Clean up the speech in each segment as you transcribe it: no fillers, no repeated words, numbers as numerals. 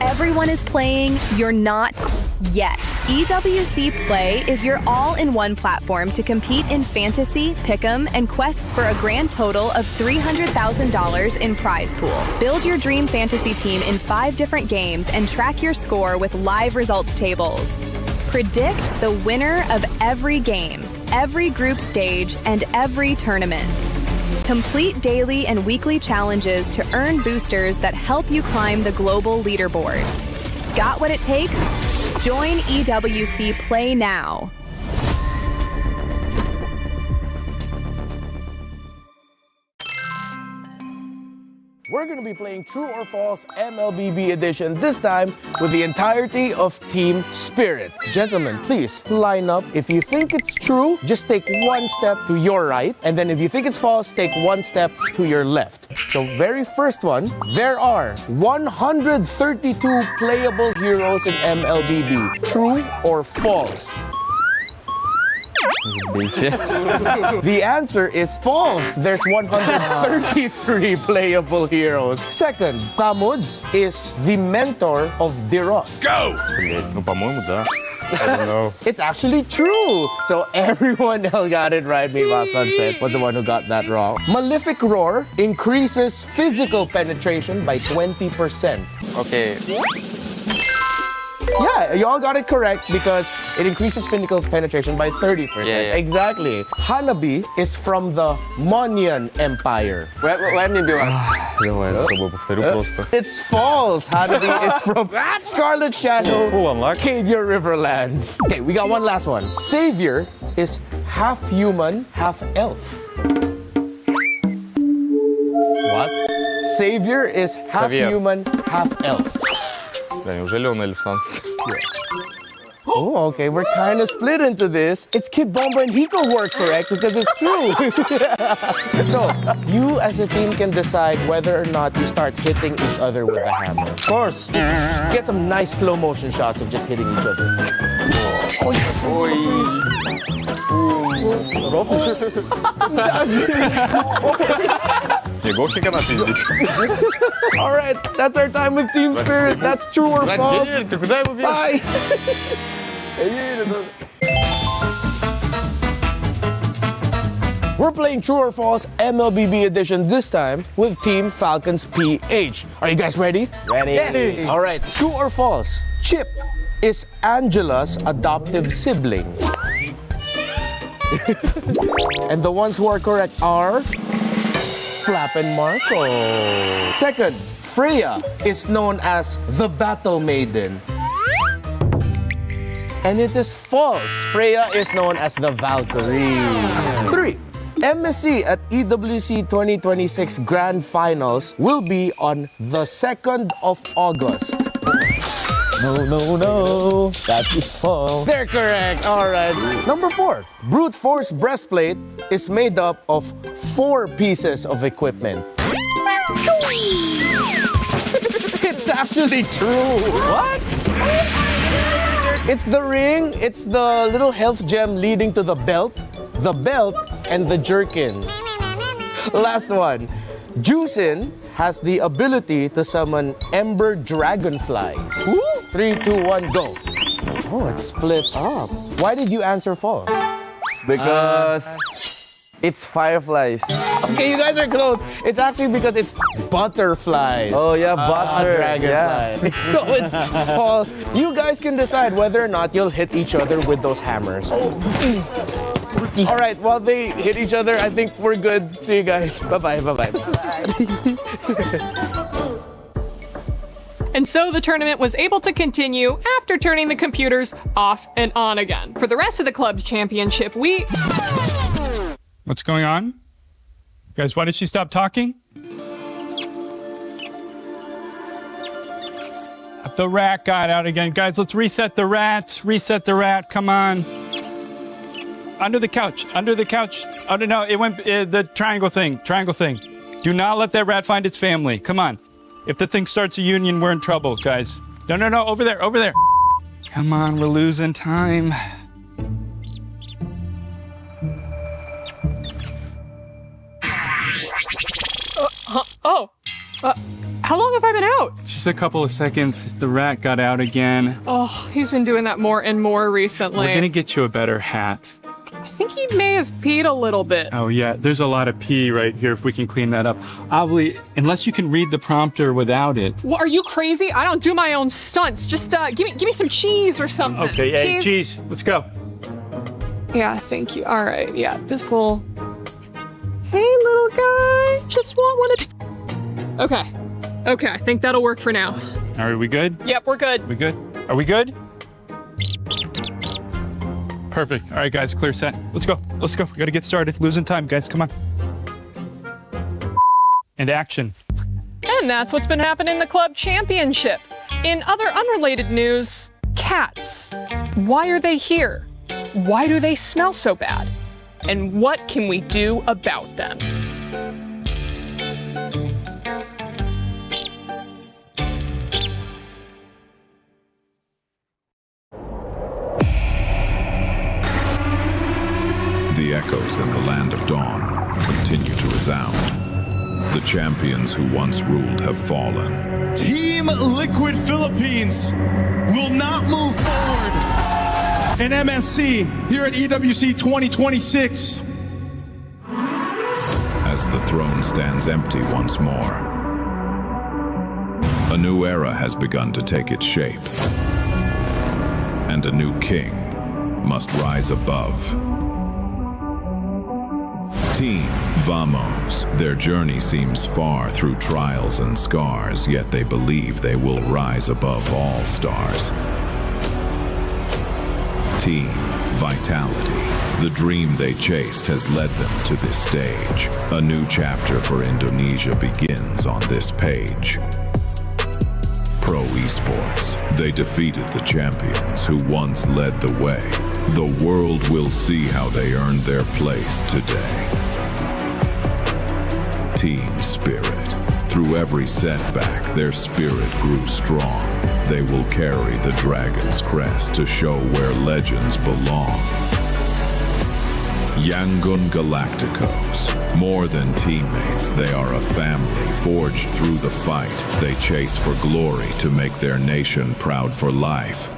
Everyone is playing, you're not yet. EWC Play is your all-in-one platform to compete in fantasy, pick'em, and quests for a grand total of $300,000 in prize pool. Build your dream fantasy team in 5 different games and track your score with live results tables. Predict the winner of every game, every group stage, and every tournament. Complete daily and weekly challenges to earn boosters that help you climb the global leaderboard. Got what it takes? Join EWC Play now. we're going to be playing True or False MLBB edition, this time with the entirety of Team Spirit. Gentlemen, please line up. If you think it's true, just take one step to your right. And then if you think it's false, take one step to your left. So very first one, there are 132 playable heroes in MLBB. True or false? The answer is false. There's 133 playable heroes. Second, Tamuds is the mentor of Diroth. Go! Ну, по-моему, да. I don't know. It's actually true. So everyone else got it right. Meanwhile, Sunset was the one who got that wrong. Malefic Roar increases physical penetration by 20%. Okay. Yeah, you all got it correct because it increases physical penetration by 30%. Yeah. Exactly. Hanabi is from the Monyan Empire. Let me be one. Давай, я с тобой повторю просто. It's false. Hanabi is from Scarlet Shadow, Full unlock. Cadia Riverlands. Okay, we got one last one. Savior is half human, half elf. What? Savior is half Xavier. human, half elf. Да, неужели он эльф Санс? Oh, okay, we're kind of split into this. It's Kid Bomba and Hiko were correct because it's true. So, you as a team can decide whether or not you start hitting each other with the hammer. Of course. Get some nice slow motion shots of just hitting each other. Не, Гоки канат пиздить. All right, that's our time with Team Spirit. That's true or false. Ты куда его бьешь? Bye. We're playing True or False MLBB edition this time with Team Falcons PH. Are you guys ready? Ready. Yes. All right, True or False? Chip is Angela's adoptive sibling. And the ones who are correct are Flap and Marco. Second, Freya is known as the Battle Maiden. And it is false. Freya is known as the Valkyrie. 3. MSC at EWC 2026 Grand Finals will be on the 2nd of August. No. That is false. They're correct. All right. Number 4. Brute Force Breastplate is made up of 4 pieces of equipment. It's actually true. What? It's the ring, it's the little health gem leading to the belt, and the jerkin. Last one. Juicin has the ability to summon Ember Dragonflies. 3, 2, 1, go. Oh, it's split up. Why did you answer false? Because it's fireflies. Okay, you guys are close. It's actually because it's butterflies. Oh yeah, butter. Dragonfly. So it's false. You guys can decide whether or not you'll hit each other with those hammers. All right, while they hit each other, I think we're good. See you guys. Bye-bye, bye-bye. And so the tournament was able to continue after turning the computers off and on again. For the rest of the club championship, What's going on? Guys, why did she stop talking? The rat got out again. Guys, let's reset the rat. Reset the rat. Come on. Under the couch. Under the couch. Oh, no, it went the triangle thing. Triangle thing. Do not let that rat find its family. Come on. If the thing starts a union, we're in trouble, guys. No. Over there. Over there. Come on, we're losing time. how long have I been out? Just a couple of seconds. The rat got out again. Oh, he's been doing that more and more recently. We're gonna get you a better hat. I think he may have peed a little bit. Oh yeah, there's a lot of pee right here if we can clean that up. Obviously, unless you can read the prompter without it. Well, are you crazy? I don't do my own stunts. Just give me some cheese or something. Okay, hey, cheese, let's go. Yeah, thank you. All right, yeah, this'll... Hey, little guy, just want one of... Okay, I think that'll work for now. All right, we good? Yep, we're good. We good? Are we good? Perfect. All right, guys, clear set. Let's go. Let's go. We gotta get started. Losing time, guys. Come on. And action. And that's what's been happening in the club championship. In other unrelated news, cats. Why are they here? Why do they smell so bad? And what can we do about them? The echoes in the land of dawn continue to resound. The champions who once ruled have fallen. Team Liquid Philippines will not move forward in MSC here at EWC 2026. As the throne stands empty once more, a new era has begun to take its shape, and a new king must rise above. Team Vamos. Their journey seems far through trials and scars, yet they believe they will rise above all stars. Team Vitality. The dream they chased has led them to this stage. A new chapter for Indonesia begins on this page. Pro Esports. They defeated the champions who once led the way. The world will see how they earned their place today. Team Spirit. Through every setback, their spirit grew strong. They will carry the dragon's crest to show where legends belong. Yangon Galacticos. More than teammates, they are a family forged through the fight. They chase for glory to make their nation proud for life.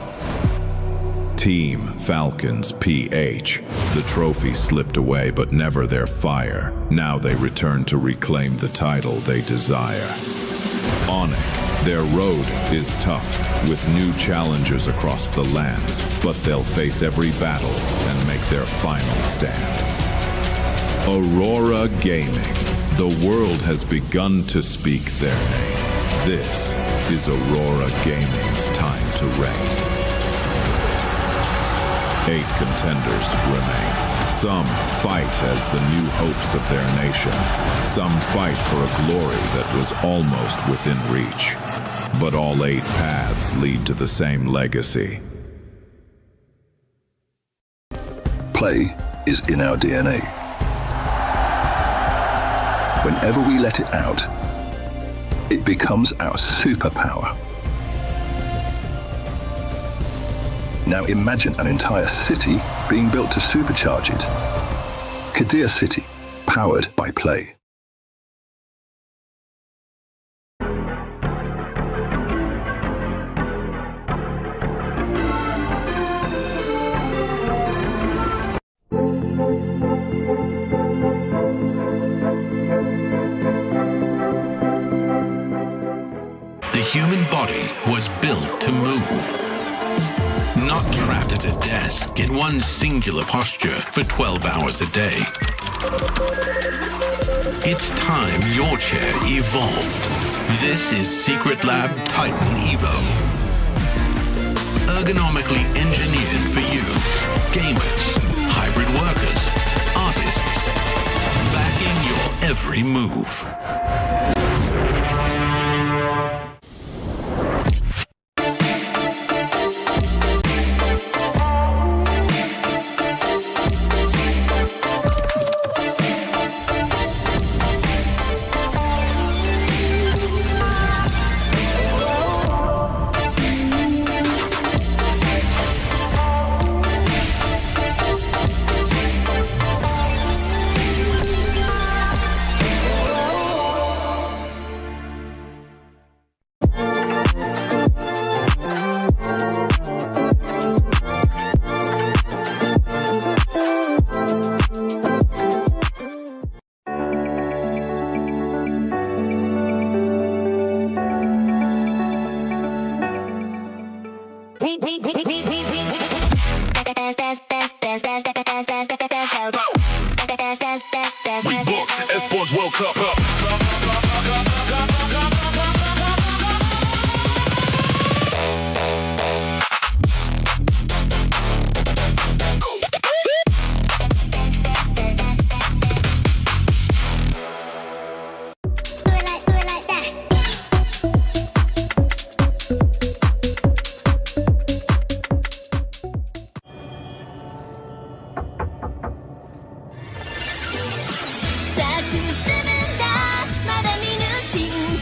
Team Falcons PH. The trophy slipped away, but never their fire. Now they return to reclaim the title they desire. Onyx. Their road is tough, with new challengers across the lands, but they'll face every battle and make their final stand. Aurora Gaming. The world has begun to speak their name. This is Aurora Gaming's time to reign. 8 contenders remain. Some fight as the new hopes of their nation. Some fight for a glory that was almost within reach. But all 8 paths lead to the same legacy. Play is in our DNA. Whenever we let it out, it becomes our superpower. Now imagine an entire city being built to supercharge it. Kadir City, powered by Play. The human body was built to move. Not trapped at a desk in one singular posture for 12 hours a day. It's time your chair evolved. This is Secret Lab Titan Evo. Ergonomically engineered for you, gamers, hybrid workers, artists, backing your every move. We booked Esports World Cup up.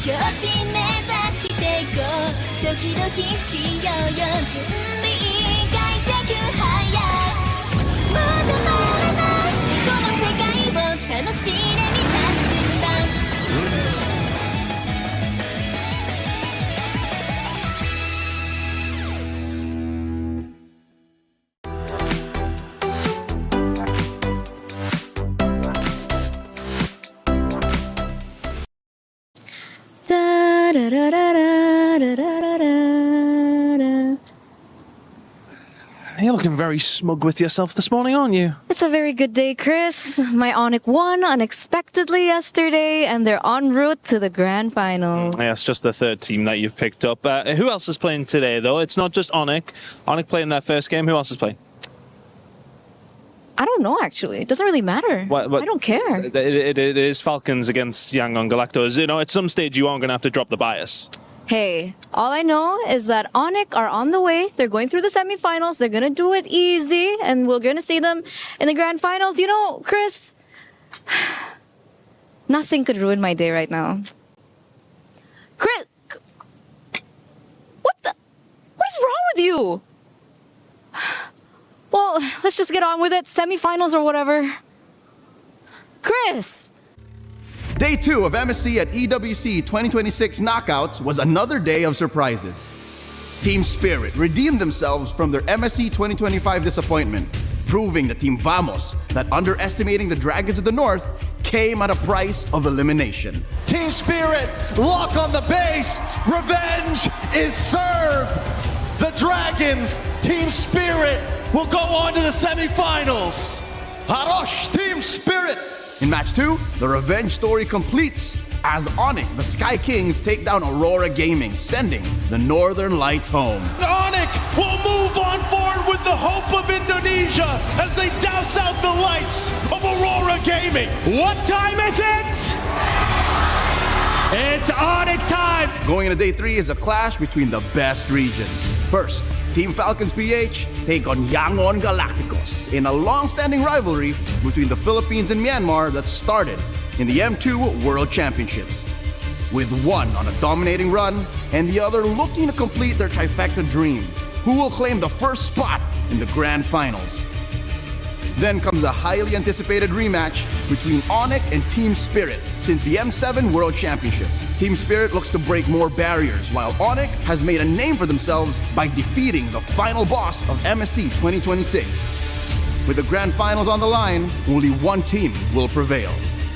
境目指していこうドキドキしようよ準備開脚早まだまだないこの世界を楽しんでみた順番You're looking very smug with yourself this morning, aren't you? It's a very good day, Chris. My Onyx won unexpectedly yesterday, and they're en route to the grand final. Yeah, it's just the third team that you've picked up. Who else is playing today, though? It's not just Onyx. Onyx playing their first game. Who else is playing? I don't know, actually. It doesn't really matter. I don't care. It is Falcons against Yangon Galacticos. You know, at some stage you are going to have to drop the bias. Hey, all I know is that Onyx are on the way. They're going through the semifinals. They're going to do it easy, and we're going to see them in the grand finals. You know, Chris, nothing could ruin my day right now. Chris, what is wrong with you? Well, let's just get on with it. Semifinals or whatever. Chris! Day 2 of MSC at EWC 2026 Knockouts was another day of surprises. Team Spirit redeemed themselves from their MSC 2025 disappointment, proving to Team Vamos that underestimating the Dragons of the North came at a price of elimination. Team Spirit, lock on the base. Revenge is served. The Dragons, Team Spirit, will go on to the semifinals. Harosh, Team Spirit! In match 2, the revenge story completes as Onyx, the Sky Kings, take down Aurora Gaming, sending the Northern Lights home. Onyx will move on forward with the hope of Indonesia as they douse out the lights of Aurora Gaming. What time is it? It's Onyx time! Going into day 3 is a clash between the best regions. First, Team Falcons PH take on Yangon Galacticos in a long-standing rivalry between the Philippines and Myanmar that started in the M2 World Championships. With one on a dominating run and the other looking to complete their trifecta dream, who will claim the first spot in the grand finals. Then comes a highly anticipated rematch between Onyx and Team Spirit since the M7 World Championships. Team Spirit looks to break more barriers, while Onyx has made a name for themselves by defeating the final boss of MSC 2026. With the grand finals on the line, only one team will prevail.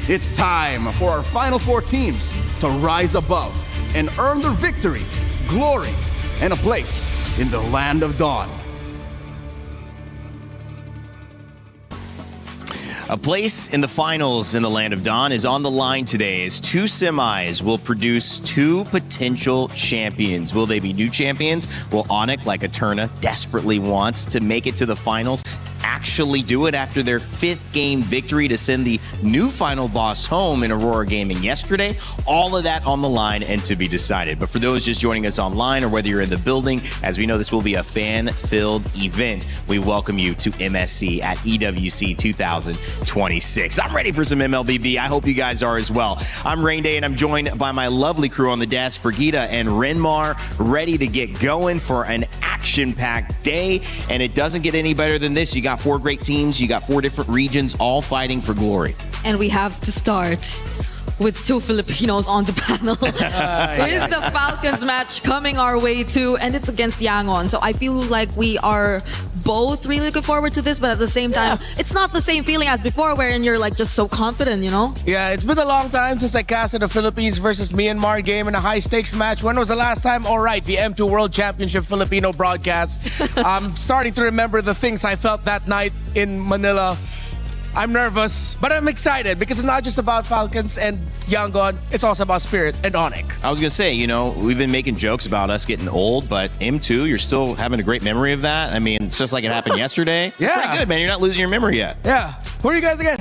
It's time for our final 4 teams to rise above and earn their victory, glory, and a place in the land of dawn. A place in the finals in the Land of Dawn is on the line today as 2 semis will produce 2 potential champions. Will they be new champions? Will Onyx, like Eterna, desperately wants to make it to the finals, actually do it after their 5th game victory to send the new final boss home in Aurora Gaming yesterday? All of that on the line and to be decided. But for those just joining us online or whether you're in the building, as we know this will be a fan-filled event, we welcome you to MSC at EWC 2026. I'm ready for some MLBB. I hope you guys are as well. I'm Rain Day and I'm joined by my lovely crew on the desk, Brigitte and Renmar, ready to get going for an action-packed day. And it doesn't get any better than this. You got 4 great teams. You got 4 different regions all fighting for glory. And we have to start with 2 Filipinos on the panel. With the Falcons match coming our way too, and it's against Yangon. So I feel like we are both really looking forward to this, but at the same time, it's not the same feeling as before wherein you're like just so confident, you know? Yeah, it's been a long time since I casted a Philippines versus Myanmar game in a high-stakes match. When was the last time? All right, the M2 World Championship Filipino broadcast. I'm starting to remember the things I felt that night in Manila. I'm nervous, but I'm excited because it's not just about Falcons and Yangon, it's also about Spirit and Onyx. I was going to say, you know, we've been making jokes about us getting old, but M2, you're still having a great memory of that. I mean, it's just like it happened yesterday. Yeah. It's pretty good, man. You're not losing your memory yet. Yeah. Who are you guys again?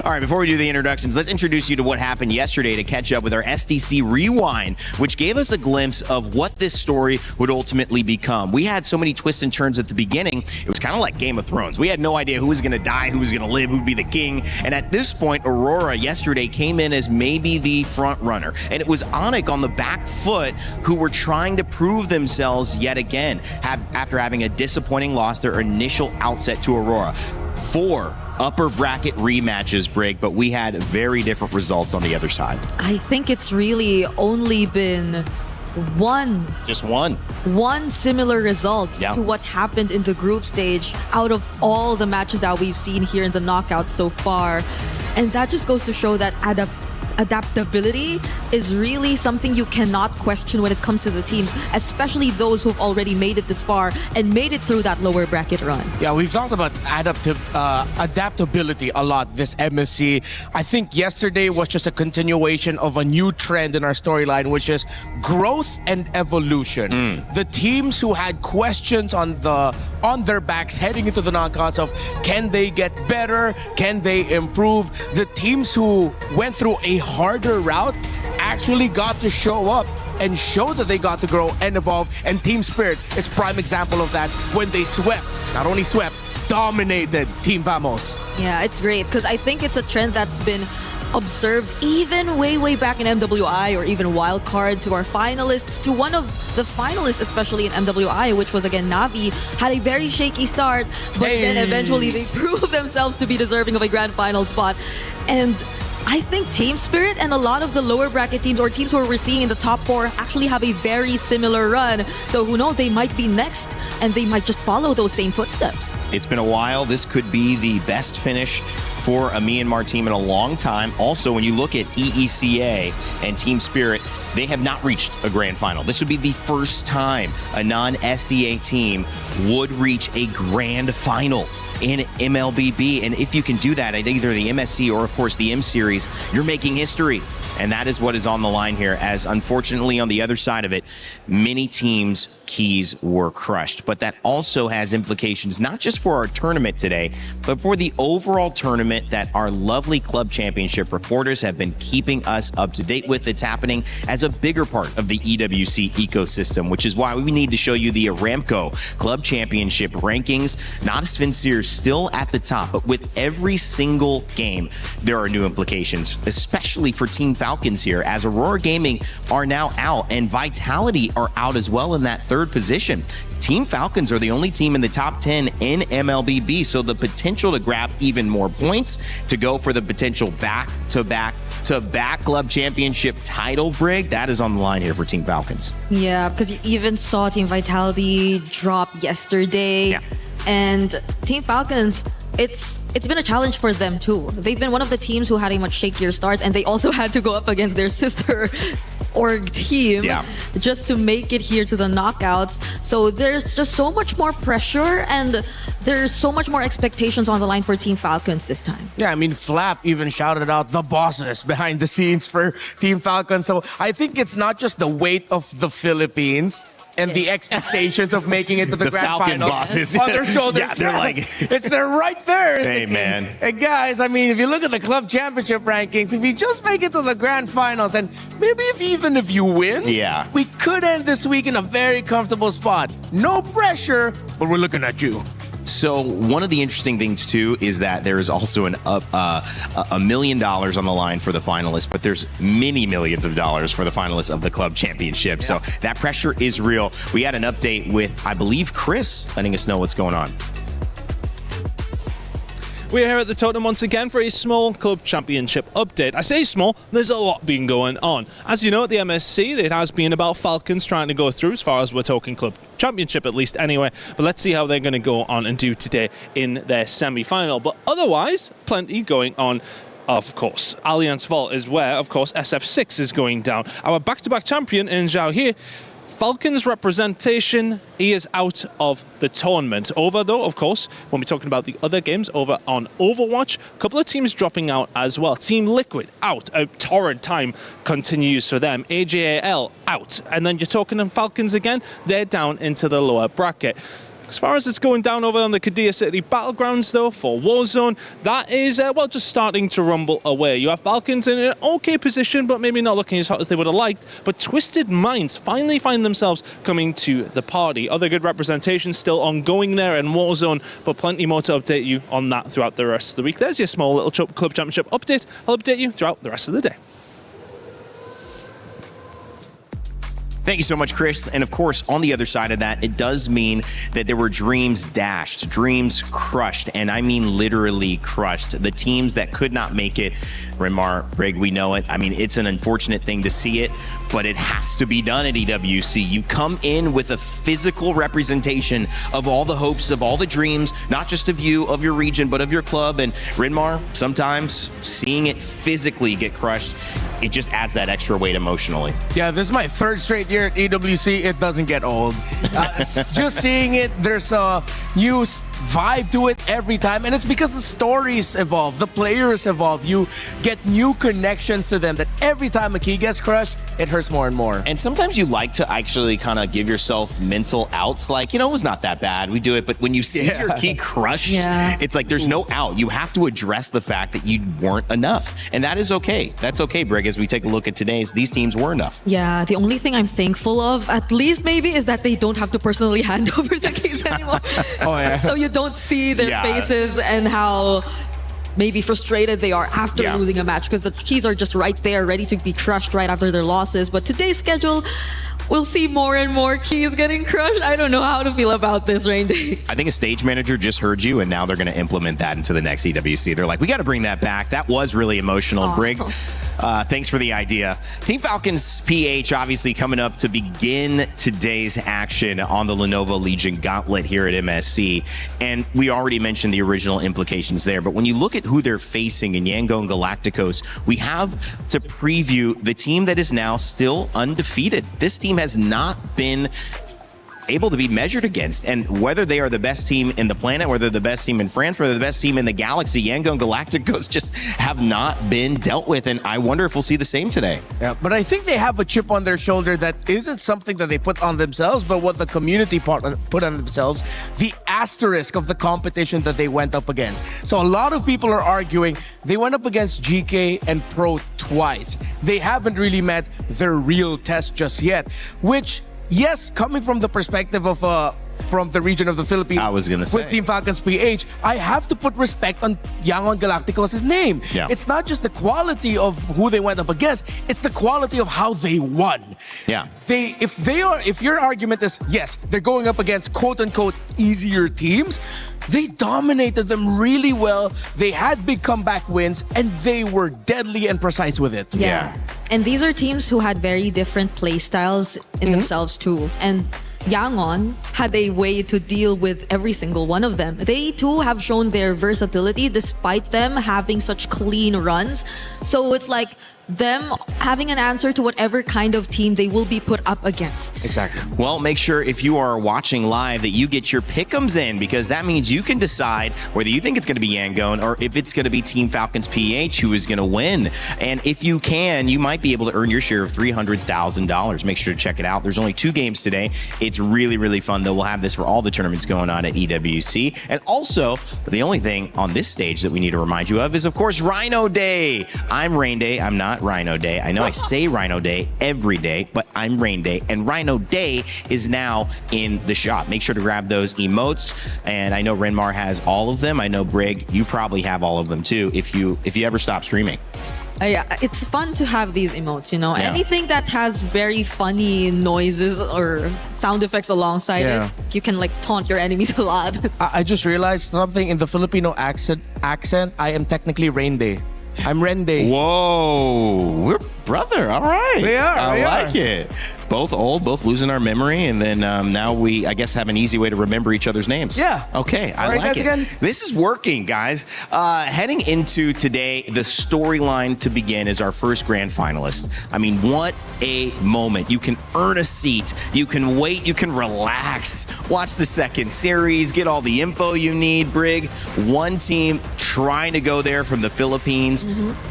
All right, before we do the introductions, let's introduce you to what happened yesterday to catch up with our SDC Rewind, which gave us a glimpse of what this story would ultimately become. We had so many twists and turns at the beginning, it was kind of like Game of Thrones. We had no idea who was going to die, who was going to live, who would be the king. And at this point, Aurora yesterday came in as maybe the front runner. And it was Onyx on the back foot who were trying to prove themselves yet again, after having a disappointing loss, their initial outset to Aurora. 4 upper bracket rematches, Brig, but we had very different results on the other side. I think it's really only been just one similar result to what happened in the group stage out of all the matches that we've seen here in the knockout so far. And that just goes to show that adaptability is really something you cannot question when it comes to the teams, especially those who've already made it this far and made it through that lower bracket run. Yeah, we've talked about adaptability a lot this MSC. I think yesterday was just a continuation of a new trend in our storyline, which is growth and evolution. The teams who had questions on their backs heading into the knockouts of can they get better, can they improve, the teams who went through a harder route actually got to show up and show that they got to grow and evolve, and Team Spirit is prime example of that when they not only swept, dominated Team Vamos. Yeah, it's great because I think it's a trend that's been observed even way back in MWI or even Wildcard to our finalists, to one of the finalists, especially in MWI, which was again Navi, had a very shaky start, but then eventually they proved themselves to be deserving of a grand final spot. And I think Team Spirit and a lot of the lower bracket teams or teams who we're seeing in the top 4 actually have a very similar run. So who knows, they might be next and they might just follow those same footsteps. It's been a while. This could be the best finish for a Myanmar team in a long time. Also, when you look at EECA and Team Spirit, they have not reached a grand final. This would be the first time a non-SEA team would reach a grand final in MLBB. And if you can do that at either the MSC or, of course, the M Series, you're making history. And that is what is on the line here, as unfortunately on the other side of it, many teams' keys were crushed. But that also has implications not just for our tournament today, but for the overall tournament that our lovely club championship reporters have been keeping us up to date with. It's happening as a bigger part of the EWC ecosystem, which is why we need to show you the Aramco Club Championship rankings. Not Svenseer still at the top, but with every single game, there are new implications, especially for Team Falcons here, as Aurora Gaming are now out and Vitality are out as well in that 3rd position. Team Falcons are the only team in the top 10 in MLBB, so the potential to grab even more points, to go for the potential back-to-back club championship title, Brig, that is on the line here for Team Falcons. Yeah, because you even saw Team Vitality drop yesterday. Yeah. And Team Falcons, it's been a challenge for them too. They've been one of the teams who had a much shakier starts, and they also had to go up against their sister org team just to make it here to the knockouts. So there's just so much more pressure and there's so much more expectations on the line for Team Falcons this time. Yeah, I mean, Flap even shouted out the bosses behind the scenes for Team Falcons. So I think it's not just the weight of the Philippines and the expectations of making it to the grand Falcons final bosses on their shoulders. Yeah, they're like, they're right there. Hey, man. And guys, I mean, if you look at the club championship rankings, if you just make it to the grand finals, and maybe even if you win, we could end this week in a very comfortable spot. No pressure, but we're looking at you. So one of the interesting things too is that there is also $1 million on the line for the finalists, but there's many millions of dollars for the finalists of the club championship. So that pressure is real. We had an update with, I believe, Chris letting us know what's going on. We're here at the Totem once again for a small club championship update. I say small, there's a lot been going on. As you know, at the MSC, it has been about Falcons trying to go through, as far as we're talking club championship at least anyway. But let's see how they're going to go on and do today in their semi-final. But otherwise, plenty going on. Of course, Alliance Vault is where, of course, SF6 is going down. Our back-to-back champion in Zhao here, Falcons representation, he is out of the tournament. Over, though, of course, when we're talking about the other games over on Overwatch, a couple of teams dropping out as well. Team Liquid out. A torrid time continues for them. AJAL out. And then you're talking on Falcons again, they're down into the lower bracket. As far as it's going down over on the Kadir City Battlegrounds, though, for Warzone, that is, just starting to rumble away. You have Falcons in an okay position, but maybe not looking as hot as they would have liked. But Twisted Minds finally find themselves coming to the party. Other good representation still ongoing there in Warzone, but plenty more to update you on that throughout the rest of the week. There's your small little Club Championship update. I'll update you throughout the rest of the day. Thank you so much, Chris. And of course, on the other side of that, it does mean that there were dreams dashed, dreams crushed, and I mean literally crushed. The teams that could not make it, Renmar, Brig, we know it. I mean, it's an unfortunate thing to see it, but it has to be done at EWC. You come in with a physical representation of all the hopes, of all the dreams, not just of you, of your region, but of your club. And Renmar, sometimes seeing it physically get crushed, it just adds that extra weight emotionally. Yeah, this is my third straight year at EWC. It doesn't get old. Just seeing it, there's a new vibe to it every time. And it's because the stories evolve, the players evolve. You get new connections to them that every time a key gets crushed, it hurts more and more. And sometimes you like to actually kind of give yourself mental outs, like, it was not that bad. We do it. But when you see your key crushed, it's like there's no out. You have to address the fact that you weren't enough. And that is okay. That's okay, Brig, as we take a look at today's, these teams were enough. Yeah, the only thing I'm thankful of, at least maybe, is that they don't have to personally hand over the keys anymore. So you don't see their faces and how maybe frustrated they are after losing a match, because the keys are just right there, ready to be crushed right after their losses. But today's schedule, we'll see more and more keys getting crushed. I don't know how to feel about this, Rain Day. I think a stage manager just heard you, and now they're going to implement that into the next EWC. They're like, we got to bring that back. That was really emotional. Brig, thanks for the idea. Team Falcons PH obviously coming up to begin today's action on the Lenovo Legion Gauntlet here at MSC. And we already mentioned the original implications there, but when you look at who they're facing in Yangon Galacticos, we have to preview the team that is now still undefeated. This team has not been able to be measured against, and whether they are the best team in the planet, whether they're the best team in France, whether they're the best team in the galaxy, Yangon Galacticos just have not been dealt with, and I wonder if we'll see the same today. Yeah, but I think they have a chip on their shoulder that isn't something that they put on themselves, but what the community put on themselves, the asterisk of the competition that they went up against. So a lot of people are arguing they went up against GK and Pro twice. They haven't really met their real test just yet, which, yes, coming from the perspective of from the region of the Philippines, I was gonna say, with Team Falcons PH, I have to put respect on Yangon Galacticos' name. Yeah. It's not just the quality of who they went up against, it's the quality of how they won. Yeah. If your argument is, yes, they're going up against quote-unquote easier teams, they dominated them really well. They had big comeback wins, and they were deadly and precise with it. Yeah. And these are teams who had very different play styles in themselves too. And Yangon had a way to deal with every single one of them. They too have shown their versatility despite them having such clean runs. So it's like them having an answer to whatever kind of team they will be put up against. Exactly. Well, make sure if you are watching live that you get your pick'ems in, because that means you can decide whether you think it's going to be Yangon or if it's going to be Team Falcons PH who is going to win. And if you can, you might be able to earn your share of $300,000. Make sure to check it out. There's only 2 games today. It's really, really fun, though. We'll have this for all the tournaments going on at EWC. And also, the only thing on this stage that we need to remind you of is, of course, Rhino Day. I'm Rain Day. I'm not Rhino Day. I know I say Rhino Day every day, but I'm Rain Day, and Rhino Day is now in the shop. Make sure to grab those emotes, and I know Renmar has all of them. I know Brig, you probably have all of them too if you ever stop streaming. Yeah, it's fun to have these emotes, you know. Anything that has very funny noises or sound effects alongside it, you can like taunt your enemies a lot. I just realized something in the Filipino accent. I am technically Rain Day. I'm Ren Day. Whoa, we're brother. All right. We are. I like it. Both old, both losing our memory, and then now we, I guess, have an easy way to remember each other's names. Yeah. Okay, I like it. Again. This is working, guys. Heading into today, the storyline to begin is our first grand finalist. I mean, what a moment. You can earn a seat. You can wait. You can relax. Watch the second series. Get all the info you need. Brig, one team trying to go there from the Philippines.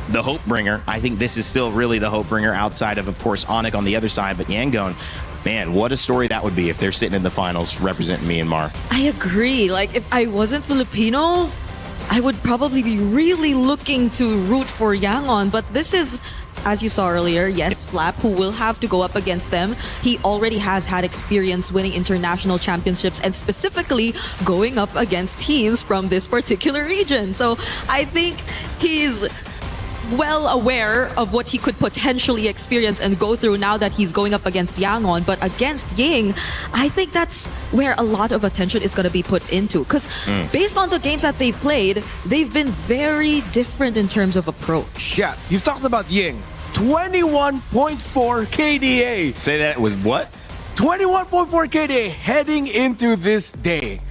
The hope bringer. I think this is still really the hope bringer outside of course, Onik on the other side, but Yangon going, man, what a story that would be if they're sitting in the finals representing Myanmar. I agree. Like, if I wasn't Filipino, I would probably be really looking to root for Yangon. But this is, as you saw earlier, yes, Flap, who will have to go up against them. He already has had experience winning international championships and specifically going up against teams from this particular region. So I think he's well aware of what he could potentially experience and go through now that he's going up against Yangon. But against Ying, I think that's where a lot of attention is going to be put into. Because based on the games that they've played, they've been very different in terms of approach. Yeah, you've talked about Ying. 21.4 KDA. Say that was what? 21.4 KDA heading into this day.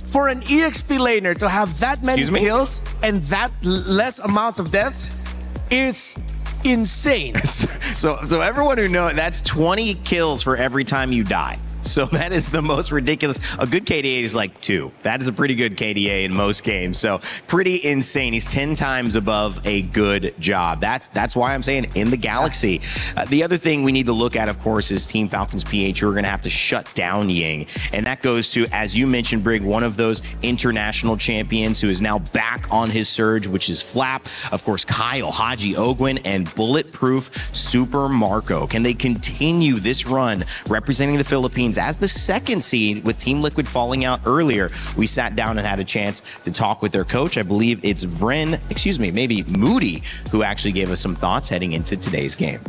For an EXP laner to have that many kills and that less amounts of deaths is insane. So everyone who knows, that's 20 kills for every time you die. So that is the most ridiculous. A good KDA is like 2. That is a pretty good KDA in most games. So pretty insane. He's 10 times above a good job. That's why I'm saying in the Galaxy. The other thing we need to look at, of course, is Team Falcons PH, who are going to have to shut down Ying. And that goes to, as you mentioned, Brig, one of those international champions who is now back on his surge, which is Flap. Of course, Kyle, Haji Ogwin, and Bulletproof Super Marco. Can they continue this run representing the Philippines as the second seed with Team Liquid falling out earlier? We sat down and had a chance to talk with their coach. I believe it's maybe Moody, who actually gave us some thoughts heading into today's game.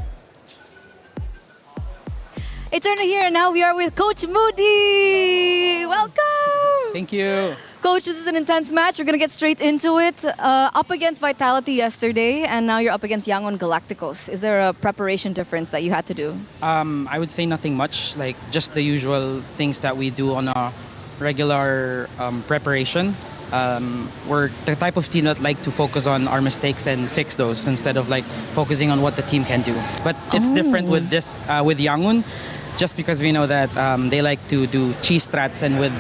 It's Turner here, and now we are with Coach Moody. Welcome. Thank you. Coach, this is an intense match. We're going to get straight into it. Up against Vitality yesterday, and now you're up against Yangon Galacticos. Is there a preparation difference that you had to do? I would say nothing much, like just the usual things that we do on a regular preparation. We're the type of team that like to focus on our mistakes and fix those instead of like focusing on what the team can do. But it's different with this, with Yangon. Just because we know that they like to do cheese strats and with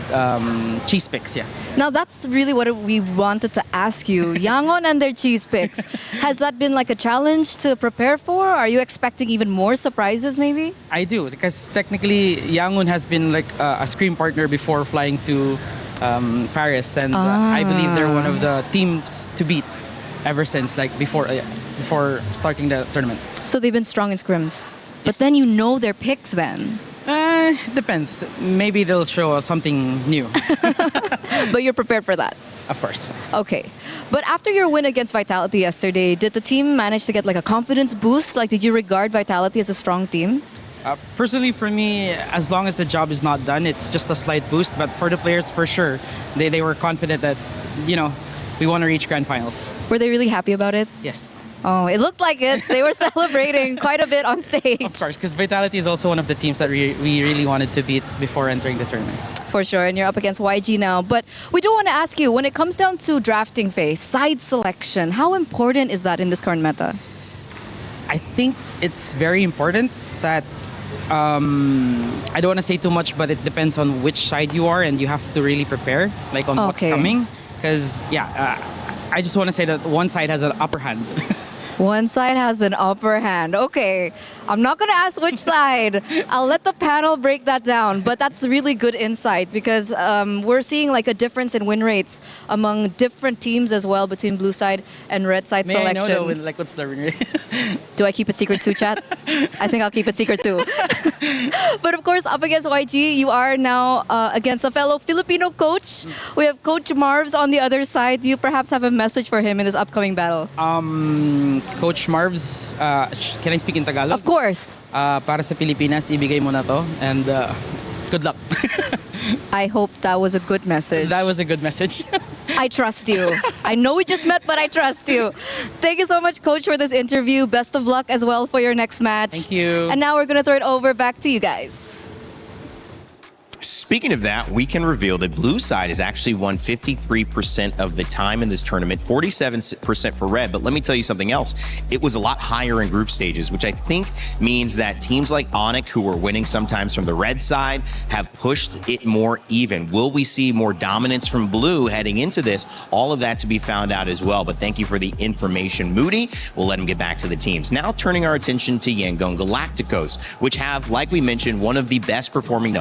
cheese picks, yeah. Now that's really what we wanted to ask you. Yangon and their cheese picks. Has that been like a challenge to prepare for? Are you expecting even more surprises maybe? I do, because technically Yangon has been like a screen partner before flying to Paris, and I believe they're one of the teams to beat ever since, like before starting the tournament. So they've been strong in scrims. But then you know their picks then. Depends. Maybe they'll show us something new. But you're prepared for that? Of course. Okay. But after your win against Vitality yesterday, did the team manage to get like a confidence boost? Like, did you regard Vitality as a strong team? Personally, for me, as long as the job is not done, it's just a slight boost. But for the players, for sure, they were confident that, we want to reach grand finals. Were they really happy about it? Yes. Oh, it looked like it. They were celebrating quite a bit on stage. Of course, because Vitality is also one of the teams that we really wanted to beat before entering the tournament. For sure, and you're up against YG now. But we do want to ask you, when it comes down to drafting phase, side selection, how important is that in this current meta? I think it's very important that, I don't want to say too much, but it depends on which side you are, and you have to really prepare, like on what's coming. Because, I just want to say that one side has an upper hand. One side has an upper hand. Okay, I'm not going to ask which side. I'll let the panel break that down. But that's really good insight because we're seeing like a difference in win rates among different teams as well between blue side and red side selection. I know though, what's the win rate? Do I keep it secret too, chat? I think I'll keep it secret too. But of course, up against YG, you are now against a fellow Filipino coach. We have Coach Marvs on the other side. Do you perhaps have a message for him in this upcoming battle? Coach Marvs, can I speak in Tagalog? Of course. Para sa Pilipinas, ibigay mo na to, and good luck. I hope that was a good message. That was a good message. I trust you. I know we just met, but I trust you. Thank you so much, Coach, for this interview. Best of luck as well for your next match. Thank you. And now we're going to throw it over back to you guys. Speaking of that, we can reveal that blue side has actually won 53% of the time in this tournament, 47% for red. But let me tell you something else. It was a lot higher in group stages, which I think means that teams like Onyx, who were winning sometimes from the red side, have pushed it more even. Will we see more dominance from blue heading into this? All of that to be found out as well. But thank you for the information, Moody. We'll let him get back to the teams. Now turning our attention to Yangon Galacticos, which have, like we mentioned, one of the best performing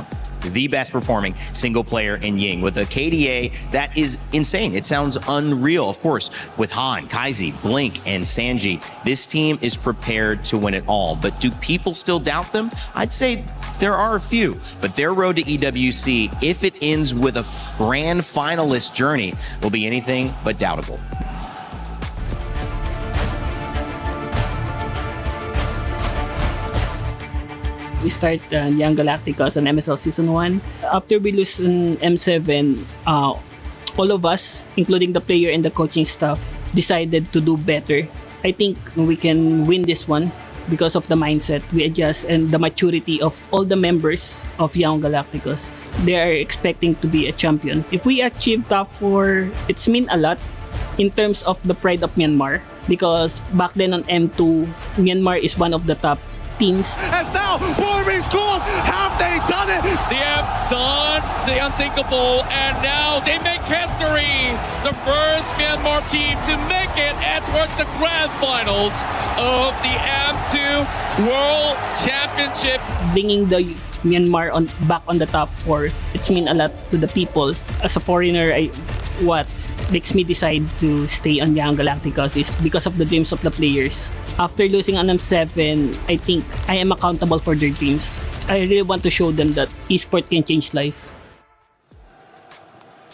single player in Ying with a KDA that is insane. It sounds unreal. Of course, with Han, Kaizi, Blink, and Sanji, this team is prepared to win it all. But do people still doubt them? I'd say there are a few, but their road to EWC, if it ends with a grand finalist journey, will be anything but doubtable. We start Young Galacticos on MSL Season 1. After we lose in M7, all of us, including the player and the coaching staff, decided to do better. I think we can win this one because of the mindset we adjust and the maturity of all the members of Young Galacticos. They are expecting to be a champion. If we achieve top 4, it's mean a lot in terms of the pride of Myanmar, because back then on M2, Myanmar is one of the top teams. As now, Boring scores, have they done it? They have done the unthinkable, and now they make history. The first Myanmar team to make it towards the grand finals of the M2 World Championship. Bringing the Myanmar back on the top 4, it's mean a lot to the people. As a foreigner, what makes me decide to stay on Young Galacticos is because of the dreams of the players. After losing on M7, I think I am accountable for their dreams. I really want to show them that esports can change life.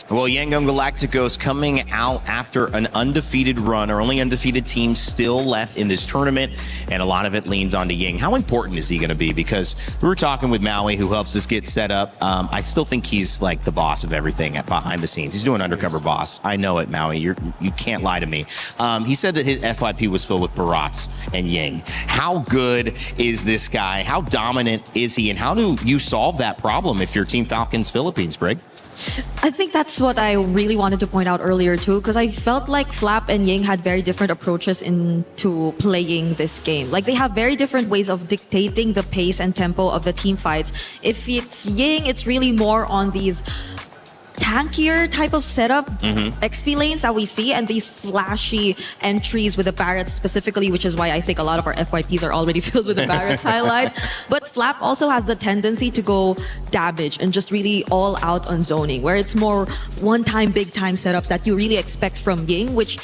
Well, Yangon Galacticos coming out after an undefeated run, our only undefeated team still left in this tournament, and a lot of it leans onto Ying. How important is he going to be? Because we were talking with Maui, who helps us get set up. I still think he's like the boss of everything behind the scenes. He's doing undercover boss. I know it, Maui. You can't lie to me. He said that his FYP was filled with Barats and Ying. How good is this guy? How dominant is he? And how do you solve that problem if you're Team Falcons Philippines, Brig? I think that's what I really wanted to point out earlier too, because I felt like Flap and Ying had very different approaches into playing this game. Like they have very different ways of dictating the pace and tempo of the team fights. If it's Ying, it's really more on these tankier type of setup, XP lanes that we see, and these flashy entries with the Barretts specifically, which is why I think a lot of our FYPs are already filled with the Barretts highlights. But Flap also has the tendency to go damage and just really all out on zoning, where it's more one-time, big-time setups that you really expect from Ying, which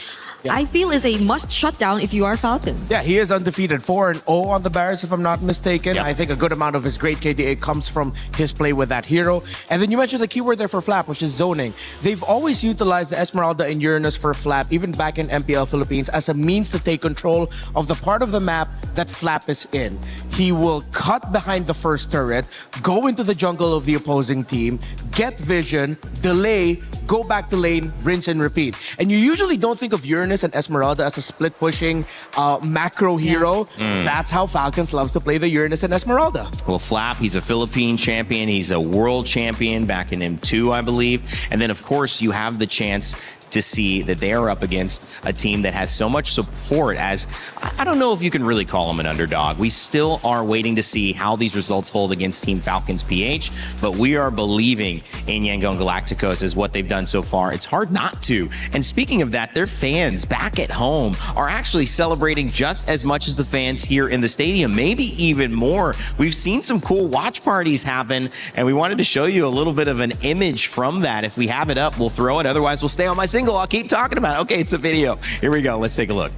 I feel is a must shutdown if you are Falcons. Yeah, he is undefeated 4-0 on the Barretts, if I'm not mistaken. I think a good amount of his great KDA comes from his play with that hero. And then you mentioned the keyword there for Flap, which is zoning. They've always utilized the Esmeralda and Uranus for Flap, even back in MPL Philippines, as a means to take control of the part of the map that Flap is in. He will cut behind the first turret, go into the jungle of the opposing team, get vision, delay, go back to lane, rinse and repeat. And you usually don't think of Uranus and Esmeralda as a split pushing macro hero. That's how Falcons loves to play the Uranus and Esmeralda. Well, Flap, he's a Philippine champion. He's a world champion back in M2, I believe. And then, of course, you have the chance to see that they are up against a team that has so much support as, I don't know if you can really call them an underdog. We still are waiting to see how these results hold against Team Falcons PH, but we are believing in Yangon Galacticos as what they've done so far. It's hard not to. And speaking of that, their fans back at home are actually celebrating just as much as the fans here in the stadium, maybe even more. We've seen some cool watch parties happen, and we wanted to show you a little bit of an image from that. If we have it up, we'll throw it. Otherwise, we'll stay on my single. I'll keep talking about it. Okay, it's a video. Here we go. Let's take a look.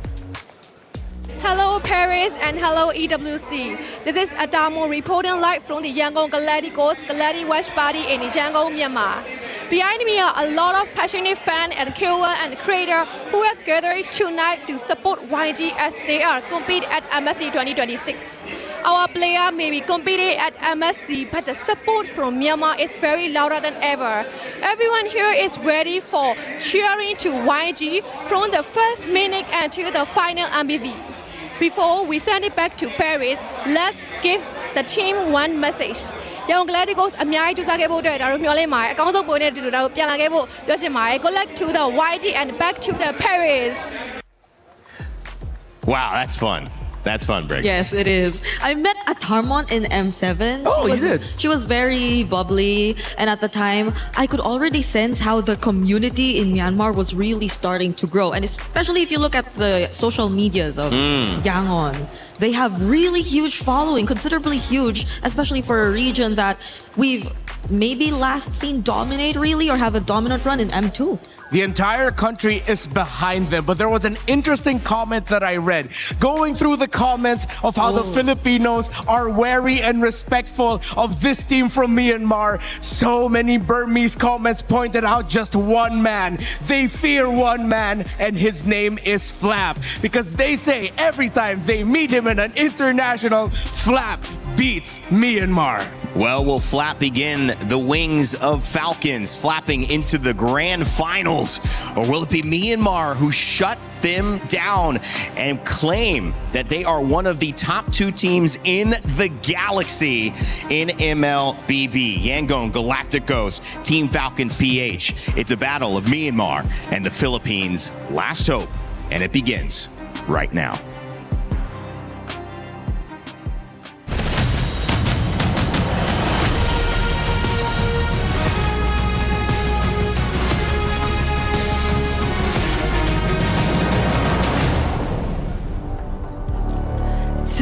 Hello Paris and hello EWC. This is Adamo reporting live from the Yangon Galacticos Galactic Watch Party in Yangon, Myanmar. Behind me are a lot of passionate fans and KOL and creators who have gathered tonight to support YG as they are competing at MSC 2026. Our player may be competing at MSC, but the support from Myanmar is very louder than ever. Everyone here is ready for cheering to YG from the first minute until the final MBV. Before we send it back to Paris, let's give the team one message. ရန်ကုန် Galacticos အများကြီးကြိုးစားခဲ့ဖို့အတွက်ဒါတို့မျှော်လင့်ပါတယ်အကောင်းဆုံးပုံနဲ့တူတူဒါတို့ပြန်လာခဲ့ဖို့ပြောချင်ပါတယ် Good luck to the YG and back to the Paris. Wow, that's fun. That's fun, Brig. Yes, it is. I met Atharmon in M7. Oh, you did? She was very bubbly, and at the time, I could already sense how the community in Myanmar was really starting to grow. And especially if you look at the social medias of Yangon, they have really huge following, considerably huge, especially for a region that we've maybe last seen dominate really or have a dominant run in M2. The entire country is behind them. But there was an interesting comment that I read. Going through the comments of how the Filipinos are wary and respectful of this team from Myanmar. So many Burmese comments pointed out just one man. They fear one man, and his name is Flap. Because they say every time they meet him in an international, Flap beats Myanmar. Well, will Flap begin the wings of Falcons, flapping into the grand finals? Or will it be Myanmar who shut them down and claim that they are one of the top 2 teams in the galaxy in MLBB? Yangon Galacticos, Team Falcons PH. It's a battle of Myanmar and the Philippines' last hope, and it begins right now.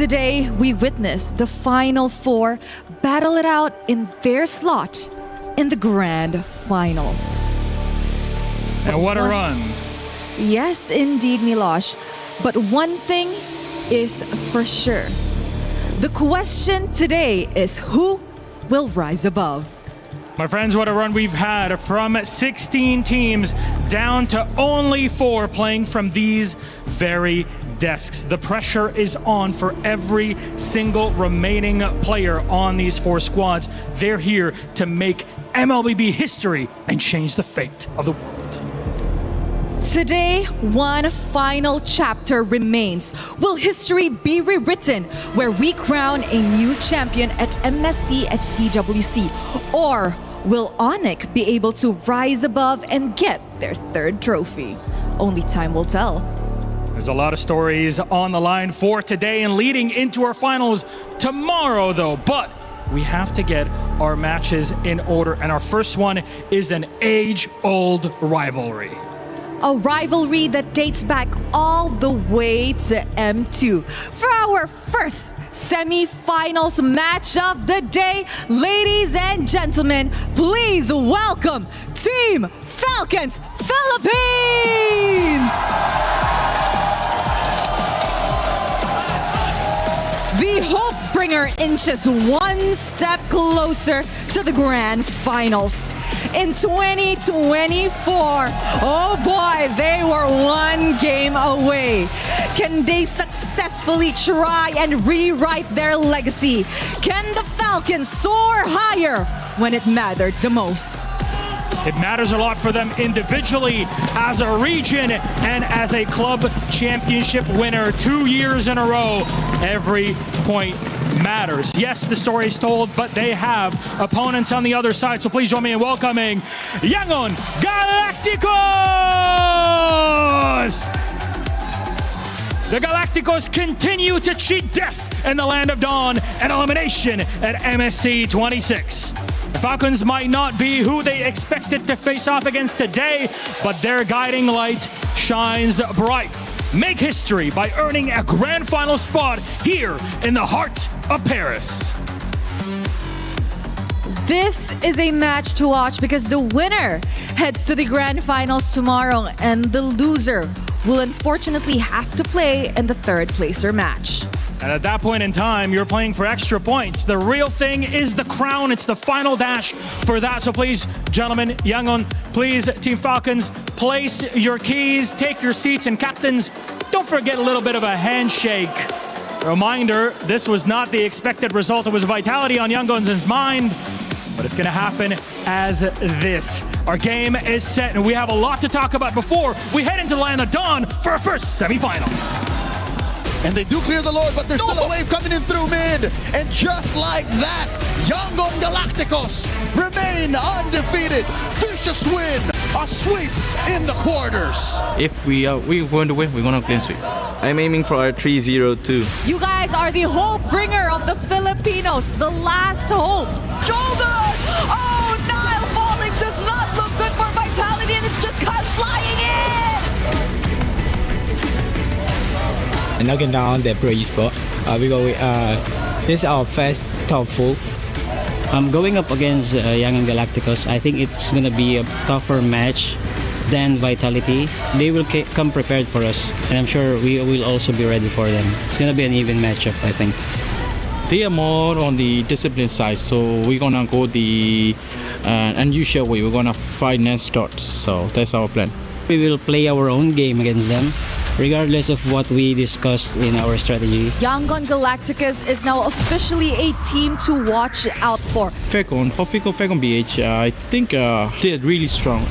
Today, we witness the Final Four battle it out in their slot in the Grand Finals. And what a run. Yes, indeed, Milosh. But one thing is for sure. The question today is who will rise above? My friends, what a run we've had from 16 teams down to only 4 playing from these very desks. The pressure is on for every single remaining player on these 4 squads. They're here to make MLBB history and change the fate of the world. Today, one final chapter remains. Will history be rewritten where we crown a new champion at MSC at EWC? Or will Onyx be able to rise above and get their 3rd trophy? Only time will tell. There's a lot of stories on the line for today and leading into our finals tomorrow, though. But we have to get our matches in order. And our first one is an age-old rivalry. A rivalry that dates back all the way to M2. For our first semi-finals match of the day, ladies and gentlemen, please welcome Team Falcons Philippines! The Hope Bringer inches one step closer to the Grand Finals. In 2024, oh boy, they were one game away. Can they successfully try and rewrite their legacy? Can the Falcons soar higher when it mattered the most? It matters a lot for them individually, as a region, and as a club championship winner 2 years in a row. Every point matters. Yes, the story is told, but they have opponents on the other side. So please join me in welcoming Yangon Galacticos! The Galacticos continue to cheat death in the Land of Dawn and elimination at MSC 26. The Falcons might not be who they expected to face off against today, but their guiding light shines bright. Make history by earning a grand final spot here in the heart of Paris. This is a match to watch because the winner heads to the grand finals tomorrow and the loser will unfortunately have to play in the 3rd placer match. And at that point in time, you're playing for extra points. The real thing is the crown. It's the final dash for that. So please, gentlemen, Yangon, please, Team Falcons, place your keys, take your seats, and captains, don't forget a little bit of a handshake. Reminder, this was not the expected result. It was vitality on Yangon's mind, but it's going to happen as this. Our game is set, and we have a lot to talk about before we head into the Land of Dawn for our first semifinal. And they do clear the Lord, but there's still a wave coming in through mid. And just like that, Yangon Galacticos remain undefeated. Vicious win, a sweep in the quarters. If we're going to win, we're going to clean sweep. I'm aiming for our 3-0 too. You guys are the hope bringer of the Filipinos, the last hope. Jogan! Oh, Nile falling does not look good for Vitality, and it's just Kyle flying in! And looking down the pro esport, this is our first top 4. Going up against Yangon Galacticos, I think it's going to be a tougher match than Vitality. They will come prepared for us, and I'm sure we will also be ready for them. It's going to be an even matchup, I think. They are more on the discipline side, so we're going to go the unusual way. We're going to fight next dots, so that's our plan. We will play our own game against them, regardless of what we discussed in our strategy. Yangon Galacticos is now officially a team to watch out for. Falcon BH, I think they're really strong.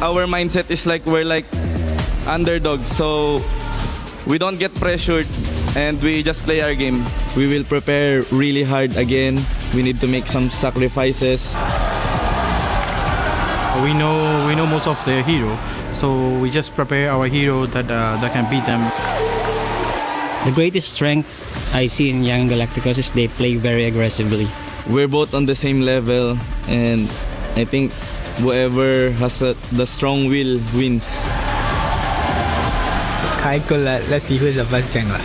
Our mindset is like we're like underdogs, so we don't get pressured and we just play our game. We will prepare really hard again. We need to make some sacrifices. We know most of their hero, so we just prepare our hero that can beat them. The greatest strength I see in Yangon Galacticos is they play very aggressively. We're both on the same level, and I think whoever has the strong will wins. Kai, let's see who's the first jungler.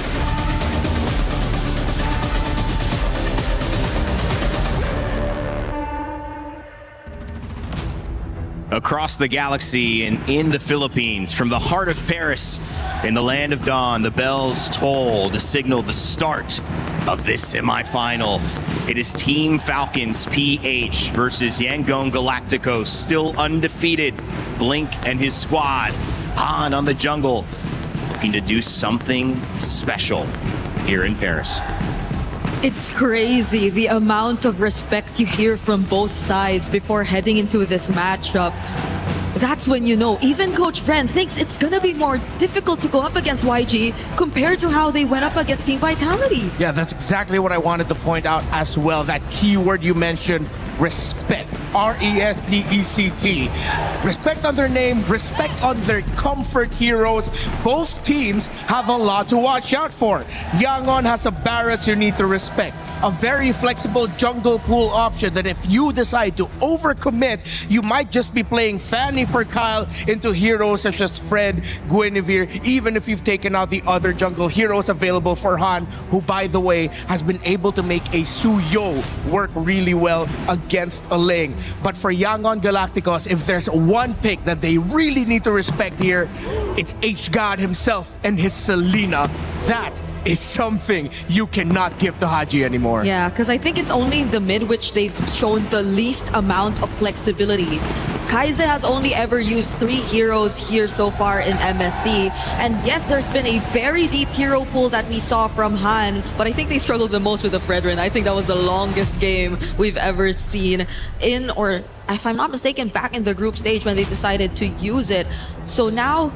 Across the galaxy and in the Philippines, from the heart of Paris, in the land of dawn, the bells toll to signal the start of this semifinal. It is Team Falcons PH versus Yangon Galacticos, still undefeated. Blink and his squad. Han on the jungle, looking to do something special here in Paris. It's crazy the amount of respect you hear from both sides before heading into this matchup. That's when you know, even Coach Friend thinks it's gonna be more difficult to go up against YG compared to how they went up against Team Vitality. Yeah, that's exactly what I wanted to point out as well. That keyword you mentioned, respect. R-E-S-P-E-C-T. Respect on their name, respect on their comfort heroes. Both teams have a lot to watch out for. Yangon has a Barretts you need to respect. A very flexible jungle pool option that if you decide to overcommit, you might just be playing Fanny for Kyle into heroes such as Fred, Guinevere, even if you've taken out the other jungle heroes available for Han, who by the way has been able to make a Suyo work really well against a Ling. But for Yangon Galacticos, if there's one pick that they really need to respect here, it's H-God himself and his Selena. That is something you cannot give to Haji anymore. Yeah, because I think it's only in the mid which they've shown the least amount of flexibility. Kaize has only ever used 3 heroes here so far in MSC. And yes, there's been a very deep hero pool that we saw from Han, but I think they struggled the most with the Fredrin. I think that was the longest game we've ever seen in, or if I'm not mistaken, back in the group stage when they decided to use it. So now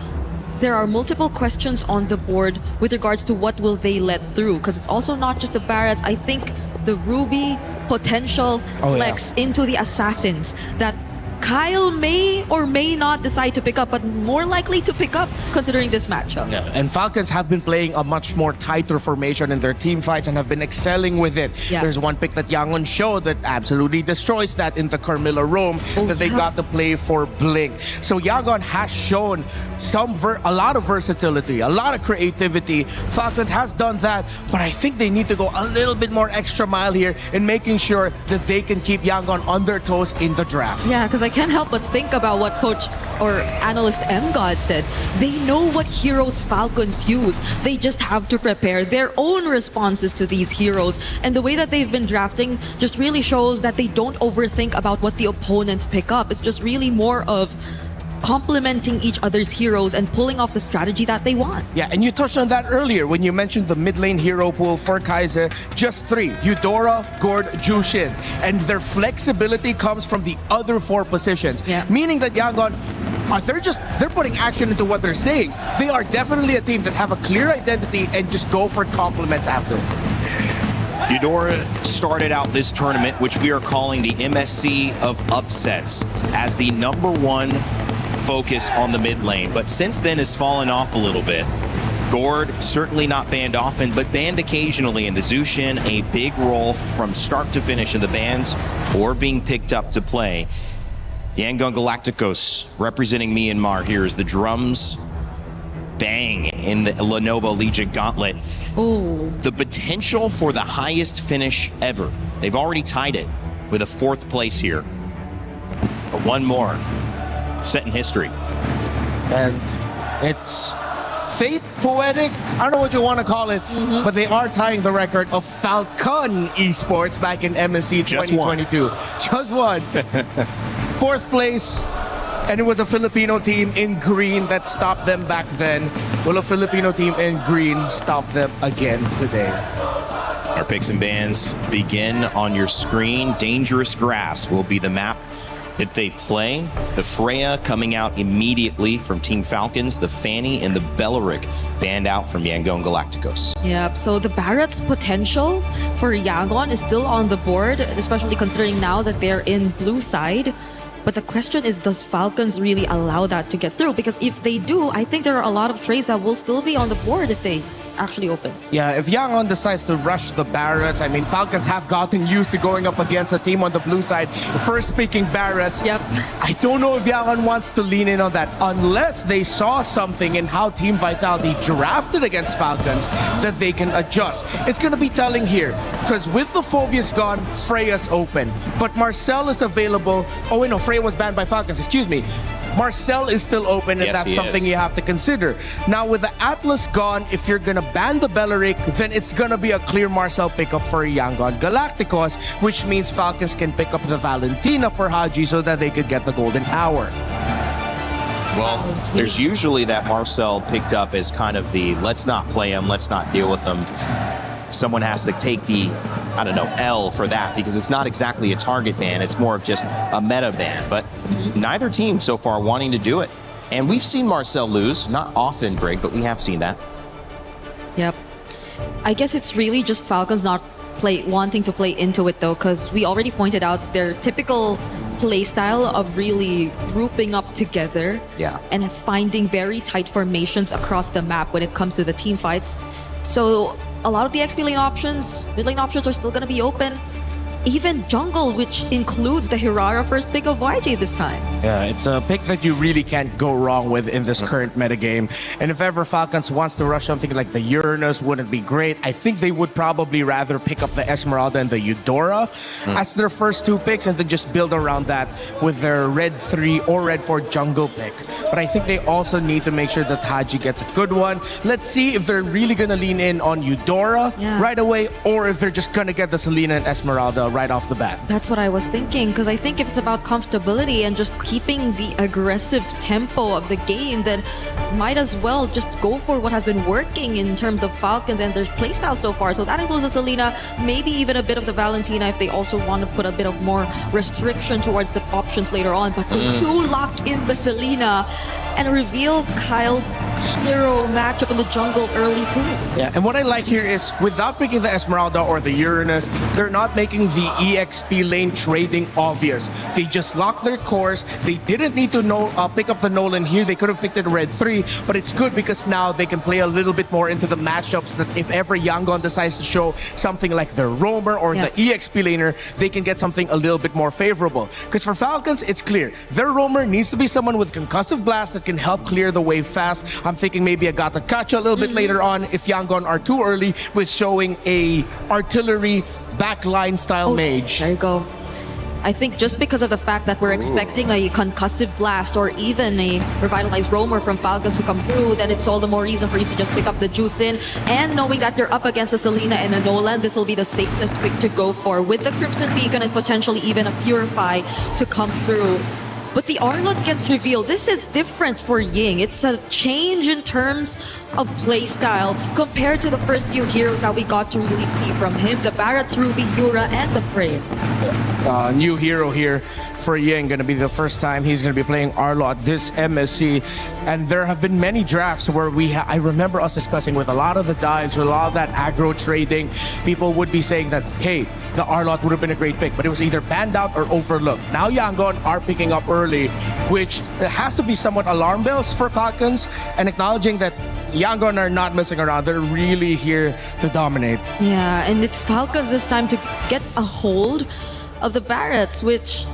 there are multiple questions on the board with regards to what will they let through, because it's also not just the Barretts. I think the Ruby potential flex into the Assassins that Kyle may or may not decide to pick up, but more likely to pick up considering this matchup. Yeah. And Falcons have been playing a much more tighter formation in their team fights and have been excelling with it. Yeah. There's one pick that Yangon showed that absolutely destroys that in the Carmilla Rome that they got to play for Blink. So Yangon has shown a lot of versatility, a lot of creativity. Falcons has done that, but I think they need to go a little bit more extra mile here in making sure that they can keep Yangon on their toes in the draft. Yeah, because I can't help but think about what Coach or analyst M-God said. They know what heroes Falcons use. They just have to prepare their own responses to these heroes. And the way that they've been drafting just really shows that they don't overthink about what the opponents pick up. It's just really more of complementing each other's heroes and pulling off the strategy that they want. Yeah, and you touched on that earlier when you mentioned the mid lane hero pool for Kaize. Just 3, Eudora, Gord, Jushin. And their flexibility comes from the other 4 positions. Yeah. Meaning that Yangon they're putting action into what they're saying. They are definitely a team that have a clear identity and just go for compliments after it. Eudora started out this tournament, which we are calling the MSC of upsets, as the #1 focus on the mid lane. But since then has fallen off a little bit. Gord, certainly not banned often, but banned occasionally in the Zushin, a big role from start to finish in the bans or being picked up to play. Yangon Galacticos representing Myanmar here as the drums bang in the Lenovo Legion Gauntlet. Oh. The potential for the highest finish ever. They've already tied it with a 4th place here. But one more, set in history. And it's fate, poetic, I don't know what you want to call it, but they are tying the record of Falcon Esports back in MSC 2022. Just one. 4th place, and it was a Filipino team in green that stopped them back then. Will a Filipino team in green stop them again today? Our picks and bans begin on your screen. Dangerous Grass will be the map that they play. The Freya coming out immediately from Team Falcons. The Fanny and the Belleric banned out from Yangon Galacticos. Yep, so the Barrett's potential for Yangon is still on the board, especially considering now that they're in blue side. But the question is, does Falcons really allow that to get through? Because if they do, I think there are a lot of trades that will still be on the board if they actually open. Yeah, if Yangon decides to rush the Barretts, I mean, Falcons have gotten used to going up against a team on the blue side. First picking Barretts. Yep. I don't know if Yangon wants to lean in on that unless they saw something in how Team Vitality drafted against Falcons that they can adjust. It's going to be telling here because with the Phobius gone, Freya's open. But Marcel is available. Oh, wait, no, Freya was banned by Falcons, excuse me. Marcel is still open, and Yes, that's he something is. you have to consider. Now, with the Atlas gone, if you're gonna ban the Belleric, then it's gonna be a clear Marcel pickup for Yangon Galacticos, which means Falcons can pick up the Valentina for Haji so that they could get the golden hour. Well, there's usually that Marcel picked up as kind of the let's not play him, let's not deal with him. Someone has to take the, I don't know, L for that because it's not exactly a target ban. It's more of just a meta ban. But neither team so far wanting to do it. And we've seen Marcel lose, not often, Brig, but we have seen that. Yep. I guess it's really just Falcons not wanting to play into it though, because we already pointed out their typical play style of really grouping up together and finding very tight formations across the map when it comes to the team fights. So a lot of the XP lane options, mid lane options are still going to be open. Even jungle, which includes the Hirara first pick of YG this time. Yeah, it's a pick that you really can't go wrong with in this current metagame. And if ever Falcons wants to rush something like the Uranus, wouldn't be great. I think they would probably rather pick up the Esmeralda and the Eudora as their first 2 picks and then just build around that with their red 3 or red 4 jungle pick. But I think they also need to make sure that Haji gets a good one. Let's see if they're really going to lean in on Eudora right away or if they're just going to get the Selena and Esmeralda right off the bat. That's what I was thinking, because I think if it's about comfortability and just keeping the aggressive tempo of the game, then might as well just go for what has been working in terms of Falcons and their playstyle so far. So that includes the Selena, maybe even a bit of the Valentina if they also want to put a bit of more restriction towards the options later on. But they do lock in the Selena and reveal Kyle's hero matchup in the jungle early too. Yeah, and what I like here is without picking the Esmeralda or the Uranus, they're not making the EXP lane trading obvious. They just lock their course. They didn't need to pick up the Nolan here. They could have picked it red 3, but it's good because now they can play a little bit more into the matchups that if ever Yangon decides to show something like the Roamer or the EXP laner, they can get something a little bit more favorable. Because for Falcons, it's clear. Their Roamer needs to be someone with concussive blast that can help clear the wave fast. I'm thinking maybe a Gata Kacha a little bit later on if Yangon are too early with showing a artillery backline style mage. There you go. I think just because of the fact that we're expecting a concussive blast or even a revitalized roamer from Falcons to come through, then it's all the more reason for you to just pick up the juice in. And knowing that you're up against a Selena and a Nolan, this will be the safest pick to go for with the Crimson Beacon and potentially even a Purify to come through. But the Arlott gets revealed. This is different for Ying. It's a change in terms of playstyle compared to the first few heroes that we got to really see from him. The Barretts, Ruby, Yura, and the Frey. New hero here. for Ying. Going to be the first time he's going to be playing Arlo at this MSC. And there have been many drafts where I remember us discussing with a lot of the dives, with a lot of that aggro trading, people would be saying that, hey, the Arlot would have been a great pick, but it was either banned out or overlooked. Now Yangon are picking up early, which has to be somewhat alarm bells for Falcons, and acknowledging that Yangon are not messing around. They're really here to dominate. Yeah, and it's Falcons this time to get a hold of the Barretts, which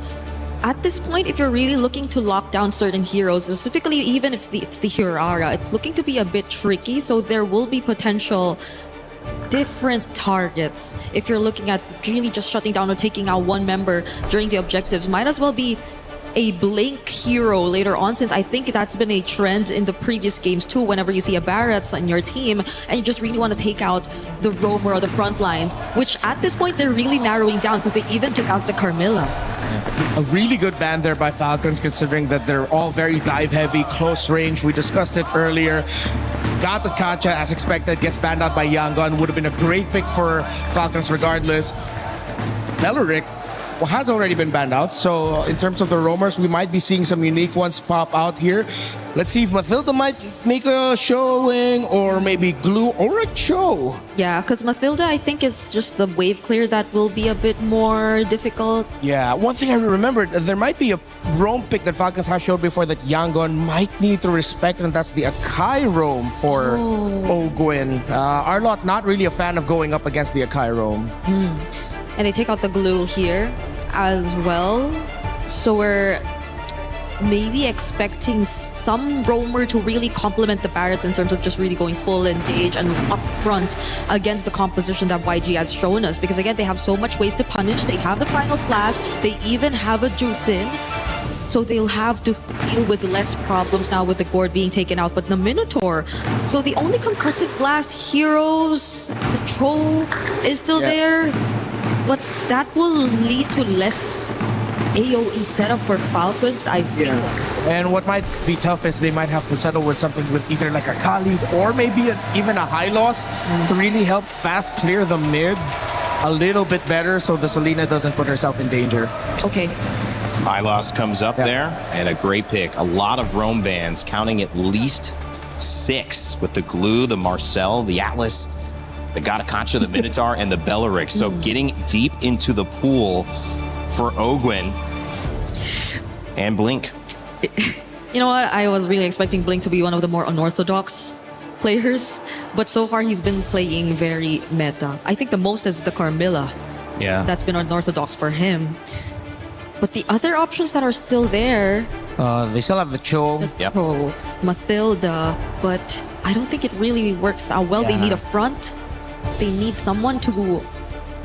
at this point, if you're really looking to lock down certain heroes, specifically even if it's the Hirara, it's looking to be a bit tricky, so there will be potential different targets. If you're looking at really just shutting down or taking out one member during the objectives, might as well be a Blink hero later on, since I think that's been a trend in the previous games too. Whenever you see a Barretts on your team and you just really want to take out the roamer or the front lines, which at this point they're really narrowing down because they even took out the Carmilla. A really good ban there by Falcons, considering that they're all very dive heavy, close range. We discussed it earlier. Gata Kancha, as expected, gets banned out by Yangon. Would have been a great pick for Falcons regardless. Beleric has already been banned out, so in terms of the roamers, we might be seeing some unique ones pop out here. Let's see if Mathilda might make a showing, or maybe Glue or a Cho. Yeah, because Mathilda, I think, is just the wave clear that will be a bit more difficult. Yeah, one thing I remembered, there might be a roam pick that Falcons has showed before that Yangon might need to respect, and that's the Akai roam for Ogwin. Arlot not really a fan of going up against the Akai roam. And they take out the Glue here as well. So we're maybe expecting some roamer to really complement the Barretts in terms of just really going full engage and up front against the composition that YG has shown us. Because again, they have so much ways to punish. They have the final slash. They even have a juice in. So they'll have to deal with less problems now with the Gord being taken out. But the Minotaur, so the only concussive blast heroes, the Tro is still there. But that will lead to less AoE setup for Falcons, I feel. And what might be tough is they might have to settle with something with either like a Khalid or maybe even a high loss to really help fast clear the mid a little bit better so the Selena doesn't put herself in danger. Okay. Hylos comes up there, and a great pick. A lot of roam bans, counting at least 6 with the Glue, the Marcel, the Atlas, the Gata Kancha, the Minotaur, and the Beleric. So getting deep into the pool for Ogwin and Blink. You know what? I was really expecting Blink to be one of the more unorthodox players, but so far he's been playing very meta. I think the most is the Carmilla. Yeah. That's been unorthodox for him. But the other options that are still there... they still have the Cho. The Mathilda, but I don't think it really works out well. They need a front. They need someone to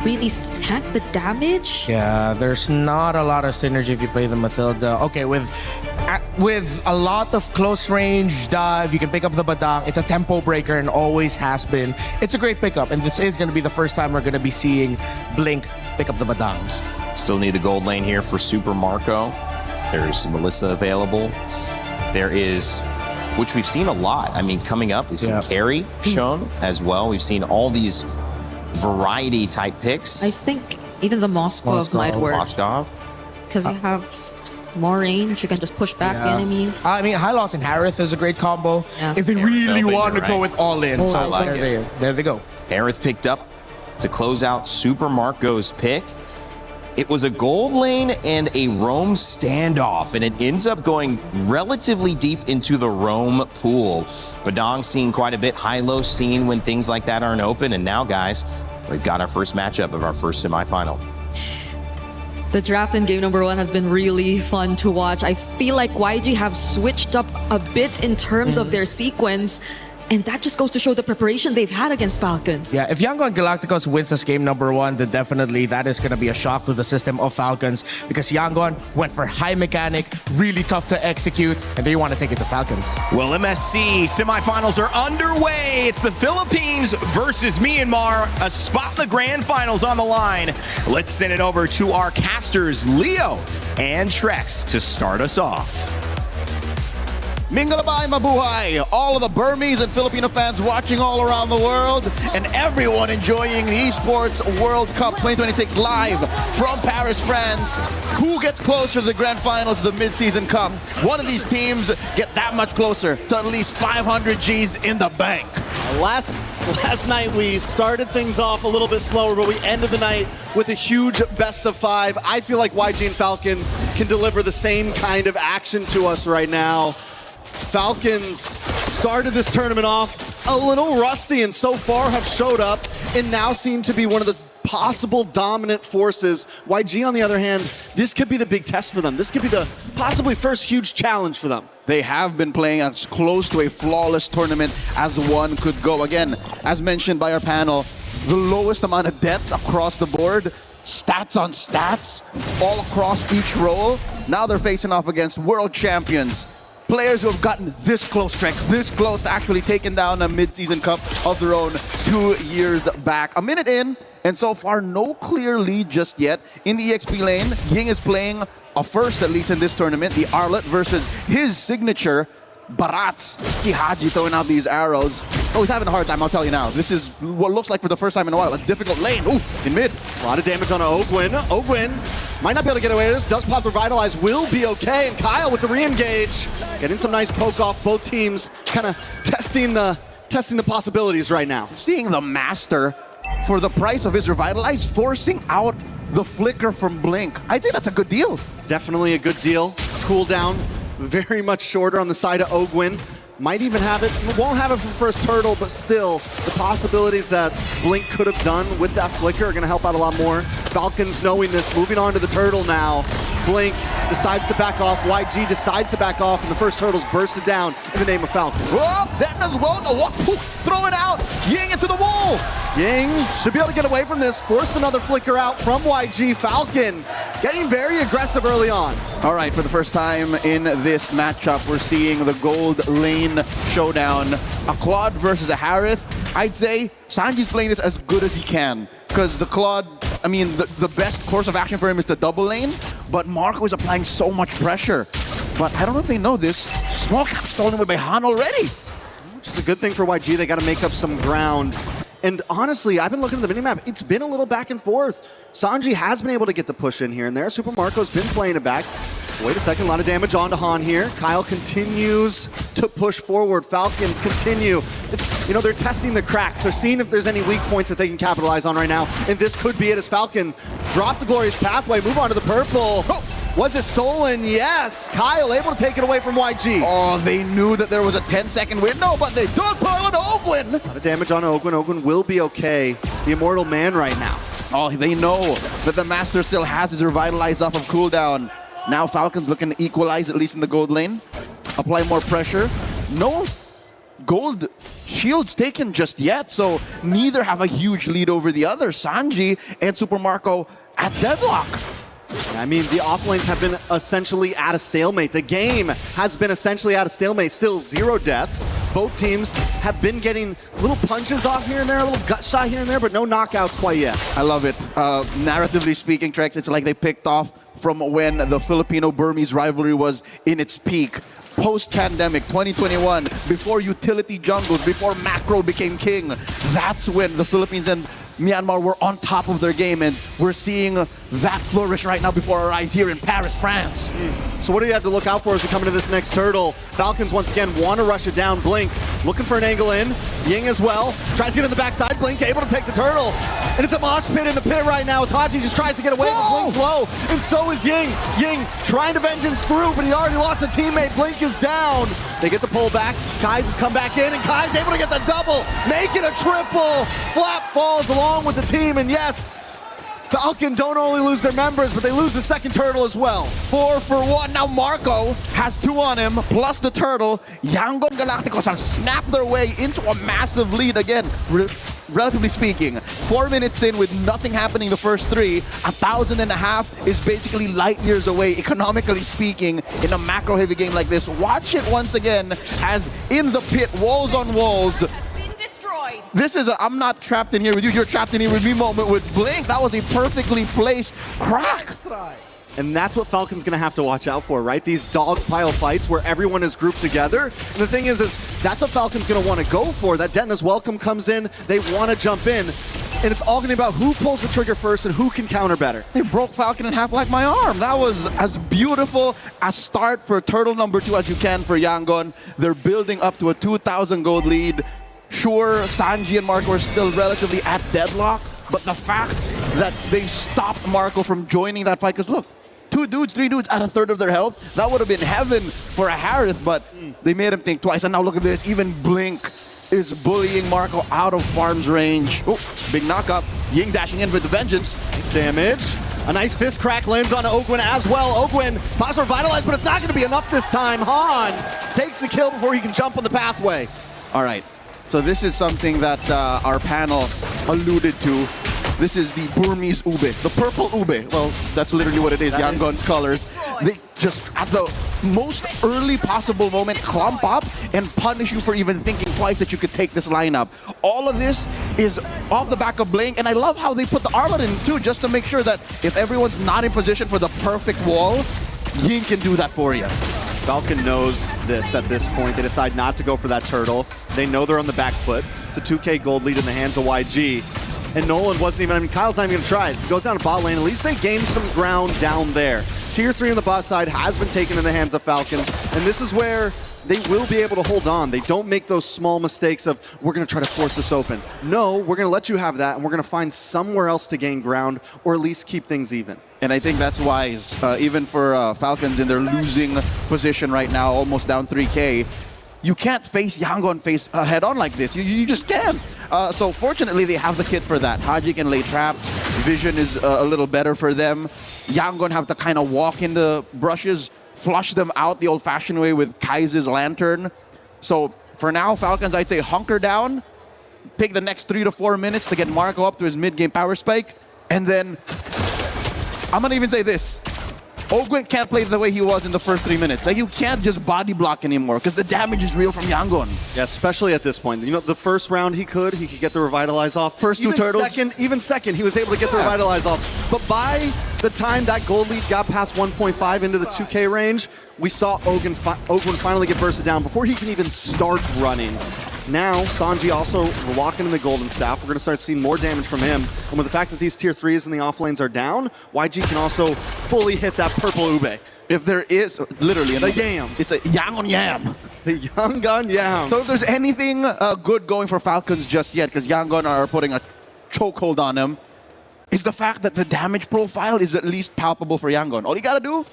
really tank the damage. Yeah, there's not a lot of synergy if you play the Mathilda. Okay, with a lot of close range dive, you can pick up the Badang. It's a tempo breaker and always has been. It's a great pickup, and this is going to be the first time we're going to be seeing Blink pick up the Badangs. Still need the gold lane here for Super Marco. There's Melissa available. There is, which we've seen a lot. I mean, coming up, we've seen Carrie shown as well. We've seen all these variety type picks. I think even the Moskov might work. Moskov. Because you have more range, you can just push back the enemies. I mean, Hylos and Harith is a great combo if they really want to go with all in. So there they go. Harith picked up to close out Super Marco's pick. It was a gold lane and a roam standoff, and it ends up going relatively deep into the roam pool. Badang seen quite a bit, Hylos seen when things like that aren't open, and now, guys, we've got our first matchup of our first semifinal. The draft in game number 1 has been really fun to watch. I feel like YG have switched up a bit in terms of their sequence. And that just goes to show the preparation they've had against Falcons. Yeah, if Yangon Galacticos wins this game number 1, then definitely that is going to be a shock to the system of Falcons, because Yangon went for high mechanic, really tough to execute, and they want to take it to Falcons. Well, MSC semifinals are underway. It's the Philippines versus Myanmar, a spot in the grand finals on the line. Let's send it over to our casters, Leo and Trex, to start us off. Mingalabay mabuhay! All of the Burmese and Filipino fans watching all around the world, and everyone enjoying the Esports World Cup 2026 live from Paris, France. Who gets closer to the grand finals of the mid-season cup? One of these teams get that much closer to at least 500 G's in the bank. Last night we started things off a little bit slower, but we ended the night with a huge best of 5. I feel like YG and Falcon can deliver the same kind of action to us right now. Falcons started this tournament off a little rusty and so far have showed up and now seem to be one of the possible dominant forces. YG, on the other hand, this could be the big test for them. This could be the possibly first huge challenge for them. They have been playing as close to a flawless tournament as one could go. Again, as mentioned by our panel, the lowest amount of deaths across the board, stats on stats, all across each role. Now they're facing off against world champions. Players who have gotten this close, Trex, this close to actually taking down a mid-season cup of their own 2 years back. A minute in, and so far no clear lead just yet. In the EXP lane, Ying is playing a first, at least in this tournament, the Arlet versus his signature, Barats. See Haji throwing out these arrows. Oh, he's having a hard time, I'll tell you now. This is what looks like for the first time in a while, a difficult lane. Oof, in mid. A lot of damage on Ogwin. Ogwin might not be able to get away with this. Does pop Revitalize, will be okay. And Kyle with the re-engage. Getting some nice poke off. Both teams kind of testing the possibilities right now. Seeing the Master, for the price of his Revitalize, forcing out the flicker from Blink. I'd say that's a good deal. Definitely a good deal. Cooldown very much shorter on the side of Ogwin. Might even have it, won't have it for first turtle, but still, the possibilities that Blink could have done with that flicker are gonna help out a lot more. Falcons knowing this, moving on to the turtle now. Blink decides to back off, YG decides to back off, and the first turtle's bursted down in the name of Falcon. Oh, then as well, throw it out, Ying into the wall. Ying should be able to get away from this, forced another flicker out from YG. Falcon getting very aggressive early on. All right, for the first time in this matchup, we're seeing the gold lane showdown. A Claude versus a Harith. I'd say Sanji's playing this as good as he can, because the Claude, I mean, the best course of action for him is the double lane, but Marco is applying so much pressure. But I don't know if they know this, small cap stolen away by Han already. Which is a good thing for YG, they got to make up some ground. And honestly, I've been looking at the minimap, it's been a little back and forth. Sanji has been able to get the push in here and there. Super Marco's been playing it back. Wait a second, a lot of damage onto Han here. Kyle continues to push forward. Falcons continue. They're testing the cracks. They're seeing if there's any weak points that they can capitalize on right now. And this could be it as Falcon drop the Glorious Pathway, move on to the purple. Oh, was it stolen? Yes. Kyle able to take it away from YG. Oh, they knew that there was a 10-second window, but they don't pile on Ogwin. A lot of damage on Ogwin. Ogwin will be okay. The Immortal Man right now. Oh, they know that the Master still has his Revitalize off of cooldown. Now Falcons looking to equalize, at least in the gold lane. Apply more pressure. No gold shields taken just yet, so neither have a huge lead over the other. Sanji and Super Marco at deadlock. I mean, the offlanes have been essentially at a stalemate. The game has been essentially at a stalemate. Still 0 deaths. Both teams have been getting little punches off here and there, a little gut shot here and there, but no knockouts quite yet. I love it. Narratively speaking, Trex, it's like they picked off from when the Filipino-Burmese rivalry was in its peak. Post-pandemic, 2021, before utility jungles, before macro became king, that's when the Philippines and Myanmar were on top of their game, and we're seeing that flourish right now before our eyes here in Paris, France. So what do you have to look out for as we come into this next turtle? Falcons once again want to rush it down. Blink looking for an angle in. Ying as well. Tries to get in the backside. Blink able to take the turtle. And it's a mosh pit in the pit right now as Haji just tries to get away, but Blink's low. And so is Ying. Ying trying to vengeance through, but he already lost a teammate. Blink is down. They get the pull back. Kai's has come back in, and Kai's able to get the double. Make it a triple. Flap falls along with the team, and yes, Falcon don't only lose their members, but they lose the second turtle as well. 4 for 1. Now Marco has 2 on him, plus the turtle. Yangon Galacticos have snapped their way into a massive lead again. Relatively speaking, 4 minutes in with nothing happening the first 3, 1,500 is basically light years away, economically speaking, in a macro-heavy game like this. Watch it once again as in the pit, walls on walls. This is a I'm not trapped in here with you, you're trapped in here with me moment with Blink. That was a perfectly placed crack. And that's what Falcon's going to have to watch out for, right? These dogpile fights where everyone is grouped together. And the thing is that's what Falcon's going to want to go for. That Detna's welcome comes in. They want to jump in. And it's all going to be about who pulls the trigger first and who can counter better. They broke Falcon in half like my arm. That was as beautiful a start for turtle number 2 as you can for Yangon. They're building up to a 2,000 gold lead. Sure, Sanji and Marco are still relatively at deadlock, but the fact that they stopped Marco from joining that fight, because look, 2 dudes, 3 dudes at a third of their health, that would have been heaven for a Harith, but they made him think twice. And now look at this, even Blink is bullying Marco out of farm's range. Oh, big knockup. Ying dashing in with the vengeance. Nice damage. A nice fist crack lands on Ogwin as well. Ogwin pops revitalized, but it's not going to be enough this time. Han takes the kill before he can jump on the pathway. All right, so this is something that our panel alluded to. This is the Burmese ube, the purple ube. Well, that's literally what it is, Yangon's colors. They just, at the most early possible moment, clump up and punish you for even thinking twice that you could take this lineup. All of this is off the back of Blink, and I love how they put the Arlet in too, just to make sure that if everyone's not in position for the perfect wall, Ying can do that for you. Falcon knows this at this point. They decide not to go for that turtle. They know they're on the back foot. It's a 2K gold lead in the hands of YG. And Nolan wasn't even, Kyle's not even going to try it. He goes down to bot lane. At least they gained some ground down there. Tier 3 on the bot side has been taken in the hands of Falcon. And this is where they will be able to hold on. They don't make those small mistakes of, we're going to try to force this open. No, we're going to let you have that, and we're going to find somewhere else to gain ground, or at least keep things even. And I think that's wise, even for Falcons in their losing position right now, almost down 3K. You can't face Yangon head on like this. You just can't. So fortunately, they have the kit for that. Haji can lay traps. Vision is a little better for them. Yangon have to kind of walk in the brushes, flush them out the old-fashioned way with Kai's lantern. So for now, Falcons, I'd say hunker down, take the next 3 to 4 minutes to get Marco up to his mid-game power spike, and then I'm going to even say this. Ogwin can't play the way he was in the first 3 minutes. Like, you can't just body block anymore because the damage is real from Yangon. Yeah, especially at this point. You know, the first round he could get the Revitalize off. First 2 turtles. Even second, he was able to get the Revitalize off. But by the time that gold lead got past 1.5 into the 2K range, we saw Ogwin finally get bursted down before he can even start running. Now, Sanji also locking in the Golden Staff. We're going to start seeing more damage from him. And with the fact that these tier 3s in the off lanes are down, YG can also fully hit that purple ube. If there is, literally, the yams. It's a Yangon yam. The Yangon yam. So if there's anything good going for Falcons just yet, because Yangon are putting a chokehold on them, is the fact that the damage profile is at least palpable for Yangon. All you got to do,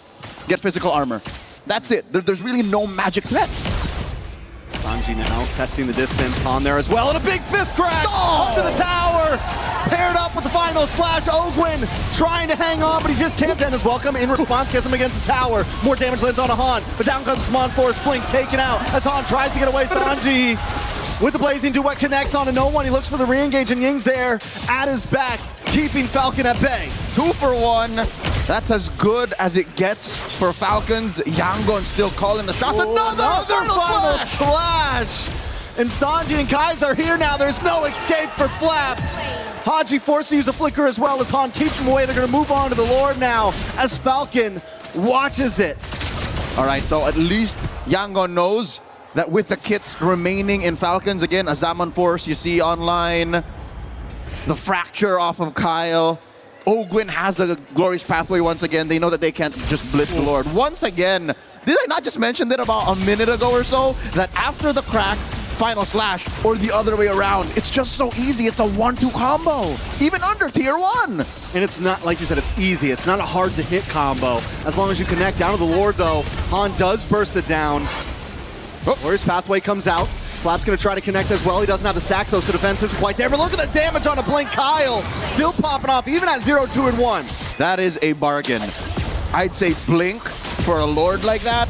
get physical armor. That's it. There's really no magic threat. Sanji now testing the distance on there as well, and a big fist crack under the tower, paired up with the final slash. Ogwin trying to hang on, but he just can't end his welcome. In response, gets him against the tower. More damage lands on a Han, but down comes Smon Force. Blink taken out as Han tries to get away. Sanji with the blazing duet connects onto no one. He looks for the re-engage, and Ying's there at his back, keeping Falcon at bay. 2 for 1. That's as good as it gets for Falcons. Yangon still calling the shots. Another final slash! And Sanji and Kai's are here now. There's no escape for Flap. Haji forced to use a flicker as well as Han keeps him away. They're going to move on to the Lord now as Falcon watches it. All right, so at least Yangon knows that with the kits remaining in Falcons, again, a Zaman Force you see online, the fracture off of Kyle. Ogwin has a glorious pathway once again. They know that they can't just blitz the Lord. Once again, did I not just mention that about a minute ago or so? That after the crack, final slash, or the other way around, it's just so easy. It's a 1-2 combo, even under tier 1. And it's not, like you said, it's easy. It's not a hard to hit combo. As long as you connect down to the Lord though, Han does burst it down. Glorious pathway comes out. Flap's going to try to connect as well. He doesn't have the stack, so the defense isn't quite there. But look at the damage on a Blink. Kyle still popping off, even at 0, 2, and 1. That is a bargain. I'd say Blink for a Lord like that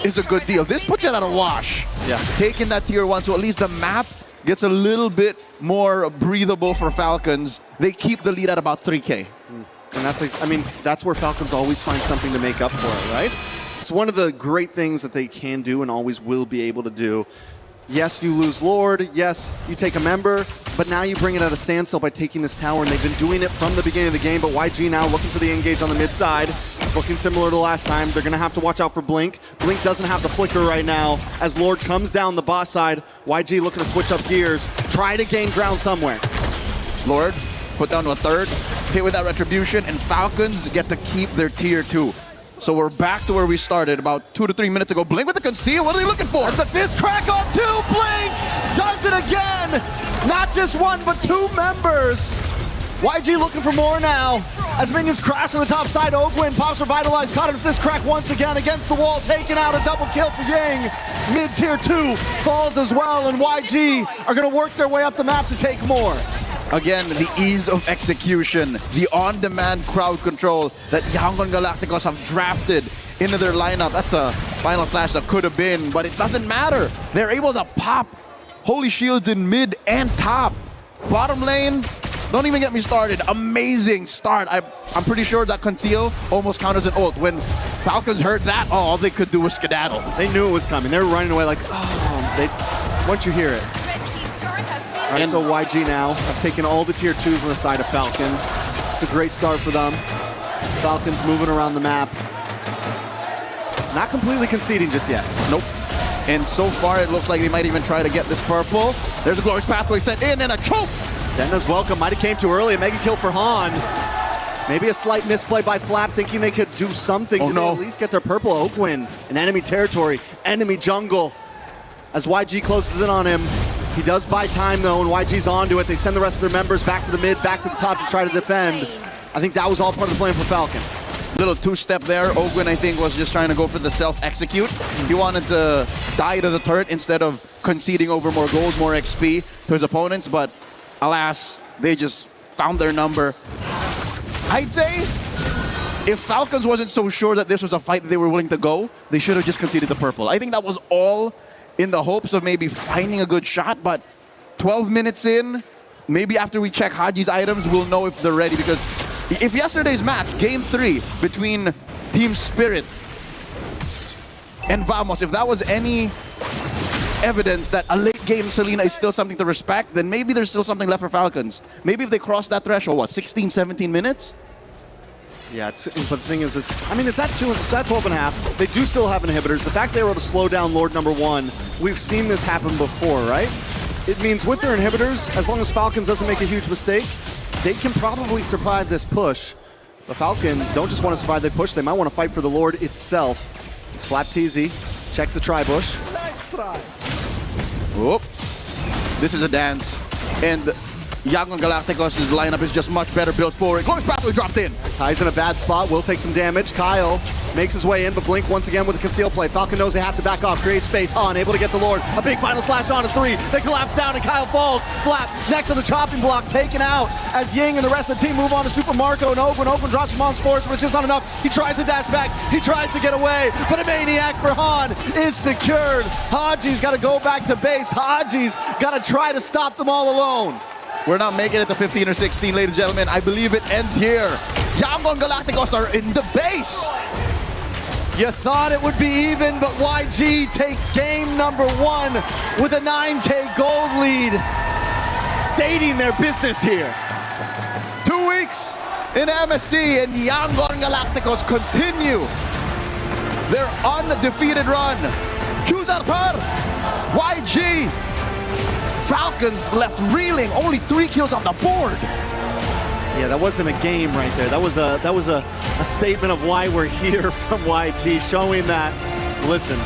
is a good deal. This puts it at a wash. Yeah. Taking that tier 1, so at least the map gets a little bit more breathable for Falcons. They keep the lead at about 3K. And that's where Falcons always find something to make up for it, right? It's one of the great things that they can do and always will be able to do. Yes, you lose Lord. Yes, you take a member, but now you bring it at a standstill by taking this tower, and they've been doing it from the beginning of the game, but YG now looking for the engage on the mid side. It's looking similar to last time. They're going to have to watch out for Blink. Blink doesn't have the flicker right now. As Lord comes down the boss side, YG looking to switch up gears, try to gain ground somewhere. Lord, put down to a third, hit with that retribution, and Falcons get to keep their tier 2. So we're back to where we started about 2 to 3 minutes ago. Blink with the conceal, what are they looking for? That's a fist crack on 2, Blink does it again! Not just one, but 2 members. YG looking for more now. As minions crash on the top side, Ogwin pops revitalized, caught in a fist crack once again against the wall, taking out a double kill for Yang. Mid tier 2 falls as well, and YG are gonna work their way up the map to take more. Again, the ease of execution, the on-demand crowd control that Yangon Galacticos have drafted into their lineup. That's a final flash that could have been, but it doesn't matter. They're able to pop Holy Shields in mid and top. Bottom lane, don't even get me started. Amazing start. I'm pretty sure that conceal almost counted as an ult. When Falcons heard that, all they could do was skedaddle. They knew it was coming. They were running away like, once you hear it. Right, so YG now have taken all the tier 2s on the side of Falcon. It's a great start for them. Falcons moving around the map. Not completely conceding just yet. Nope. And so far it looks like they might even try to get this purple. There's a glorious pathway sent in and a choke. Denna's welcome. Might have came too early. A mega kill for Han. Maybe a slight misplay by Flap, thinking they could do something to at least get their purple. Ogwin in enemy territory, enemy jungle. As YG closes in on him, he does buy time though, and YG's onto it. They send the rest of their members back to the mid, back to the top to try to defend. I think that was all part of the plan for Falcon. Little two-step there. Ogwin, I think, was just trying to go for the self-execute. He wanted to die to the turret instead of conceding over more goals, more XP to his opponents, but alas, they just found their number. I'd say if Falcons wasn't so sure that this was a fight that they were willing to go, they should have just conceded the purple. I think that was all in the hopes of maybe finding a good shot, but 12 minutes in, maybe after we check Haji's items, we'll know if they're ready, because if yesterday's match, Game 3, between Team Spirit and Vamos, if that was any evidence that a late game Selena is still something to respect, then maybe there's still something left for Falcons. Maybe if they cross that threshold, what, 16, 17 minutes? Yeah, but the thing is, it's at 12 and a half. They do still have inhibitors. The fact they were able to slow down Lord number 1, we've seen this happen before, right? It means with their inhibitors, as long as Falcons doesn't make a huge mistake, they can probably survive this push. The Falcons don't just want to survive the push, they might want to fight for the Lord itself. It's Flap TZ, checks the tri-bush. Nice try. Whoop. This is a dance. And Yangon Galacticos' lineup is just much better built forward. Glorious pathway dropped in. Kai's in a bad spot, will take some damage. Kyle makes his way in, but Blink once again with a conceal play. Falcon knows they have to back off, create space. Han able to get the Lord. A big final slash on to 3. They collapse down and Kyle falls. Flap next on the chopping block, taken out as Ying and the rest of the team move on to Super Marco and Ogwin. Ogwin drops from on sports, but it's just not enough. He tries to dash back, he tries to get away, but a maniac for Han is secured. Haji's got to go back to base. Haji's got to try to stop them all alone. We're not making it to 15 or 16, ladies and gentlemen. I believe it ends here. Yangon Galacticos are in the base. You thought it would be even, but YG take game number 1 with a 9K gold lead, stating their business here. 2 weeks in MSC, and Yangon Galacticos continue their undefeated run. Choose Arthur, YG. Falcons left reeling, only 3 kills on the board. Yeah, that wasn't a game right there. That was a statement of why we're here from YG, showing that, listen,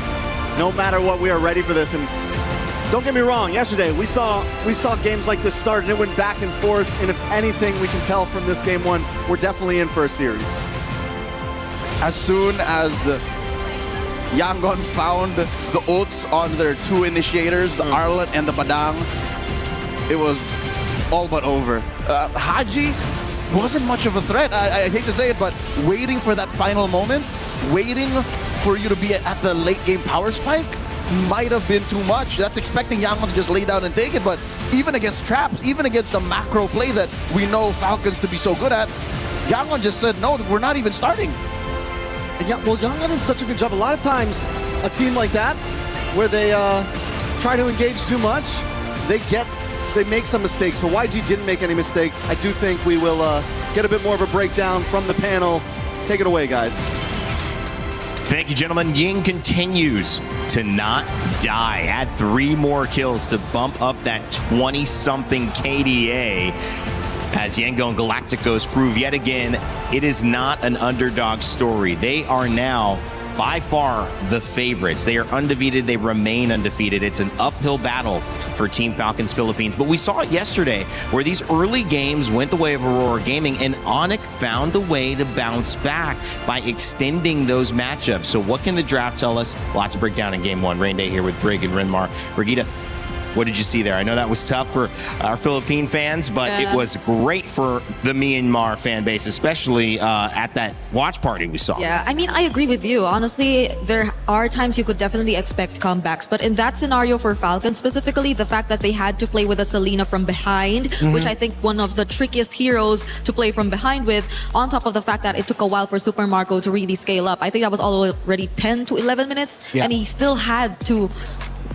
no matter what, we are ready for this. And don't get me wrong, yesterday we saw games like this start and it went back and forth, and if anything we can tell from this game 1, we're definitely in for a series. As soon as Yangon found the ults on their 2 initiators, the Arlet and the Badang, it was all but over. Haji wasn't much of a threat. I hate to say it, but waiting for that final moment, waiting for you to be at the late game power spike might have been too much. That's expecting Yangon to just lay down and take it, but even against traps, even against the macro play that we know Falcons to be so good at, Yangon just said, no, we're not even starting. And yeah, well, Yangon did such a good job. A lot of times, a team like that, where they try to engage too much, they make some mistakes, but YG didn't make any mistakes. I do think we will get a bit more of a breakdown from the panel Take it away, guys. Thank you, gentlemen. Ying continues to not die. Had 3 more kills to bump up that 20-something KDA. As Yangon and Galacticos prove yet again, it is not an underdog story. They are now by far the favorites. They are undefeated. They remain undefeated. It's an uphill battle for Team Falcons Philippines. But we saw it yesterday where these early games went the way of Aurora Gaming, and Onyx found a way to bounce back by extending those matchups. So what can the draft tell us? Lots to break down in Game 1. Rain Day here with Brig and Renmar. Brigitte, what did you see there? I know that was tough for our Philippine fans, but it was great for the Myanmar fan base, especially at that watch party we saw. Yeah, I mean, I agree with you. Honestly, there are times you could definitely expect comebacks, but in that scenario for Falcons, specifically the fact that they had to play with a Selena from behind, which I think one of the trickiest heroes to play from behind with, on top of the fact that it took a while for Super Marco to really scale up. I think that was already 10 to 11 minutes, and he still had to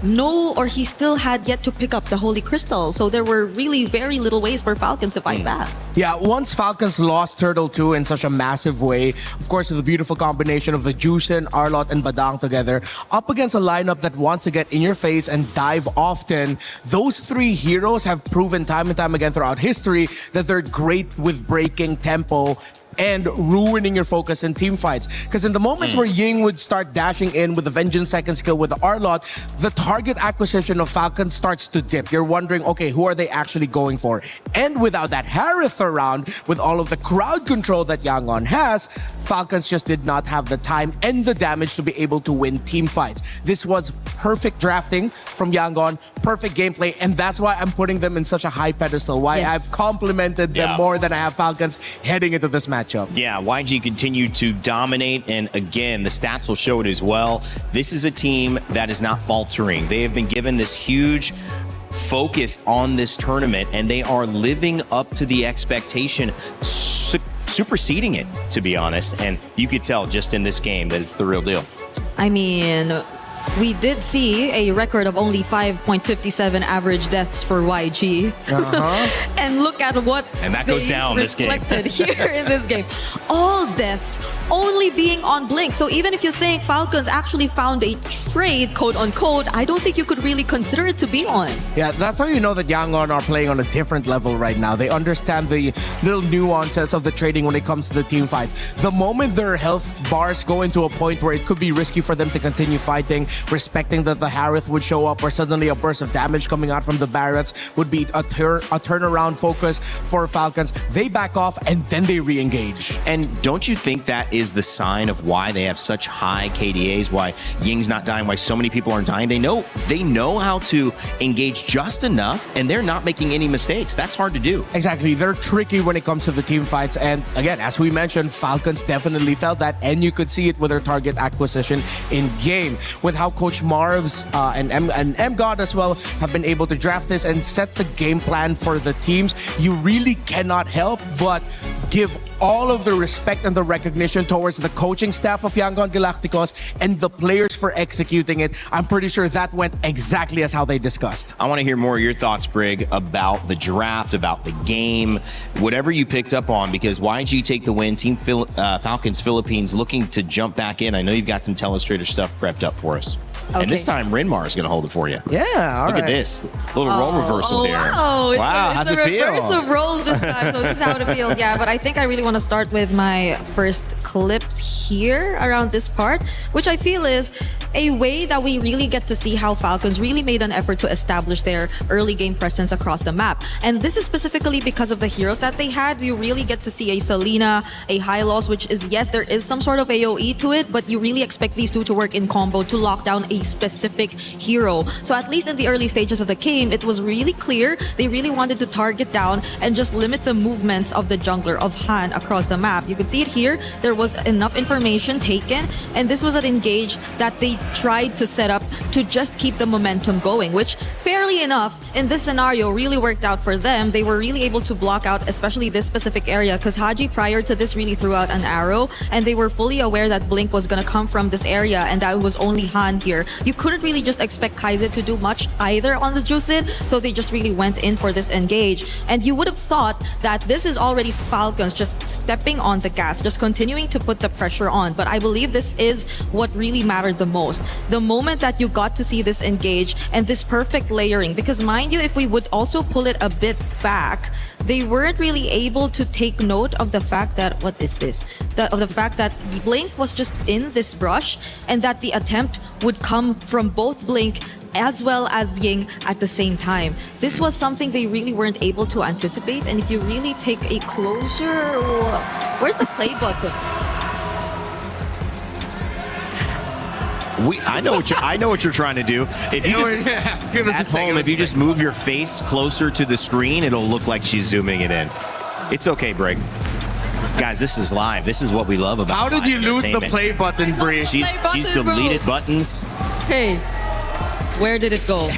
he still had yet to pick up the Holy Crystal. So there were really very little ways for Falcons to fight back. Yeah, once Falcons lost Turtle 2 in such a massive way, of course, with the beautiful combination of the Juicen, Arlot, and Badang together, up against a lineup that wants to get in your face and dive often, those 3 heroes have proven time and time again throughout history that they're great with breaking tempo and ruining your focus in team fights. Because in the moments where Ying would start dashing in with the Vengeance second skill with the Arlot, the target acquisition of Falcon starts to dip. You're wondering, okay, who are they actually going for? And without that Harith around, with all of the crowd control that Yangon has, Falcons just did not have the time and the damage to be able to win team fights. This was perfect drafting from Yangon, perfect gameplay, and that's why I'm putting them in such a high pedestal. Why I've complimented them more than I have Falcons heading into this match. Yeah, YG continued to dominate, and again, the stats will show it as well. This is a team that is not faltering. They have been given this huge focus on this tournament, and they are living up to the expectation, superseding it, to be honest. And you could tell just in this game that it's the real deal. I mean, we did see a record of only 5.57 average deaths for YG. And look at what that goes down this game. Reflected here in this game. All deaths only being on Blink. So even if you think Falcons actually found a trade, quote unquote, I don't think you could really consider it to be one. Yeah, that's how you know that Yangon are playing on a different level right now. They understand the little nuances of the trading when it comes to the team fights. The moment their health bars go into a point where it could be risky for them to continue fighting, respecting that the Harith would show up or suddenly a burst of damage coming out from the Barretts would be a turnaround focus for Falcons, they back off and then they re-engage. And don't you think that is the sign of why they have such high KDAs, why Ying's not dying, why so many people aren't dying? They know how to engage just enough, and they're not making any mistakes. That's hard to do. Exactly. They're tricky when it comes to the team fights. And again, as we mentioned, Falcons definitely felt that, and you could see it with their target acquisition in game. With how Coach Marv's and MGod as well have been able to draft this and set the game plan for the teams, you really cannot help but give all of the respect and the recognition towards the coaching staff of Yangon Galacticos and the players for executing it. I'm pretty sure that went exactly as how they discussed. I want to hear more of your thoughts, Brig, about the draft, about the game, whatever you picked up on, because YG take the win. Team Falcons Philippines looking to jump back in. I know you've got some Telestrator stuff prepped up for us. Okay. And this time, Renmar is going to hold it for you. Yeah, Look at this. Little role reversal here. Wow, How's it feel? It's a reverse of roles this time, so this is how it feels. Yeah, but I think I really want to start with my first clip here around this part, which I feel is a way that we really get to see how Falcons really made an effort to establish their early game presence across the map. And this is specifically because of the heroes that they had. We really get to see a Selena, a Hylos, which is, yes, there is some sort of AoE to it, but you really expect these two to work in combo to lock down a specific hero. So at least in the early stages of the game, it was really clear they really wanted to target down and just limit the movements of the jungler of Han across the map. You could see it here. There was enough information taken, and this was an engage that they tried to set up to just keep the momentum going, which fairly enough in this scenario really worked out for them. They were really able to block out especially this specific area, because Haji prior to this really threw out an arrow, and they were fully aware that Blink was going to come from this area and that was only Han here. you couldn't really just expect Kaizen to do much either on the Juicin, so they just really went in for this engage. And you would have thought that this is already Falcons just stepping on the gas, just continuing to put the pressure on. But I believe this is what really mattered the most. The moment that you got to see this engage and this perfect layering, because mind you, if we would also pull it a bit back, they weren't really able to take note of the fact that, what is this? Of the fact that Blink was just in this brush and that the attempt would come from both Blink as well as Ying at the same time. This was something they really weren't able to anticipate. And if you really take a closer, where's the play button? I know what you're trying to do. If you just at home, if you just move your face closer to the screen, it'll look like she's zooming it in. It's okay, Brig. Guys, this is live. This is what we love about. How did you lose the play button, Bri? She's deleted buttons. Hey, where did it go?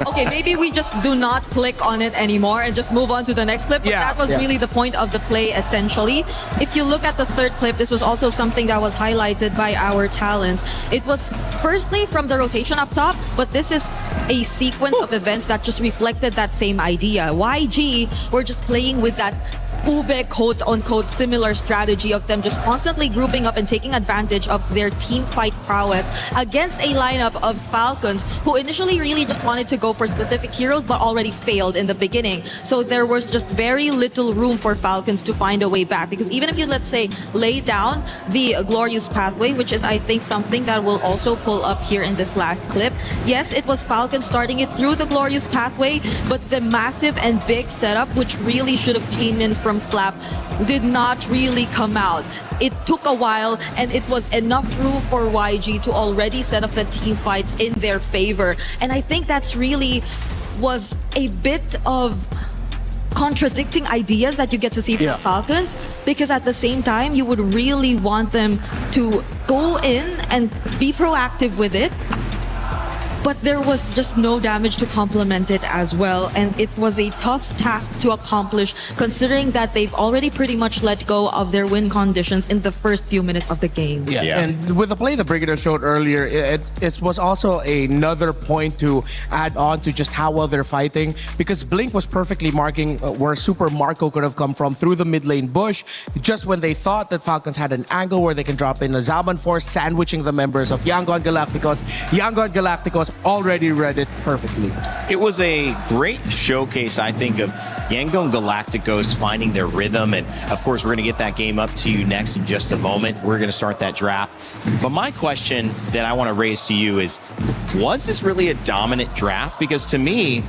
Okay, maybe we just do not click on it anymore and just move on to the next clip. But that was really the point of the play, essentially. If you look at the third clip, this was also something that was highlighted by our talents. It was firstly from the rotation up top, but this is a sequence of events that just reflected that same idea. YG were just playing with that ube quote-unquote similar strategy of them just constantly grouping up and taking advantage of their team fight prowess against a lineup of Falcons who initially really just wanted to go for specific heroes but already failed in the beginning. So there was just very little room for Falcons to find a way back, because even if you, let's say, lay down the glorious pathway, which is I think something that will also pull up here in this last clip. Yes, it was Falcons starting it through the glorious pathway, but the massive and big setup, which really should have came in from Flap, did not really come out. It took a while, and it was enough room for YG to already set up the team fights in their favor. And I think that's really was a bit of contradicting ideas that you get to see from Falcons, because at the same time you would really want them to go in and be proactive with it, but there was just no damage to complement it as well. And it was a tough task to accomplish, considering that they've already pretty much let go of their win conditions in the first few minutes of the game. And with the play the Brigadier showed earlier, it was also another point to add on to just how well they're fighting, because Blink was perfectly marking where Super Marco could have come from through the mid lane bush, just when they thought that Falcons had an angle where they can drop in a Zaman Force, sandwiching the members of Yangon Galacticos. Yangon Galacticos already read it perfectly. It was a great showcase, I think, of Yangon Galacticos finding their rhythm. And of course, we're going to get that game up to you next in just a moment. We're going to start that draft. But my question that I want to raise to you is, was this really a dominant draft? Because to me,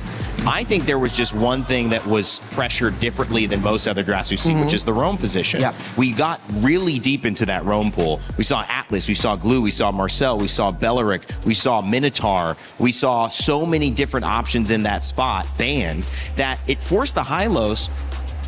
I think there was just one thing that was pressured differently than most other drafts we've seen, which is the roam position. We got really deep into that roam pool. We saw Atlas, we saw Glue, we saw Marcel, we saw Belleric, we saw Minotaur. We saw so many different options in that spot banned that it forced the Hylos.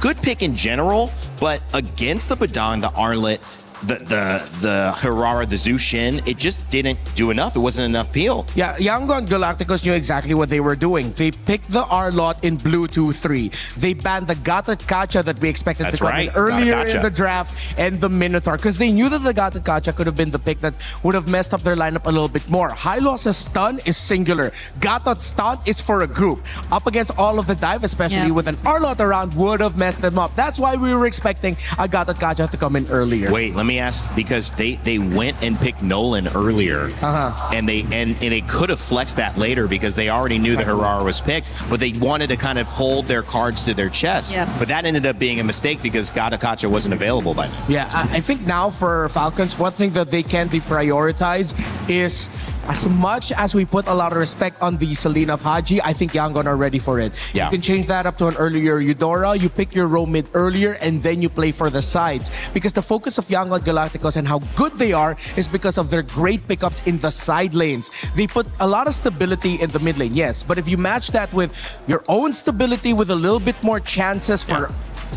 Good pick in general, but against the Badang, the Arlet, the Hirara, the Zushin, it just didn't do enough. It wasn't enough peel. Yeah, Yangon Galacticos knew exactly what they were doing. They picked the Arlot in blue 2-3. They banned the Gatot Kacha that we expected to come in earlier in the draft, and the Minotaur, because they knew that the Gatot Kacha could have been the pick that would have messed up their lineup a little bit more. Hylos' stun is singular. Gatot's stun is for a group. Up against all of the dive, especially with an Arlot around, would have messed them up. That's why we were expecting a Gatot Kacha to come in earlier. Wait, let me ask, because they went and picked Nolan earlier, and they could have flexed that later because they already knew the Hirara was picked, but they wanted to kind of hold their cards to their chest. But that ended up being a mistake because Gatot wasn't available by then. Yeah, I think now for Falcons, one thing that they can deprioritize is, as much as we put a lot of respect on the Selena of Haji, I think Yangon are ready for it. You can change that up to an earlier Eudora, you pick your roam mid earlier, and then you play for the sides. Because the focus of Yangon Galacticos and how good they are is because of their great pickups in the side lanes. They put a lot of stability in the mid lane, yes, but if you match that with your own stability with a little bit more chances for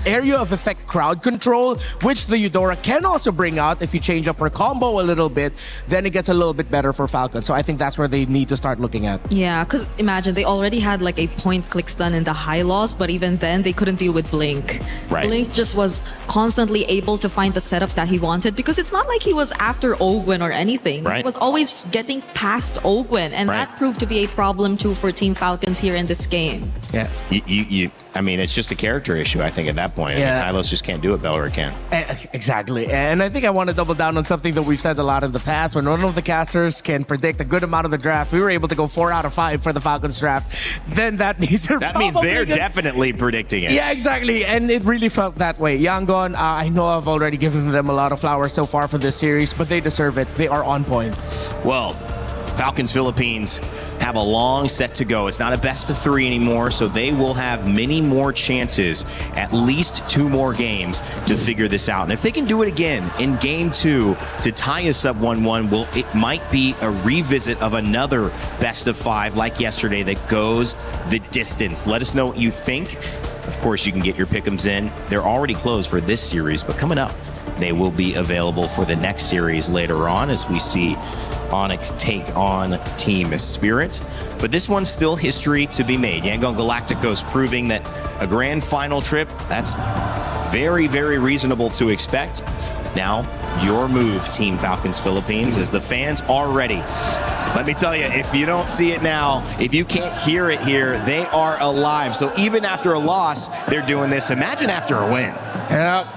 area of effect crowd control, which the Eudora can also bring out if you change up her combo a little bit, then it gets a little bit better for Falcon. So I think that's where they need to start looking at. Yeah, because imagine they already had like a point click stun in the high loss, but even then they couldn't deal with Blink. Right. Blink just was constantly able to find the setups that he wanted because it's not like he was after Ogwen or anything. Right. He was always getting past Ogwen, and Right. that proved to be a problem too for Team Falcons here in this game. Yeah. I mean, it's just a character issue, I think, at that point. Yeah. I mean, Hylos just can't do it. Bellerin can. Exactly. And I think I want to double down on something that we've said a lot in the past. When one of the casters can predict a good amount of the draft, we were able to go 4 out of 5 for the Falcons draft. Then that means That means they're definitely predicting it. Yeah, exactly. And it really felt that way. Yangon, I know I've already given them a lot of flowers so far for this series, but they deserve it. They are on point. Well, Falcons Philippines have a long set to go. It's not a best of 3 anymore, so they will have many more chances, at least 2 more games to figure this out. And if they can do it again in game 2 to tie us up 1-1, well, it might be a revisit of another best of 5 like yesterday that goes the distance. Let us know what you think. Of course, you can get your pick'ems in. They're already closed for this series, but coming up, they will be available for the next series later on as we see Onic take on Team Spirit. But this one's still history to be made. Yangon Galacticos proving that a grand final trip, that's very, very reasonable to expect. Now, your move, Team Falcons Philippines, as the fans are ready. Let me tell you, if you don't see it now, if you can't hear it here, they are alive. So even after a loss, they're doing this. Imagine after a win. Yeah.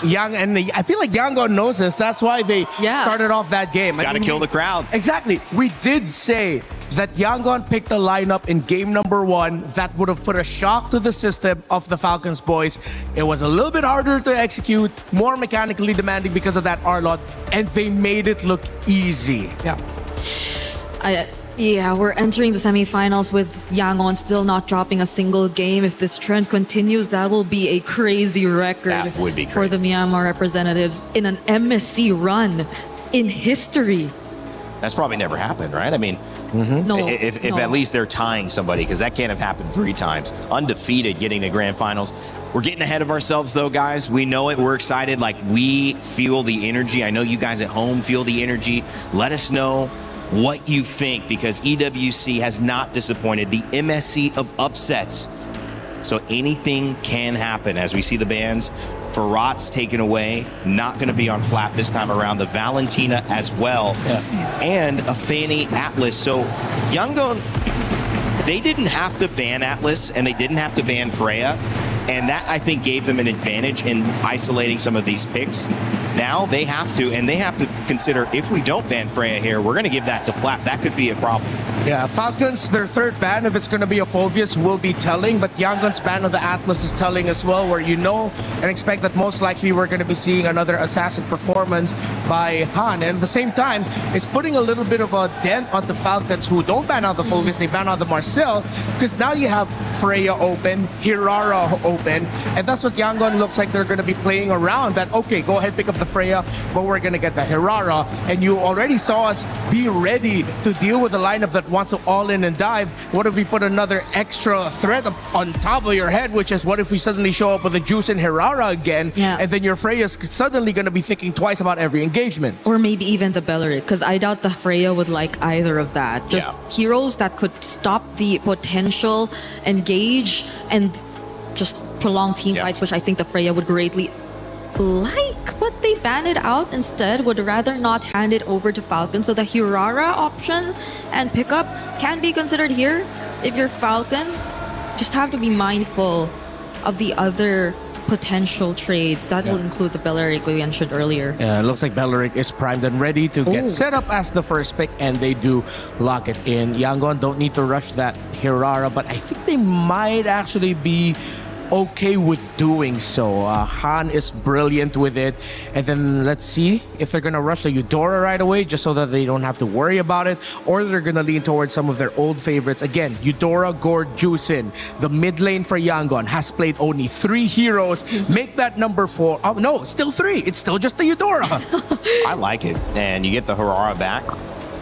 I feel like Yangon knows this. That's why they started off that game. Gotta kill the crowd. Exactly. We did say that Yangon picked a lineup in game number 1 that would have put a shock to the system of the Falcons boys. It was a little bit harder to execute, more mechanically demanding because of that R-Lot, and they made it look easy. Yeah, we're entering the semifinals with Yangon still not dropping a single game. If this trend continues, that will be a crazy record That would be for the Myanmar representatives in an MSC run in history. That's probably never happened, right? I mean, if at least they're tying somebody, because that can't have happened 3 times. Undefeated, getting to grand finals. We're getting ahead of ourselves, though, guys. We know it. We're excited. Like, we feel the energy. I know you guys at home feel the energy. Let us know what you think, because EWC has not disappointed. The MSC of upsets. So anything can happen as we see the bans. Barat's taken away, not going to be on flat this time around. The Valentina as well, and a Fanny Atlas. So Yangon, they didn't have to ban Atlas, and they didn't have to ban Freya, and that, I think, gave them an advantage in isolating some of these picks. Now they have to, and they have to consider, if we don't ban Freya here, we're going to give that to flat. That could be a problem. Yeah, Falcons, their 3rd ban, if it's going to be a Phoveus, will be telling, but Yangon's ban of the Atlas is telling as well, where you know and expect that most likely we're going to be seeing another assassin performance by Han. And at the same time, it's putting a little bit of a dent onto Falcons, who don't ban out the Phoveus, they ban out the Marcel, because now you have Freya open, Hirara open, and that's what Yangon looks like they're going to be playing around. That, okay, go ahead, pick up the Freya, but we're going to get the Hirara. And you already saw us be ready to deal with a lineup that wants to all in and dive. What if we put another extra threat on top of your head, which is what if we suddenly show up with a Juice and Hirara again, and then your Freya's suddenly going to be thinking twice about every engagement. Or maybe even the Bellerin, because I doubt the Freya would like either of that. Just heroes that could stop the potential engage and just prolong team fights, which I think the Freya would greatly like, but they ban it out instead, would rather not hand it over to Falcon. So the Hirara option and pickup can be considered here. If you're Falcons, just have to be mindful of the other potential trades. That will include the Bellerin we mentioned earlier. Yeah, it looks like Bellerin is primed and ready to get set up as the first pick, and they do lock it in. Yangon don't need to rush that Hirara, but I think they might actually be okay with doing so. Han is brilliant with it. And then let's see if they're going to rush the Eudora right away just so that they don't have to worry about it, or they're going to lean towards some of their old favorites. Again, Eudora, Gord, Juicin. The mid lane for Yangon has played only 3 heroes. Make that number 4. Oh, no, still 3. It's still just the Eudora. I like it. And you get the Hirara back.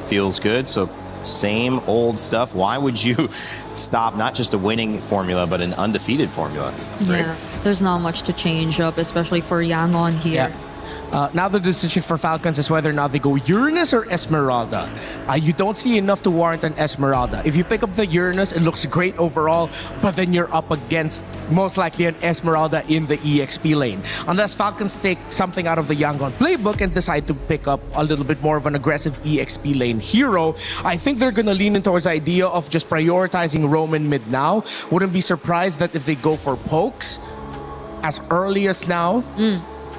Feels good. So same old stuff. Why would you stop not just a winning formula, but an undefeated formula? Right? Yeah, there's not much to change up, especially for Yangon here. Now the decision for Falcons is whether or not they go Uranus or Esmeralda. You don't see enough to warrant an Esmeralda. If you pick up the Uranus, it looks great overall, but then you're up against most likely an Esmeralda in the EXP lane. Unless Falcons take something out of the Yangon playbook and decide to pick up a little bit more of an aggressive EXP lane hero, I think they're going to lean in towards the idea of just prioritizing Roman mid now. Wouldn't be surprised that if they go for pokes as early as now,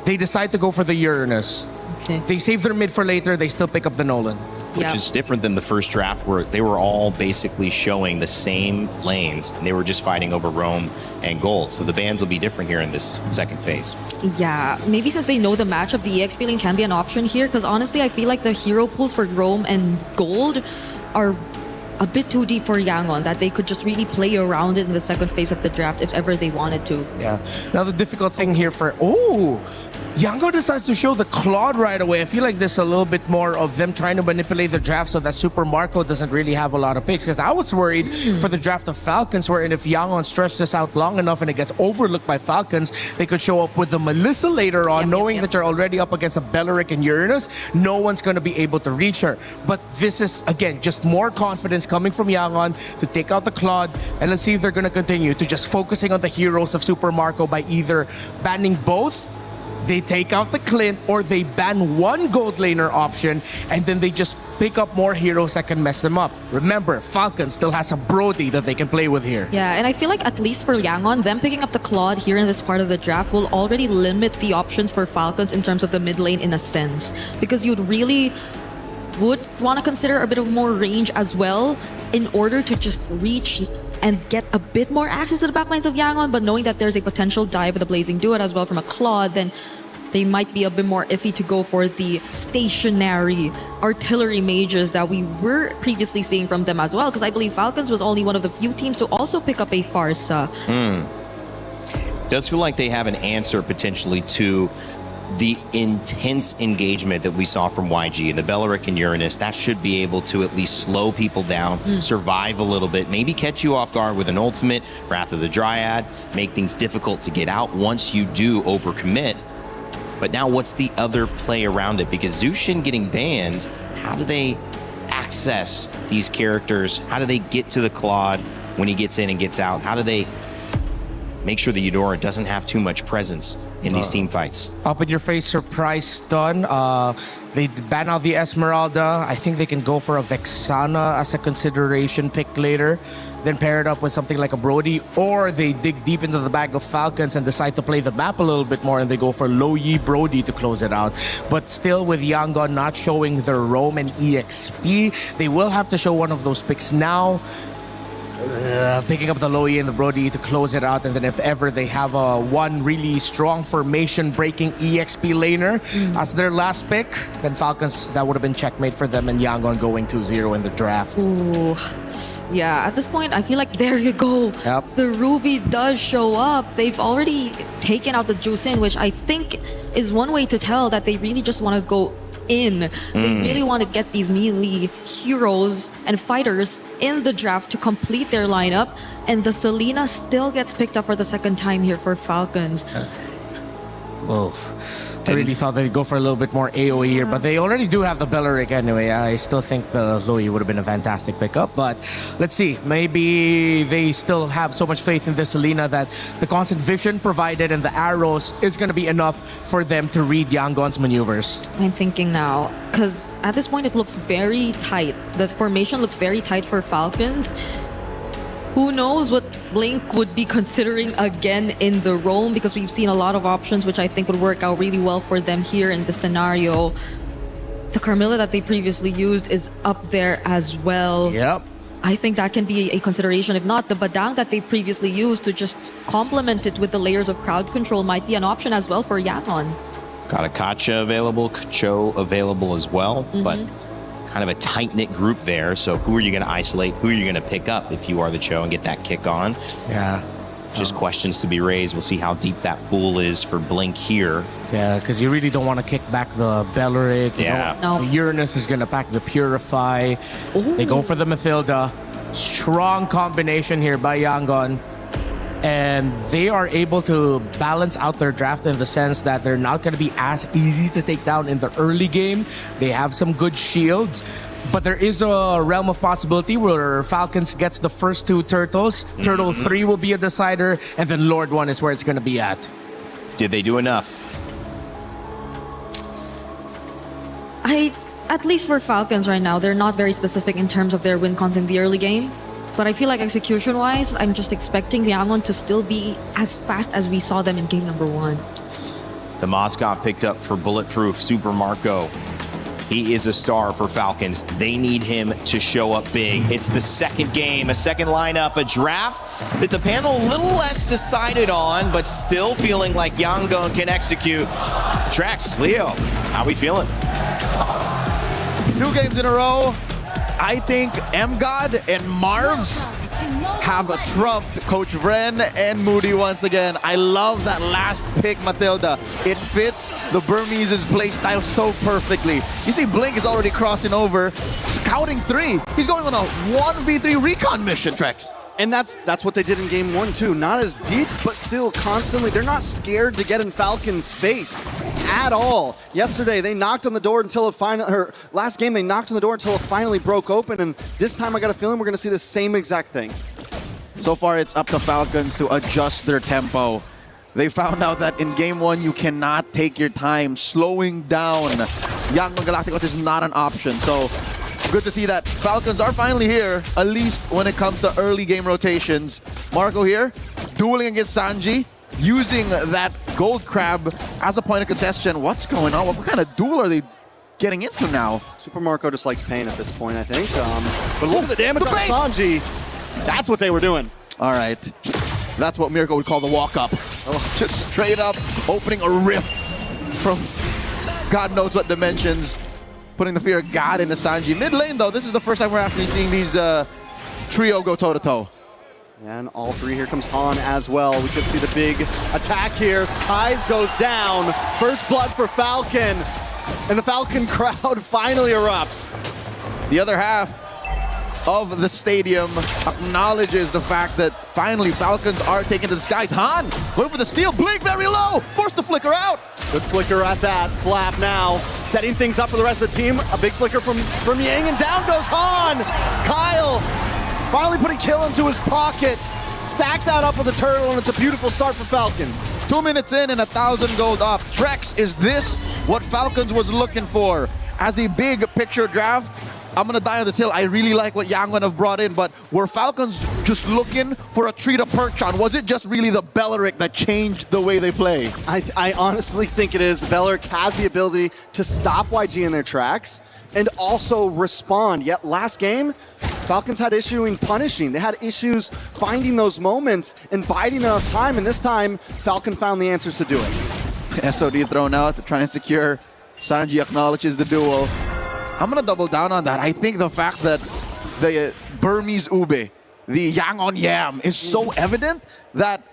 they decide to go for the Uranus. Okay. They save their mid for later, they still pick up the Nolan. Which is different than the first draft where they were all basically showing the same lanes and they were just fighting over Rome and Gold. So the bans will be different here in this second phase. Yeah, maybe since they know the matchup, the EXP lane can be an option here, because honestly, I feel like the hero pools for Rome and Gold are a bit too deep for Yangon, that they could just really play around it in the second phase of the draft if ever they wanted to. Yeah. Now the difficult thing here for... Yangon decides to show the Claude right away. I feel like there's a little bit more of them trying to manipulate the draft so that Super Marco doesn't really have a lot of picks. Because I was worried for the draft of Falcons, wherein if Yangon stretched this out long enough and it gets overlooked by Falcons, they could show up with the Melissa later on, knowing that you're already up against a Belleric and Uranus. No one's going to be able to reach her. But this is, again, just more confidence coming from Yangon to take out the Claude. And let's see if they're going to continue to just focusing on the heroes of Super Marco by either banning both, they take out the Clint, or they ban one gold laner option, and then they just pick up more heroes that can mess them up. Remember, Falcon still has a Brody that they can play with here. Yeah, and I feel like at least for Yangon, them picking up the Claude here in this part of the draft will already limit the options for Falcons in terms of the mid lane in a sense. Because you'd really would want to consider a bit of more range as well in order to just reach and get a bit more access to the backlines of Yangon, but knowing that there's a potential dive with a Blazing Duet as well from a Claude, then they might be a bit more iffy to go for the stationary artillery mages that we were previously seeing from them as well, because I believe Falcons was only one of the few teams to also pick up a Farsa. Does feel like they have an answer potentially to the intense engagement that we saw from YG and the Belleric and Uranus. That should be able to at least slow people down, survive a little bit, maybe catch you off guard with an ultimate, Wrath of the Dryad, make things difficult to get out once you do overcommit. But now what's the other play around it? Because Zushin getting banned, how do they access these characters? How do they get to the Claude when he gets in and gets out? How do they make sure the Eudora doesn't have too much presence in these team fights? Up in your face surprise stun. They ban out the Esmeralda. I think they can go for a Vexana as a consideration pick later, then pair it up with something like a Brody, or they dig deep into the bag of Falcons and decide to play the map a little bit more and they go for Low Yi Brody to close it out. But still, with Yangon not showing their Roam and EXP, they will have to show one of those picks now. Picking up the Low Yi and the Brody to close it out, and then if ever they have one really strong formation breaking EXP laner as their last pick, then Falcons, that would have been checkmate for them, and Yangon going 2-0 in the draft. Ooh. Yeah, at this point, I feel like there you go. Yep. The Ruby does show up. They've already taken out the Juicin, which I think is one way to tell that they really just want to go in. They really want to get these melee heroes and fighters in the draft to complete their lineup. And the Selena still gets picked up for the second time here for Falcons. Well, I really thought they'd go for a little bit more AoE here, but they already do have the Belleric anyway. I still think the Low Yi would have been a fantastic pickup, but let's see. Maybe they still have so much faith in this Selena that the constant vision provided and the arrows is going to be enough for them to read Yangon's maneuvers. I'm thinking now, because at this point it looks very tight. The formation looks very tight for Falcons. Who knows what Blink would be considering again in the Roam, because we've seen a lot of options which I think would work out really well for them here in the scenario. The Carmilla that they previously used is up there as well. Yep. I think that can be a consideration. If not, the Badang that they previously used to just complement it with the layers of crowd control might be an option as well for Yangon. Got a Kacha available, Cho available as well, but kind of a tight-knit group there. So who are you going to isolate? Who are you going to pick up if you are the Cho and get that kick on? Yeah. Just questions to be raised. We'll see how deep that pool is for Blink here. Yeah, because you really don't want to kick back the Belleric. Yeah. The Uranus is going to pack the Purify. They go for the Mathilda. Strong combination here by Yangon. And they are able to balance out their draft in the sense that they're not going to be as easy to take down in the early game. They have some good shields. But there is a realm of possibility where Falcons gets the first 2 turtles. Turtle 3 will be a decider, and then Lord 1 is where it's going to be at. Did they do enough? At least for Falcons right now, they're not very specific in terms of their win cons in the early game. But I feel like execution-wise, I'm just expecting Yangon to still be as fast as we saw them in game number 1. The Moscow picked up for Bulletproof, Super Marco. He is a star for Falcons. They need him to show up big. It's the second game, a second lineup, a draft that the panel a little less decided on, but still feeling like Yangon can execute. Trax, Leo, how we feeling? 2 games in a row. I think M-God and Marvs have trumped Coach Vren and Moody once again. I love that last pick, Matilda. It fits the Burmese play style so perfectly. You see Blink is already crossing over, scouting 3. He's going on a 1v3 recon mission, Trex. And that's what they did in game 1 too. Not as deep, but still constantly. They're not scared to get in Falcon's face at all. Yesterday they knocked on the door until it finally, or last game they knocked on the door until it finally broke open. And this time I got a feeling we're gonna see the same exact thing. So far it's up to Falcons to adjust their tempo. They found out that in game 1 you cannot take your time. Slowing down Yangon Galacticos is not an option. So good to see that Falcons are finally here, at least when it comes to early game rotations. Marco here, dueling against Sanji, using that gold crab as a point of contention. What's going on? What kind of duel are they getting into now? Super Marco just likes pain at this point, I think. But look at the damage on Sanji. That's what they were doing. All right. That's what Mirko would call the walk-up. Just straight up opening a rift from God knows what dimensions. Putting the fear of God into Sanji. Mid lane, though, this is the first time we're actually seeing these trio go toe-to-toe. And all 3, here comes Han as well. We could see the big attack here. Kai's goes down. First blood for Falcon. And the Falcon crowd finally erupts. The other half of the stadium acknowledges the fact that finally Falcons are taken to the skies. Han going for the steal. Blink very low. Forced to flicker out. Good flicker at that. Flap now. Setting things up for the rest of the team. A big flicker from Yang, and down goes Han. Kyle finally putting kill into his pocket. Stack that up with a turtle, and it's a beautiful start for Falcon. 2 minutes in and 1,000 gold up. Trex, is this what Falcons was looking for? As a big picture draft, I'm gonna die on this hill. I really like what Yangon have brought in, but were Falcons just looking for a tree to perch on? Was it just really the Belleric that changed the way they play? I honestly think it is. The Belleric has the ability to stop YG in their tracks and also respond. Yet last game, Falcons had issue in punishing. They had issues finding those moments and biding enough time, and this time, Falcon found the answers to do it. SOD thrown out to try and secure. Sanji acknowledges the duel. I'm gonna double down on that. I think the fact that the Burmese Ube, the Yangon Yam, is so evident that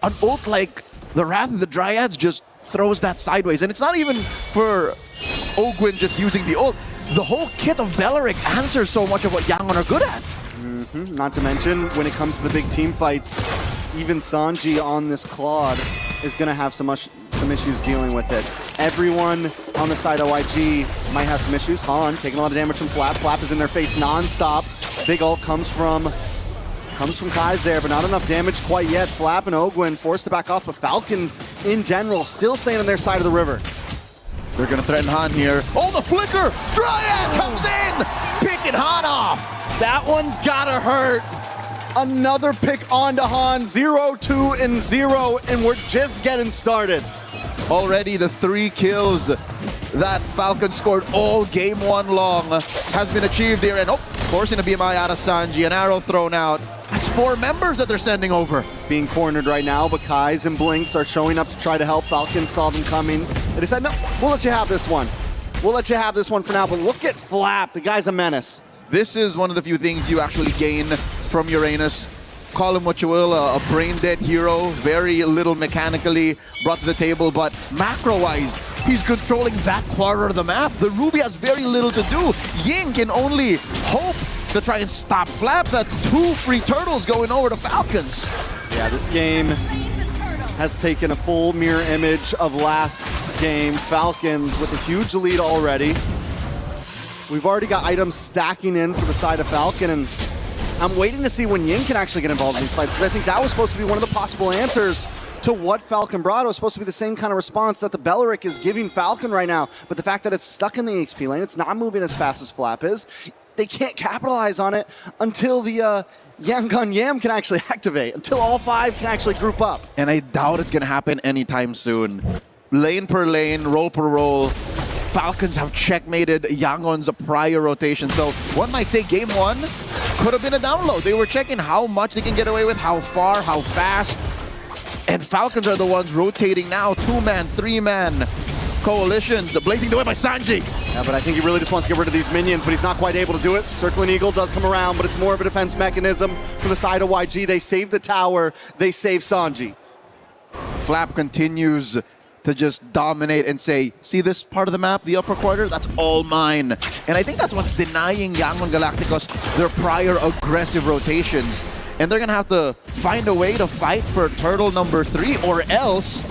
an ult like the Wrath of the Dryads just throws that sideways. And it's not even for Ogwin just using the ult. The whole kit of Belleric answers so much of what Yangon are good at. Not to mention, when it comes to the big team fights, even Sanji on this Claude is gonna have some issues dealing with it. Everyone on the side of YG might have some issues. Han taking a lot of damage from Flap. Flap is in their face non-stop. Big ult comes from Kai's there, but not enough damage quite yet. Flap and Ogwin forced to back off, but Falcons in general still staying on their side of the river. They're gonna threaten Han here. Oh, the flicker! Dryad comes in! Picking Han off! That one's gotta hurt. Another pick onto Han, 0, 2, and 0, and we're just getting started. Already the 3 kills that Falcon scored all game 1 long has been achieved here. And forcing a BMI out of Sanji, an arrow thrown out. That's 4 members that they're sending over. It's being cornered right now, but Kai's and Blinks are showing up to try to help. Falcons saw them coming. And they said, no, we'll let you have this one. We'll let you have this one for now, but look at Flap. The guy's a menace. This is one of the few things you actually gain from Uranus. call him what you will, a brain-dead hero, very little mechanically brought to the table, but macro-wise, he's controlling that quarter of the map. The Ruby has very little to do. Ying can only hope to try and stop Flap. That's 2 free turtles going over to Falcons. Yeah, this game has taken a full mirror image of last game. Falcons with a huge lead already. We've already got items stacking in for the side of Falcon, and I'm waiting to see when Ying can actually get involved in these fights, because I think that was supposed to be one of the possible answers to what Falcon brought. It was supposed to be the same kind of response that the Belleric is giving Falcon right now, but the fact that it's stuck in the XP lane, it's not moving as fast as Flap is, they can't capitalize on it until the Yangon Yam can actually activate, until all 5 can actually group up. And I doubt it's gonna happen anytime soon. Lane per lane, roll per roll. Falcons have checkmated Yangon's prior rotation, so one might say game 1 could have been a download. They were checking how much they can get away with, how far, how fast. And Falcons are the ones rotating now. 2-man, 3-man coalitions. Blazing away by Sanji. Yeah, but I think he really just wants to get rid of these minions, but he's not quite able to do it. Circling Eagle does come around, but it's more of a defense mechanism from the side of YG. They save the tower. They save Sanji. Flap continues to just dominate and say, see this part of the map, the upper quarter, that's all mine. And I think that's what's denying Yangon Galacticos their prior aggressive rotations. And they're gonna have to find a way to fight for turtle number 3, or else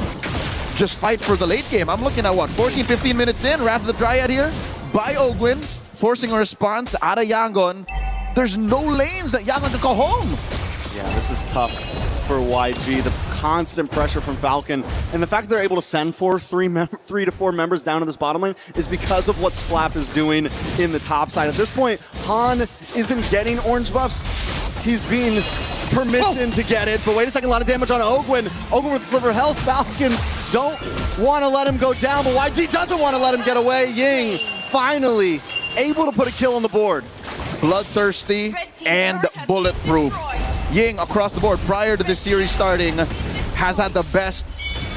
just fight for the late game. I'm looking at what, 14, 15 minutes in, Wrath of the Dryad here by Ogwin, forcing a response out of Yangon. There's no lanes that Yangon can go home. Yeah, this is tough for YG. The constant pressure from Falcon, and the fact that they're able to send 3 to 4 members down to this bottom lane is because of what Flap is doing in the top side. At this point, Han isn't getting orange buffs. He's being permissioned to get it, but wait a second, a lot of damage on Ogwin. Ogwin with sliver health. Falcons don't want to let him go down, but YG doesn't want to let him get away. Ying finally able to put a kill on the board. Bloodthirsty and bulletproof. Ying across the board prior to the series starting has had the best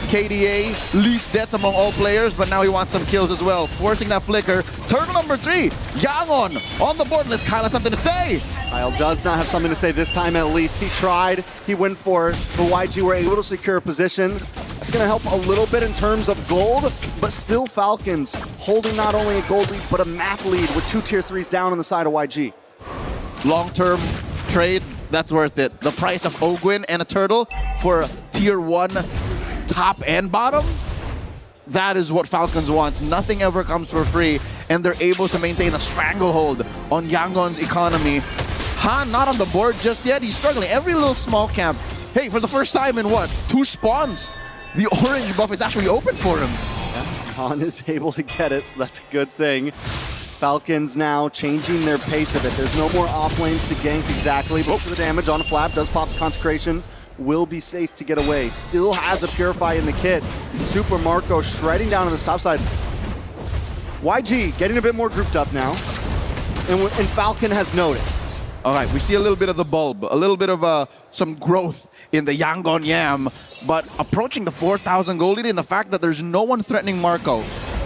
KDA, least deaths among all players, but now he wants some kills as well. Forcing that flicker. Turtle number 3, Yangon on the board. Let's Kyle have something to say. Kyle does not have something to say this time at least. He tried, he went for it, but YG were able to secure a position. It's gonna help a little bit in terms of gold, but still Falcons holding not only a gold lead, but a map lead with 2 tier 3s down on the side of YG. Long-term trade, that's worth it. The price of Ogwin and a turtle for tier 1 top and bottom, that is what Falcons wants. Nothing ever comes for free, and they're able to maintain a stranglehold on Yangon's economy. Han not on the board just yet. He's struggling. Every little small camp. Hey, for the first time in what, 2 spawns, the orange buff is actually open for him. Yeah, Han is able to get it, so that's a good thing. Falcons now changing their pace of it. There's no more off lanes to gank exactly, but for the damage on a Flap, does pop the Consecration, will be safe to get away. Still has a Purify in the kit. Super Marco shredding down on this top side. YG getting a bit more grouped up now, and Falcon has noticed. All right, we see a little bit of the bulb, a little bit of some growth in the Yangon Yam, but approaching the 4,000 gold lead, and the fact that there's no one threatening Marco.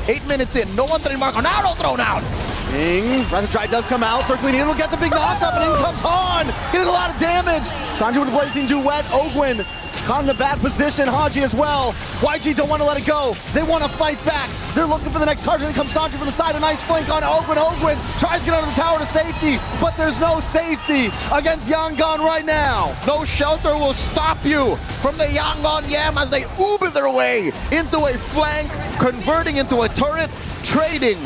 8 minutes in, no one threatening Marco. Now don't throw down. Wrath of Dryad does come out. Circling in, will get the big knockup, and in comes Han, getting a lot of damage. Sanji with a blazing duet. Ogwin caught in a bad position. Haji as well. YG don't want to let it go. They want to fight back. They're looking for the next target. And comes Sanji from the side. A nice flank on Ogwin. Ogwin tries to get under the tower to safety, but there's no safety against Yangon right now. No shelter will stop you from the Yangon Yam as they Uber their way into a flank, converting into a turret, trading.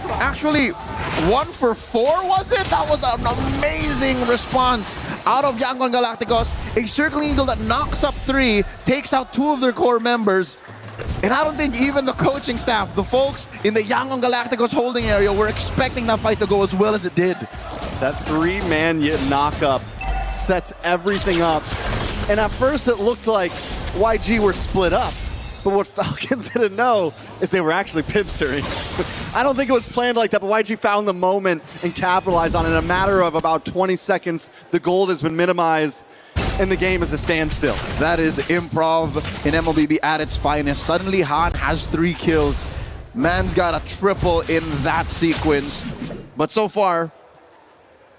Actually, 1 for 4, was it? That was an amazing response out of Yangon Galacticos. A Circling Eagle that knocks up 3, takes out 2 of their core members. And I don't think even the coaching staff, the folks in the Yangon Galacticos holding area, were expecting that fight to go as well as it did. That 3-man knockup sets everything up. And at first it looked like YG were split up. But what Falcons didn't know is they were actually pincering. I don't think it was planned like that, but YG found the moment and capitalized on it. In a matter of about 20 seconds, the gold has been minimized, and the game is a standstill. That is improv in MLBB at its finest. Suddenly, Han has 3 kills. Man's got a triple in that sequence. But so far,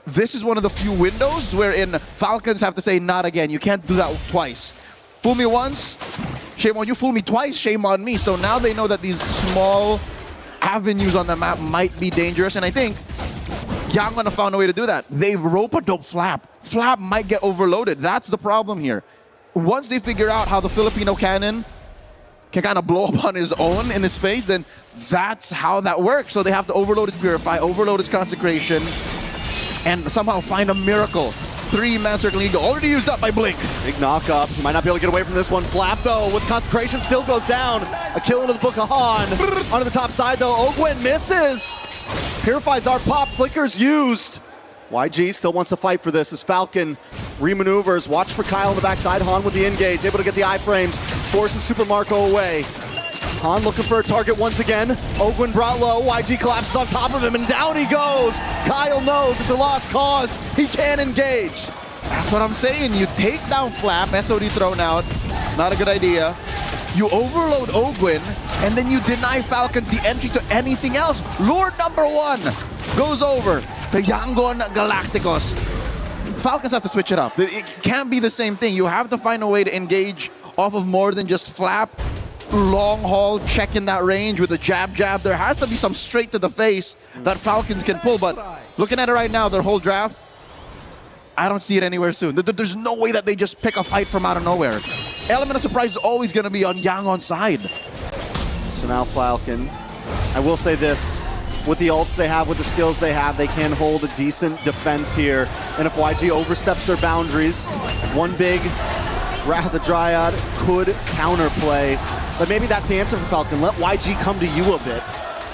this is one of the few windows wherein Falcons have to say, not again. You can't do that twice. Fool me once, shame on you. Fool me twice, shame on me. So now they know that these small avenues on the map might be dangerous, and I think Yangon have found a way to do that. They've rope-a-dope Flap. Flap might get overloaded. That's the problem here. Once they figure out how the Filipino cannon can kind of blow up on his own in his face, then that's how that works. So they have to overload his Purify, overload his Consecration, and somehow find a miracle. 3-man Circling Eagle already used up by Blink. Big knock up. Might not be able to get away from this one. Flap, though, with Consecration, still goes down. A kill into the Book of Han. Onto the top side, though. Ogwen misses. Purifies our pop. Flicker's used. YG still wants to fight for this as Falcon remaneuvers. Watch for Kyle on the backside. Han with the engage. Able to get the iframes. Forces Super Marco away. Han looking for a target once again. Ogwen brought low. YG collapses on top of him, and down he goes. Kyle knows it's a lost cause. He can't engage. That's what I'm saying. You take down Flap, SOD thrown out. Not a good idea. You overload Ogwen, and then you deny Falcons the entry to anything else. Lord number 1 goes over to Yangon Galacticos. Falcons have to switch it up. It can't be the same thing. You have to find a way to engage off of more than just Flap. Long haul, checking that range with a jab. There has to be some straight to the face that Falcons can pull, but looking at it right now, their whole draft, I don't see it anywhere soon. There's no way that they just pick a fight from out of nowhere. Element of surprise is always going to be on Yangon's side. So now Falcon, I will say this, with the ults they have, with the skills they have, they can hold a decent defense here. And if YG oversteps their boundaries, one big Wrath of the Dryad could counterplay. But maybe that's the answer for Falcon. Let YG come to you a bit.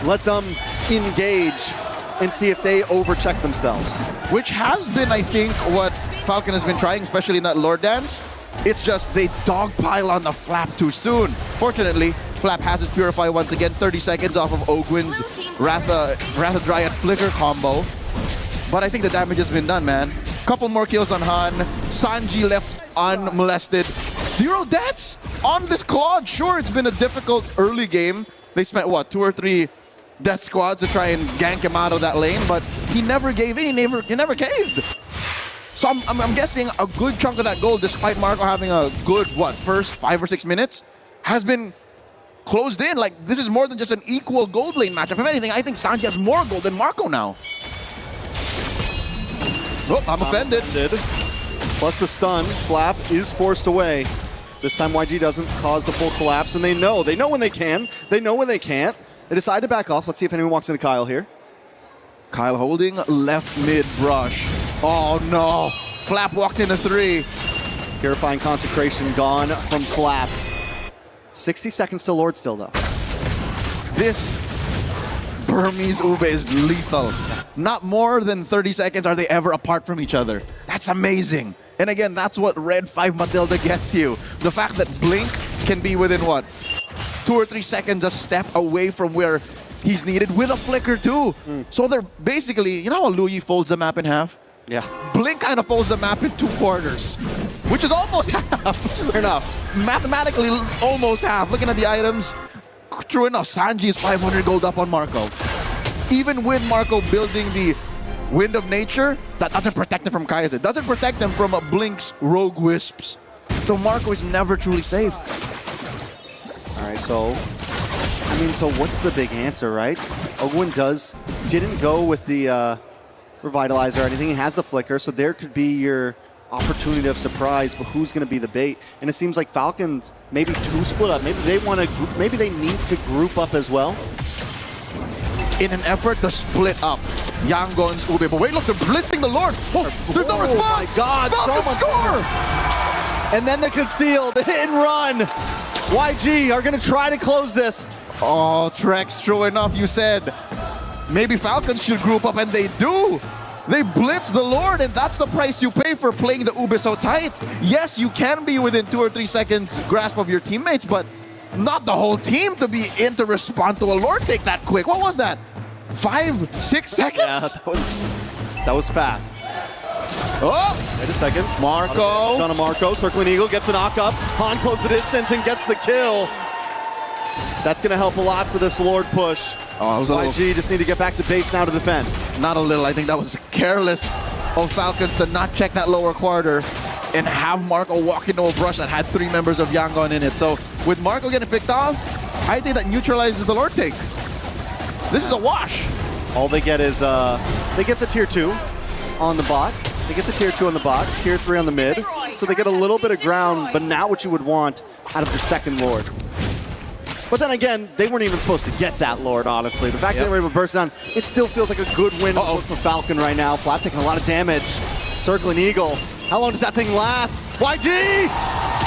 Let them engage and see if they overcheck themselves. Which has been, I think, what Falcon has been trying, especially in that Lord Dance. It's just they dogpile on the Flap too soon. Fortunately, Flap has his Purify once again, 30 seconds off of Ogwen's Wrath of Dryad Flicker combo. But I think the damage has been done, man. Couple more kills on Han. Sanji left unmolested. 0 deaths on this Claude. Sure, it's been a difficult early game. They spent, what, 2 or 3 death squads to try and gank him out of that lane, but he never gave in. He never caved. So I'm guessing a good chunk of that gold, despite Marco having a good, first 5 or 6 minutes, has been closed in. Like, this is more than just an equal gold lane matchup. If anything, I think Sanji has more gold than Marco now. Oh, I'm offended. Plus the stun, Flap is forced away. This time YG doesn't cause the full collapse, and they know when they can, they know when they can't. They decide to back off. Let's see if anyone walks into Kyle here. Kyle holding left mid brush. Oh no, Flap walked into 3. Purifying Consecration gone from Flap. 60 seconds to Lord still though. This Burmese Ube is lethal. Not more than 30 seconds are they ever apart from each other. That's amazing. And again, that's what Red 5 Matilda gets you. The fact that Blink can be within 2 or 3 seconds a step away from where he's needed with a flicker too. So they're basically, you know how Louis folds the map in half? Yeah. Blink kind of folds the map in 2 quarters, which is almost half. Fair enough. Mathematically, almost half. Looking at the items, true enough, Sanji is 500 gold up on Marco. Even with Marco building the Wind of Nature, that doesn't protect him from Kaiser. It doesn't protect him from Blink's Rogue Wisps. So Marco is never truly safe. All right, so what's the big answer, right? Ogwen didn't go with the Revitalizer or anything. He has the Flicker, so there could be your opportunity of surprise, but who's going to be the bait? And it seems like Falcons maybe 2 split up. Maybe they need to group up as well. In an effort to split up Yangon's Ube. But wait, look, they're blitzing the Lord. Oh, there's no response. My God, Falcons score! And then the conceal, the hit and run. YG are going to try to close this. Oh, Trex, true enough, you said maybe Falcons should group up, and they do. They blitz the Lord, and that's the price you pay for playing the Ube so tight. Yes, you can be within 2 or 3 seconds grasp of your teammates, but not the whole team to be in to respond to a Lord take that quick. What was that? 5, 6 seconds? Yeah, that was fast. Oh! Wait a second. Marco. On a Marco. Circling Eagle gets the knock up. Han closes the distance and gets the kill. That's going to help a lot for this Lord push. Oh, YG just need to get back to base now to defend. Not a little. I think that was careless of Falcons to not check that lower quarter and have Marco walk into a brush that had 3 members of Yangon in it. So with Marco getting picked off, I think that neutralizes the Lord take. This is a wash. All they get is, they get the tier 2 on the bot. They get the tier 2 on the bot, tier 3 on the mid. So they get a little bit of ground, but not what you would want out of the second Lord. But then again, they weren't even supposed to get that Lord, honestly. The fact that they were able to burst down, it still feels like a good win for Falcon right now. Flap taking a lot of damage. Circling Eagle. How long does that thing last? YG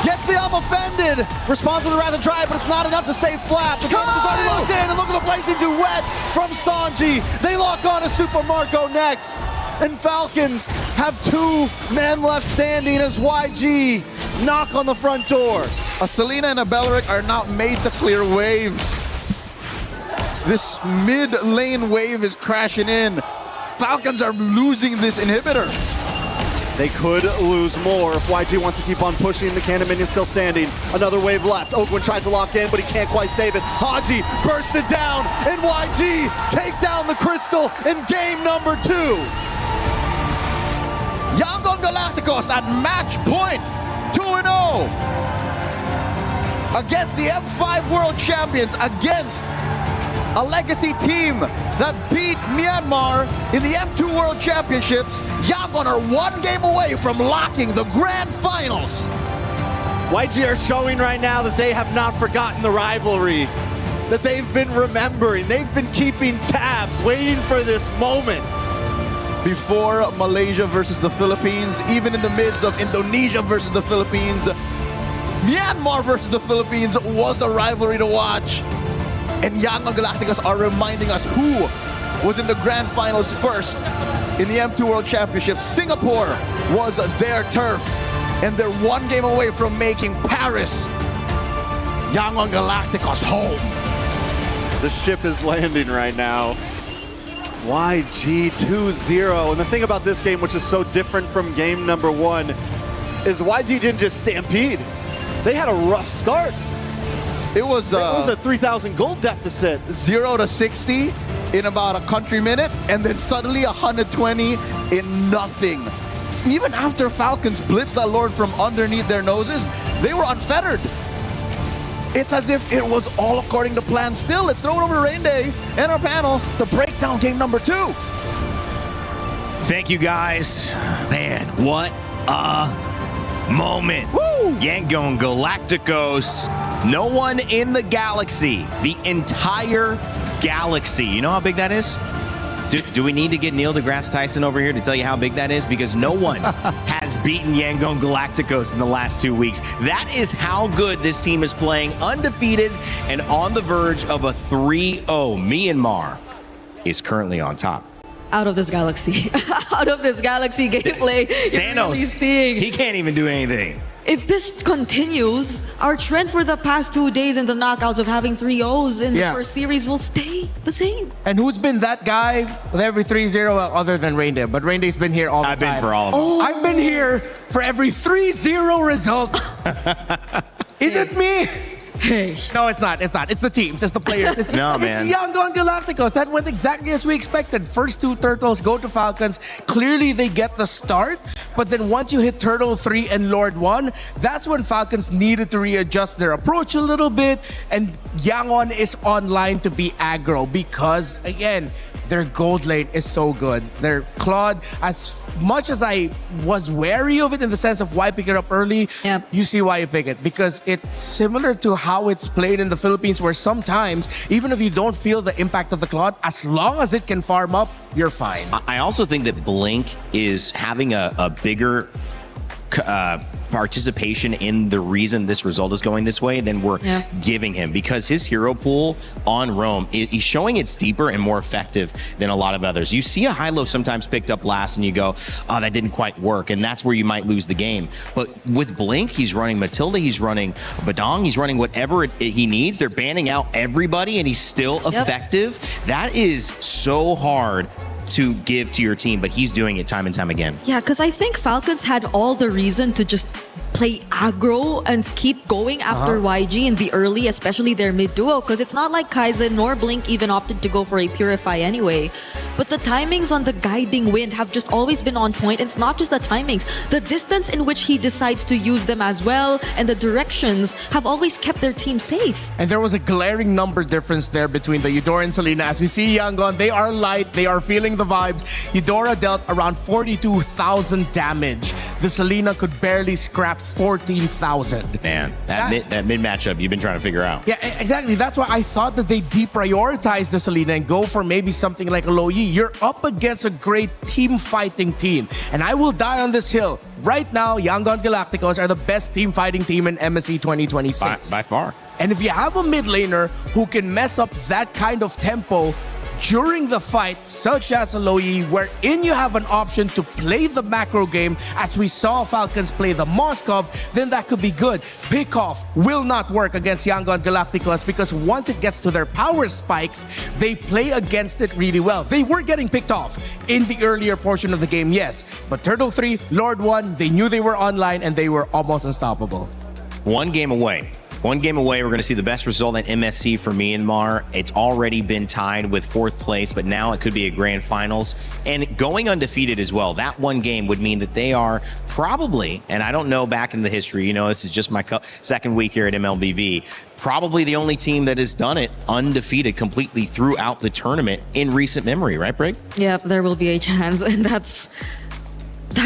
gets the offended. Responds with a rather dry, but it's not enough to save Flap. The game is already locked in, and look at the blazing duet from Sanji. They lock on to Super Marco next. And Falcons have 2 men left standing as YG knock on the front door. A Selena and a Belleric are not made to clear waves. This mid lane wave is crashing in. Falcons are losing this inhibitor. They could lose more if YG wants to keep on pushing. The Cannon Minion still standing. Another wave left. Oakwood tries to lock in, but he can't quite save it. Haji bursts it down, and YG take down the Crystal in game number 2. Yangon Galacticos at match point, 2-0. Against the M5 World Champions, against a legacy team that beat Myanmar in the M2 World Championships. Yangon are 1 game away from locking the grand finals. YG are showing right now that they have not forgotten the rivalry, that they've been remembering. They've been keeping tabs, waiting for this moment. Before Malaysia versus the Philippines, even in the midst of Indonesia versus the Philippines, Myanmar versus the Philippines was the rivalry to watch. And Yangon Galacticos are reminding us who was in the grand finals first in the M2 World Championship. Singapore was their turf, and they're 1 game away from making Paris Yangon Galacticos home. The ship is landing right now. YG 2-0. And the thing about this game, which is so different from game number 1, is YG didn't just stampede. They had a rough start. It was a 3,000 gold deficit. 0 to 60 in about a country minute, and then suddenly 120 in nothing. Even after Falcons blitzed that Lord from underneath their noses, they were unfettered. It's as if it was all according to plan still. Let's throw it over to Rain Day and our panel to break down game number 2. Thank you, guys. Man, what a moment. Woo! Yangon Galacticos. No one in the galaxy, the entire galaxy. You know how big that is? Do we need to get Neil deGrasse Tyson over here to tell you how big that is? Because no one has beaten Yangon Galacticos in the last 2 weeks. That is how good this team is playing, undefeated and on the verge of a 3-0. Myanmar is currently on top. Out of this galaxy. Out of this galaxy gameplay. Thanos, he can't even do anything. If this continues, our trend for the past 2 days in the knockouts of having 3-0s in the first series will stay the same. And who's been that guy with every 3-0 other than Rain Day? But Rain Day's been here all the time. I've been for all of them. Oh. I've been here for every 3-0 result. Is it me? Hey. No, it's not. It's not. It's the teams. It's the players. It's, no, man. It's Yangon Galacticos. That went exactly as we expected. First 2 turtles go to Falcons. Clearly, they get the start. But then once you hit Turtle 3 and Lord 1, that's when Falcons needed to readjust their approach a little bit. And Yangon is online to be aggro because, again, their gold lane is so good. Their Claude, as much as I was wary of it in the sense of why pick it up early, you see why you pick it. Because it's similar to how it's played in the Philippines, where sometimes, even if you don't feel the impact of the Claude, as long as it can farm up, you're fine. I also think that Blink is having a bigger participation in the reason this result is going this way than we're giving him, because his hero pool on Rome, he's showing it's deeper and more effective than a lot of others. You see a high-low sometimes picked up last and you go, oh, that didn't quite work, and that's where you might lose the game. But with Blink, he's running Matilda, he's running Badong, he's running whatever he needs. They're banning out everybody and he's still effective. That is so hard to give to your team, but he's doing it time and time again. Yeah, because I think Falcons had all the reason to just play aggro and keep going after YG in the early, especially their mid duo, because it's not like Kaizen nor Blink even opted to go for a Purify anyway. But the timings on the guiding wind have just always been on point. It's not just the timings, the distance in which he decides to use them as well, and the directions have always kept their team safe. And there was a glaring number difference there between the Eudora and Selena. As we see Yangon, they are light, they are feeling the vibes. Eudora dealt around 42,000 damage. The Selena could barely scrap 14,000. Man, that mid matchup you've been trying to figure out. Yeah, exactly. That's why I thought that they deprioritize the Selena and go for maybe something like a Lo Yi. You're up against a great team fighting team. And I will die on this hill. Right now, Yangon Galacticos are the best team fighting team in MSC 2026. By far. And if you have a mid laner who can mess up that kind of tempo during the fight, such as a Lo Yi, wherein you have an option to play the macro game, as we saw Falcons play the Moskov, then that could be good. Pickoff will not work against Yangon Galacticos because once it gets to their power spikes, they play against it really well. They were getting picked off in the earlier portion of the game, yes. But Turtle 3, Lord 1, they knew they were online and they were almost unstoppable. One game away. One game away, we're going to see the best result in MSC for Myanmar. It's already been tied with 4th place, but now it could be a grand finals. And going undefeated as well, that one game would mean that they are probably, and I don't know back in the history, you know, this is just my second week here at MLBB, probably the only team that has done it undefeated completely throughout the tournament in recent memory, right, Brig? Yep, there will be a chance, and that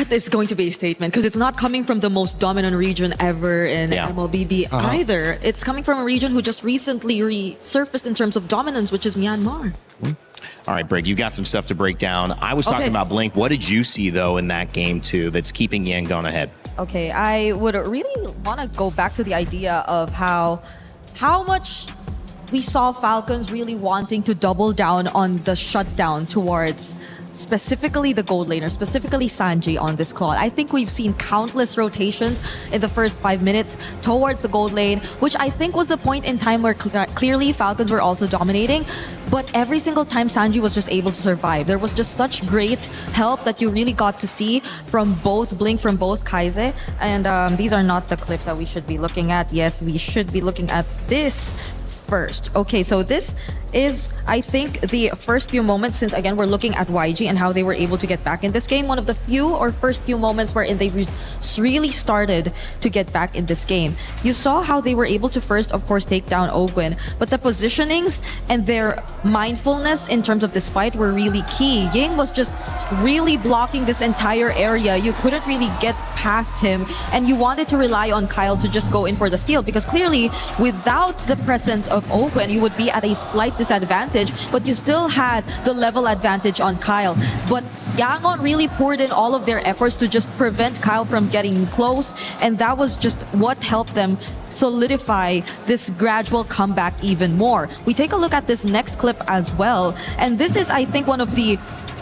is going to be a statement because it's not coming from the most dominant region ever in MLBB either. It's coming from a region who just recently resurfaced in terms of dominance, which is Myanmar. All right, Brig, you got some stuff to break down. I was talking about Blink. What did you see, though, in that game, too, that's keeping Yangon ahead? Okay, I would really want to go back to the idea of how much we saw Falcons really wanting to double down on the shutdown towards specifically the gold laner, specifically Sanji on this Claude. I think we've seen countless rotations in the first 5 minutes towards the gold lane, which I think was the point in time where clearly Falcons were also dominating. But every single time Sanji was just able to survive. There was just such great help that you really got to see from both Blink, from both Kaize. And these are not the clips that we should be looking at. Yes, we should be looking at this first. Okay, so this is, I think, the first few moments, since again we're looking at YG and how they were able to get back in this game. One of the first few moments wherein they really started to get back in this game. You saw how they were able to first, of course, take down Ogwin, but the positionings and their mindfulness in terms of this fight were really key. Ying was just really blocking this entire area. You couldn't really get past him, and you wanted to rely on Kyle to just go in for the steal, because clearly without the presence of Ogwin, you would be at a slight disadvantage, but you still had the level advantage on Kyle. But Yangon really poured in all of their efforts to just prevent Kyle from getting close, and that was just what helped them solidify this gradual comeback even more. We take a look at this next clip as well, and this is, I think, one of the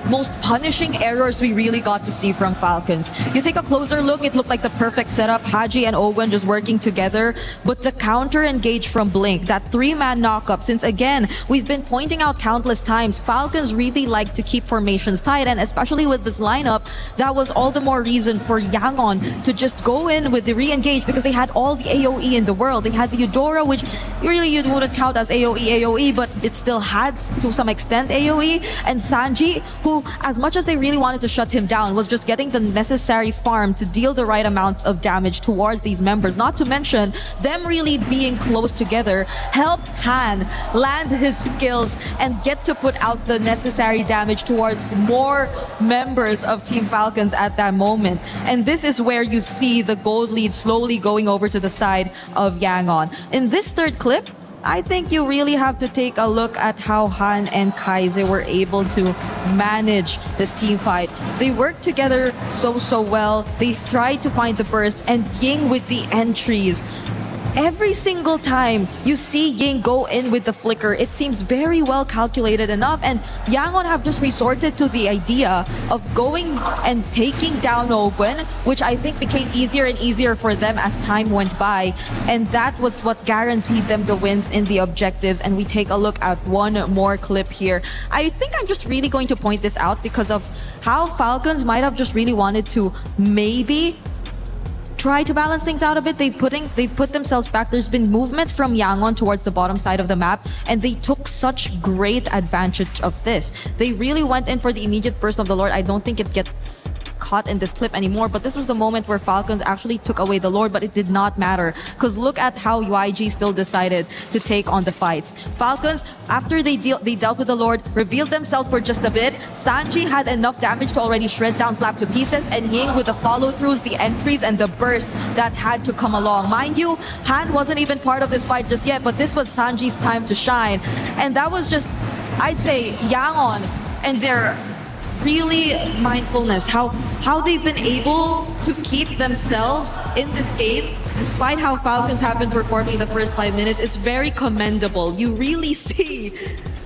most punishing errors we really got to see from Falcons. You take a closer look, it looked like the perfect setup, Haji and Ogwen just working together, but the counter engage from Blink, that 3-man knockup, since again, we've been pointing out countless times, Falcons really like to keep formations tight, and especially with this lineup, that was all the more reason for Yangon to just go in with the re-engage, because they had all the AoE in the world. They had the Eudora, which really you wouldn't count as AoE, but it still had to some extent AoE, and Sanji, who, as much as they really wanted to shut him down, was just getting the necessary farm to deal the right amounts of damage towards these members. Not to mention, them really being close together helped Han land his skills and get to put out the necessary damage towards more members of Team Falcons at that moment. And this is where you see the gold lead slowly going over to the side of Yangon. In this third clip, I think you really have to take a look at how Han and Kaize were able to manage this team fight. They worked together so well. They tried to find the burst, and Ying with the entries. Every single time you see Ying go in with the flicker, it seems very well calculated enough, and Yangon have just resorted to the idea of going and taking down Ogwen, which I think became easier and easier for them as time went by, and that was what guaranteed them the wins in the objectives. And we take a look at one more clip here. I think I'm just really going to point this out because of how Falcons might have just really wanted to maybe try to balance things out a bit. They've put themselves back. There's been movement from Yangon towards the bottom side of the map, and they took such great advantage of this. They really went in for the immediate burst of the Lord. I don't think it gets caught in this clip anymore, but this was the moment where Falcons actually took away the Lord, but it did not matter because look at how YG still decided to take on the fights. Falcons, after they dealt with the Lord, revealed themselves for just a bit. Sanji had enough damage to already shred down Flap to pieces, and Ying with the follow-throughs, the entries, and the burst that had to come along. Mind you, Han wasn't even part of this fight just yet, but this was Sanji's time to shine, and that was just, I'd say, Yangon and their really mindfulness, how they've been able to keep themselves in this game despite how Falcons have been performing in the first 5 minutes. It's very commendable. You really see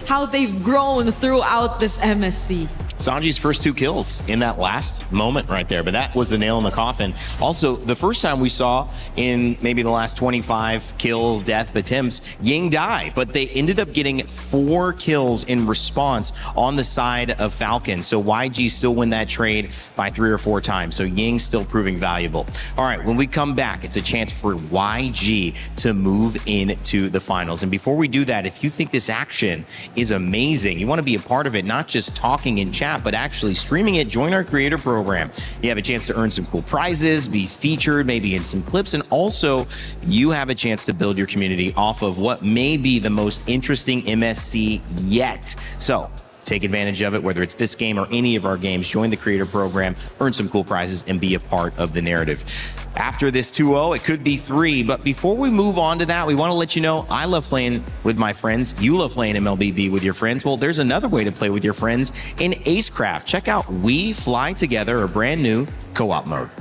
how they've grown throughout this MSC. Sanji's first 2 kills in that last moment right there, but that was the nail in the coffin. Also, the first time we saw in maybe the last 25 kills, death attempts, Ying die, but they ended up getting 4 kills in response on the side of Falcon. So YG still win that trade by 3 or 4 times. So Ying still proving valuable. All right, when we come back, it's a chance for YG to move into the finals. And before we do that, if you think this action is amazing, you want to be a part of it, not just talking in chat, but actually streaming it, join our creator program. You have a chance to earn some cool prizes, be featured maybe in some clips, and also you have a chance to build your community off of what may be the most interesting MSC yet. So take advantage of it, whether it's this game or any of our games. Join the creator program, earn some cool prizes, and be a part of the narrative. After this 2-0, it could be 3, but before we move on to that, we want to let you know I love playing with my friends. You love playing MLBB with your friends. Well, there's another way to play with your friends in Acecraft. Check out We Fly Together, a brand new co-op mode.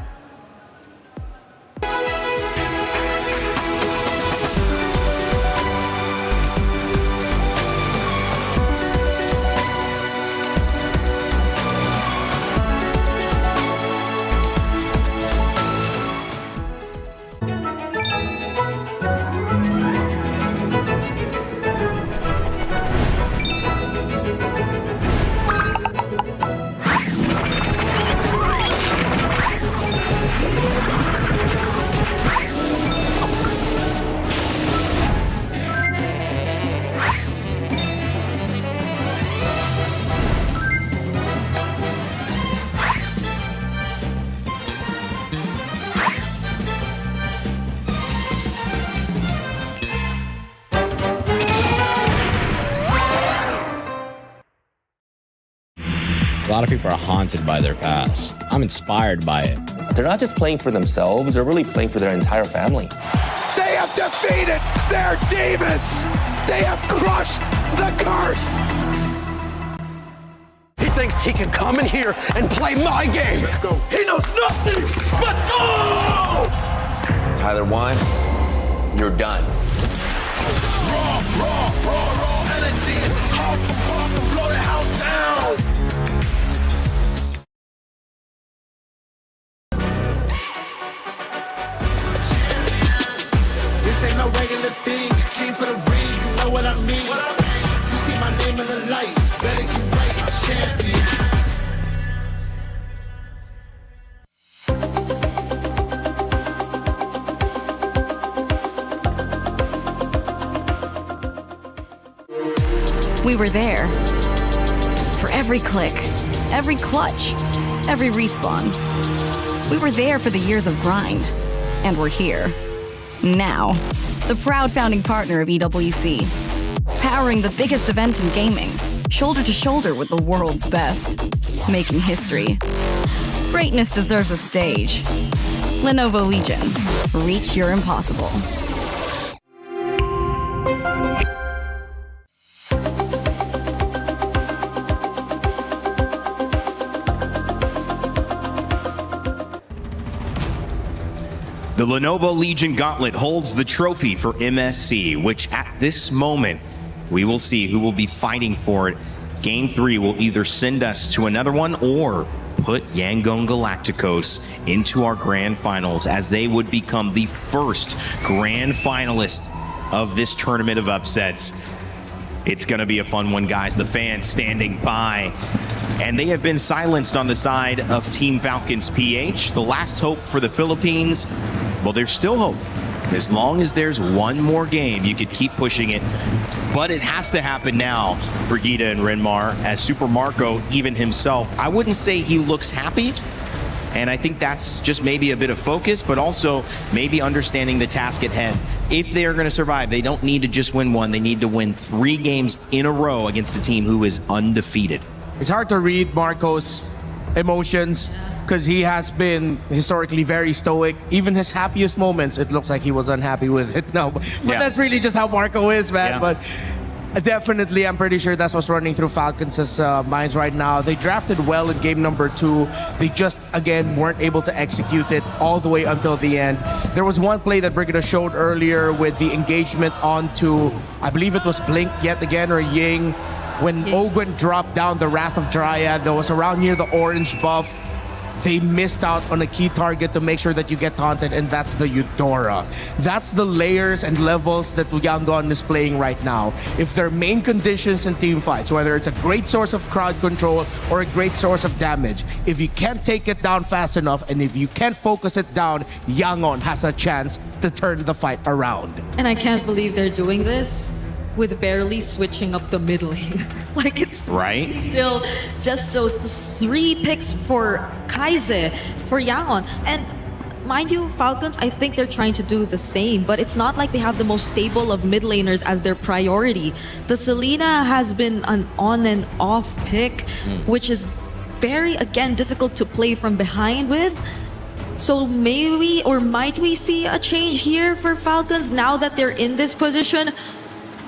A lot of people are haunted by their past. I'm inspired by it. They're not just playing for themselves, they're really playing for their entire family. They have defeated their demons! They have crushed the curse! He thinks he can come in here and play my game! He knows nothing! Let's go! Tyler Wine, you're done. Raw energy, half for half and blow the house down! This ain't no regular thing. I came for the ring, you know what I mean. You see my name in the lights, better get right, I'm champion. We were there. For every click, every clutch, every respawn. We were there for the years of grind. And we're here. Now, the proud founding partner of EWC, powering the biggest event in gaming, shoulder to shoulder with the world's best, making history. Greatness deserves a stage. Lenovo Legion, reach your impossible. The Lenovo Legion Gauntlet holds the trophy for MSC, which at this moment, we will see who will be fighting for it. Game 3 will either send us to another one or put Yangon Galacticos into our grand finals, as they would become the first grand finalist of this tournament of upsets. It's going to be a fun one, guys. The fans standing by. And they have been silenced on the side of Team Falcons PH. The last hope for the Philippines, well, there's still hope. As long as there's one more game, you could keep pushing it. But it has to happen now, Brigida and Renmar, as Super Marco, even himself, I wouldn't say he looks happy. And I think that's just maybe a bit of focus, but also maybe understanding the task at hand. If they are going to survive, they don't need to just win one. They need to win 3 games in a row against a team who is undefeated. It's hard to read Marco's emotions because he has been historically very stoic. Even his happiest moments, it looks like he was unhappy with it. No, but that's really just how Marco is, man. Yeah. But definitely, I'm pretty sure that's what's running through Falcons' minds right now. They drafted well in game number 2. They just, again, weren't able to execute it all the way until the end. There was one play that Brigida showed earlier with the engagement onto, I believe it was Blink yet again, or Ying, when Ogwen dropped down the Wrath of Dryad that was around near the orange buff. They missed out on a key target to make sure that you get taunted, and that's the Eudora. That's the layers and levels that Yangon is playing right now. If their main conditions in team fights, whether it's a great source of crowd control or a great source of damage, if you can't take it down fast enough and if you can't focus it down, Yangon has a chance to turn the fight around. And I can't believe they're doing this with barely switching up the mid lane. Like it's right. Still just so 3 picks for Kaize, for Yangon. And mind you, Falcons, I think they're trying to do the same, but it's not like they have the most stable of mid laners as their priority. The Selena has been an on and off pick, which is very, again, difficult to play from behind with. So maybe, or might we see a change here for Falcons now that they're in this position?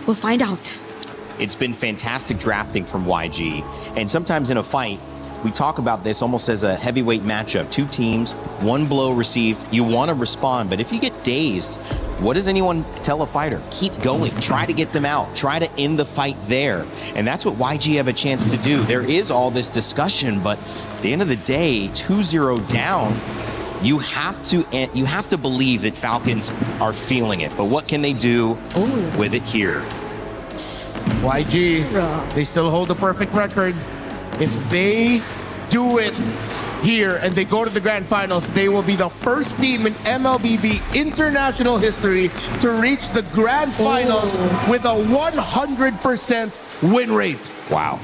We'll find out. It's been fantastic drafting from YG. And sometimes in a fight, we talk about this almost as a heavyweight matchup. 2 teams, 1 blow received. You want to respond, but if you get dazed, what does anyone tell a fighter? Keep going. Try to get them out. Try to end the fight there. And that's what YG have a chance to do. There is all this discussion, but at the end of the day, 2-0 down, you have to believe that Falcons are feeling it. But what can they do with it here? YG, they still hold the perfect record. If they do it here and they go to the grand finals, they will be the first team in MLBB international history to reach the grand finals with a 100% win rate. Wow.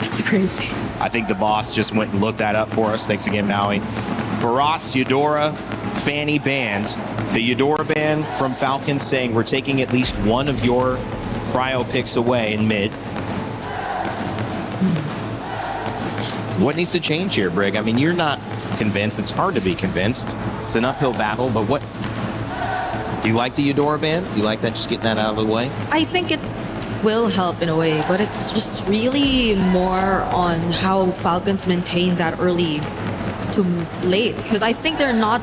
That's crazy. I think the boss just went and looked that up for us. Thanks again, Maui. Barat's Eudora Fanny banned. The Eudora ban from Falcons saying we're taking at least one of your cryo picks away in mid. What needs to change here, Brig? I mean, you're not convinced. It's hard to be convinced. It's an uphill battle, but what? Do you like the Eudora ban? You like that, just getting that out of the way? I think it will help in a way, but it's just really more on how Falcons maintain that early to late, because I think they're not,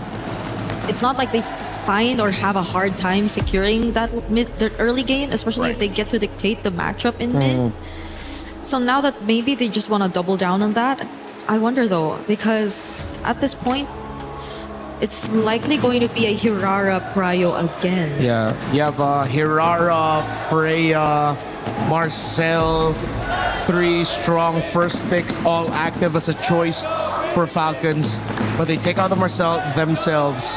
it's not like they find or have a hard time securing that early game, especially if they get to dictate the matchup in mid. So now that maybe they just want to double down on that, I wonder though, because at this point, it's likely going to be a Hirara Cryo again. Yeah, you have Hirara, Freya, Marcel, 3 strong first picks, all active as a choice for Falcons. But they take out the Marcel themselves.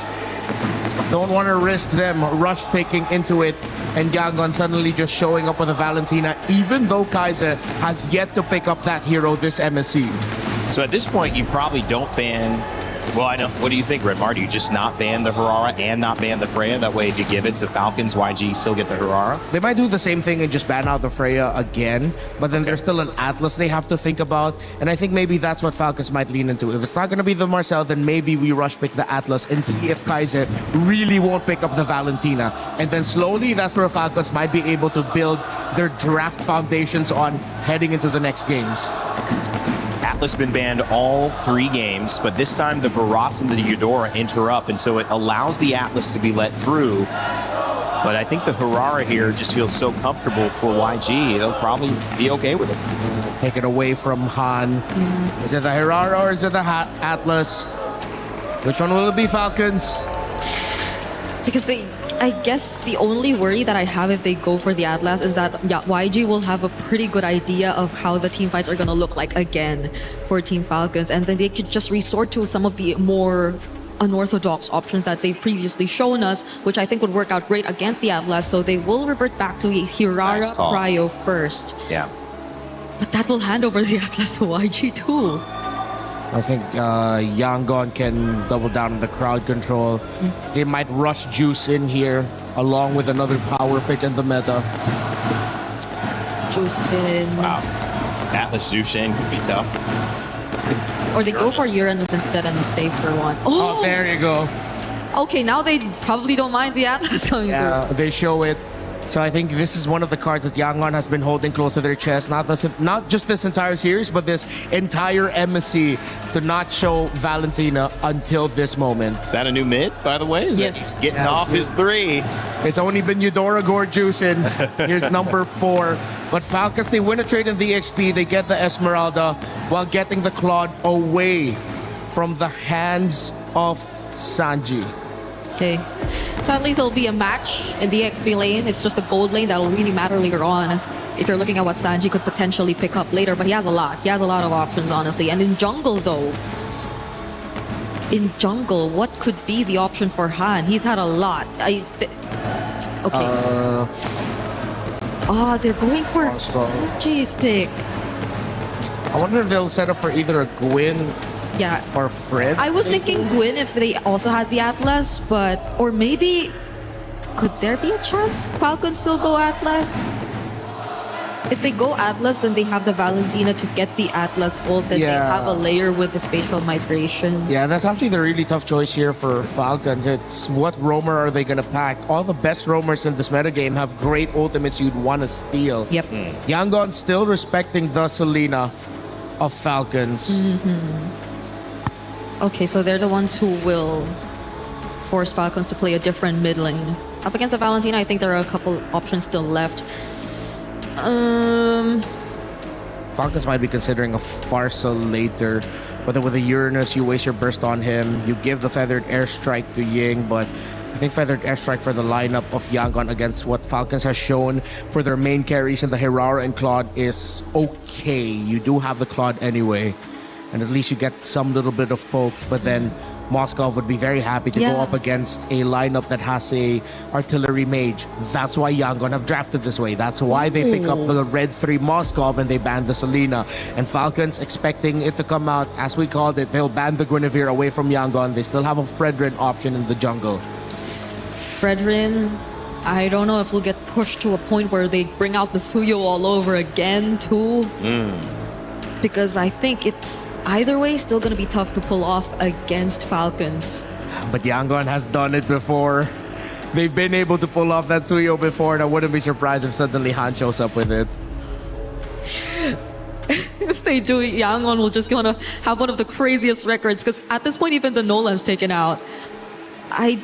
Don't want to risk them rush picking into it and Yangon suddenly just showing up with a Valentina, even though Kaize has yet to pick up that hero this MSC. So at this point, you probably don't ban. Well, I know. What do you think, Redmar? Do you just not ban the Hirara and not ban the Freya? That way, if you give it to Falcons, YG still get the Hirara? They might do the same thing and just ban out the Freya again, but then there's still an Atlas they have to think about, and I think maybe that's what Falcons might lean into. If it's not going to be the Marcel, then maybe we rush pick the Atlas and see if Kaize really won't pick up the Valentina. And then slowly, that's where Falcons might be able to build their draft foundations on heading into the next games. Atlas been banned all 3 games, but this time the Barats and the Eudora interrupt, and so it allows the Atlas to be let through. But I think the Hirara here just feels so comfortable for YG, they'll probably be okay with it. Take it away from Han. Is it the Hirara or is it the Atlas? Which one will it be, Falcons? Because they I guess the only worry that I have if they go for the Atlas is that YG will have a pretty good idea of how the team fights are going to look like again for Team Falcons, and then they could just resort to some of the more unorthodox options that they've previously shown us, which I think would work out great against the Atlas. So they will revert back to Hirara Nice call. Cryo first. Yeah. But that will hand over the Atlas to YG too. I think Yangon can double down on the crowd control. They might rush Juice in here, along with another power pick in the meta. Juice in. Wow. Atlas Zushin could be tough. Or they go for Uranus instead and a safer one. Oh, there you go. Okay, now they probably don't mind the Atlas coming through. They show it. So I think this is one of the cards that Yangon has been holding close to their chest. Not just this entire series, but this entire MSC to not show Valentina until this moment. Is that a new mid, by the way? He's getting off his 3. It's only been Eudora Gore juicing. Here's number 4. But Falcons, they win a trade in the XP. They get the Esmeralda while getting the Claude away from the hands of Sanji. Okay. So at least it'll be a match in the XP lane. It's just the gold lane that'll really matter later on. If you're looking at what Sanji could potentially pick up later, but he has a lot. He has a lot of options, honestly. And in jungle, though, what could be the option for Han? He's had a lot. Okay. They're going for Sanji's pick. I wonder if they'll set up for either a Gwyn or Fred. I was thinking Gwyn if they also had the Atlas, or maybe could there be a chance Falcons still go Atlas? If they go Atlas, then they have the Valentina to get the Atlas ult, then they have a layer with the spatial migration. Yeah, that's actually the really tough choice here for Falcons. It's what roamer are they going to pack? All the best roamers in this metagame have great ultimates you'd want to steal. Yep. Yangon still respecting the Selena of Falcons. Okay, so they're the ones who will force Falcons to play a different mid lane. Up against the Valentina, I think there are a couple options still left. Falcons might be considering a Farsa later, but then with a Uranus, you waste your burst on him. You give the Feathered Airstrike to Ying, but I think Feathered Airstrike for the lineup of Yangon against what Falcons has shown for their main carries in the Hirara and Claude is okay. You do have the Claude anyway, and at least you get some little bit of poke, but then Moskov would be very happy to go up against a lineup that has a artillery mage. That's why Yangon have drafted this way. That's why they pick up the red 3 Moskov and they ban the Selena. And Falcons expecting it to come out, as we called it, they'll ban the Guinevere away from Yangon. They still have a Fredrin option in the jungle. Fredrin, I don't know if we'll get pushed to a point where they bring out the Suyo all over again too. Because I think it's either way still going to be tough to pull off against Falcons. But Yangon has done it before. They've been able to pull off that Suyo before, and I wouldn't be surprised if suddenly Han shows up with it. If they do it, Yangon will just gonna have one of the craziest records, because at this point even the Nolan's taken out. I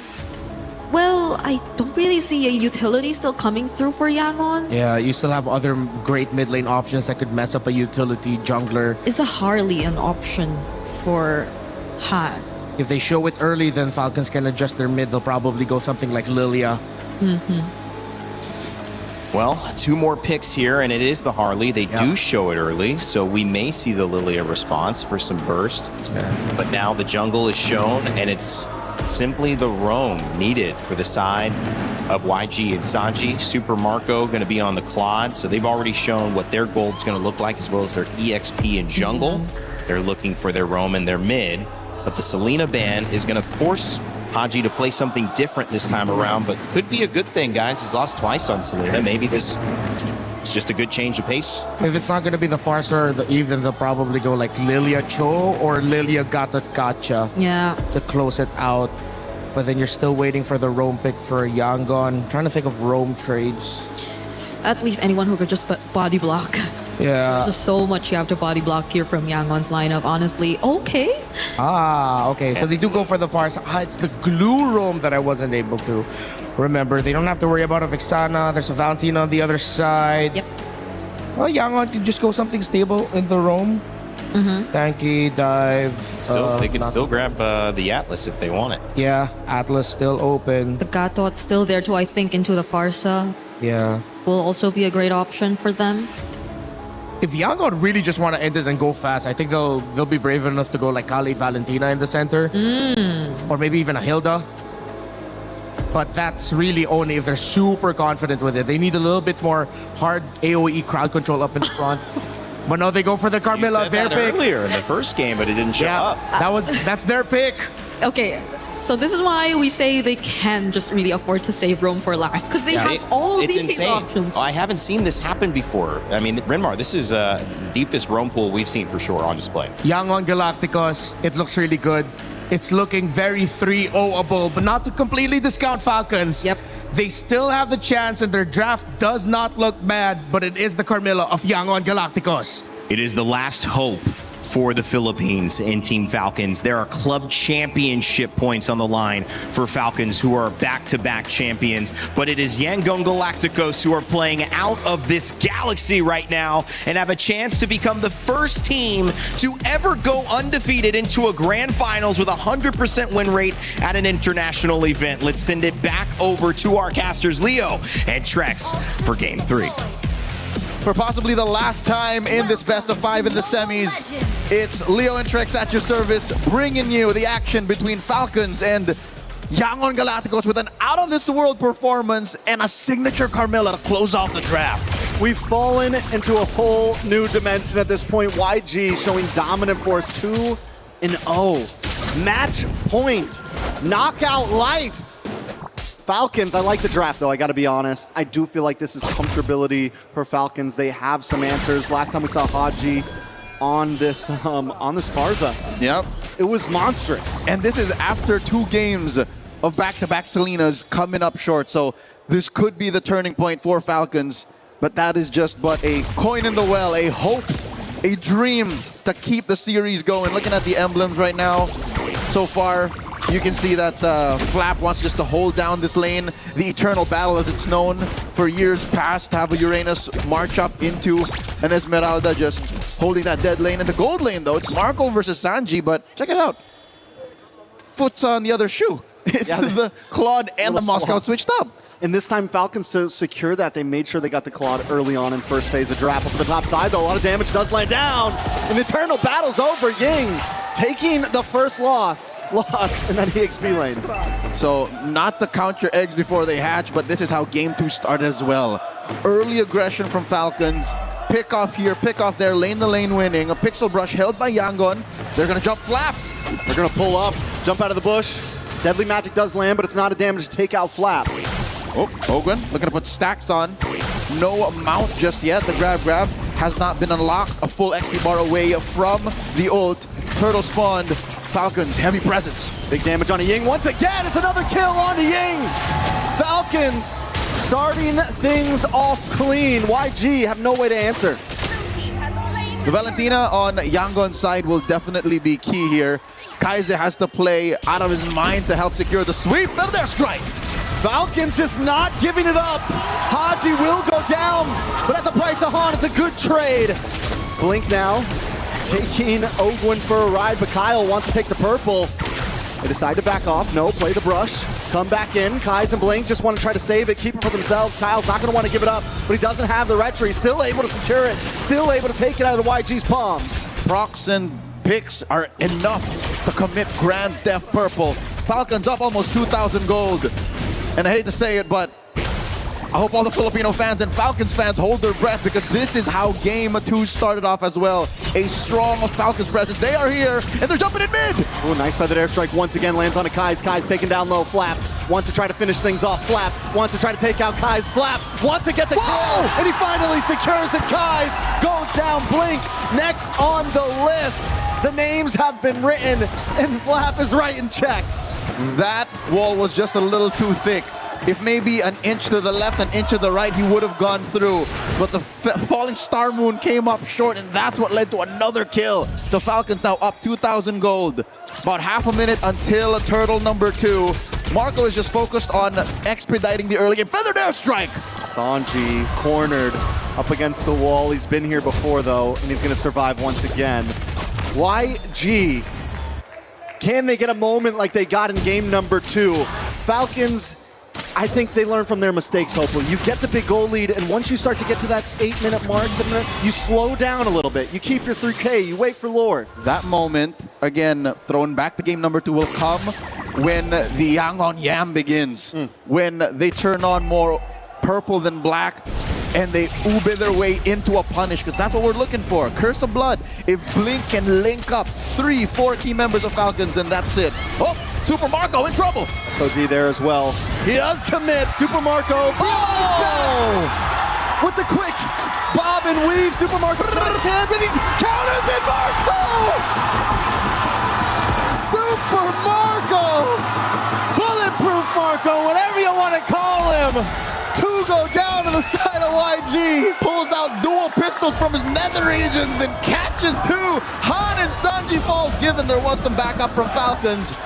don't really see a utility still coming through for Yangon. Yeah, you still have other great mid lane options that could mess up a utility jungler. Is a Harley an option for Han? If they show it early, then Falcons can adjust their mid. They'll probably go something like Lilia. Well, 2 more picks here, and it is the Harley. They do show it early, so we may see the Lilia response for some burst. But now the jungle is shown, and it's simply the roam needed for the side of YG and Sanji. Super Marco going to be on the Claude, so they've already shown what their gold's going to look like, as well as their EXP in jungle. They're looking for their roam and their mid, but the Selena ban is going to force Haji to play something different this time around, but could be a good thing, guys. He's lost twice on Selena. Maybe this is just a good change of pace. If it's not going to be the Farsa or the Even, they'll probably go like Lilia Cho or Lilia Gotcha to close it out. But then you're still waiting for the roam pick for Yangon. Trying to think of roam trades. At least anyone who could just body block. Yeah. There's just so much you have to body block here from Yangon's lineup, honestly. Okay. Okay. So they do go for the Farsa. It's the glue roam that I wasn't able to remember. They don't have to worry about a Vixana. There's a Valentina on the other side. Yep. Well, Yangon can just go something stable in the roam. Tanky, dive. Still, they could still grab the Atlas if they want it. Yeah, Atlas still open. The Gato still there too, I think, into the Farsa Yeah. will also be a great option for them. If Yangon really just want to end it and go fast, I think they'll be brave enough to go like Kali Valentina in the center. Or maybe even a Hilda. But that's really only if they're super confident with it. They need a little bit more hard AoE crowd control up in the front. But no, they go for the You Carmilla, said their that pick. earlier in the first game, but it didn't show up. That's their pick. Okay, so this is why we say they can just really afford to save Rome for last, because they have all it's these insane. options. I haven't seen this happen before. I mean, Renmar, this is the deepest Rome pool we've seen for sure on display. Yangon Galacticos, it looks really good. It's looking very 3-0-able, but not to completely discount Falcons. Yep. They still have the chance, and their draft does not look bad, but it is the Carmilla of Yangon Galacticos. It is the last hope for the Philippines and Team Falcons. There are club championship points on the line for Falcons, who are back-to-back champions. But it is Yangon Galacticos who are playing out of this galaxy right now and have a chance to become the first team to ever go undefeated into a grand finals with a 100% win rate at an international event. Let's send it back over to our casters, Leo and Trex, for Game 3. For possibly the last time in this best of 5 in the semis, it's Leo and Trex at your service, bringing you the action between Falcons and Yangon Galacticos with an out-of-this-world performance and a signature Carmilla to close off the draft. We've fallen into a whole new dimension at this point. YG showing dominant force 2-0. Match point. Knockout life. Falcons, I like the draft though, I gotta be honest. I do feel like this is comfortability for Falcons. They have some answers. Last time we saw Haji on this Farza. Yep. It was monstrous. And this is after 2 games of back-to-back Selenas coming up short. So this could be the turning point for Falcons, but that is just but a coin in the well, a hope, a dream to keep the series going. Looking at the emblems right now, so far, you can see that Flap wants just to hold down this lane. The Eternal Battle, as it's known for years past, have a Uranus march up into an Esmeralda, just holding that dead lane. In the gold lane, though, it's Marco versus Sanji, but check it out. Foot's on the other shoe. It's the Claude and the Moscow switched up. And this time, Falcons, to secure that, they made sure they got the Claude early on in first phase of draft. Up to the top side, though, a lot of damage does land down. And the Eternal Battle's over. Ying taking the first loss in that EXP lane. So not to count your eggs before they hatch, but this is how game 2 started as well. Early aggression from Falcons. Pick off here, pick off there, lane to lane winning. A pixel brush held by Yangon. They're gonna jump Flap. They're gonna pull up, jump out of the bush. Deadly Magic does land, but it's not a damage to take out Flap. Oh, Hogan looking to put stacks on. No amount just yet. The grab has not been unlocked. A full XP bar away from the ult. Turtle spawned. Falcons, heavy presence. Big damage on Ying. Once again, it's another kill on Ying. Falcons starting things off clean. YG have no way to answer. The Valentina on Yangon's side will definitely be key here. Kaiser has to play out of his mind to help secure the sweep. And their strike. Falcons just not giving it up. Haji will go down, but at the price of Han, it's a good trade. Blink now, taking Ogwin for a ride, but Kyle wants to take the purple. They decide to back off. No, play the brush. Come back in. Kai's and Blink just want to try to save it, keep it for themselves. Kyle's not going to want to give it up, but he doesn't have the retry. He's still able to secure it, still able to take it out of YG's palms. Procs and picks are enough to commit Grand Theft Purple. Falcons up almost 2,000 gold. And I hate to say it, but I hope all the Filipino fans and Falcons fans hold their breath, because this is how Game 2 started off as well. A strong Falcons presence. They are here, and they're jumping in mid. Oh, nice feathered airstrike once again lands on a Kai's. Kai's taken down low. Flap wants to try to finish things off. Flap wants to try to take out Kai's. Flap wants to get the kill, and he finally secures it. Kai's goes down. Blink next on the list. The names have been written, and Flap is writing checks. That wall was just a little too thick. If maybe an inch to the left, an inch to the right, he would have gone through. But the falling Star Moon came up short, and that's what led to another kill. The Falcons now up 2,000 gold. About half a minute until turtle number 2. Marco is just focused on expediting the early game. Feathered airstrike! Sanji cornered up against the wall. He's been here before, though, and he's going to survive once again. YG, can they get a moment like they got in game number 2? Falcons, I think they learn from their mistakes, hopefully. You get the big goal lead, and once you start to get to that 8-minute mark, 7-minute, you slow down a little bit. You keep your 3K, you wait for Lord. That moment, again, thrown back to game number 2, will come when the Yangon Yam begins. When they turn on more purple than black, and they ube their way into a punish, because that's what we're looking for. Curse of Blood. If Blink can link up 3-4 key members of Falcons, then that's it. Oh, Super Marco in trouble. SOD there as well. He does commit. Super Marco. Oh! With the quick bob and weave. Super Marco tries to hand, but he counters it. Marco! Super Marco! Bulletproof Marco, whatever you want to call him. 2 go down to the side of YG. Pulls out dual pistols from his nether regions and catches 2. Han and Sanji falls, given there was some backup from Falcons.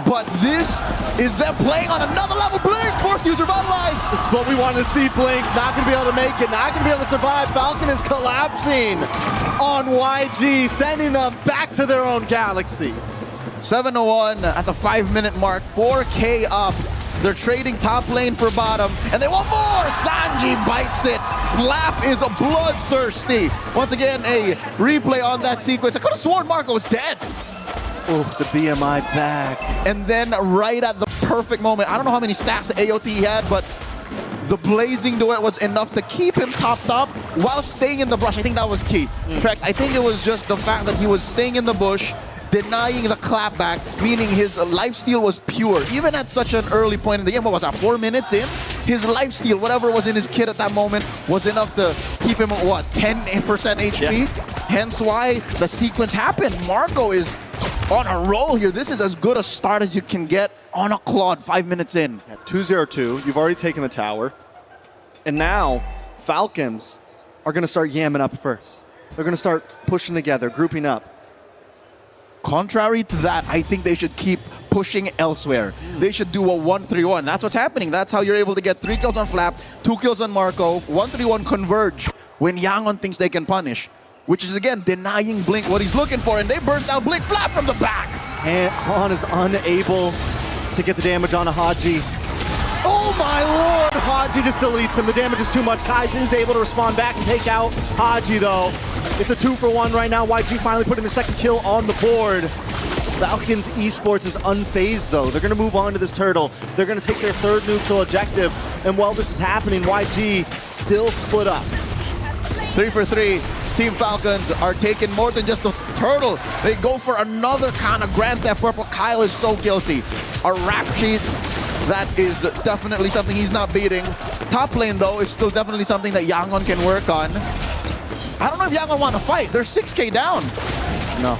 But this is them playing on another level. Blink, fourth user revitalized. This is what we want to see, Blink. Not going to be able to make it. Not going to be able to survive. Falcon is collapsing on YG, sending them back to their own galaxy. 7-1 at the 5-minute mark. 4K up. They're trading top lane for bottom, and they want more! Sanji bites it. Flap is bloodthirsty. Once again, a replay on that sequence. I could have sworn Marco was dead. Oh, the BMI back. And then right at the perfect moment, I don't know how many stacks the AOT he had, but the blazing duet was enough to keep him topped up while staying in the brush. I think that was key. Trex, I think it was just the fact that he was staying in the bush, denying the clapback, meaning his lifesteal was pure. Even at such an early point in the game, what was that, 4 minutes in? His lifesteal, whatever was in his kit at that moment, was enough to keep him at what, 10% HP? Yeah. Hence why the sequence happened. Marco is on a roll here. This is as good a start as you can get on a Claude 5 minutes in. Yeah, 2-0-2, you've already taken the tower. And now, Falcons are going to start yamming up first. They're going to start pushing together, grouping up. Contrary to that, I think they should keep pushing elsewhere. They should do a 1-3-1. That's what's happening. That's how you're able to get 3 kills on Flap, 2 kills on Marco, 1-3-1 converge when Yangon thinks they can punish, which is, again, denying Blink what he's looking for, and they burst down Blink. Flap from the back. And Han is unable to get the damage on a Haji. Oh my lord! Haji just deletes him. The damage is too much. Kaizen is able to respond back and take out Haji, though. It's a 2-for-1 right now. YG finally putting the second kill on the board. Falcons Esports is unfazed, though. They're going to move on to this turtle. They're going to take their 3rd neutral objective. And while this is happening, YG still split up. 3 for 3. Team Falcons are taking more than just the turtle. They go for another kind of Grand Theft Purple. Kyle is so guilty. A rap sheet. That is definitely something he's not beating. Top lane, though, is still definitely something that Yangon can work on. I don't know if Yangon want to fight. They're 6K down. No.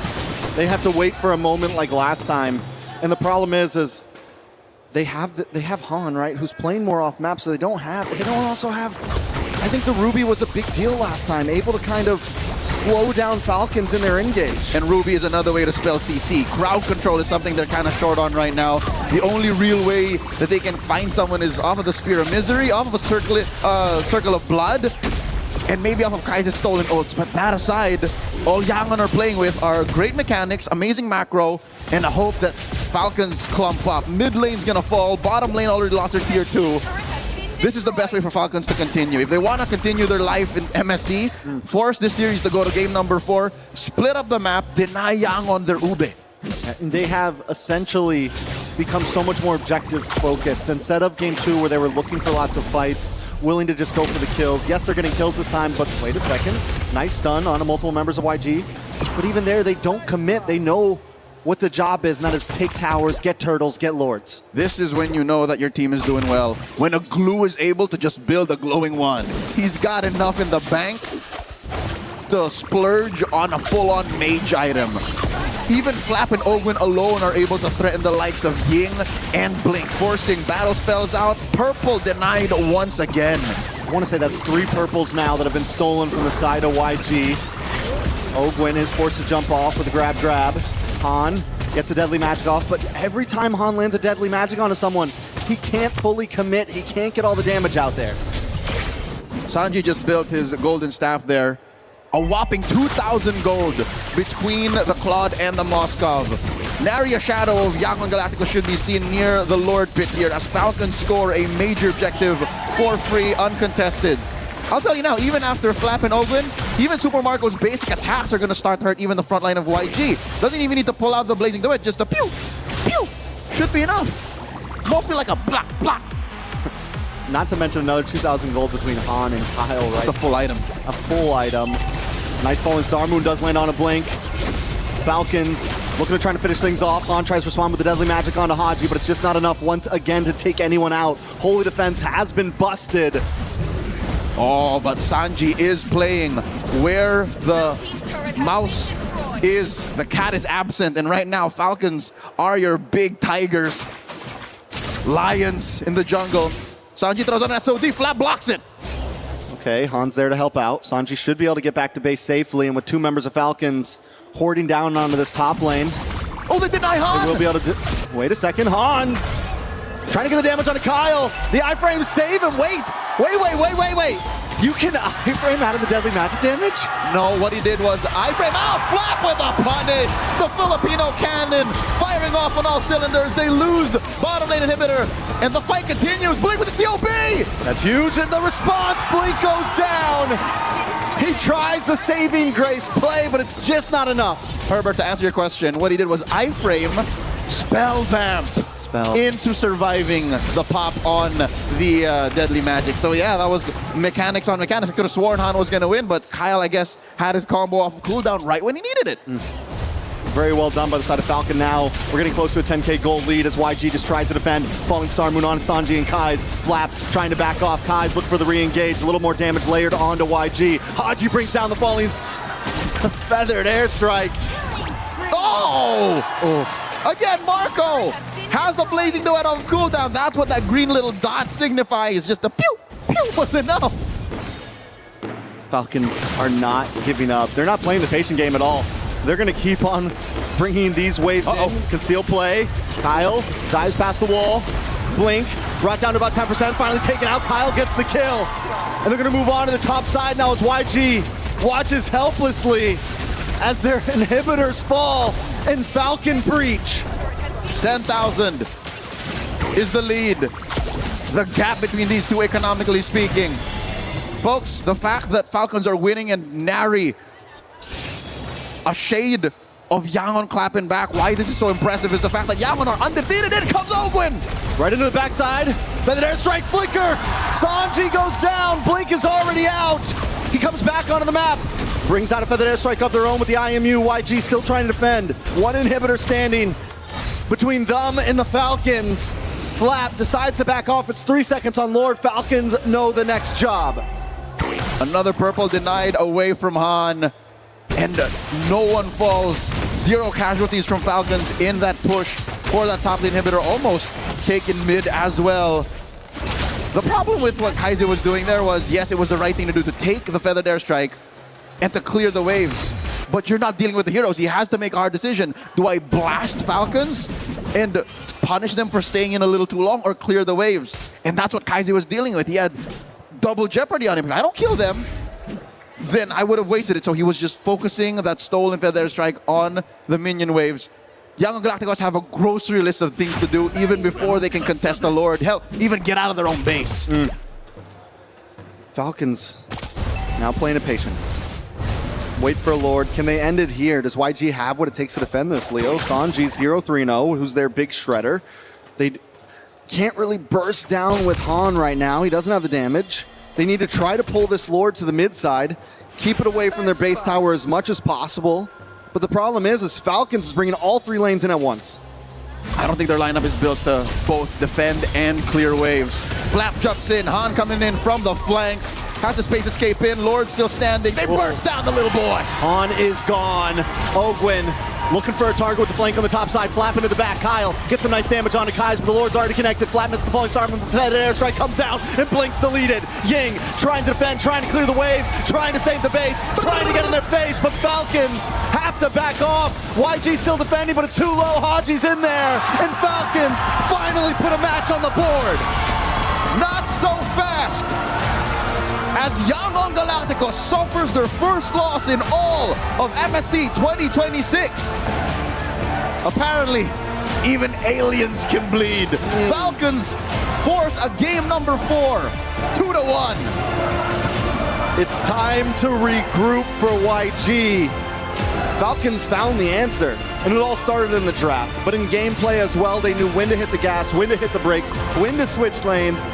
They have to wait for a moment like last time. And the problem is they have Han, right, who's playing more off map, so they don't also have. I think the Ruby was a big deal last time, able to kind of slow down Falcons in their engage. And Ruby is another way to spell CC. Crowd control is something they're kind of short on right now. The only real way that they can find someone is off of the Spear of Misery, off of a Circle of Blood, and maybe off of Kaiser's stolen ults. But that aside, all Yangon are playing with are great mechanics, amazing macro, and a hope that Falcons clump up. Mid lane's gonna fall, bottom lane already lost their tier 2. This is the best way for Falcons to continue. If they want to continue their life in MSC, force this series to go to game number 4, split up the map, deny Yangon their ube. And they have essentially become so much more objective focused. Instead of game 2 where they were looking for lots of fights, willing to just go for the kills. Yes, they're getting kills this time, but wait a second. Nice stun on multiple members of YG. But even there, they don't commit. They know what the job is, and that is take towers, get turtles, get lords. This is when you know that your team is doing well. When a glue is able to just build a glowing one. He's got enough in the bank to splurge on a full-on mage item. Even Flap and Ogwin alone are able to threaten the likes of Ying and Blink, forcing battle spells out. Purple denied once again. I want to say that's 3 purples now that have been stolen from the side of YG. Ogwin is forced to jump off with a grab. Han gets a deadly magic off, but every time Han lands a deadly magic onto someone, he can't fully commit. He can't get all the damage out there. Sanji just built his golden staff there. A whopping 2,000 gold between the Claude and the Moskov. Nary a shadow of Yangon Galacticos should be seen near the Lord pit here as Falcons score a major objective for free, uncontested. I'll tell you now, even after Flap and Ogwin, even Super Marco's basic attacks are going to start to hurt even the front line of YG. Doesn't even need to pull out the Blazing Duet, just a pew, pew, should be enough. Won't feel like a block, block. Not to mention another 2,000 gold between Han and Kyle, right? That's a full item. A full item. Nice falling Star Moon does land on a blink. Falcons looking to try to finish things off. Han tries to respond with the Deadly Magic onto Haji, but it's just not enough once again to take anyone out. Holy Defense has been busted. Oh, but Sanji is playing where the mouse is. The cat is absent, and right now Falcons are your big tigers. Lions in the jungle. Sanji throws on an SOD, Flap blocks it. Okay, Han's there to help out. Sanji should be able to get back to base safely, and with two members of Falcons hoarding down onto this top lane. Oh, they deny Han! They will be able to wait a second, Han! Trying to get the damage onto Kyle. The iframe save him. Wait. You can iframe out of the Deadly Magic damage? No, what he did was iframe out, Flap with a punish. The Filipino cannon firing off on all cylinders. They lose bottom lane inhibitor, and the fight continues. Blink with the COB. That's huge, and the response, Blink goes down. He tries the saving grace play, but it's just not enough. Herbert, to answer your question, what he did was iframe, spell vamp into surviving the pop on the Deadly Magic. So yeah, that was mechanics on mechanics. I could have sworn Han was going to win, but Kyle, I guess, had his combo off of cooldown right when he needed it. Very well done by the side of Falcon now. We're getting close to a 10k gold lead as YG just tries to defend. Falling Star Moon on Sanji and Kai's. Flap trying to back off. Kai's look for the re-engage. A little more damage layered onto YG. Haji brings down the Falling's feathered airstrike. Oh! Again, Marco has the Blazing Duet off cooldown. That's what that green little dot signifies. Just a pew, pew was enough. Falcons are not giving up. They're not playing the patient game at all. They're going to keep on bringing these waves in. Conceal play. Kyle dives past the wall. Blink brought down to about 10%. Finally taken out. Kyle gets the kill. And they're going to move on to the top side now as YG watches helplessly as their inhibitors fall and Falcon breach. 10,000 is the lead. The gap between these two, economically speaking. Folks, the fact that Falcons are winning and nary a shade of Yangon clapping back, why this is so impressive is the fact that Yangon are undefeated. In comes Ogwin! Right into the backside. Feathered airstrike flicker. Sanji goes down. Blink is already out. He comes back onto the map. Brings out a feathered airstrike of their own with the IMU. YG still trying to defend. One inhibitor standing between them and the Falcons. Flap decides to back off. It's 3 seconds on Lord. Falcons know the next job. Another purple denied away from Han. And no one falls. 0 casualties from Falcons in that push for that top lane inhibitor. Almost taken mid as well. The problem with what Kaiser was doing there was, yes, it was the right thing to do to take the feathered airstrike and to clear the waves. But you're not dealing with the heroes. He has to make a hard decision. Do I blast Falcons and punish them for staying in a little too long, or clear the waves? And that's what Kaiser was dealing with. He had double jeopardy on him. If I don't kill them, then I would have wasted it. So he was just focusing that stolen feather strike on the minion waves. Yangon Galacticos have a grocery list of things to do even before they can contest the Lord. Hell, even get out of their own base. Falcons now playing a patient. Wait for a Lord. Can they end it here? Does YG have what it takes to defend this, Leo? Sanji 0-3-0, who's their big shredder. They can't really burst down with Han right now. He doesn't have the damage. They need to try to pull this Lord to the mid side, keep it away from their base tower as much as possible. But the problem is Falcons is bringing all 3 lanes in at once. I don't think their lineup is built to both defend and clear waves. Flap jumps in, Han coming in from the flank. Has a space escape in, Lord still standing. They burst down the little boy. Han is gone. Ogwin looking for a target with the flank on the top side. Flap into the back. Kyle gets some nice damage onto Kai's, but the Lord's already connected. Flap misses the falling star. That airstrike comes down and Blink's deleted. Ying trying to defend, trying to clear the waves, trying to save the base, trying to get in their face, but Falcons have to back off. YG still defending, but it's too low. Haji's in there, and Falcons finally put a match on the board. Not so fast. as Yangon Galacticos suffers their first loss in all of MSC 2026. Apparently, even aliens can bleed. Falcons force a game number 4, 2-1. It's time to regroup for YG. Falcons found the answer, and it all started in the draft. But in gameplay as well, they knew when to hit the gas, when to hit the brakes, when to switch lanes.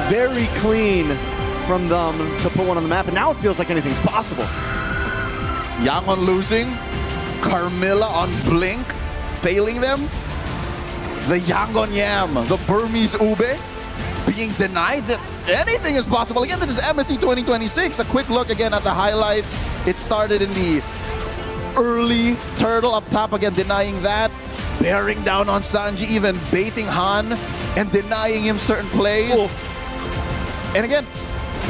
Very clean from them to put one on the map, and now it feels like anything's possible. Yangon losing, Carmilla on Blink, failing them. The Yangon Yam, the Burmese Ube, being denied that anything is possible. Again, this is MSC 2026. A quick look again at the highlights. It started in the early turtle up top, again denying that. Bearing down on Sanji, even baiting Han and denying him certain plays. And again,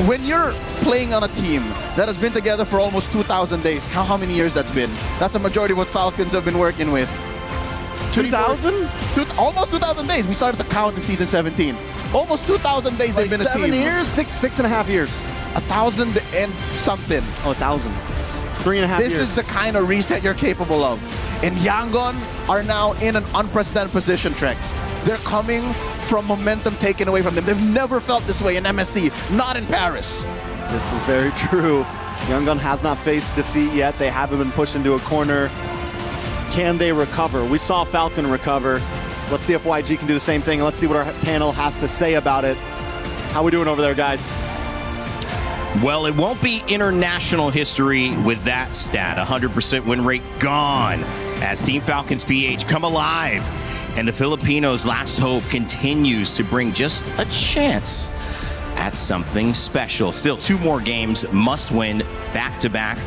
when you're playing on a team that has been together for almost 2,000 days, count how many years that's been. That's a majority of what Falcons have been working with. 2,000? Almost 2,000 days. We started to count in season 17. Almost 2,000 days they've been a team. 7 years? Six and a half years. 1,000 and something. Oh, 1,000. 3.5 years. This is the kind of reset you're capable of. And Yangon are now in an unprecedented position, Trex. They're coming from momentum taken away from them. They've never felt this way in MSC, not in Paris. This is very true. Yangon has not faced defeat yet. They haven't been pushed into a corner. Can they recover? We saw Falcon recover. Let's see if YG can do the same thing. Let's see what our panel has to say about it. How we doing over there, guys? Well, it won't be international history with that stat. 100% win rate gone as Team Falcons PH come alive. And the Filipinos' last hope continues to bring just a chance at something special. Still 2 more games, must win back-to-back.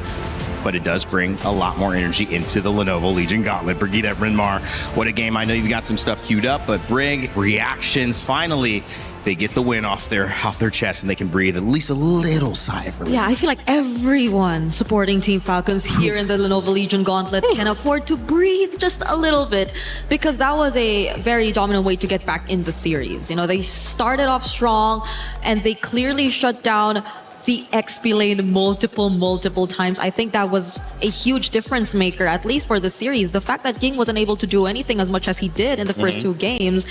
But it does bring a lot more energy into the Lenovo Legion Gauntlet. Brigitte Brynmar, what a game. I know you've got some stuff queued up, but Brig, reactions, finally, they get the win off their chest and they can breathe at least a little sigh of relief. Yeah, I feel like everyone supporting Team Falcons here in the Lenovo Legion Gauntlet can afford to breathe just a little bit, because that was a very dominant way to get back in the series. You know, they started off strong and they clearly shut down the XP lane multiple times. I think that was a huge difference maker, at least for the series. The fact that Ging wasn't able to do anything as much as he did in the first 2 games,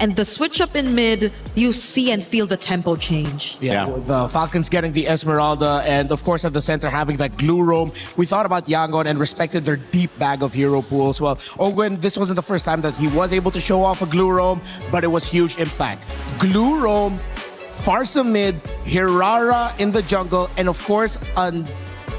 and the switch up in mid, you see and feel the tempo change. Yeah, with the Falcons getting the Esmeralda, and of course at the center having that glue roam. We thought about Yangon and respected their deep bag of hero pools. Well, Ogwen, this wasn't the first time that he was able to show off a glue roam, but it was huge impact. Glue roam, Farsa mid, Hirara in the jungle, and of course, an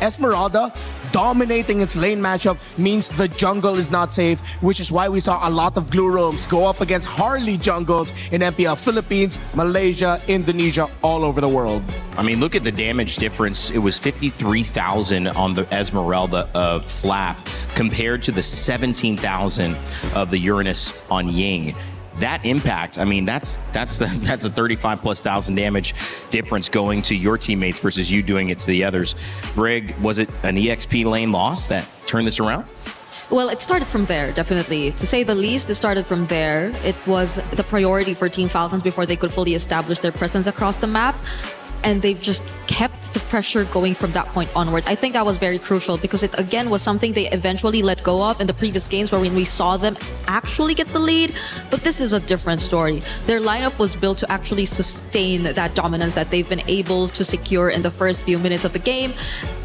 Esmeralda dominating its lane matchup means the jungle is not safe, which is why we saw a lot of glue roams go up against Harley jungles in MPL Philippines, Malaysia, Indonesia, all over the world. I mean, look at the damage difference. It was 53,000 on the Esmeralda of Flap compared to the 17,000 of the Uranus on Ying. That impact, I mean, that's a 35,000+ damage difference going to your teammates versus you doing it to the others. Brig, was it an EXP lane loss that turned this around? Well, it started from there, definitely. To say the least, it started from there. It was the priority for Team Falcons before they could fully establish their presence across the map. And they've just kept the pressure going from that point onwards. I think that was very crucial because it, again, was something they eventually let go of in the previous games where when we saw them actually get the lead. But this is a different story. Their lineup was built to actually sustain that dominance that they've been able to secure in the first few minutes of the game.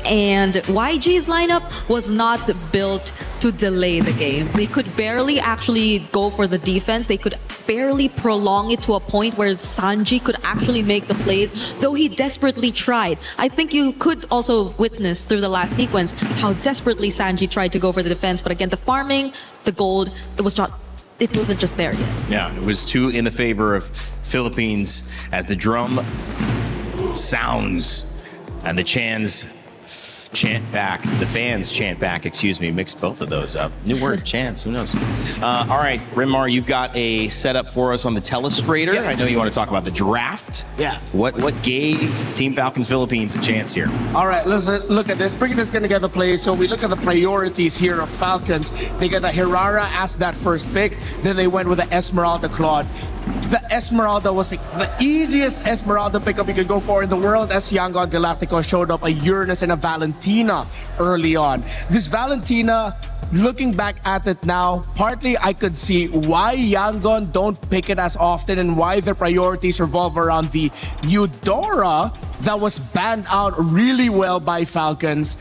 And YG's lineup was not built to delay the game. They could barely actually go for the defense. They could barely prolong it to a point where Sanji could actually make the plays, though he desperately tried. I think you could also witness through the last sequence how desperately Sanji tried to go for the defense, but again, the farming, the gold, it wasn't just there yet. Yeah, it was 2 in the favor of Philippines as the drum sounds and the fans chant back, mix both of those up. New word, chants, who knows? All right, Brynmar, you've got a setup for us on the Telestrator. Yeah. I know you want to talk about the draft. Yeah. What gave Team Falcons Philippines a chance here? All right, let's look at this. Bringing this together plays. So we look at the priorities here of Falcons. They got the Hirara as that first pick. Then they went with the Esmeralda Claude. the Esmeralda was like the easiest Esmeralda pickup you could go for in the world, as Yangon Galacticos showed up a Uranus and a Valentina early on. This Valentina, looking back at it now, partly I could see why Yangon don't pick it as often and why their priorities revolve around the Eudora that was banned out really well by Falcons.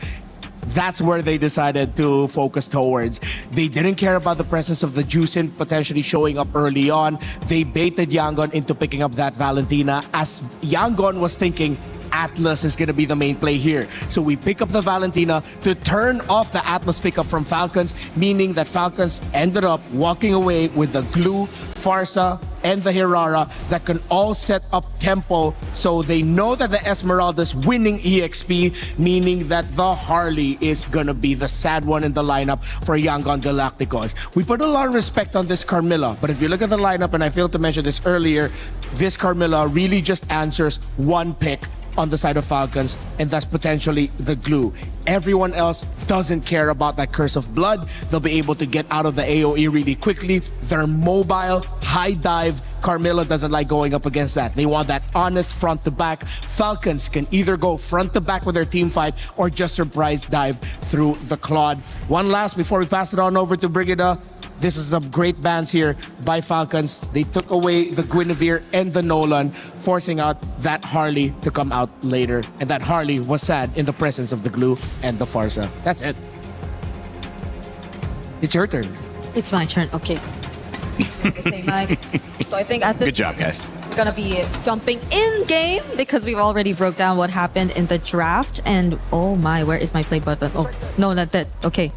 That's where they decided to focus towards. They didn't care about the presence of the Juicin potentially showing up early on. They baited Yangon into picking up that Valentina, as Yangon was thinking Atlas is going to be the main play here. So we pick up the Valentina to turn off the Atlas pickup from Falcons, meaning that Falcons ended up walking away with the Glue, Farsa, and the Hirara that can all set up tempo, so they know that the Esmeralda's winning EXP, meaning that the Harley is gonna be the sad one in the lineup for Yangon Galacticos. We put a lot of respect on this Carmilla, but if you look at the lineup, and I failed to mention this earlier, this Carmilla really just answers one pick on the side of Falcons, and that's potentially the Glue. Everyone else doesn't care about that Curse of Blood. They'll be able to get out of the AoE really quickly. They're mobile, high dive. Carmilla doesn't like going up against that. They want that honest front to back. Falcons can either go front to back with their team fight or just surprise dive through the Claude. One last before we pass it on over to Brigida. This is some great bans here by Falcons. They took away the Guinevere and the Nolan, forcing out that Harley to come out later. And that Harley was sad in the presence of the Glue and the Farsa. That's it. It's your turn. It's my turn. Okay. Say Mike. So I think at this Good job, guys. we're gonna be jumping in game because we've already broke down what happened in the draft. And oh my, where is my play button? Oh no, not that. Okay.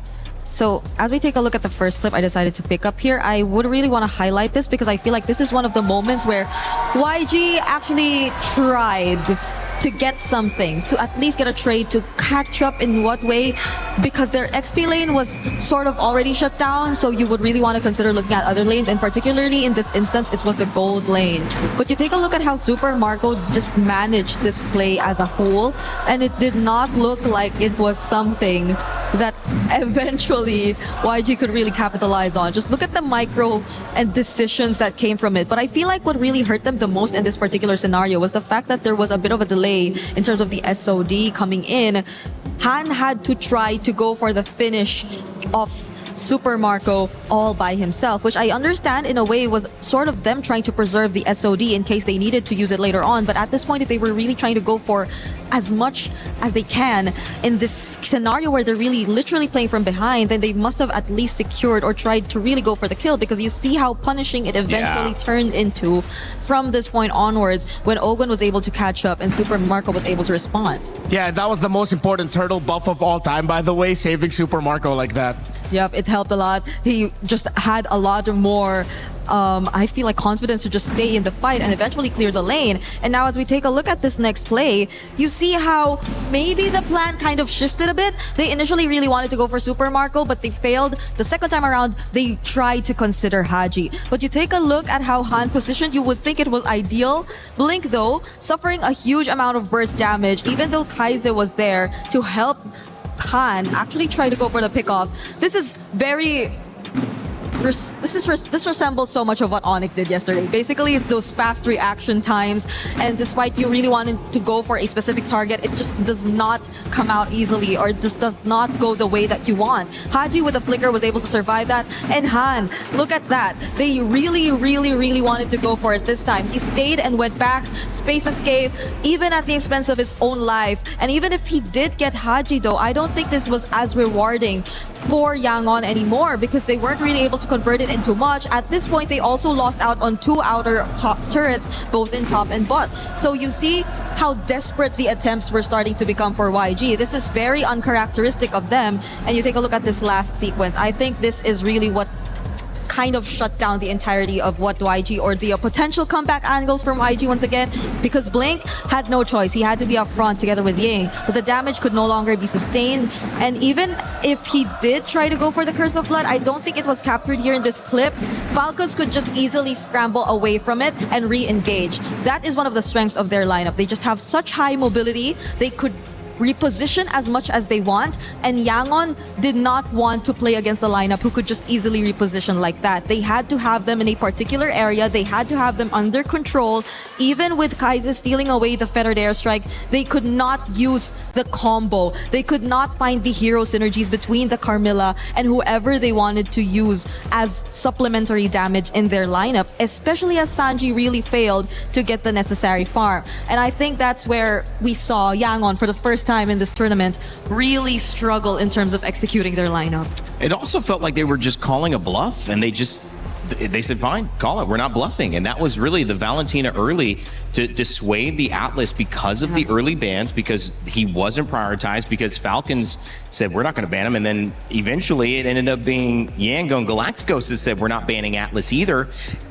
So as we take a look at the first clip I decided to pick up here, I would really want to highlight this because I feel like this is one of the moments where YG actually tried to get something, to at least get a trade, to catch up in what way, because their XP lane was sort of already shut down, so you would really want to consider looking at other lanes, and particularly in this instance, it was the gold lane. But you take a look at how Super Marco just managed this play as a whole, and it did not look like it was something that eventually YG could really capitalize on. Just look at the micro and decisions that came from it. But I feel like what really hurt them the most in this particular scenario was the fact that there was a bit of a delay in terms of the SOD coming in. Han had to try to go for the finish of Super Marco all by himself, which I understand in a way was sort of them trying to preserve the SOD in case they needed to use it later on. But at this point, if they were really trying to go for as much as they can in this scenario where they're really literally playing from behind, then they must have at least secured or tried to really go for the kill, because you see how punishing it eventually turned into from this point onwards when Ogun was able to catch up and Super Marco was able to respond. Yeah, that was the most important turtle buff of all time, by the way, saving Super Marco like that. Yep, it helped a lot. He just had a lot more, I feel like, confidence to just stay in the fight and eventually clear the lane. And now as we take a look at this next play, you see how maybe the plan kind of shifted a bit. They initially really wanted to go for Super Marco, but they failed. The second time around, they tried to consider Haji. But you take a look at how Han positioned, you would think it was ideal. Blink, though, suffering a huge amount of burst damage, even though Kaize was there to help Han actually try to go for the pickoff. This is very... This resembles so much of what Onyx did yesterday. Basically, it's those fast reaction times, and despite you really wanting to go for a specific target, it just does not come out easily, or just does not go the way that you want. Haji with a flicker was able to survive that, and Han, look at that. They really wanted to go for it this time. He stayed and went back, space escape, even at the expense of his own life. And even if he did get Haji, though, I don't think this was as rewarding for Yangon anymore, because they weren't really able to convert it into much. At this point, they also lost out on 2 outer top turrets, both in top and bot. So you see how desperate the attempts were starting to become for YG. This is very uncharacteristic of them. And you take a look at this last sequence. I think this is really what kind of shut down the entirety of what YG, or the potential comeback angles from YG once again, because Blink had no choice. He had to be up front together with Ying, but the damage could no longer be sustained. And even if he did try to go for the Curse of Blood, I don't think it was captured here in this clip. Falcons could just easily scramble away from it and re-engage. That is one of the strengths of their lineup. They just have such high mobility. They could reposition as much as they want. And Yangon did not want to play against the lineup who could just easily reposition like that. They had to have them in a particular area. They had to have them under control. Even with Kaiser stealing away the feathered airstrike, they could not use the combo. They could not find the hero synergies between the Carmilla and whoever they wanted to use as supplementary damage in their lineup, especially as Sanji really failed to get the necessary farm. And I think that's where we saw Yangon for the first time in this tournament really struggle in terms of executing their lineup. It also felt like they were just calling a bluff, and they said, fine, call it. We're not bluffing. And that was really the Valentina early to dissuade the Atlas because of the early bans, because he wasn't prioritized, because Falcons said, we're not going to ban him. And then eventually it ended up being Yangon Galacticos that said, we're not banning Atlas either.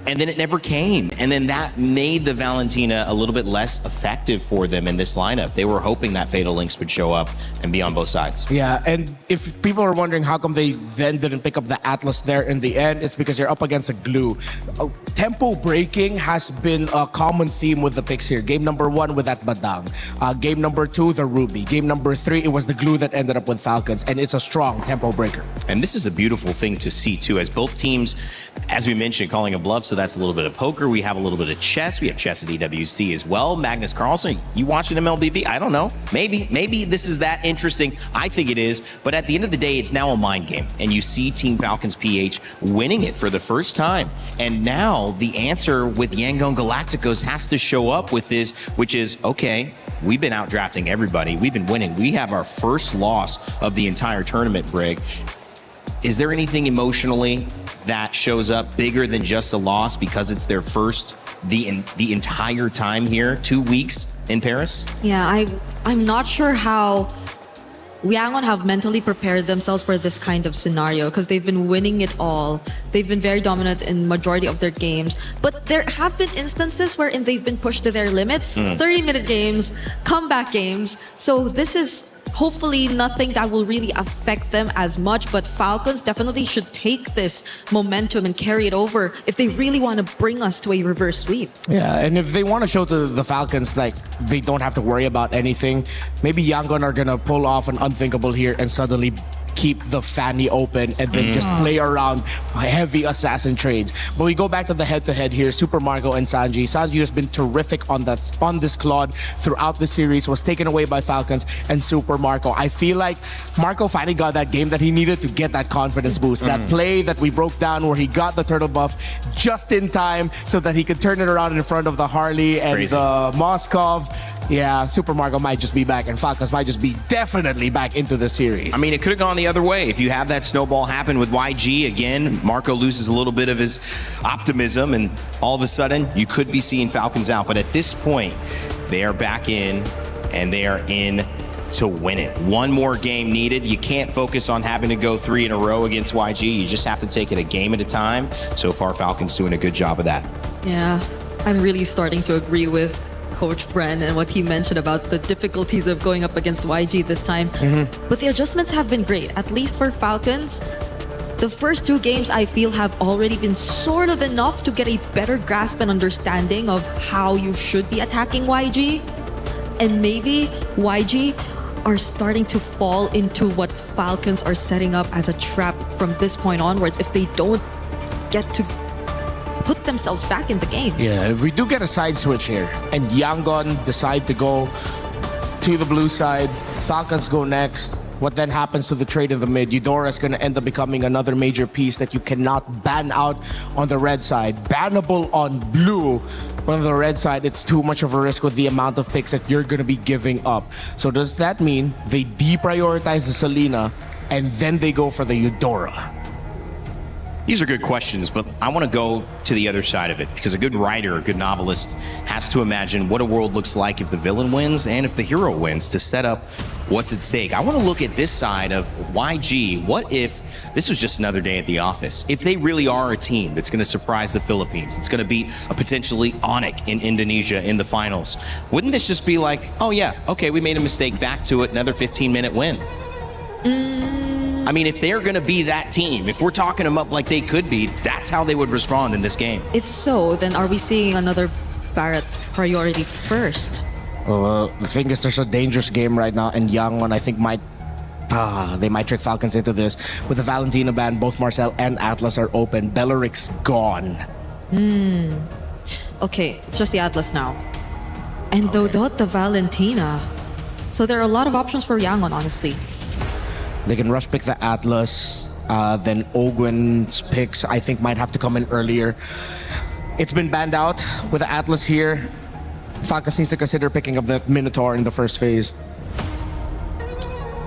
And then it never came. And then that made the Valentina a little bit less effective for them in this lineup. They were hoping that Fatal Links would show up and be on both sides. Yeah, and if people are wondering how come they then didn't pick up the Atlas there in the end, it's because you're up against a glue. Tempo breaking has been a common theme with the picks here. Game number 1 with that Badang. Game number 2, the Ruby. Game number 3, it was the glue that ended up with Falcons, and it's a strong tempo breaker. And this is a beautiful thing to see too, as both teams, as we mentioned, calling a bluff, so that's a little bit of poker. We have a little bit of chess. We have chess at EWC as well. Magnus Carlsen, you watching MLBB? I don't know. Maybe this is that interesting. I think it is. But at the end of the day, it's now a mind game. And you see Team Falcons PH winning it for the first time. And now the answer with Yangon Galacticos has to show up with this, which is, okay, we've been out drafting everybody. We've been winning. We have our first loss of the entire tournament, Brig. Is there anything emotionally that shows up bigger than just a loss because it's their first the entire time here, 2 weeks in Paris? Yeah, I'm not sure how Yangon have mentally prepared themselves for this kind of scenario, because they've been winning it all. They've been very dominant in majority of their games, but there have been instances wherein they've been pushed to their limits, 30-minute games, comeback games. So this is hopefully nothing that will really affect them as much, but Falcons definitely should take this momentum and carry it over if they really want to bring us to a reverse sweep. Yeah, and if they want to show to the Falcons like they don't have to worry about anything, maybe Yangon are gonna pull off an unthinkable here and suddenly keep the Fanny open and then just play around heavy assassin trades. But we go back to the head-to-head here, Super Marco and Sanji. Sanji has been terrific on this Claude throughout the series, was taken away by Falcons and Super Marco. I feel like Marco finally got that game that he needed to get that confidence boost. That play that we broke down where he got the turtle buff just in time so that he could turn it around in front of the Harley and the Moskov. Yeah, Super Marco might just be back and Falcons might just be definitely back into the series. I mean, it could have gone the other way. If you have that snowball happen with YG, again, Marco loses a little bit of his optimism and all of a sudden you could be seeing Falcons out. But at this point, they are back in and they are in to win it. One more game needed. You can't focus on having to go 3 in a row against YG. You just have to take it a game at a time. So far, Falcons doing a good job of that. Yeah, I'm really starting to agree with Coach Bren and what he mentioned about the difficulties of going up against YG this time. But the adjustments have been great, at least for Falcons. The first 2 games I feel have already been sort of enough to get a better grasp and understanding of how you should be attacking YG. And maybe YG are starting to fall into what Falcons are setting up as a trap from this point onwards if they don't get to put themselves back in the game. Yeah, if we do get a side switch here and Yangon decide to go to the blue side, Falcons go next, what then happens to the trade in the mid? Eudora is going to end up becoming another major piece that you cannot ban out on the red side. Bannable on blue, but on the red side, it's too much of a risk with the amount of picks that you're going to be giving up. So does that mean they deprioritize the Selena and then they go for the Eudora? These are good questions, but I want to go to the other side of it because a good writer, a good novelist has to imagine what a world looks like if the villain wins and if the hero wins to set up what's at stake. I want to look at this side of YG. What if this was just another day at the office? If they really are a team that's going to surprise the Philippines, it's going to beat a potentially Onyx in Indonesia in the finals, wouldn't this just be like, oh yeah, okay, we made a mistake, back to it, another 15-minute win? I mean, if they're going to be that team, if we're talking them up like they could be, that's how they would respond in this game. If so, then are we seeing another Barrett's priority first? The thing is, there's a dangerous game right now, and Yangon, I think, they might trick Falcons into this. With the Valentina ban, both Marcel and Atlas are open. Belleric's gone. Okay, it's just the Atlas now. And Dodot the Valentina. So there are a lot of options for Yangon, honestly. They can rush pick the Atlas. Then Ogwen's picks, I think, might have to come in earlier. It's been banned out with the Atlas here. Falcons needs to consider picking up the Minotaur in the first phase.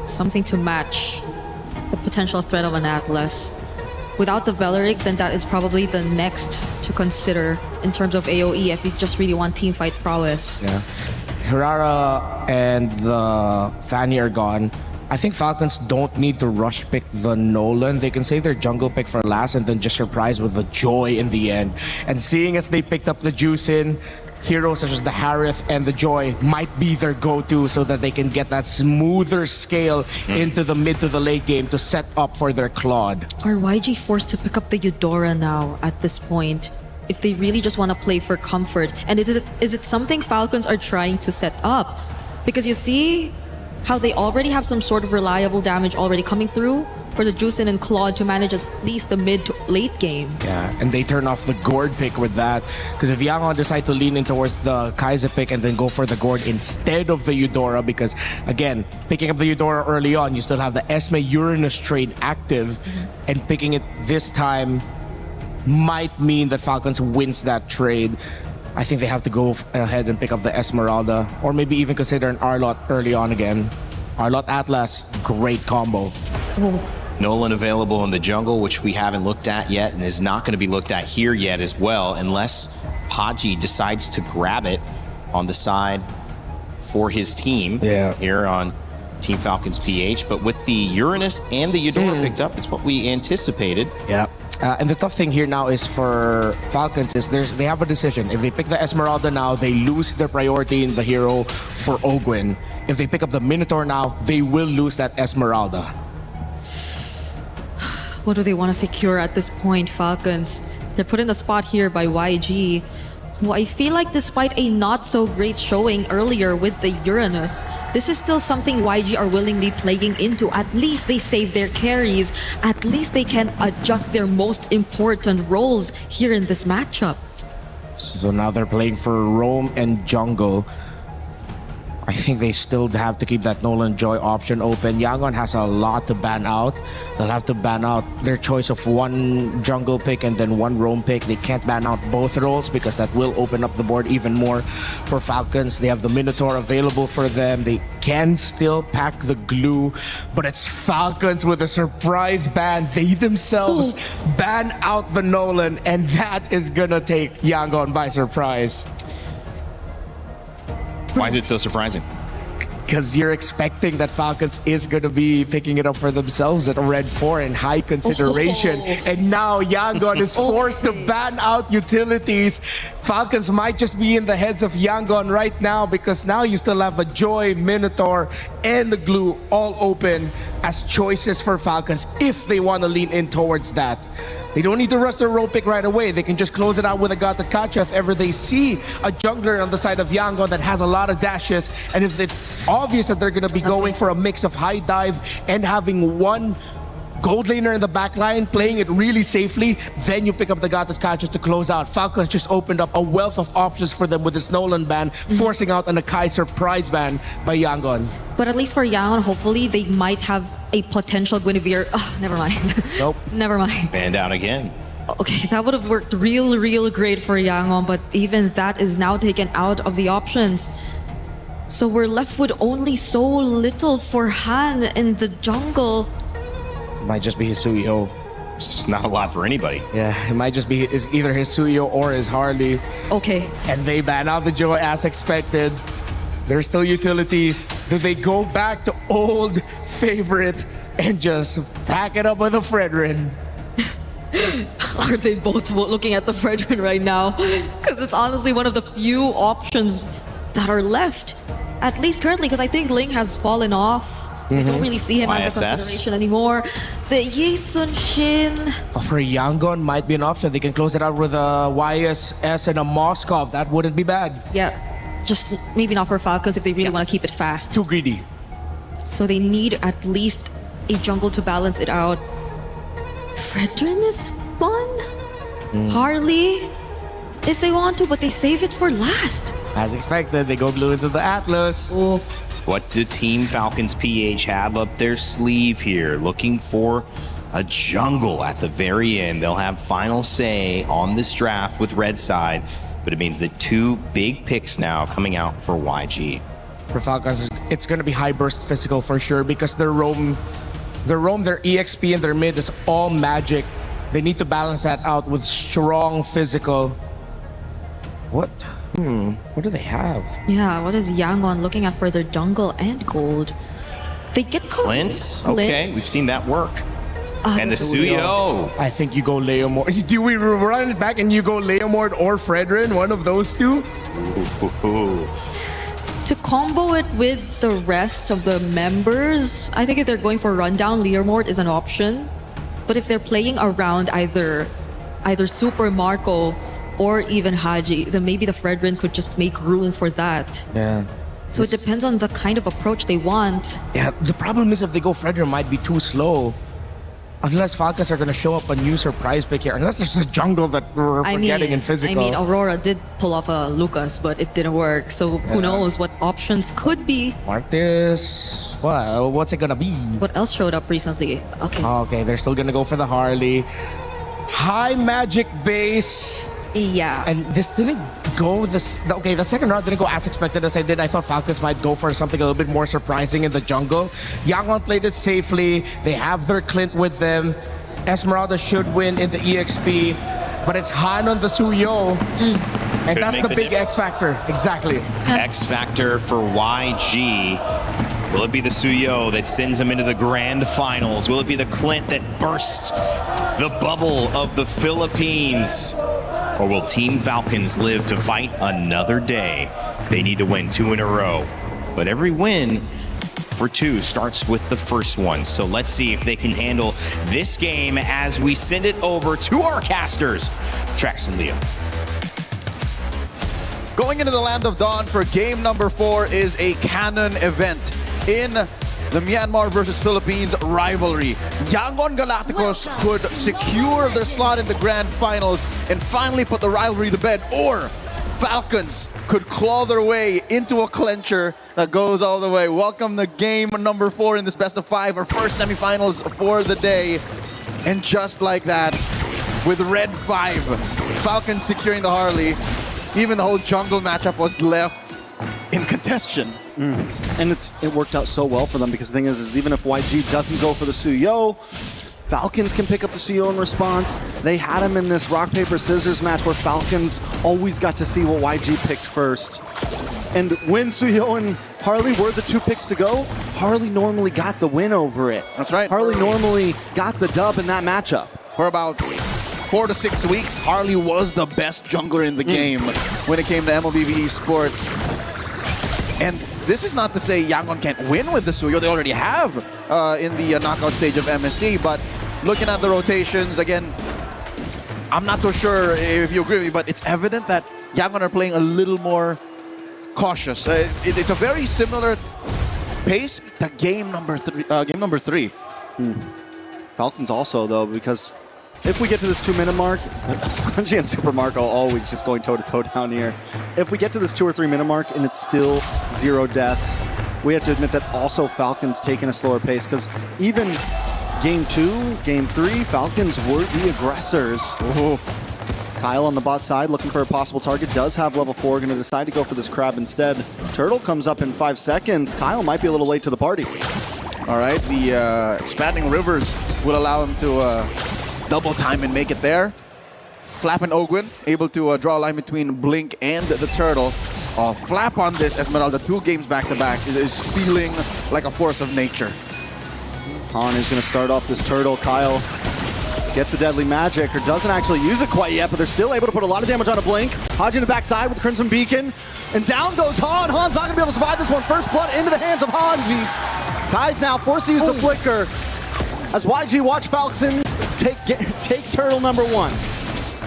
Something to match the potential threat of an Atlas. Without the Veleric, then that is probably the next to consider in terms of AoE if you just really want teamfight prowess. Yeah. Hirara and the Fanny are gone. I think Falcons don't need to rush pick the Nolan. They can save their jungle pick for last and then just surprise with the Joy in the end. And seeing as they picked up the Juicin, heroes such as the Harith and the Joy might be their go-to so that they can get that smoother scale into the mid to the late game to set up for their Claude. Are YG forced to pick up the Eudora now at this point? If they really just want to play for comfort. And is it something Falcons are trying to set up? Because you see how they already have some sort of reliable damage already coming through for the Juicin and Claude to manage at least the mid to late game. Yeah, and they turn off the Gord pick with that. Because if Yangon decide to lean in towards the Kaiser pick and then go for the Gord instead of the Eudora, because again, picking up the Eudora early on, you still have the Esme Uranus trade active, and picking it this time might mean that Falcons wins that trade. I think they have to go ahead and pick up the Esmeralda, or maybe even consider an Arlot early on again. Arlot Atlas, great combo. Nolan available in the jungle, which we haven't looked at yet and is not going to be looked at here yet as well, unless Haji decides to grab it on the side for his team here on Team Falcons PH. But with the Uranus and the Eudora picked up, it's what we anticipated. Yeah. And the tough thing here now is for Falcons is they have a decision. If they pick the Esmeralda now, they lose their priority in the hero for Ogwen. If they pick up the Minotaur now, they will lose that Esmeralda. What do they want to secure at this point, Falcons? They're put in the spot here by YG, who I feel like despite a not so great showing earlier with the Uranus, this is still something YG are willingly playing into. At least they save their carries. At least they can adjust their most important roles here in this matchup. So now they're playing for Roam and Jungle. I think they still have to keep that Nolan Joy option open. Yangon has a lot to ban out. They'll have to ban out their choice of one jungle pick and then one roam pick. They can't ban out both roles because that will open up the board even more for Falcons. They have the Minotaur available for them. They can still pack the glue, but it's Falcons with a surprise ban. They themselves ban out the Nolan, and that is gonna take Yangon by surprise. Why is it so surprising? Because you're expecting that Falcons is going to be picking it up for themselves at a red 4 in high consideration. And now Yangon is forced to ban out utilities. Falcons might just be in the heads of Yangon right now because now you still have a Joy, Minotaur, and the Glue all open as choices for Falcons if they want to lean in towards that. They don't need to rush their roll pick right away. They can just close it out with a Gatakacha if ever they see a jungler on the side of Yangon that has a lot of dashes. And if it's obvious that they're going to be going for a mix of high dive and having one gold laner in the back line, playing it really safely, then you pick up the Gatakacha to close out. Falcons just opened up a wealth of options for them with this Nolan ban, forcing out an Akai surprise ban by Yangon. But at least for Yangon, hopefully they might have a potential Guinevere. Oh, never mind. Nope. Never mind. Banned out again. Okay, that would have worked real great for Yangon, but even that is now taken out of the options. So we're left with only so little for Han in the jungle. Might just be his Suyo. It's just not a lot for anybody. Yeah, it might just be either his Suyo or his Harley. Okay. And they ban out the Joy as expected. There's still utilities. Do they go back to old favorite and just pack it up with a Fredrin? Are they both looking at the Fredrin right now? Because it's honestly one of the few options that are left. At least currently, because I think Ling has fallen off. We don't really see him as a consideration anymore. The Yesun Shin. For Yangon might be an option. They can close it out with a YSS and a Moskov. That wouldn't be bad. Yeah. just maybe not for Falcons if they really want to keep it fast. Too greedy. So they need at least a jungle to balance it out. Fredrin is fun. Harley, if they want to, but they save it for last. As expected, they go blue into the Atlas. Oh. What do Team Falcons PH have up their sleeve here? Looking for a jungle at the very end. They'll have final say on this draft with Red Side, but it means that 2 big picks now coming out for YG. For Falcons, it's going to be high burst physical for sure because their roam, their EXP and their mid is all magic. They need to balance that out with strong physical. What do they have? Yeah, what is Yangon looking at for their jungle and gold? They get Clint? Okay, we've seen that work. And the Suyo. I think you go Leomord. Do we run it back and you go Leomord or Fredrin? One of those two? To combo it with the rest of the members, I think if they're going for rundown, Leomord is an option. But if they're playing around either Super Marco or even Haji, then maybe the Fredrin could just make room for that. Yeah. So it depends on the kind of approach they want. Yeah, the problem is if they go Fredrin, it might be too slow. Unless Falcons are going to show up a new surprise pick here. Unless there's a jungle that we're forgetting in physical. I mean, Aurora did pull off a Lucas, but it didn't work. So who knows what options could be. Martis. What's it going to be? What else showed up recently? Okay. Okay, they're still going to go for the Harley. High magic base. Yeah. And this didn't go the second round didn't go as expected as I did. I thought Falcons might go for something a little bit more surprising in the jungle. Yangon played it safely. They have their Clint with them. Esmeralda should win in the EXP, but it's Han on the Suyo. And Could that's make the the big difference. X factor. Exactly. X factor for YG. Will it be the Suyo that sends them into the grand finals? Will it be the Clint that bursts the bubble of the Philippines? Or will Team Falcons live to fight another day? They need to win 2 in a row. But every win for 2 starts with the first one. So let's see if they can handle this game as we send it over to our casters, Trax and Leo. Going into the Land of Dawn for game number 4 is a canon event in the Myanmar versus Philippines rivalry. Yangon Galacticos could secure their slot in the grand finals and finally put the rivalry to bed, or Falcons could claw their way into a clincher that goes all the way. Welcome to game number 4 in this best of 5, our first semifinals for the day. And just like that, with red 5, Falcons securing the Harley, even the whole jungle matchup was left in contention. And it worked out so well for them because the thing is even if YG doesn't go for the Suyo, Falcons can pick up the Suyo in response. They had him in this rock, paper, scissors match where Falcons always got to see what YG picked first. And when Suyo and Harley were the 2 picks to go, Harley normally got the win over it. That's right. Harley normally got the dub in that matchup. For about 4 to 6 weeks, Harley was the best jungler in the game when it came to MLBB Esports. And this is not to say Yangon can't win with the Suyo. They already have in the knockout stage of MSC. But looking at the rotations, again, I'm not so sure if you agree with me, but it's evident that Yangon are playing a little more cautious. It's a very similar pace to game number 3. Falcons also, though, because if we get to this 2-minute mark, Sanji and Super Marco always just going toe-to-toe down here. If we get to this 2 or 3 minute mark and it's still 0 deaths, we have to admit that also Falcons taking a slower pace, because even game 2, game 3, Falcons were the aggressors. Ooh. Kyle on the bot side looking for a possible target, does have level 4, going to decide to go for this crab instead. Turtle comes up in 5 seconds. Kyle might be a little late to the party. All right, the expanding rivers will allow him to double time and make it there. Flap and Ogwin able to draw a line between Blink and the Turtle. Flap on this Esmeralda 2 games back-to-back is feeling like a force of nature. Han is going to start off this Turtle. Kyle gets the deadly magic, or doesn't actually use it quite yet, but they're still able to put a lot of damage on a Blink. Haji in the backside with the Crimson Beacon, and down goes Han. Han's not going to be able to survive this one. First blood into the hands of Hanji. Kai's now forced to use the Flicker as YG watch Falcons take Turtle number 1.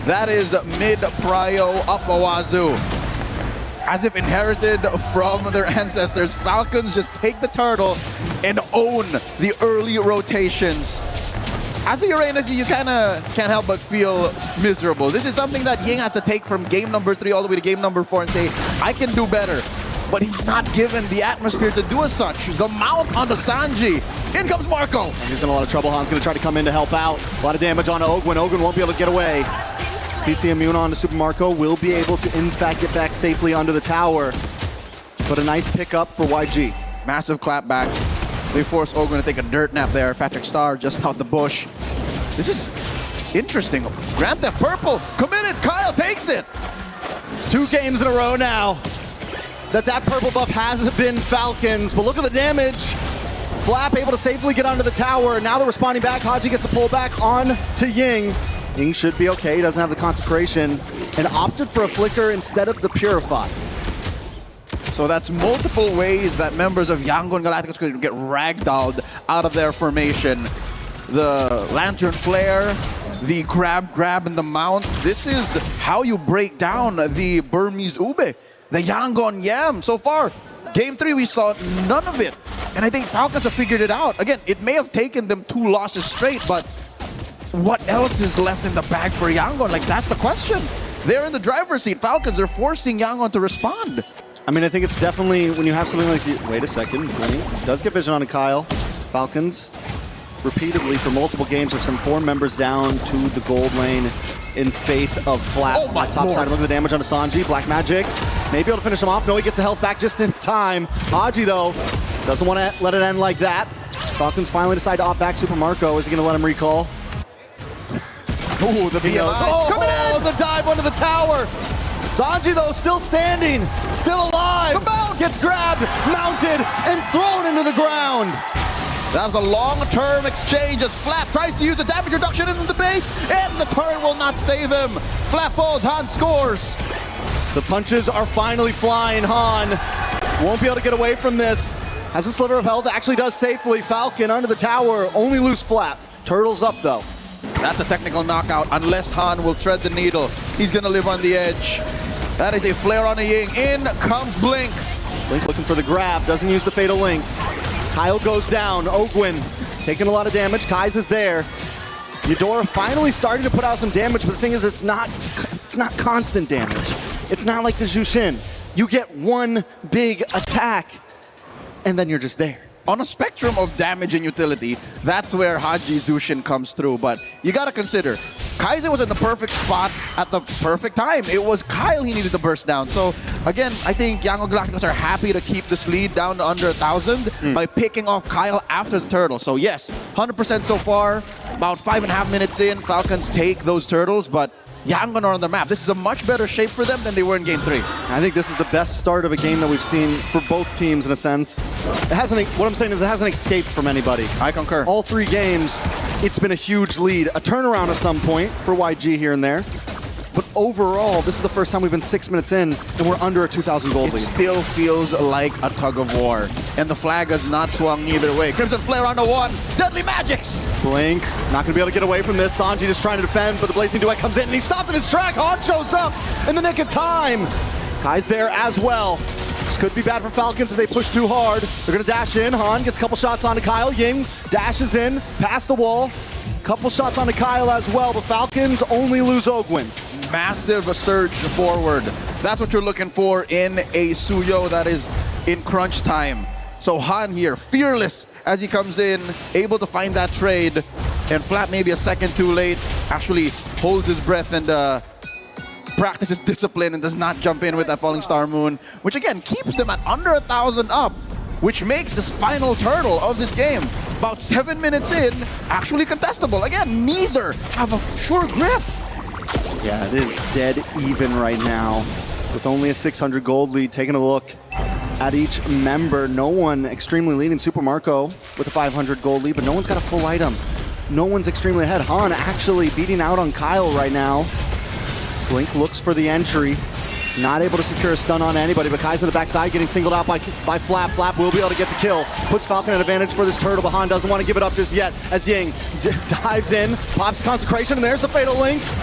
That is mid-prio up a wazoo. as if inherited from their ancestors. Falcons just take the turtle and own the early rotations. As a Uranus, you kind of can't help but feel miserable. This is something that Ying has to take from game number 3 all the way to game number 4 and say, I can do better. But he's not given the atmosphere to do as such. The mount on the Sanji. In comes Marco. He's in a lot of trouble. Han's going to try to come in to help out. A lot of damage on Ogwin. Ogwin won't be able to get away. CC immune on to Super Marco. Will be able to, in fact, get back safely under the tower. But a nice pickup for YG. Massive clapback. They force Ogwin to take a dirt nap there. Patrick Star just out the bush. This is interesting. Grand Theft Purple committed. Kyle takes it. It's 2 games in a row now that purple buff has been Falcons. But look at the damage. Flap able to safely get onto the tower. Now they're responding back. Haji gets a pull back on to Ying. Ying should be okay. He doesn't have the consecration and opted for a flicker instead of the purify. So that's multiple ways that members of Yangon Galacticos could get ragdolled out of their formation. The Lantern Flare, the grab and the mount. This is how you break down the Burmese Ube, the Yangon Yam. So far, game 3 we saw none of it. And I think Falcons have figured it out. Again, it may have taken them 2 losses straight, but what else is left in the bag for Yangon? Like, that's the question. They're in the driver's seat. Falcons are forcing Yangon to respond. I mean, I think it's definitely when you have something like... Wait a second. Blink does get vision on Kyle. Falcons repeatedly for multiple games have sent 4 members down to the gold lane in faith of Flap. Oh my top Lord. side, look at the damage on Sanji. Black Magic may be able to finish him off. No, he gets the health back just in time. Haji, though, doesn't want to let it end like that. Falcons finally decide to opt back Super Marco. Is he going to let him recall? Ooh, the BMI. Coming in! The dive under the tower. Sanji, though, still standing, still alive. Gets grabbed, mounted, and thrown into the ground. That was a long-term exchange as Flap tries to use a damage reduction into the base, and the turret will not save him. Flap falls, Han scores. The punches are finally flying. Han won't be able to get away from this. Has a sliver of health, actually does safely. Falcon under the tower, only lose Flap. Turtle's up, though. That's a technical knockout, unless Han will tread the needle. He's gonna live on the edge. That is a flare on a Ying. In comes Blink. Blink looking for the grab, doesn't use the Fatal Links. Kyle goes down, Ogwin taking a lot of damage. Kai's is there. Eudora finally starting to put out some damage, but the thing is it's not constant damage. It's not like the Jushin. You get one big attack, and then you're just there. On a spectrum of damage and utility, that's where Haji Zushin comes through. But you gotta consider, Kaiser was in the perfect spot at the perfect time. It was Kyle he needed to burst down. So again, I think Yangon Galacticos are happy to keep this lead down to under 1,000 by picking off Kyle after the turtle. So yes, 100% so far. About 5.5 minutes in, Falcons take those turtles, but Yangon are on the map. This is a much better shape for them than they were in game 3. I think this is the best start of a game that we've seen for both teams in a sense. It hasn't, what I'm saying is it hasn't escaped from anybody. I concur. All 3 games, it's been a huge lead. A turnaround at some point for YG here and there. But overall, this is the first time we've been 6 minutes in and we're under a 2,000 gold lead. It still feels like a tug of war. And the flag has not swung either way. Crimson Flare on the 1. Deadly Magics! Blink, not going to be able to get away from this. Sanji just trying to defend, but the Blazing Duet comes in and he's stopped in his track. Han shows up in the nick of time. Kai's there as well. This could be bad for Falcons if they push too hard. They're going to dash in. Han gets a couple shots onto Kyle. Ying dashes in, past the wall. Couple shots onto Kyle as well, but Falcons only lose Ogwin. Massive surge forward. That's what you're looking for in a Suyo that is in crunch time. So Han here, fearless as he comes in, able to find that trade, and Flap maybe a second too late, actually holds his breath and practices discipline and does not jump in with that Falling Star Moon, which again keeps them at under 1,000 up, which makes this final turtle of this game, about 7 minutes in, actually contestable. Again, neither have a sure grip. Yeah, it is dead even right now with only a 600 gold lead. Taking a look at each member, no one extremely leading. Super Marco with a 500 gold lead, but no one's got a full item. No one's extremely ahead. Han actually beating out on Kyle right now. Blink looks for the entry. Not able to secure a stun on anybody, but Kai's on the backside getting singled out by Flap. Flap will be able to get the kill. Puts Falcon at advantage for this turtle, but Han doesn't want to give it up just yet as Ying dives in, pops Consecration, and there's the Fatal Links.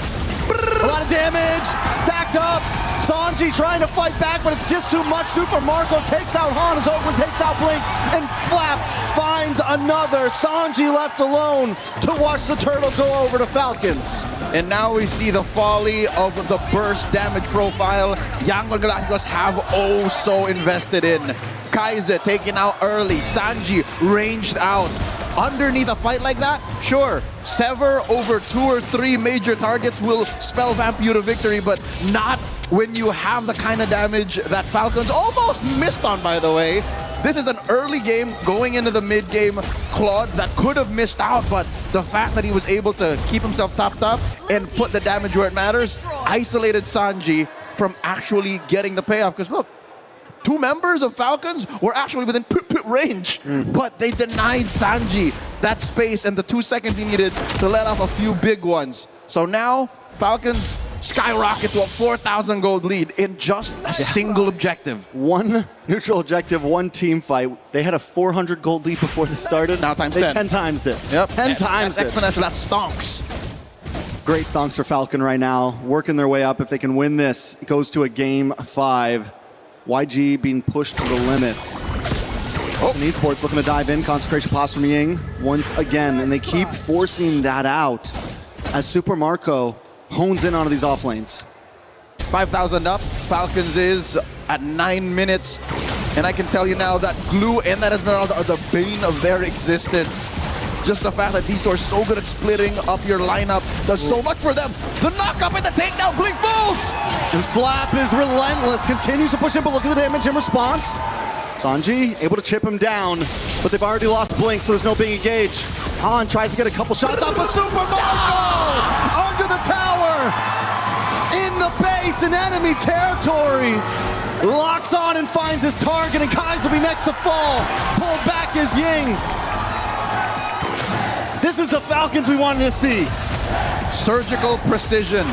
A lot of damage, stacked up. Sanji trying to fight back, but it's just too much. Super Marco takes out Han as Oakland takes out Blink, and Flap finds another. Sanji left alone to watch the turtle go over to Falcons. And now we see the folly of the burst damage profile Yangon Galacticos have oh so invested in. Kaiser taken out early, Sanji ranged out. Underneath a fight like that, sure, Sever over 2 or 3 major targets will spell vamp you to victory, but not when you have the kind of damage that Falcons almost missed on, by the way. This is an early game going into the mid game. Claude that could have missed out, but the fact that he was able to keep himself topped up and put the damage where it matters, isolated Sanji from actually getting the payoff. Because look, 2 members of Falcons were actually within range, but they denied Sanji that space and the 2 seconds he needed to let off a few big ones. So now Falcons skyrocket to a 4,000 gold lead in just a single objective. 1 neutral objective, 1 team fight. They had a 400 gold lead before they started. Now times they 10. 10 times it. Yep. 10 times it. Exponential, that stonks. Great stonks for Falcon right now, working their way up. If they can win this, it goes to a game 5. YG being pushed to the limits. And Esports looking to dive in. Consecration pops from Ying once again, and they keep forcing that out as Super Marco hones in onto these off lanes. 5,000 up. Falcons is at 9 minutes. And I can tell you now that Glue and that Esmeralda are the bane of their existence. Just the fact that these two are so good at splitting up your lineup does so much for them. The knock-up and the takedown, Blink falls! And Flap is relentless, continues to push him, but look at the damage in response. Sanji able to chip him down, but they've already lost Blink, so there's no being engaged. Han tries to get a couple shots off of Super Marco! Under the tower! In the base, in enemy territory! Locks on and finds his target, and Kai's will be next to fall. Pulled back is Ying. This is the Falcons we wanted to see. Surgical precision.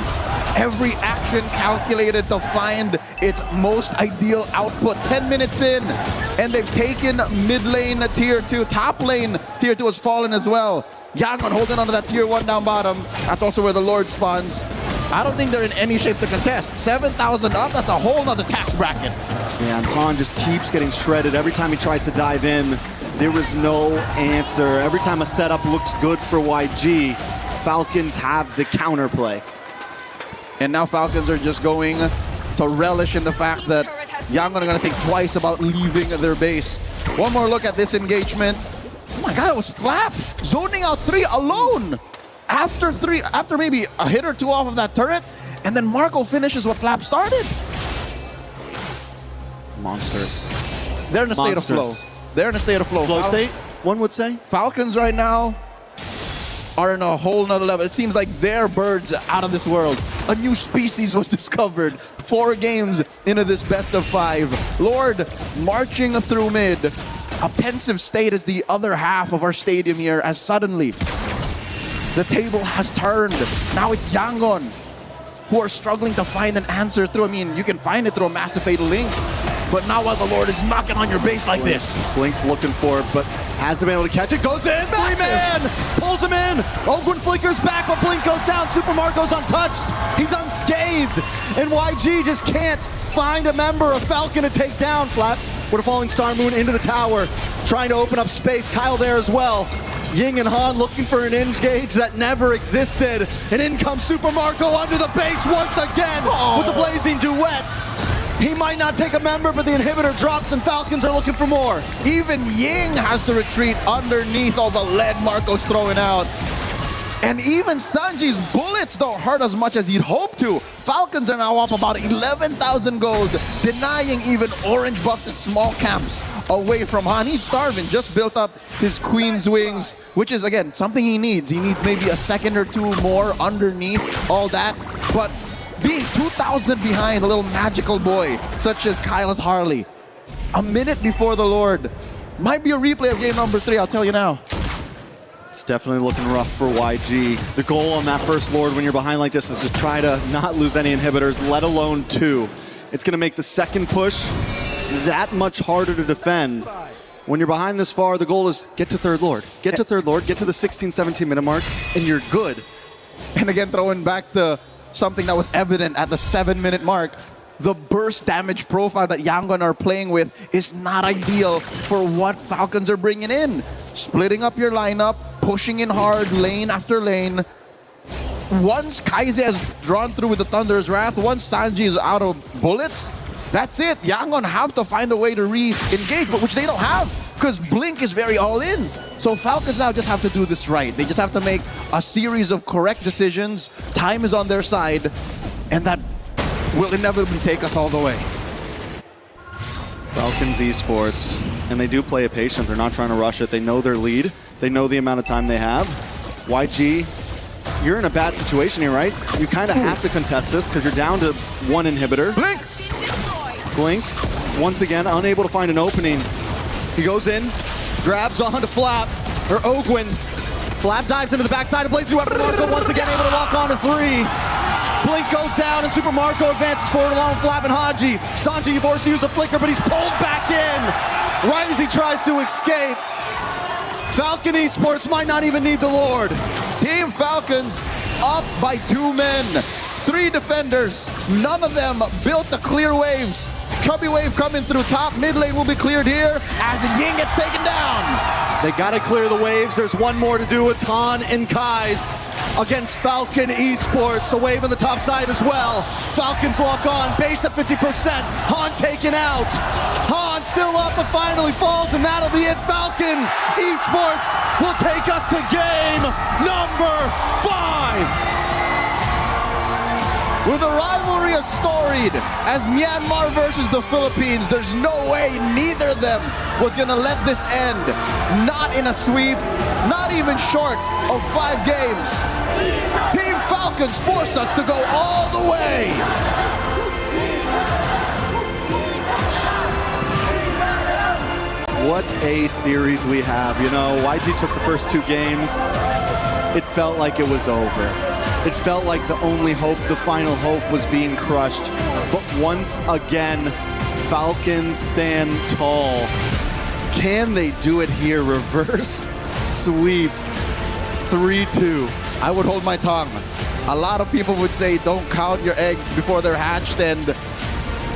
Every action calculated to find its most ideal output. 10 minutes in, and they've taken mid lane tier 2. Top lane tier 2 has fallen as well. Yangon holding onto that tier 1 down bottom. That's also where the Lord spawns. I don't think they're in any shape to contest. 7,000 up, that's a whole nother tax bracket. Yeah, and Han just keeps getting shredded every time he tries to dive in. There is no answer. Every time a setup looks good for YG, Falcons have the counterplay. And now Falcons are just going to relish in the fact that Yangon are going to think twice about leaving their base. One more look at this engagement. Oh my god, it was Flap zoning out 3 alone. After maybe a hit or 2 off of that turret, and then Marco finishes what Flap started. Monsters. They're in a state of flow. They're in a state of flow. Flow state, one would say. Falcons right now are in a whole nother level. It seems like they're birds out of this world. A new species was discovered 4 games into this best of 5. Lord marching through mid. A pensive state is the other half of our stadium here, as suddenly the table has turned. Now it's Yangon who are struggling to find an answer through, I mean, you can find it through a massive fatal links, but not while the Lord is knocking on your base like this. Blink's looking for it, but hasn't been able to catch it. Goes in, 3-man, pulls him in. Ogwin flickers back, but Blink goes down. Super Marco's untouched. He's unscathed, and YG just can't find a member of Falcon to take down. Flap with a falling Star Moon into the tower, trying to open up space. Kyle there as well. Ying and Han looking for an engage that never existed. And in comes Super Marco under the base once again with the blazing duet. He might not take a member, but the inhibitor drops and Falcons are looking for more. Even Ying has to retreat underneath all the lead Marco's throwing out. And even Sanji's bullets don't hurt as much as he'd hoped to. Falcons are now up about 11,000 gold, denying even orange buffs at small camps away from Han. He's starving, just built up his Queen's Wings, which is, again, something he needs. He needs maybe a second or 2 more underneath all that. But being 2,000 behind a little magical boy, such as Kyle's Harley, a minute before the Lord, might be a replay of game number 3, I'll tell you now. It's definitely looking rough for YG. The goal on that first Lord when you're behind like this is to try to not lose any inhibitors, let alone 2. It's going to make the second push that much harder to defend. When you're behind this far, the goal is get to 3rd Lord. Get to 3rd Lord, get to the 16, 17 minute mark, and you're good. And again, throwing back to something that was evident at the 7-minute mark, the burst damage profile that Yangon are playing with is not ideal for what Falcons are bringing in. Splitting up your lineup, pushing in hard lane after lane. Once Kaize has drawn through with the Thunder's Wrath, once Sanji is out of bullets, that's it. Yangon have to find a way to re-engage, but which they don't have because Blink is very all-in. So Falcons now just have to do this right. They just have to make a series of correct decisions. Time is on their side, and that will inevitably take us all the way. Falcons Esports, and they do play it patient. They're not trying to rush it. They know their lead. They know the amount of time they have. YG, you're in a bad situation here, right? You kind of have to contest this because you're down to one inhibitor. Blink, once again, unable to find an opening. He goes in, grabs onto Flap, or Ogwin. Flap dives into the backside of Blazing Weapon. Marco once again able to lock on to 3. Blink goes down and Super Marco advances forward along with Flap and Haji. Sanji forced to use a flicker, but he's pulled back in right as he tries to escape. Falcon Esports might not even need the Lord. Team Falcons up by 2 men. 3 defenders, none of them built to clear waves. Chubby wave coming through top, mid lane will be cleared here as the Ying gets taken down. They gotta clear the waves. There's one more to do. It's Han and Kai's against Falcon Esports. A wave on the top side as well. Falcons lock on, base at 50%. Han taken out. Han still up, but finally falls, and that'll be it. Falcon Esports will take us to game number 5. With a rivalry as storied as Myanmar versus the Philippines, there's no way neither of them was gonna let this end. Not in a sweep, not even short of 5 games. Team Falcons force us to go all the way. What a series we have. You know, YG took the first 2 games. It felt like it was over. It felt like the only hope, the final hope, was being crushed. But once again, Falcons stand tall. Can they do it here? Reverse sweep. 3-2. I would hold my tongue. A lot of people would say don't count your eggs before they're hatched. And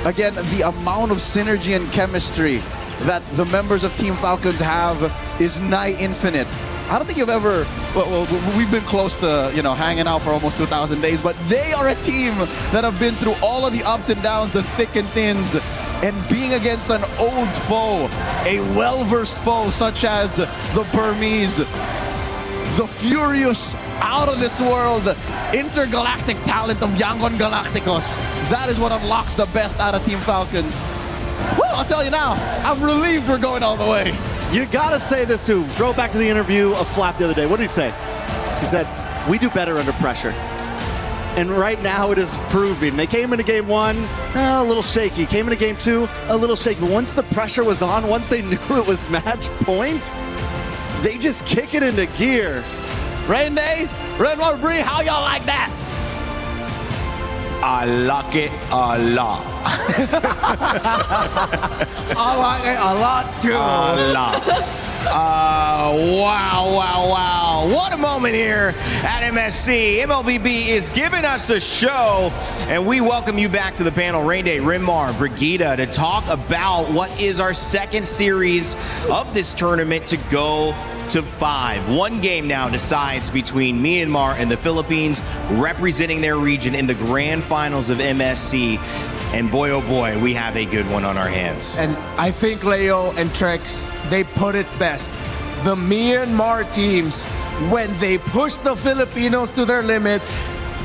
again, the amount of synergy and chemistry that the members of Team Falcons have is nigh infinite. I don't think you've ever, well, we've been close to, hanging out for almost 2,000 days, but they are a team that have been through all of the ups and downs, the thick and thins, and being against an old foe, a well-versed foe such as the Burmese, the furious, out of this world, intergalactic talent of Yangon Galacticos. That is what unlocks the best out of Team Falcons. Well, I'll tell you now, I'm relieved we're going all the way. You gotta say this too. Throw it back to the interview of Flap the other day. What did he say? He said, we do better under pressure. And right now it is proving. They came into game 1, a little shaky. Came into game 2, a little shaky. But once the pressure was on, once they knew it was match point, they just kick it into gear. Rain Day, Renmar Bree, how y'all like that? I like it a lot. I like it a lot too. A lot. Wow. What a moment here at MSC. MLBB is giving us a show, and we welcome you back to the panel. Rain Day, Rinmar, Brigida, to talk about what is our second series of this tournament to go to 5. 1 game now decides between Myanmar and the Philippines, representing their region in the grand finals of MSC. And boy, oh boy, we have a good one on our hands. And I think Leo and Trex, they put it best. The Myanmar teams, when they push the Filipinos to their limit,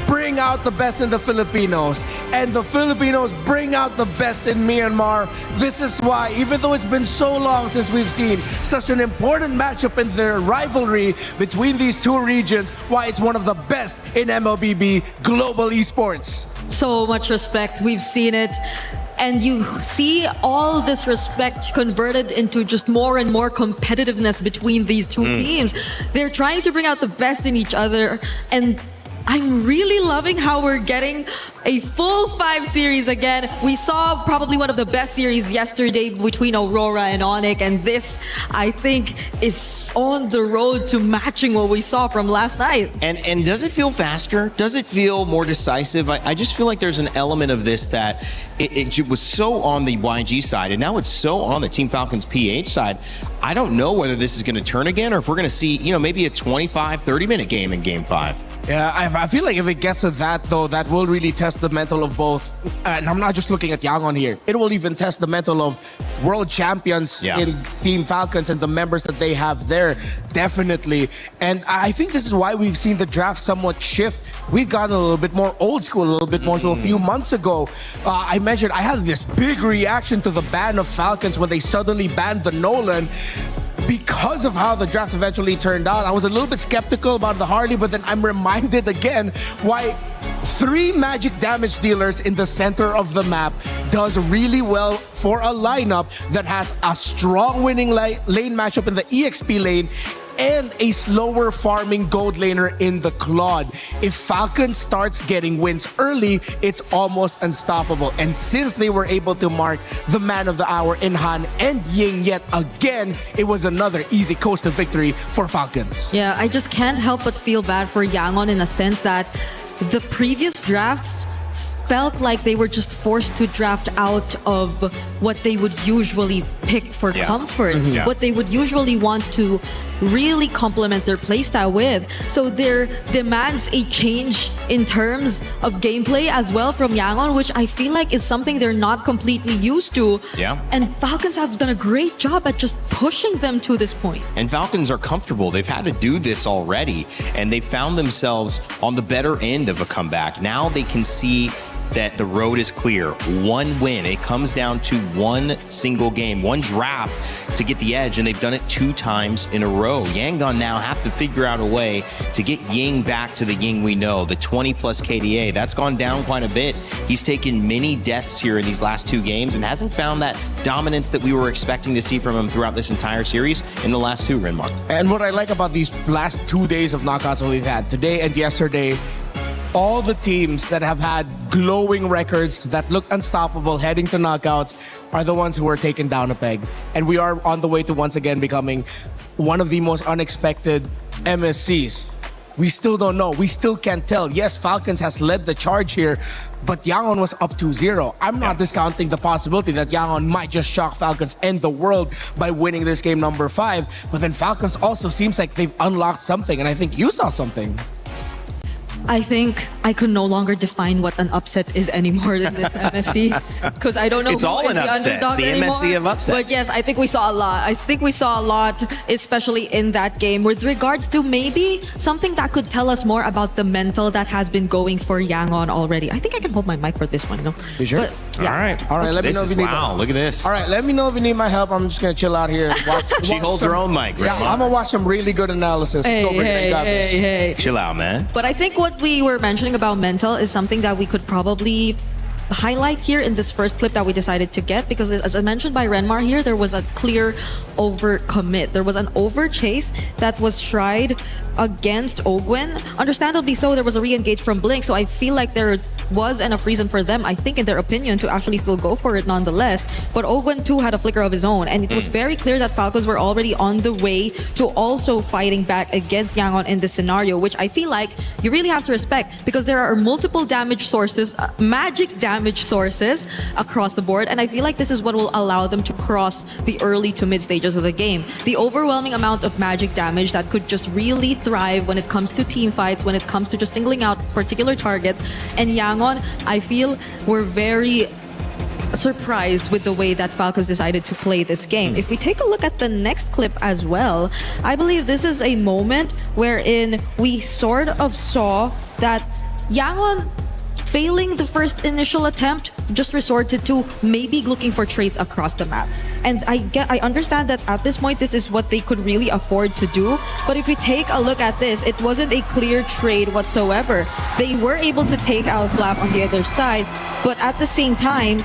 bring out the best in the Filipinos, and the Filipinos bring out the best in Myanmar. This is why, even though it's been so long since we've seen such an important matchup in their rivalry between these 2 regions, why it's one of the best in MLBB global esports. So much respect. We've seen it. And you see all this respect converted into just more and more competitiveness between these 2 teams. They're trying to bring out the best in each other, and I'm really loving how we're getting a full 5 series again. We saw probably one of the best series yesterday between Aurora and Onyx, and this, I think, is on the road to matching what we saw from last night. And does it feel faster? Does it feel more decisive? I just feel like there's an element of this that it was so on the YG side, and now it's so on the Team Falcons PH side. I don't know whether this is going to turn again, or if we're going to see, maybe a 25, 30-minute game in Game 5. Yeah, I feel like if it gets to that, though, that will really test the mental of both. And I'm not just looking at Yangon here. It will even test the mental of world champions in Team Falcons and the members that they have there, definitely. And I think this is why we've seen the draft somewhat shift. We've gotten a little bit more old school, a little bit more to a few months ago. I mentioned I had this big reaction to the ban of Falcons when they suddenly banned the Nolan. Because of how the draft eventually turned out, I was a little bit skeptical about the Harley, but then I'm reminded again why 3 magic damage dealers in the center of the map does really well for a lineup that has a strong winning lane matchup in the EXP lane and a slower farming gold laner in the Claude. If Falcon starts getting wins early, it's almost unstoppable. And since they were able to mark the man of the hour in Han and Ying yet again, it was another easy coast to victory for Falcons. Yeah, I just can't help but feel bad for Yangon in a sense that the previous drafts felt like they were just forced to draft out of what they would usually pick for comfort, what they would usually want to really complement their playstyle with. So there demands a change in terms of gameplay as well from Yangon, which I feel like is something they're not completely used to. Yeah. And Falcons have done a great job at just pushing them to this point. And Falcons are comfortable. They've had to do this already, and they found themselves on the better end of a comeback. Now they can see that the road is clear. One win. It comes down to one single game, one draft to get the edge, and they've done it 2 times in a row. Yangon now have to figure out a way to get Ying back to the Ying we know, the 20 plus KDA. That's gone down quite a bit. He's taken many deaths here in these last 2 games and hasn't found that dominance that we were expecting to see from him throughout this entire series in the last 2, Renmar. And what I like about these last 2 days of knockouts that we've had, today and yesterday, all the teams that have had glowing records that look unstoppable heading to knockouts are the ones who are taken down a peg. And we are on the way to once again becoming one of the most unexpected MSCs. We still don't know. We still can't tell. Yes, Falcons has led the charge here, but Yangon was up 2-0. I'm not discounting the possibility that Yangon might just shock Falcons and the world by winning this game number 5. But then Falcons also seems like they've unlocked something, and I think you saw something. I think I could no longer define what an upset is anymore in this MSC, because I don't know it's who all is an the upset. underdog The anymore. MSC of upsets. But yes, I think we saw a lot. I think we saw a lot, especially in that game, with regards to maybe something that could tell us more about the mental that has been going for Yangon already. I think I can hold my mic for this one, no? You sure? But, yeah. All right. Let me This know if is, you need. wow, look at this. All right, let me know if you need my help. I'm just gonna chill out here. She holds her own mic, Yeah, Renmar. I'm gonna watch some really good analysis. Let's go, Brittany. You got this. Chill out, man. But I think what we were mentioning about mental is something that we could probably highlight here in this first clip that we decided to get, because as I mentioned by Renmar here, there was a clear overcommit. There was an over chase that was tried against Ogwen. Understandably so, there was a re-engage from Blink, so I feel like there was enough reason for them, I think in their opinion, to actually still go for it nonetheless. But Ogwen too had a flicker of his own, and it was very clear that Falcons were already on the way to also fighting back against Yangon in this scenario, which I feel like you really have to respect, because there are multiple damage sources, magic damage sources across the board, and I feel like this is what will allow them to cross the early to mid stages of the game. The overwhelming amount of magic damage that could just really thrive when it comes to team fights, when it comes to just singling out particular targets. And Yangon, I feel, were very surprised with the way that Falcons decided to play this game. If we take a look at the next clip as well, I believe this is a moment wherein we sort of saw that Yangon, failing the first initial attempt, just resorted to maybe looking for trades across the map. And I understand that at this point, this is what they could really afford to do. But if we take a look at this, it wasn't a clear trade whatsoever. They were able to take out Flap on the other side, but at the same time,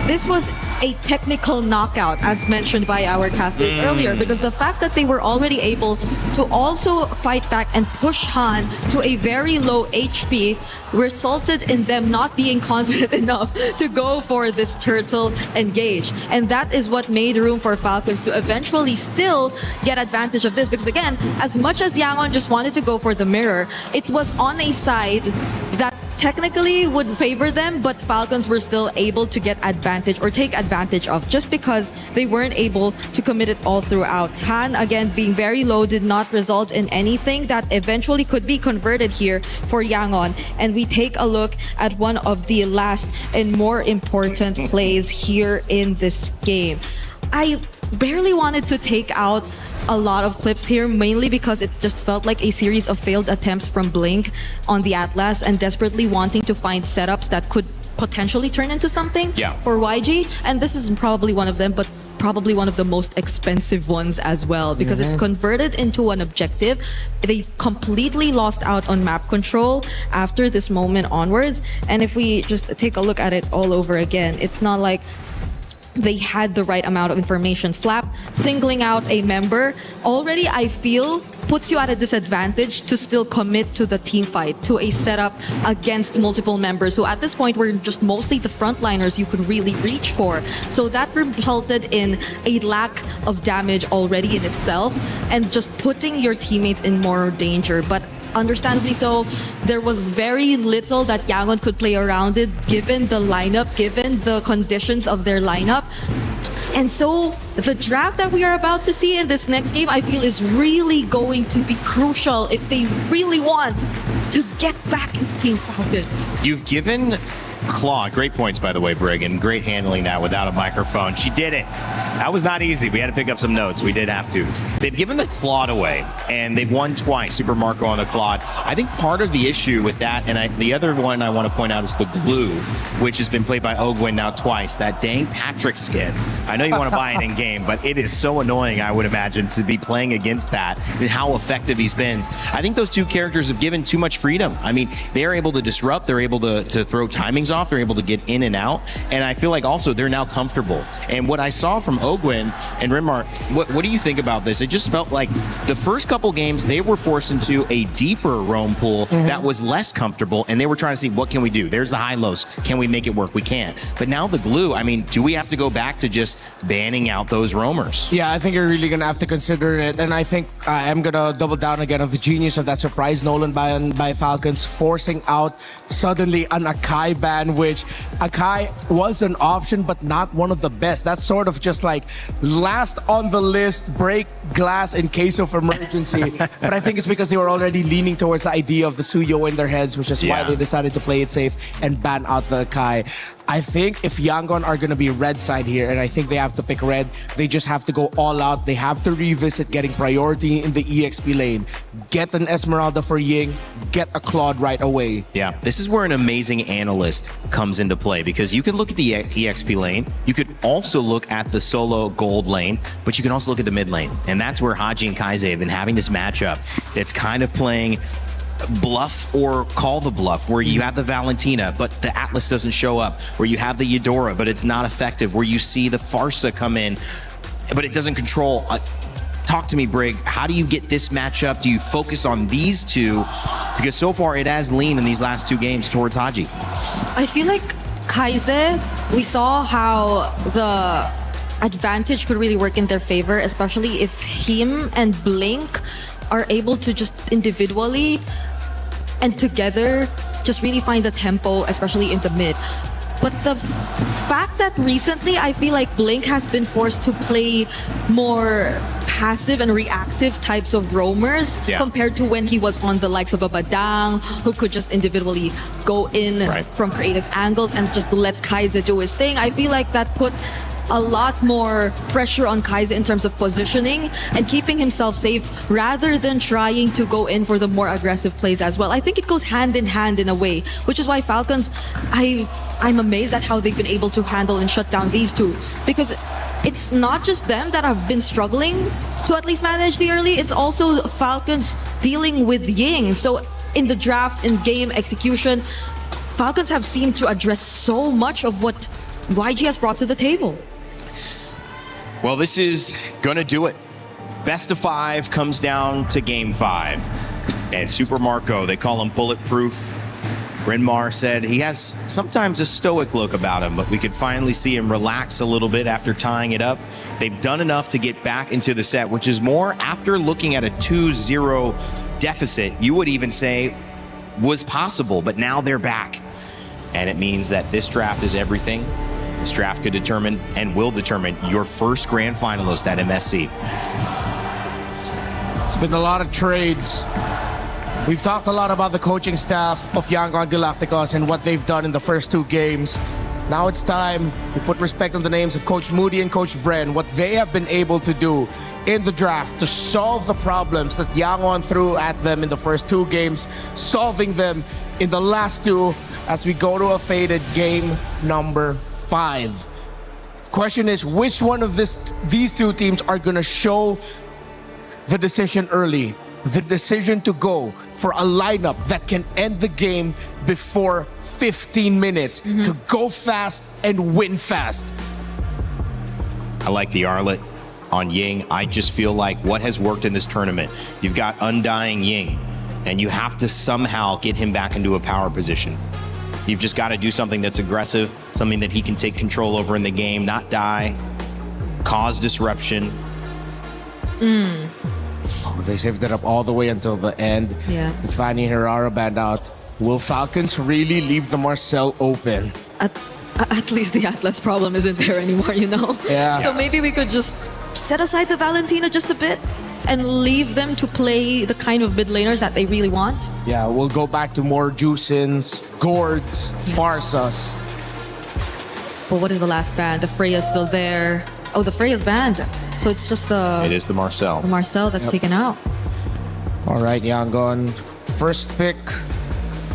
this was a technical knockout, as mentioned by our casters earlier, because the fact that they were already able to also fight back and push Han to a very low HP resulted in them not being confident enough to go for this turtle engage. And that is what made room for Falcons to eventually still get advantage of this, because again, as much as Yangon just wanted to go for the mirror, it was on a side that technically would favor them, but Falcons were still able to get advantage or take advantage of just because they weren't able to commit it all throughout. Han, again, being very low did not result in anything that eventually could be converted here for Yangon. And we take a look at one of the last and more important plays here in this game. I barely wanted to take out a lot of clips here, mainly because it just felt like a series of failed attempts from Blink on the Atlas and desperately wanting to find setups that could potentially turn into something for YG. And this is probably one of them, but probably one of the most expensive ones as well, because it converted into an objective. They completely lost out on map control after this moment onwards. And if we just take a look at it all over again, it's not like they had the right amount of information. Flap singling out a member already, I feel, puts you at a disadvantage to still commit to the team fight, to a setup against multiple members who at this point were just mostly the frontliners you could really reach for. So that resulted in a lack of damage already in itself and just putting your teammates in more danger. But understandably so, there was very little that Yangon could play around it given the lineup, given the conditions of their lineup. And so the draft that we are about to see in this next game, I feel, is really going to be crucial if they really want to get back in Team Falcons. You've given Claw, great points by the way, Brig, and great handling that without a microphone. She did it. That was not easy. We had to pick up some notes. We did have to. They've given the Claude away, and they've won twice. Super Marco on the Claude. I think part of the issue with that, and the other one I want to point out is the Glue, which has been played by Ogwin now twice. That dang Patrick skin. I know you want to buy it in game, but it is so annoying, I would imagine, to be playing against that and how effective he's been. I think those two characters have given too much freedom. I mean, they're able to disrupt. They're able to throw timings off. They're able to get in and out. And I feel like also they're now comfortable. And what I saw from Ogwin and Rimar, what do you think about this? It just felt like the first couple games, they were forced into a deeper roam pool that was less comfortable. And they were trying to see, what can we do? There's the high lows. Can we make it work? We can't. But now the Glue, I mean, do we have to go back to just banning out those roamers? Yeah, I think you're really going to have to consider it. And I think I'm going to double down again on the genius of that surprise Nolan by Falcons, forcing out suddenly an Akai ban, which Akai was an option, but not one of the best. That's sort of just like last on the list, break glass in case of emergency. But I think it's because they were already leaning towards the idea of the Suyo in their heads, which is why they decided to play it safe and ban out the Akai. I think if Yangon are going to be red side here, and I think they have to pick red, they just have to go all out. They have to revisit getting priority in the EXP lane. Get an Esmeralda for Ying, get a Claude right away. Yeah, this is where an amazing analyst comes into play, because you can look at the EXP lane, you could also look at the solo gold lane, but you can also look at the mid lane. And that's where Haji and Kaize have been having this matchup that's kind of playing bluff or call the bluff, where you have the Valentina but the Atlas doesn't show up, where you have the Eudora but it's not effective, where you see the Farsa come in but it doesn't control. Talk to me, Brig. How do you get this matchup? Do you focus on these two? Because so far it has leaned in these last two games towards Haji. I feel like Kaize, we saw how the advantage could really work in their favor, especially if him and Blink are able to just individually and together just really find the tempo, especially in the mid. But the fact that recently I feel like Blink has been forced to play more passive and reactive types of roamers compared to when he was on the likes of a Badang, who could just individually go in from creative angles and just let Kaize do his thing. I feel like that put a lot more pressure on Kaize in terms of positioning and keeping himself safe rather than trying to go in for the more aggressive plays as well. I think it goes hand in hand in a way, which is why Falcons, I'm amazed at how they've been able to handle and shut down these two, because it's not just them that have been struggling to at least manage the early, it's also Falcons dealing with Ying. So in the draft, in game execution, Falcons have seemed to address so much of what YG has brought to the table. Well, this is gonna do it. Best of 5 comes down to game 5. And Super Marco, they call him bulletproof. Bryn Mawr said he has sometimes a stoic look about him, but we could finally see him relax a little bit after tying it up. They've done enough to get back into the set, which is more after looking at a 2-0 deficit, you would even say was possible, but now they're back. And it means that this draft is everything. This draft could determine and will determine your first grand finalist at MSC. It's been a lot of trades. We've talked a lot about the coaching staff of Yangon Galacticos and what they've done in the first 2 games. Now it's time we put respect on the names of Coach Moody and Coach Vren, what they have been able to do in the draft to solve the problems that Yangon threw at them in the first 2 games, solving them in the last 2 as we go to a faded game number 5. Question is, which one of these 2 teams are going to show the decision early? The decision to go for a lineup that can end the game before 15 minutes, to go fast and win fast. I like the Arlet on Ying. I just feel like what has worked in this tournament, you've got Undying Ying, and you have to somehow get him back into a power position. You've just got to do something that's aggressive, something that he can take control over in the game, not die, cause disruption. Oh, they saved it up all the way until the end. Yeah. Fanny Herrera banned out. Will Falcons really leave the Marcel open? At least the Atlas problem isn't there anymore, you know? Yeah. So maybe we could just set aside the Valentina just a bit and leave them to play the kind of mid laners that they really want. Yeah, we'll go back to more Juicins, Gords, Farsas. But what is the last ban? The Freya's still there. Oh, the Freya's banned. So it's just It is the Marcel. the Marcel that's taken out. All right, Yangon. First pick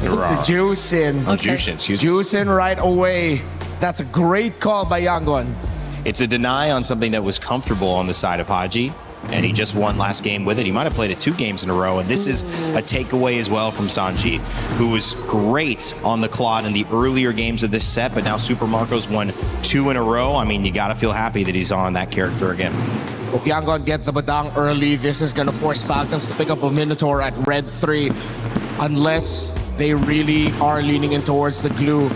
is the Juicin. Oh, Juicin, excuse me. Juicin right away. That's a great call by Yangon. It's a deny on something that was comfortable on the side of Haji, and he just won last game with it. He might have played it 2 games in a row, and this is a takeaway as well from Sanji, who was great on the Claude in the earlier games of this set, but now Super Marco's won 2 in a row. I mean, you gotta feel happy that he's on that character again. If Yangon get the Badang early, this is gonna force Falcons to pick up a Minotaur at red 3, unless they really are leaning in towards the glue.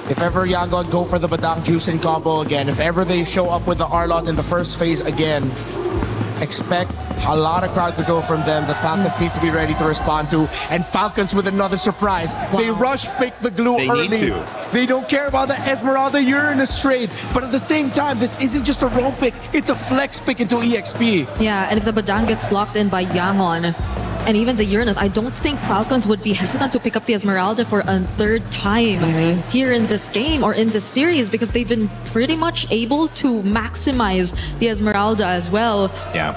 If ever Yangon go for the Badang Juicin combo again, if ever they show up with the Arlot in the first phase again, expect a lot of crowd control from them that Falcons needs to be ready to respond to. And Falcons with another surprise. They rush pick the glue They early. need to. They don't care about the Esmeralda Uranus trade. But at the same time, this isn't just a roam pick, it's a flex pick into EXP. Yeah, and if the Badang gets locked in by Yangon, and even the Uranus, I don't think Falcons would be hesitant to pick up the Esmeralda for a 3rd time here in this game or in this series, because they've been pretty much able to maximize the Esmeralda as well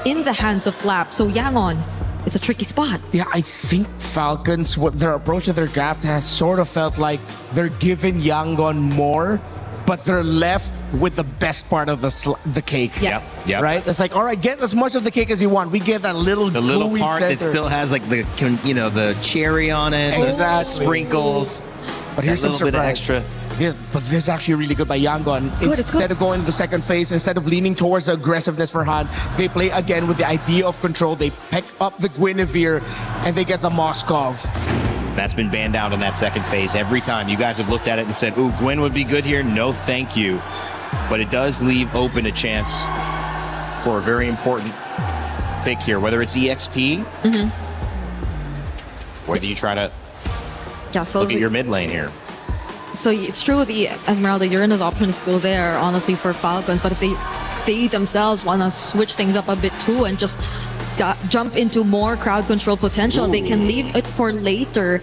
in the hands of Flap. So Yangon, it's a tricky spot. Yeah, I think Falcons, what their approach to their draft has sort of felt like they're giving Yangon more, but they're left with the best part of the cake. Yeah. Yep. Right? It's like, all right, get as much of the cake as you want. We get that little The little gooey part that center. still has like the, the cherry on it, Exactly. sprinkles, But here's that some little bit surprise. extra. But this is actually really good by Yangon. good, it's Instead good. of going to the second phase, instead of leaning towards the aggressiveness for Han, they play again with the idea of control. They pick up the Guinevere and they get the Moskov. That's been banned out in that second phase every time. You guys have looked at it and said, ooh, Gwen would be good here. No, thank you. But it does leave open a chance for a very important pick here, whether it's EXP, whether you try to look at your mid lane here. So it's true the Esmeralda Uranus option is still there, honestly, for Falcons. But if they themselves want to switch things up a bit too and just jump into more crowd control potential, they can leave it for later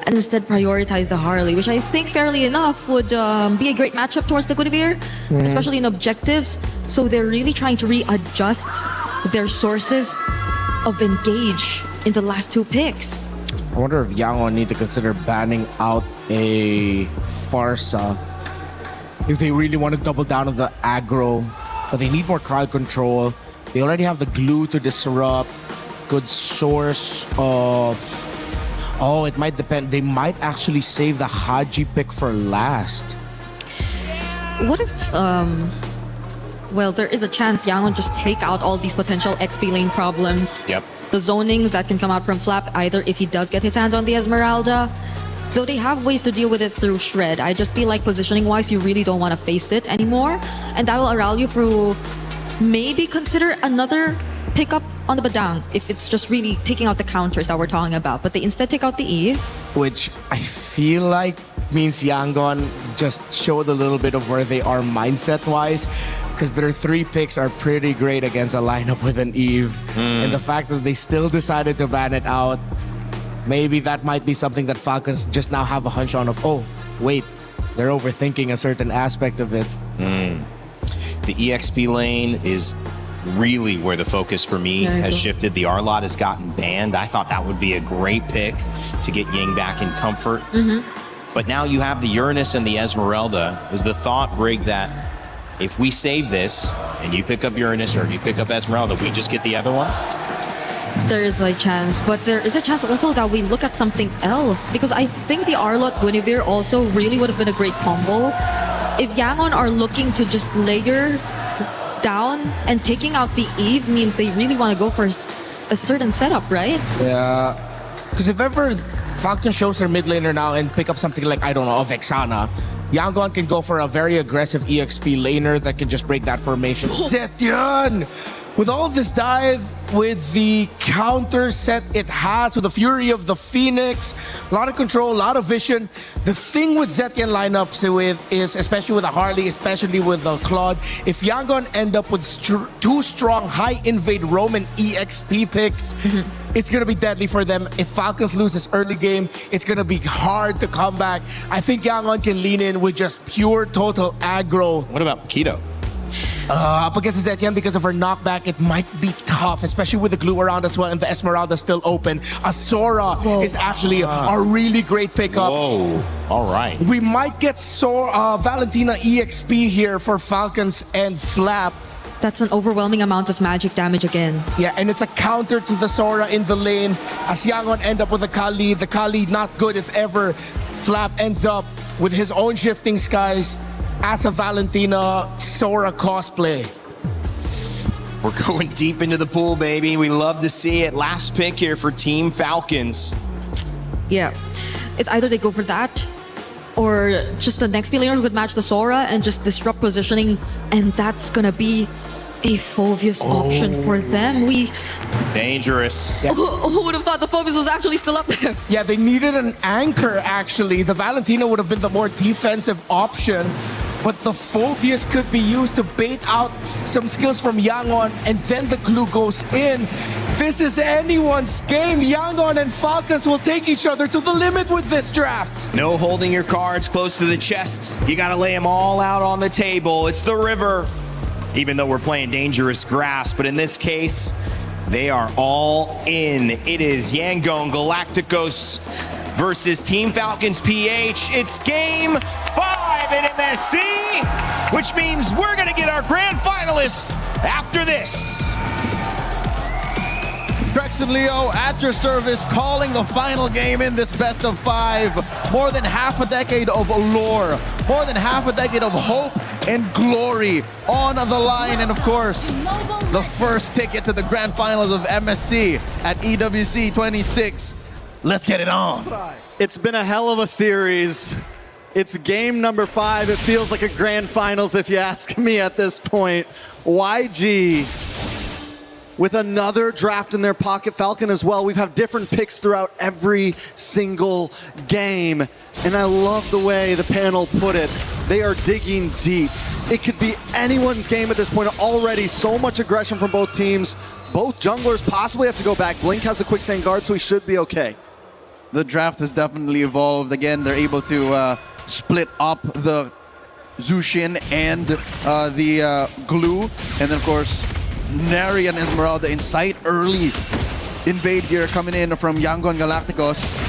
and instead prioritize the Harley, which I think, fairly enough, would be a great matchup towards the Guinevere, especially in objectives. So they're really trying to readjust their sources of engage in the last 2 picks. I wonder if Yangon need to consider banning out a Farsa if they really want to double down on the aggro, but they need more crowd control. They already have the glue to disrupt. Good source of... Oh, it might depend. They might actually save the Haji pick for last. What if, well, there is a chance Yangon just take out all these potential XP lane problems. Yep. The zonings that can come out from Flap, either if he does get his hands on the Esmeralda, though they have ways to deal with it through Shred. I just feel like positioning-wise, you really don't want to face it anymore. And that'll allow you to maybe consider another pickup on the Badang if it's just really taking out the counters that we're talking about. But they instead take out the Eve. Which I feel like means Yangon just showed a little bit of where they are mindset-wise, because their 3 picks are pretty great against a lineup with an Eve. And the fact that they still decided to ban it out, maybe that might be something that Falcons just now have a hunch on of, oh, wait, they're overthinking a certain aspect of it. The EXP lane is really where the focus for me has shifted. The R-Lot has gotten banned. I thought that would be a great pick to get Ying back in comfort. But now you have the Uranus and the Esmeralda. Is the thought, Brig, that if we save this and you pick up Uranus or you pick up Esmeralda, we just get the other one? There is a chance, but there is a chance also that we look at something else, because I think the Arlot Guinevere also really would have been a great combo. If Yangon are looking to just layer down, and taking out the Eve means they really want to go for a certain setup, right? Yeah, because if ever Falcon shows their mid laner now and pick up something like, I don't know, a Vexana, Yangon can go for a very aggressive EXP laner that can just break that formation. Zetian! With all of this dive, with the counter set it has, with the Fury of the Phoenix, a lot of control, a lot of vision. The thing with Zetian lineups is, especially with a Harley, especially with the Claude, if Yangon end up with 2 strong high invade Roman EXP picks, it's going to be deadly for them. If Falcons lose this early game, it's going to be hard to come back. I think Yangon can lean in with just pure total aggro. What about Keto? Up against Zetian, because of her knockback, it might be tough, especially with the glue around as well and the Esmeralda still open. Sora is actually a really great pickup. Whoa, all right. We might get Valentina EXP here for Falcons and Flap. That's an overwhelming amount of magic damage again. Yeah, and it's a counter to the Sora in the lane. As Yangon end up with the Kali. The Kali not good if ever Flap ends up with his own shifting skies as a Valentina Sora cosplay. We're going deep into the pool, baby. We love to see it. Last pick here for Team Falcons. Yeah, it's either they go for that, or just the next laner who could match the Sora and just disrupt positioning, and that's gonna be a Phoveus option for them. Dangerous. Yeah. Who would have thought the Phoveus was actually still up there? Yeah, they needed an anchor, actually. The Valentina would have been the more defensive option, but the Phoveus could be used to bait out some skills from Yangon, and then the glue goes in. This is anyone's game. Yangon and Falcons will take each other to the limit with this draft. No holding your cards close to the chest. You gotta lay them all out on the table. It's the river. Even though we're playing dangerous grass, but in this case, they are all in. It is Yangon Galacticos versus Team Falcons PH. It's game 5 at MSC, which means we're gonna get our grand finalist after this. Drex and Leo at your service, calling the final game in this best of 5. More than half a decade of allure, more than half a decade of hope and glory on the line, and of course, the first ticket to the grand finals of MSC at EWC 26. Let's get it on. It's been a hell of a series. It's game number 5. It feels like a grand finals if you ask me at this point. YG with another draft in their pocket. Falcon as well. We've had different picks throughout every single game. And I love the way the panel put it. They are digging deep. It could be anyone's game at this point. Already so much aggression from both teams. Both junglers possibly have to go back. Blink has a quicksand guard, so he should be okay. The draft has definitely evolved. Again, they're able to split up the Zushin and the glue. And then, of course, Neri and Esmeralda in sight. Early invade gear coming in from Yangon Galacticos.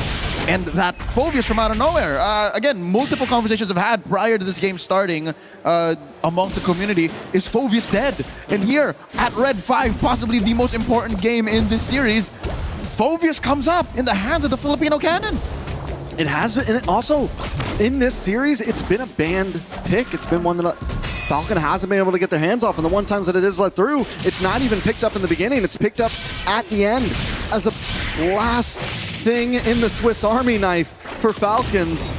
And that Phoveus from out of nowhere. Again, multiple conversations I've had prior to this game starting amongst the community. Is Phoveus dead? And here at Red 5, possibly the most important game in this series, Phoveus comes up in the hands of the Filipino cannon. It has been, and also in this series, it's been a banned pick. It's been one that Falcon hasn't been able to get their hands off, and the one times that it is let through, it's not even picked up in the beginning. It's picked up at the end as a last thing in the Swiss Army knife for Falcons.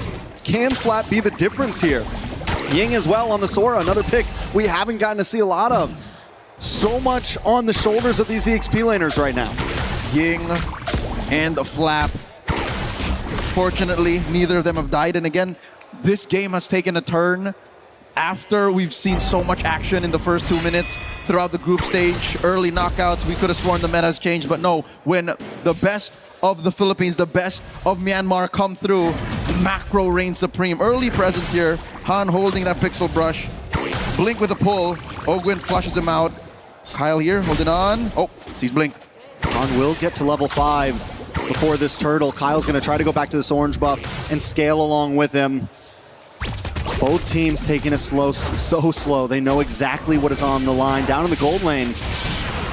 Can Flat be the difference here? Ying as well on the Sora, another pick we haven't gotten to see a lot of. So much on the shoulders of these EXP laners right now. Ying and Flap. Fortunately, neither of them have died. And again, this game has taken a turn after we've seen so much action in the first 2 minutes throughout the group stage. Early knockouts, we could have sworn the meta has changed, but no, when the best of the Philippines, the best of Myanmar come through, macro reigns supreme. Early presence here, Han holding that pixel brush. Blink with a pull, Ogwin flushes him out. Kyle here, holding on. Oh, sees Blink. Han will get to level 5 before this turtle. Kyle's gonna try to go back to this orange buff and scale along with him. Both teams taking it slow, so slow. They know exactly what is on the line. Down in the gold lane,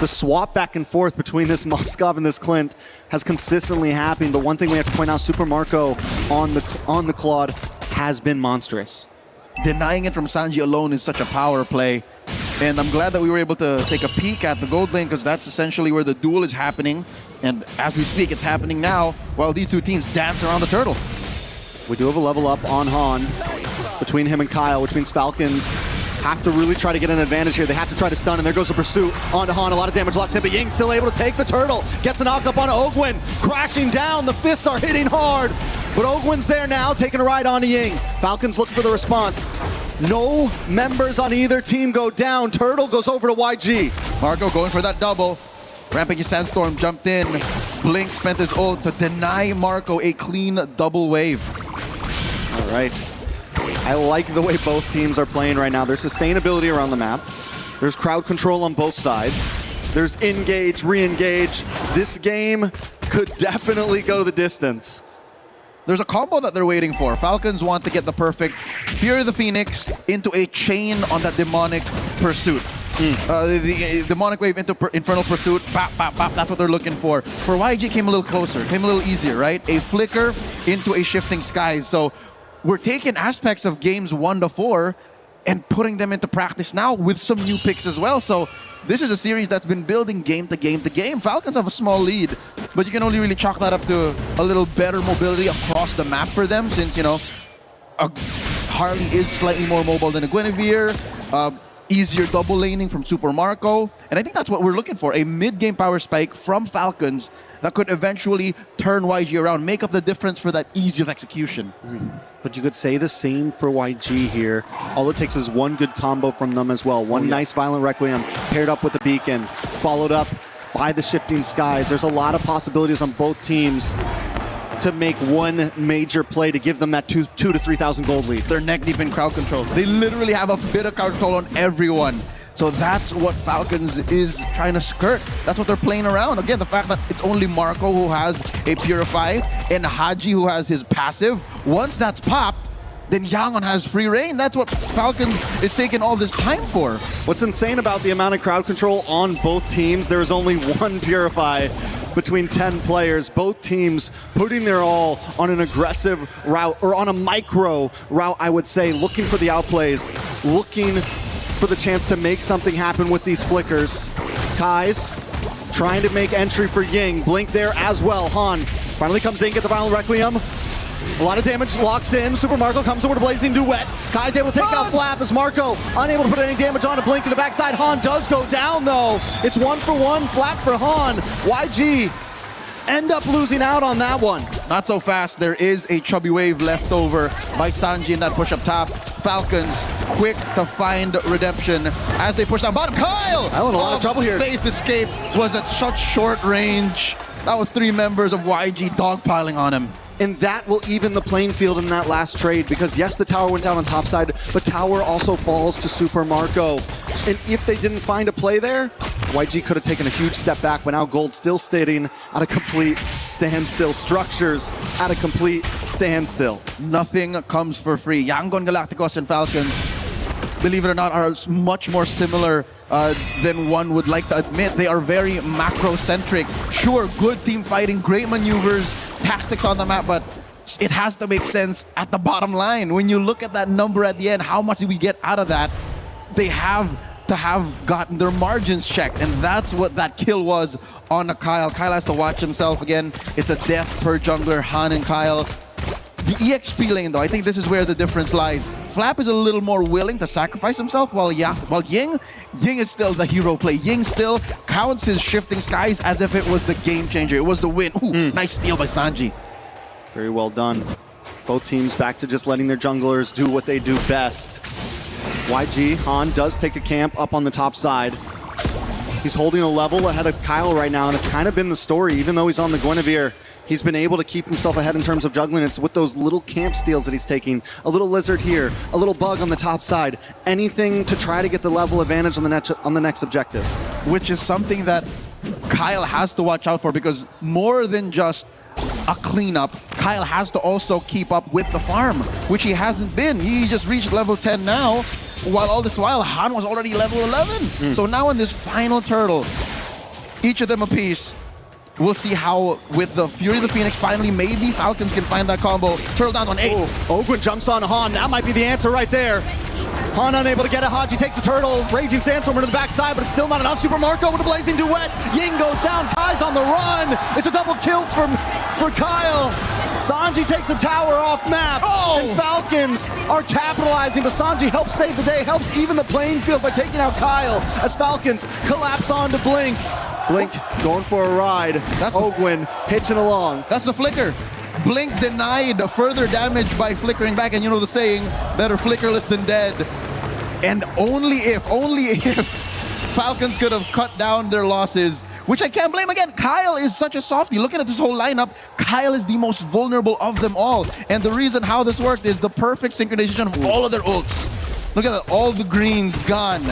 the swap back and forth between this Moskov and this Clint has consistently happened. But one thing we have to point out, Super Marco on the Claude has been monstrous. Denying it from Sanji alone is such a power play. And I'm glad that we were able to take a peek at the gold lane, because that's essentially where the duel is happening. And as we speak, it's happening now while these two teams dance around the turtle. We do have a level up on Han between him and Kyle, which means Falcons have to really try to get an advantage here. They have to try to stun, and there goes a pursuit onto Han. A lot of damage locks in, but Ying still able to take the turtle. Gets a knock up on Ogwin, crashing down. The fists are hitting hard, but Ogwin's there now, taking a ride onto Ying. Falcons look for the response. No members on either team go down. Turtle goes over to YG. Marco going for that double. Rampage Sandstorm jumped in. Blink spent his ult to deny Marco a clean double wave. All right. I like the way both teams are playing right now. There's sustainability around the map. There's crowd control on both sides. There's engage, re-engage. This game could definitely go the distance. There's a combo that they're waiting for. Falcons want to get the perfect Fury of the Phoenix into a chain on that demonic pursuit. The demonic wave into infernal pursuit, bap, bap, bap, that's what they're looking for. For YG, came a little closer, came a little easier, right? A flicker into a shifting skies. So we're taking aspects of games 1 to 4 and putting them into practice now with some new picks as well. So this is a series that's been building game to game to game. Falcons have a small lead, but you can only really chalk that up to a little better mobility across the map for them, since, you know, Harley is slightly more mobile than a Guinevere. Easier double laning from Super Marco. And I think that's what we're looking for, a mid-game power spike from Falcons that could eventually turn YG around, make up the difference for that ease of execution. But you could say the same for YG here. All it takes is one good combo from them as well. One nice Violent Requiem paired up with the Beacon, followed up by the Shifting Skies. There's a lot of possibilities on both teams to make one major play to give them that 2,000 to 3,000 gold lead. They're neck deep in crowd control. They literally have a bit of crowd control on everyone. So that's what Falcons is trying to skirt. That's what they're playing around. Again, the fact that it's only Marco who has a Purify and Haji who has his passive. Once that's popped, then Yangon has free reign. That's what Falcons is taking all this time for. What's insane about the amount of crowd control on both teams, there is only one Purify between 10 players. Both teams putting their all on an aggressive route, or on a micro route, I would say, looking for the outplays, looking for the chance to make something happen with these flickers. Kai's trying to make entry for Ying. Blink there as well. Han finally comes in, get the Violent Requiem. A lot of damage locks in. Super Marco comes over to Blazing Duet. Kai's able to take out Flap as Marco unable to put any damage on a Blink in the backside. Han does go down though. It's 1-for-1 Flap for Han. YG end up losing out on that one. Not so fast. There is a chubby wave left over by Sanji in that push up top. Falcons quick to find redemption as they push down bottom. Kyle! In a lot of trouble here. Space escape was at such short range. That was 3 members of YG dogpiling on him. And that will even the playing field in that last trade, because yes, the tower went down on top side, but tower also falls to Super Marco. And if they didn't find a play there, YG could have taken a huge step back, but now Gold still sitting at a complete standstill. Structures at a complete standstill. Nothing comes for free. Yangon Galacticos and Falcons, believe it or not, are much more similar than one would like to admit. They are very macro-centric. Sure, good team fighting, great maneuvers, tactics on the map, but it has to make sense at the bottom line. When you look at that number at the end, how much do we get out of that? They have to have gotten their margins checked, and that's what that kill was on a Kyle. Kyle has to watch himself again. It's a death per jungler, Han and Kyle. The EXP lane, though, I think this is where the difference lies. Flap is a little more willing to sacrifice himself, while Ying is still the hero play. Ying still counts his shifting skies as if it was the game changer. It was the win. Ooh, nice steal by Sanji. Very well done. Both teams back to just letting their junglers do what they do best. YG, Han does take a camp up on the top side. He's holding a level ahead of Kyle right now, and it's kind of been the story. Even though he's on the Guinevere, he's been able to keep himself ahead in terms of juggling. It's with those little camp steals that he's taking. A little lizard here, a little bug on the top side. Anything to try to get the level advantage on the next objective. Which is something that Kyle has to watch out for, because more than just a cleanup, Kyle has to also keep up with the farm, which he hasn't been. He just reached level 10 now, while all this while Han was already level 11. So now in this final turtle, each of them a piece. We'll see how, with the Fury of the Phoenix, finally maybe Falcons can find that combo. Turtle down on 8. Ogwin jumps on Han. That might be the answer right there. Han unable to get it. Haji takes a turtle. Raging Sandstormer to the backside, but it's still not enough. Super Marco with a blazing duet. Ying goes down. Kai's on the run. It's a double kill for Kyle. Sanji takes a tower off map. And Falcons are capitalizing, but Sanji helps save the day, helps even the playing field by taking out Kyle as Falcons collapse onto Blink. Blink going for a ride. That's Ogwin hitching along. That's the flicker. Blink denied further damage by flickering back, and you know the saying, better flickerless than dead. And only if Falcons could have cut down their losses, which I can't blame again. Kyle is such a softie. Looking at this whole lineup, Kyle is the most vulnerable of them all. And the reason how this worked is the perfect synchronization of all of their ults. Look at that, all the greens gone.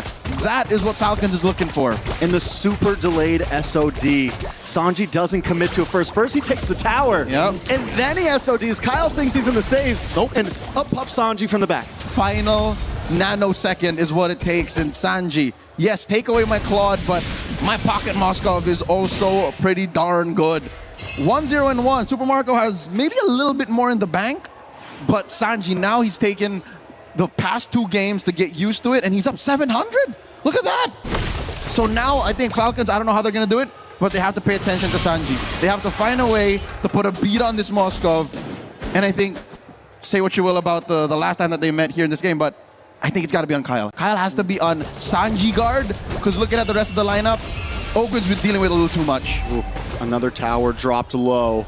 That is what Falcons is looking for. In the super delayed SOD, Sanji doesn't commit to it first. First he takes the tower, and then he SODs. Kyle thinks he's in the save, and up pops Sanji from the back. Final nanosecond is what it takes, and Sanji, yes, take away my Claude, but my Pocket Moskov is also pretty darn good. 1-0-1. Super Marco has maybe a little bit more in the bank, but Sanji, now he's taken the past 2 games to get used to it, and he's up 700. Look at that. So now I think Falcons, I don't know how they're going to do it, but they have to pay attention to Sanji. They have to find a way to put a beat on this Moskov. And I think, say what you will about the last time that they met here in this game, but I think it's got to be on Kyle. Kyle has to be on Sanji guard, because looking at the rest of the lineup, Ogren's been dealing with a little too much. Ooh, another tower dropped low.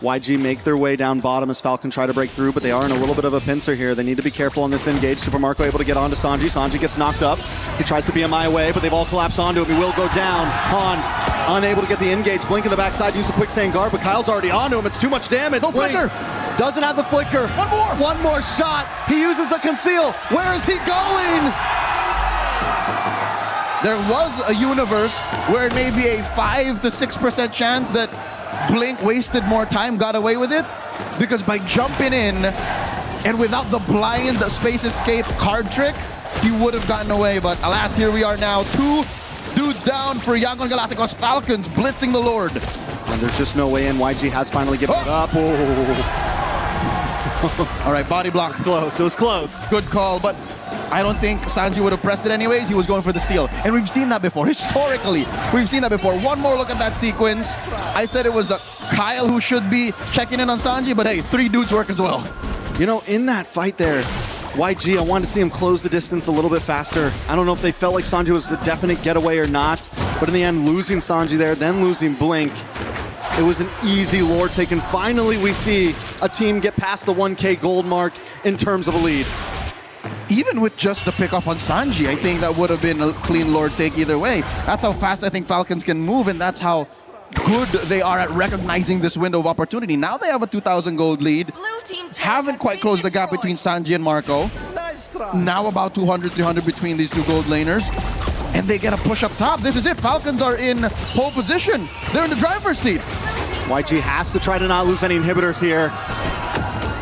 YG make their way down bottom as Falcon try to break through, but they are in a little bit of a pincer here. They need to be careful on this engage. Super Marco able to get onto Sanji. Sanji gets knocked up. He tries to BMI away, but they've all collapsed onto him. He will go down. Han unable to get the engage. Blink in the backside, use a quick sand guard, but Kyle's already onto him. It's too much damage. No Blink flicker. doesn't have the flicker. One more shot. He uses the conceal. Where is he going? There was a universe where maybe a 5 to 6% chance that Blink wasted more time, got away with it, because by jumping in and without the blind space escape card trick, he would have gotten away. But alas, here we are now. 2 dudes down for Yangon Galacticos. Falcons blitzing the Lord. And there's just no way in. YG has finally given it up. All right, body block. Close. It was close. Good call, but I don't think Sanji would have pressed it anyways. He was going for the steal. And we've seen that before. Historically, we've seen that before. One more look at that sequence. I said it was Kyle who should be checking in on Sanji, but hey, 3 dudes work as well. You know, in that fight there, YG, I wanted to see him close the distance a little bit faster. I don't know if they felt like Sanji was a definite getaway or not, but in the end, losing Sanji there, then losing Blink, it was an easy Lord take. And finally, we see a team get past the 1K gold mark in terms of a lead. Even with just the pick up on Sanji, I think that would have been a clean Lord take either way. That's how fast I think Falcons can move, and that's how good they are at recognizing this window of opportunity. Now they have a 2,000 gold lead. Haven't quite closed the gap between Sanji and Marco. Now about 200, 300 between these 2 gold laners. And they get a push up top. This is it. Falcons are in pole position. They're in the driver's seat. YG has to try to not lose any inhibitors here.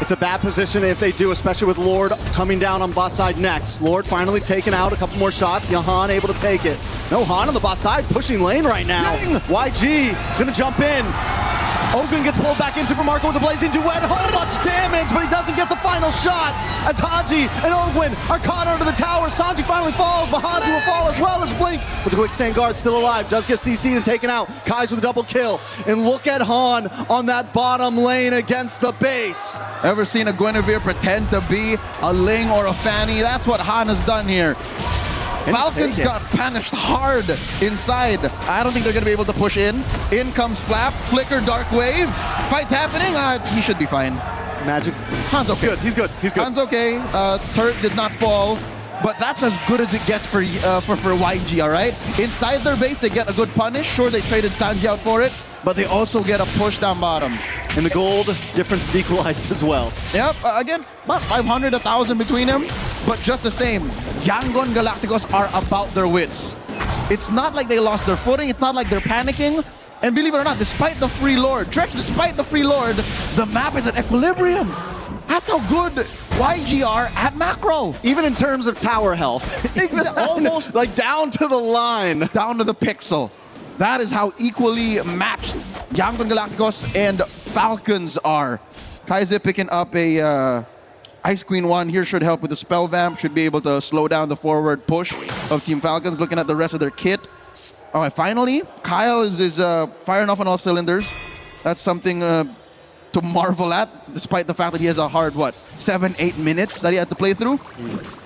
It's a bad position if they do, especially with Lord coming down on boss side next. Lord finally taking out a couple more shots. Han able to take it. No, Han on the boss side pushing lane right now. YG gonna jump in. Ogren gets pulled back in. Super Marco with the blazing duet. Han much damage, but he doesn't get the final shot as Haji and Ogwin are caught under the tower. Sanji finally falls, but Haji will fall as well as Blink. With the quicksand guard still alive, does get CC'd and taken out. Kai's with a double kill. And look at Han on that bottom lane against the base. Ever seen a Guinevere pretend to be a Ling or a Fanny? That's what Han has done here. Falcons got punished hard inside. I don't think they're going to be able to push in. In comes Flap, Flicker, Dark Wave. Fight's happening. He should be fine. Magic. Han's okay. He's good. Han's okay. Turret did not fall. But that's as good as it gets for YG, all right? Inside their base, they get a good punish. Sure, they traded Sanji out for it, but they also get a push down bottom. And the gold difference is equalized as well. Yep, again, about 500, 1,000 between them, but just the same. Yangon Galacticos are about their wits. It's not like they lost their footing. It's not like they're panicking. And believe it or not, despite the free lord, Trex, despite the free lord, the map is at equilibrium. That's how good YG are at macro. Even in terms of tower health. Almost like down to the line. Down to the pixel. That is how equally matched Yangon Galacticos and Falcons are. Kaiser picking up a Ice Queen 1 here should help with the spell vamp. Should be able to slow down the forward push of Team Falcons. Looking at the rest of their kit. All right, finally, Kyle is firing off on all cylinders. That's something to marvel at, despite the fact that he has a hard, 7-8 minutes that he had to play through.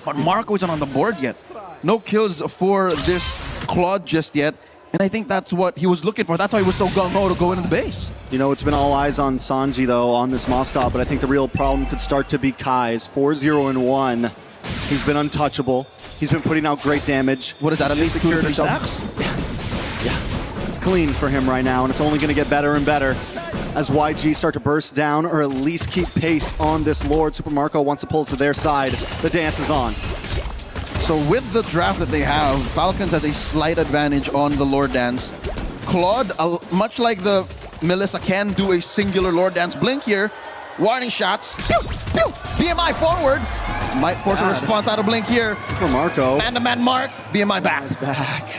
But Marco isn't on the board yet. No kills for this Claude just yet. And I think that's what he was looking for. That's why he was so gung-ho to go into the base. You know, it's been all eyes on Sanji, though, on this Moscow, but I think the real problem could start to be Kai's. 4-0-1. He's been untouchable. He's been putting out great damage. What is that, at least 2 or 3 stacks? Yeah. It's clean for him right now, and it's only going to get better and better as YG start to burst down or at least keep pace on this Lord. Super Marco wants to pull it to their side. The dance is on. So with the draft that they have, Falcons has a slight advantage on the Lord Dance. Claude, much like the Melissa, can do a singular Lord Dance blink here. Warning shots. Pew, pew. BMI forward. Might force a response out of blink here. For Marco. Man-to-man mark. BMI back. Back.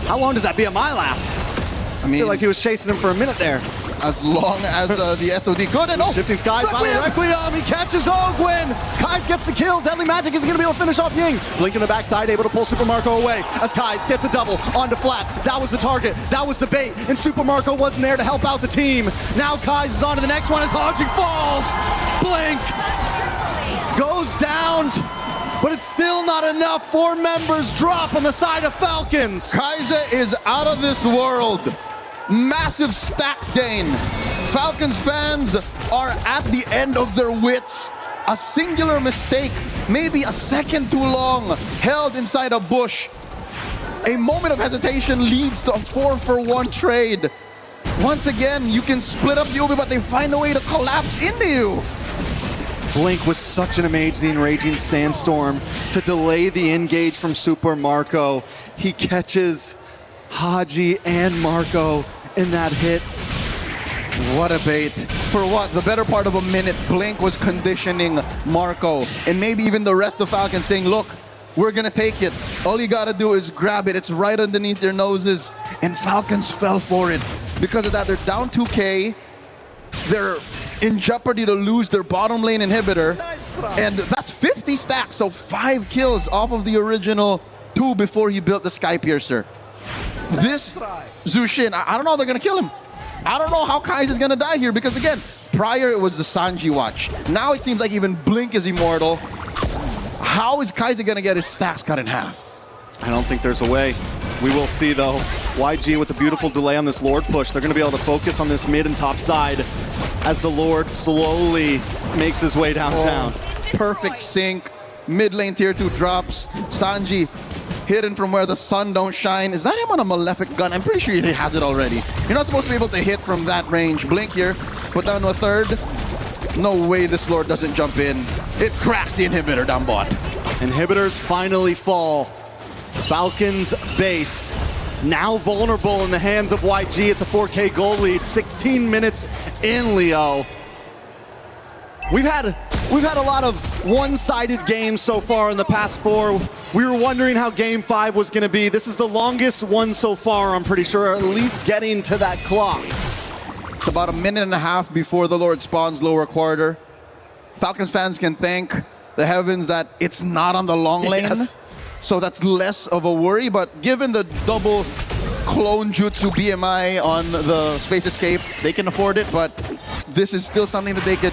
How long does that BMI last? I mean, feel like he was chasing him for a minute there. As long as the SOD could. And Shifting Skies, final Requiem. He catches Ogwin. Kais gets the kill. Deadly Magic isn't going to be able to finish off Ying. Blink in the backside, able to pull Super Marco away as Kais gets a double onto Flat. That was the target. That was the bait. And Super Marco wasn't there to help out the team. Now Kais is on to the next one as Haji falls. Blink goes down. But it's still not enough. 4 members drop on the side of Falcons. Kaiser is out of this world. Massive stacks gain. Falcons fans are at the end of their wits. A singular mistake, maybe a second too long, held inside a bush. A moment of hesitation leads to a 4-for-1 trade. Once again, you can split up the Ubi, but they find a way to collapse into you. Blink was such an amazing Raging Sandstorm to delay the engage from Super Marco. He catches Haji and Marco in that hit. What a bait. For what? The better part of a minute, Blink was conditioning Marco. And maybe even the rest of Falcons saying, look, we're going to take it. All you got to do is grab it. It's right underneath their noses. And Falcons fell for it. Because of that, they're down 2K. They're in jeopardy to lose their bottom lane inhibitor. And that's 50 stacks, so 5 kills off of the original 2 before he built the Sky Piercer. This Zushin, I don't know how they're going to kill him. I don't know how Kai's going to die here because, again, prior it was the Sanji watch. Now it seems like even Blink is immortal. How is Kaiser going to get his stacks cut in half? I don't think there's a way. We will see, though. YG with a beautiful delay on this Lord push. They're going to be able to focus on this mid and top side as the Lord slowly makes his way downtown. Perfect sync. Mid lane tier 2 drops. Sanji hidden from where the sun don't shine. Is that him on a Malefic gun? I'm pretty sure he has it already. You're not supposed to be able to hit from that range. Blink here. Put down to a third. No way this Lord doesn't jump in. It cracks the inhibitor down bot. Inhibitors finally fall. Falcons base now vulnerable in the hands of YG. It's a 4K goal lead. 16 minutes in, Leo. We've had a lot of one-sided games so far in the past 4. We were wondering how Game 5 was going to be. This is the longest one so far, I'm pretty sure, at least getting to that clock. It's about a minute and a half before the Lord spawns lower quarter. Falcons fans can thank the heavens that it's not on the long lane. Yes. So that's less of a worry. But given the double clone jutsu BMI on the Space Escape, they can afford it. But this is still something that they could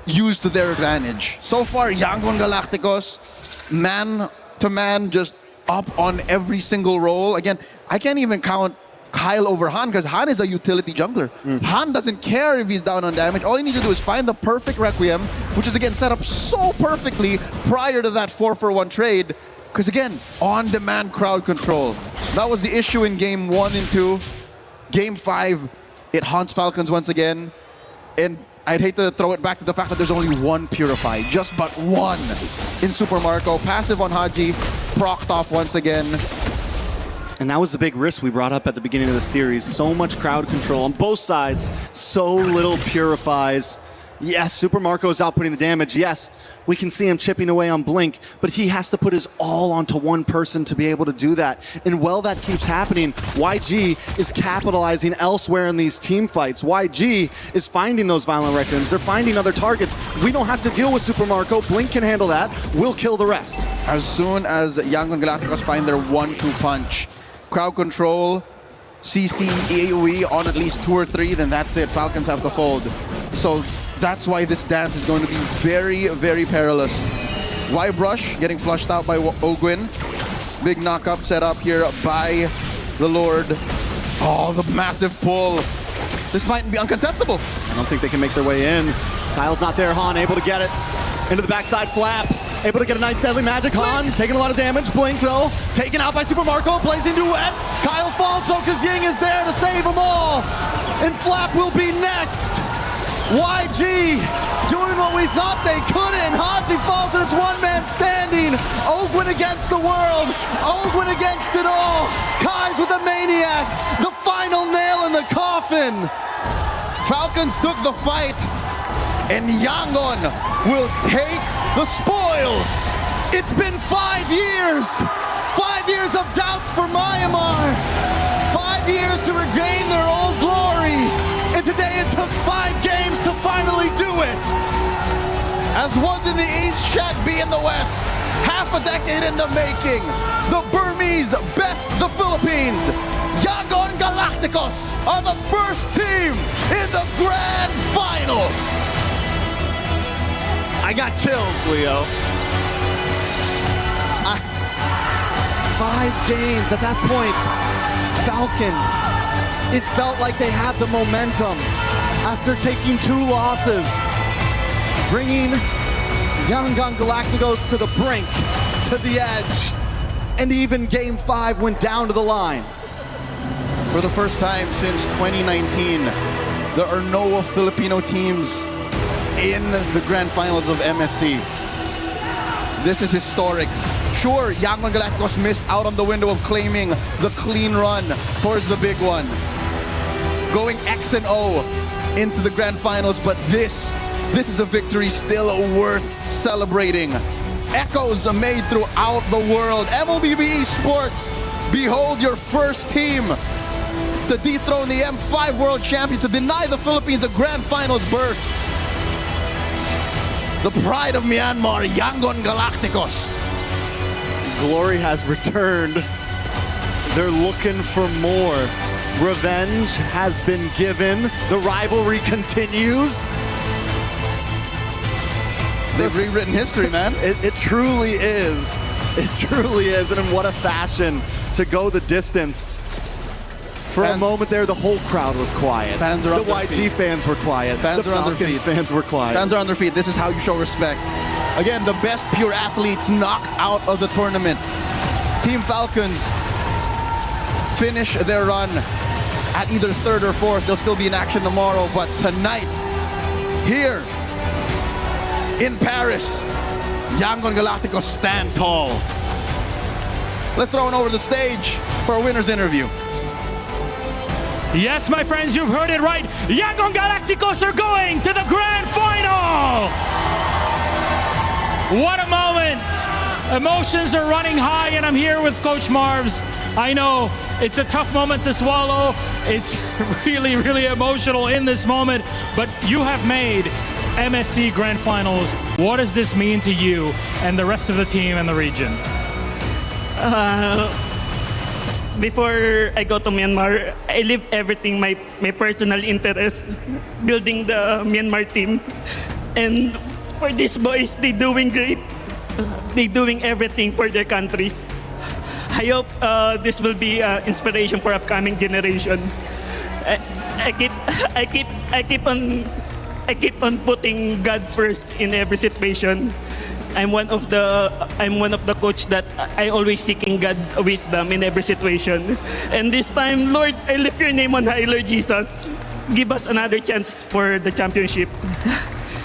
use to their advantage. So far, Yangon Galacticos, man to man, just up on every single role. Again, I can't even count Kyle over Han because Han is a utility jungler. Han doesn't care if he's down on damage. All he needs to do is find the perfect Requiem, which is again set up so perfectly prior to that 4-for-1 trade. Because again, on-demand crowd control. That was the issue in game 1 and 2. Game 5, it haunts Falcons once again. And I'd hate to throw it back to the fact that there's only one Purify, just but one in Super Marco. Passive on Haji, procced off once again. And that was the big risk we brought up at the beginning of the series. So much crowd control on both sides, so little Purifies. Yes, Super Marco is outputting the damage. Yes, we can see him chipping away on Blink, but he has to put his all onto one person to be able to do that. And while that keeps happening, YG is capitalizing elsewhere in these team fights. YG is finding those violent Requiems. They're finding other targets. We don't have to deal with Super Marco. Blink can handle that. We'll kill the rest. As soon as Yangon Galacticos find their 1-2 punch, crowd control, CC, AoE on at least 2 or 3, then that's it. Falcons have to fold. So that's why this dance is going to be very, very perilous. Y-Brush getting flushed out by Ogwin. Big knock-up set up here by the Lord. Oh, the massive pull. This might be uncontestable. I don't think they can make their way in. Kyle's not there. Han able to get it. Into the backside flap. Able to get a nice deadly magic. Han taking a lot of damage. Blink though. Taken out by Super Marco. Blazing duet. Kyle falls though because Ying is there to save them all. And Flap will be next. YG doing what we thought they couldn't. Haji falls and it's one man standing. Ogwin against the world. Ogwin against it all. Kai's with the Maniac. The final nail in the coffin. Falcons took the fight. And Yangon will take the spoils. It's been 5 years. 5 years of doubts for Myanmar. 5 years to regain their old glory. And today it took 5 games to finally do it. As was in the East, Shaq B in the West. Half a decade in the making. The Burmese best the Philippines. Yangon Galacticos are the first team in the grand finals. I got chills, Leo. 5 games at that point. Falcon, it felt like they had the momentum after taking 2 losses, bringing Yangon Galacticos to the brink, to the edge, and even Game 5 went down to the line. For the first time since 2019, there are no Filipino teams in the grand finals of MSC. This is historic. Sure, Yangon Galacticos missed out on the window of claiming the clean run towards the big one. Going X&O into the grand finals, but this is a victory still worth celebrating. Echoes are made throughout the world. MLBB Esports, behold your first team to dethrone the M5 World Champions, to deny the Philippines a grand finals berth. The pride of Myanmar, Yangon Galacticos. Glory has returned. They're looking for more. Revenge has been given. The rivalry continues. They've rewritten history, man. It truly is. It truly is. And in what a fashion to go the distance. For a moment there, the whole crowd was quiet. Fans are on the their YG feet. fans were quiet. Fans the are on their Falcons feet. fans were quiet. Fans are on their feet. This is how you show respect. Again, the best pure athletes knocked out of the tournament. Team Falcons finish their run at either 3rd or 4th. They'll still be in action tomorrow, but tonight, here in Paris, Yangon Galacticos stand tall. Let's throw it over the stage for a winner's interview. Yes, my friends, you've heard it right. Yangon Galacticos are going to the grand final. What a moment. Emotions are running high, and I'm here with Coach Marvs. I know it's a tough moment to swallow. It's really, really emotional in this moment, but you have made MSC Grand Finals. What does this mean to you and the rest of the team and the region? Before I go to Myanmar, I leave everything, my personal interests, building the Myanmar team. And for these boys, they doing great. They doing everything for their countries. I hope this will be inspiration for upcoming generation. I keep on putting God first in every situation. I'm one of the coach that I always seeking God wisdom in every situation. And this time, Lord, I lift your name on high, Lord Jesus. Give us another chance for the championship.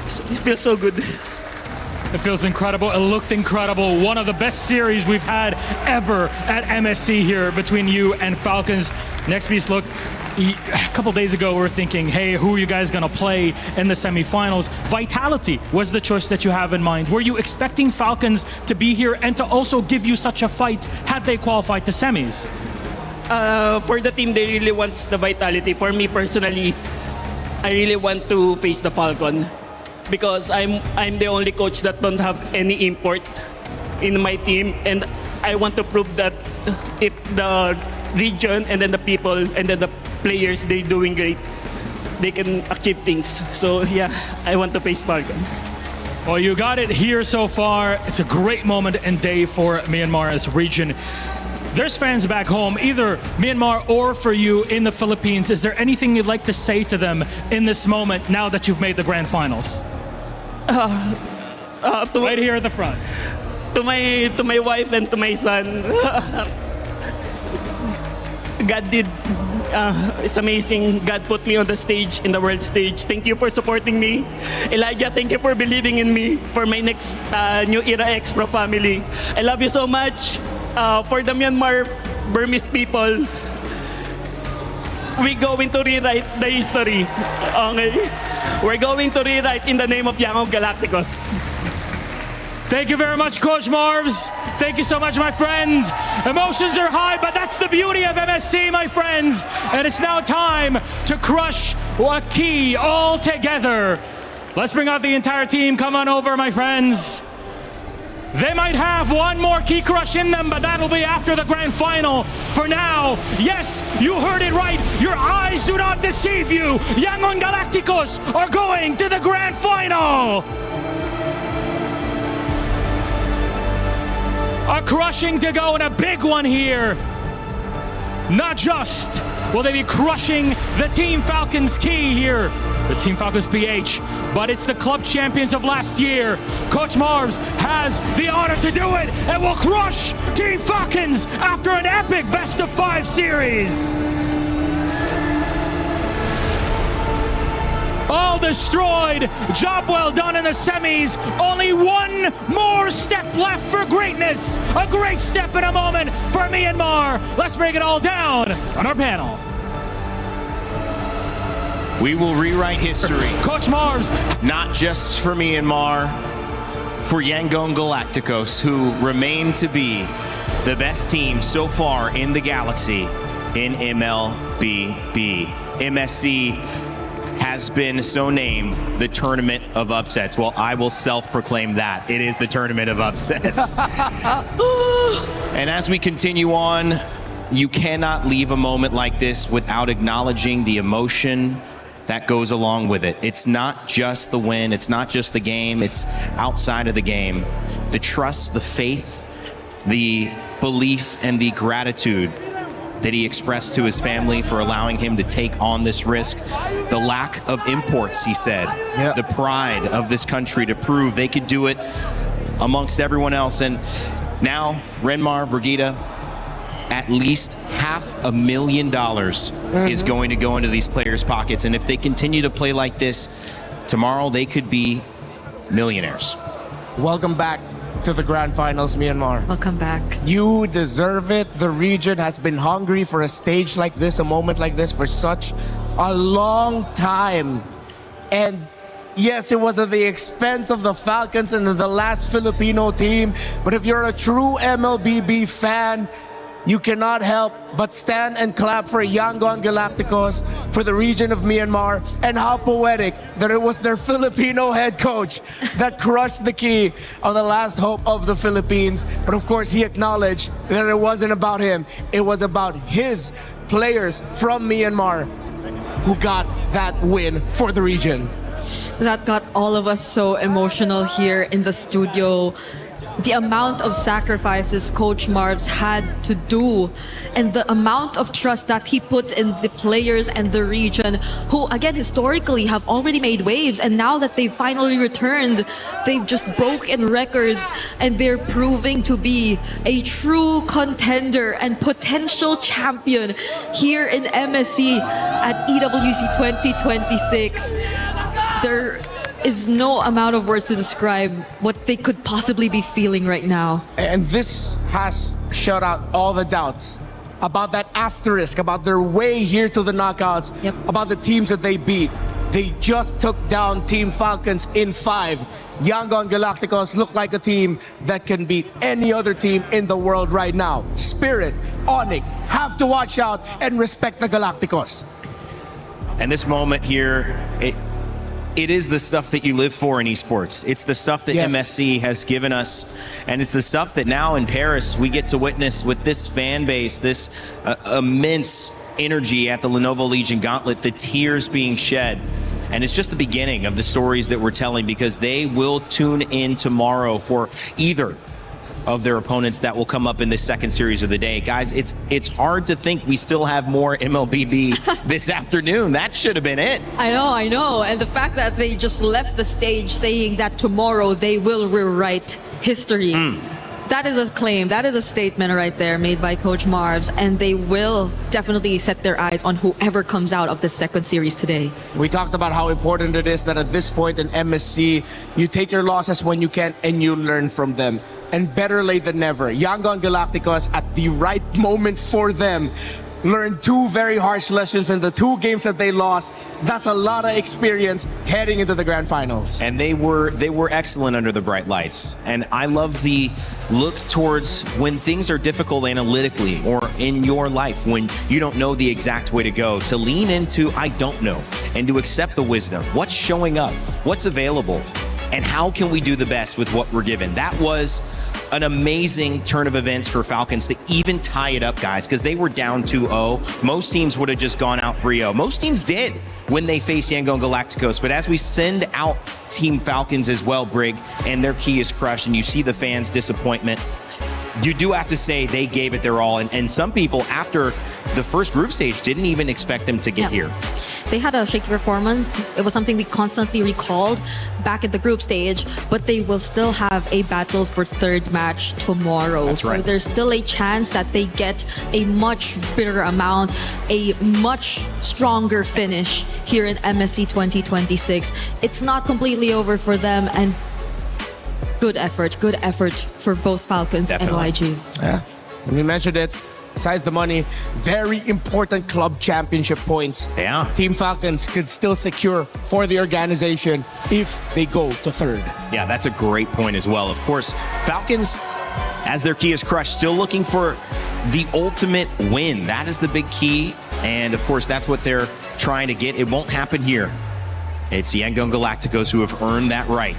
It feels so good. It feels incredible. It looked incredible. One of the best series we've had ever at MSC here between you and Falcons. Next piece, look. A couple days ago, we were thinking, hey, who are you guys going to play in the semifinals? Vitality was the choice that you have in mind. Were you expecting Falcons to be here and to also give you such a fight had they qualified to semis? For the team, they really want the Vitality. For me personally, I really want to face the Falcon because I'm the only coach that don't have any import in my team, and I want to prove that if the region and then the people and then the players, they're doing great, they can achieve things. So yeah, I want to face Falcon. Well, you got it here so far. It's a great moment and day for Myanmar as a region. There's fans back home, either Myanmar or for you in the Philippines. Is there anything you'd like to say to them in this moment now that you've made the grand finals? Right here at the front. To my wife and to my son, God did. It's amazing. God put me on the stage, in the world stage. Thank you for supporting me. Elijah, thank you for believing in me for my next New Era X Pro family. I love you so much. For the Myanmar Burmese people, we're going to rewrite the history. Okay? We're going to rewrite in the name of Yangon Galacticos. Thank you very much, Coach Marvs. Thank you so much, my friend. Emotions are high, but that's the beauty of MSC, my friends. And it's now time to crush a key all together. Let's bring out the entire team. Come on over, my friends. They might have one more key crush in them, but that'll be after the grand final. For now, yes, you heard it right. Your eyes do not deceive you. Yangon Galacticos are going to the grand final. A crushing to go and a big one here. Not just will they be crushing the Team Falcons key here, the Team Falcons PH, but it's the club champions of last year. Coach Marvs has the honor to do it and will crush Team Falcons after an epic best-of-5 series. All destroyed. Job well done in the semis. Only one more step left for greatness. A great step in a moment for Myanmar. Let's break it all down on our panel. We will rewrite history. Coach Marvs. Not just for Myanmar, for Yangon Galacticos, who remain to be the best team so far in the galaxy in MLBB. MSC has been so named the Tournament of Upsets. Well, I will self-proclaim that. It is the Tournament of Upsets. And as we continue on, you cannot leave a moment like this without acknowledging the emotion that goes along with it. It's not just the win, it's not just the game, it's outside of the game. The trust, the faith, the belief, and the gratitude that he expressed to his family for allowing him to take on this risk. The lack of imports, he said. Yep. The pride of this country to prove they could do it amongst everyone else. And now, Renmar, Brigitte, at least $500,000 is going to go into these players' pockets. And if they continue to play like this, tomorrow they could be millionaires. Welcome back to the grand finals, Myanmar. Welcome back. You deserve it. The region has been hungry for a stage like this, a moment like this for such a long time. And yes, it was at the expense of the Falcons and the last Filipino team. But if you're a true MLBB fan, you cannot help but stand and clap for Yangon Galacticos, for the region of Myanmar, and how poetic that it was their Filipino head coach that crushed the key on the last hope of the Philippines. But of course, he acknowledged that it wasn't about him. It was about his players from Myanmar who got that win for the region. That got all of us so emotional here in the studio. The amount of sacrifices Coach Marv's had to do and the amount of trust that he put in the players and the region, who again historically have already made waves, and now that they've finally returned, they've just broken records and they're proving to be a true contender and potential champion here in MSC at EWC 2026. There is no amount of words to describe what they could possibly be feeling right now. And this has shut out all the doubts about that asterisk, about their way here to the knockouts, about the teams that they beat. They just took down Team Falcons in 5. Yangon Galacticos look like a team that can beat any other team in the world right now. Spirit, Onyx, have to watch out and respect the Galacticos. And this moment here, it is the stuff that you live for in esports. It's the stuff that MSC has given us. And it's the stuff that now in Paris we get to witness with this fan base, this immense energy at the Lenovo Legion Gauntlet, the tears being shed. And it's just the beginning of the stories that we're telling, because they will tune in tomorrow for either of their opponents that will come up in this second series of the day. Guys, it's hard to think we still have more MLBB this afternoon. That should have been it. I know. And the fact that they just left the stage saying that tomorrow they will rewrite history. That is a claim, that is a statement right there made by Coach Marv's, and they will definitely set their eyes on whoever comes out of the second series today. We talked about how important it is that at this point in MSC, you take your losses when you can and you learn from them. And better late than never, Yangon Galacticos, at the right moment for them, learned 2 very harsh lessons in the 2 games that they lost. That's a lot of experience heading into the grand finals. And they were excellent under the bright lights. And I love the look towards when things are difficult analytically or in your life, when you don't know the exact way to go, to lean into I don't know and to accept the wisdom. What's showing up? What's available? And how can we do the best with what we're given? That was an amazing turn of events for Falcons to even tie it up, guys, because they were down 2-0. Most teams would have just gone out 3-0. Most teams did when they faced Yangon Galacticos. But as we send out Team Falcons as well, Brig, and their key is crushed, and you see the fans' disappointment, you do have to say they gave it their all. And some people, after the first group stage, didn't even expect them to get here. They had a shaky performance. It was something we constantly recalled back at the group stage, but they will still have a battle for third match tomorrow. That's right. So there's still a chance that they get a much bigger amount, a much stronger finish here in MSC 2026. It's not completely over for them, and good effort for both Falcons and YG. Yeah, we mentioned it. Besides the money, very important club championship points. Yeah. Team Falcons could still secure for the organization if they go to third. Yeah, that's a great point as well. Of course, Falcons, as their key is crushed, still looking for the ultimate win. That is the big key. And of course, that's what they're trying to get. It won't happen here. It's Yangon Galacticos who have earned that right.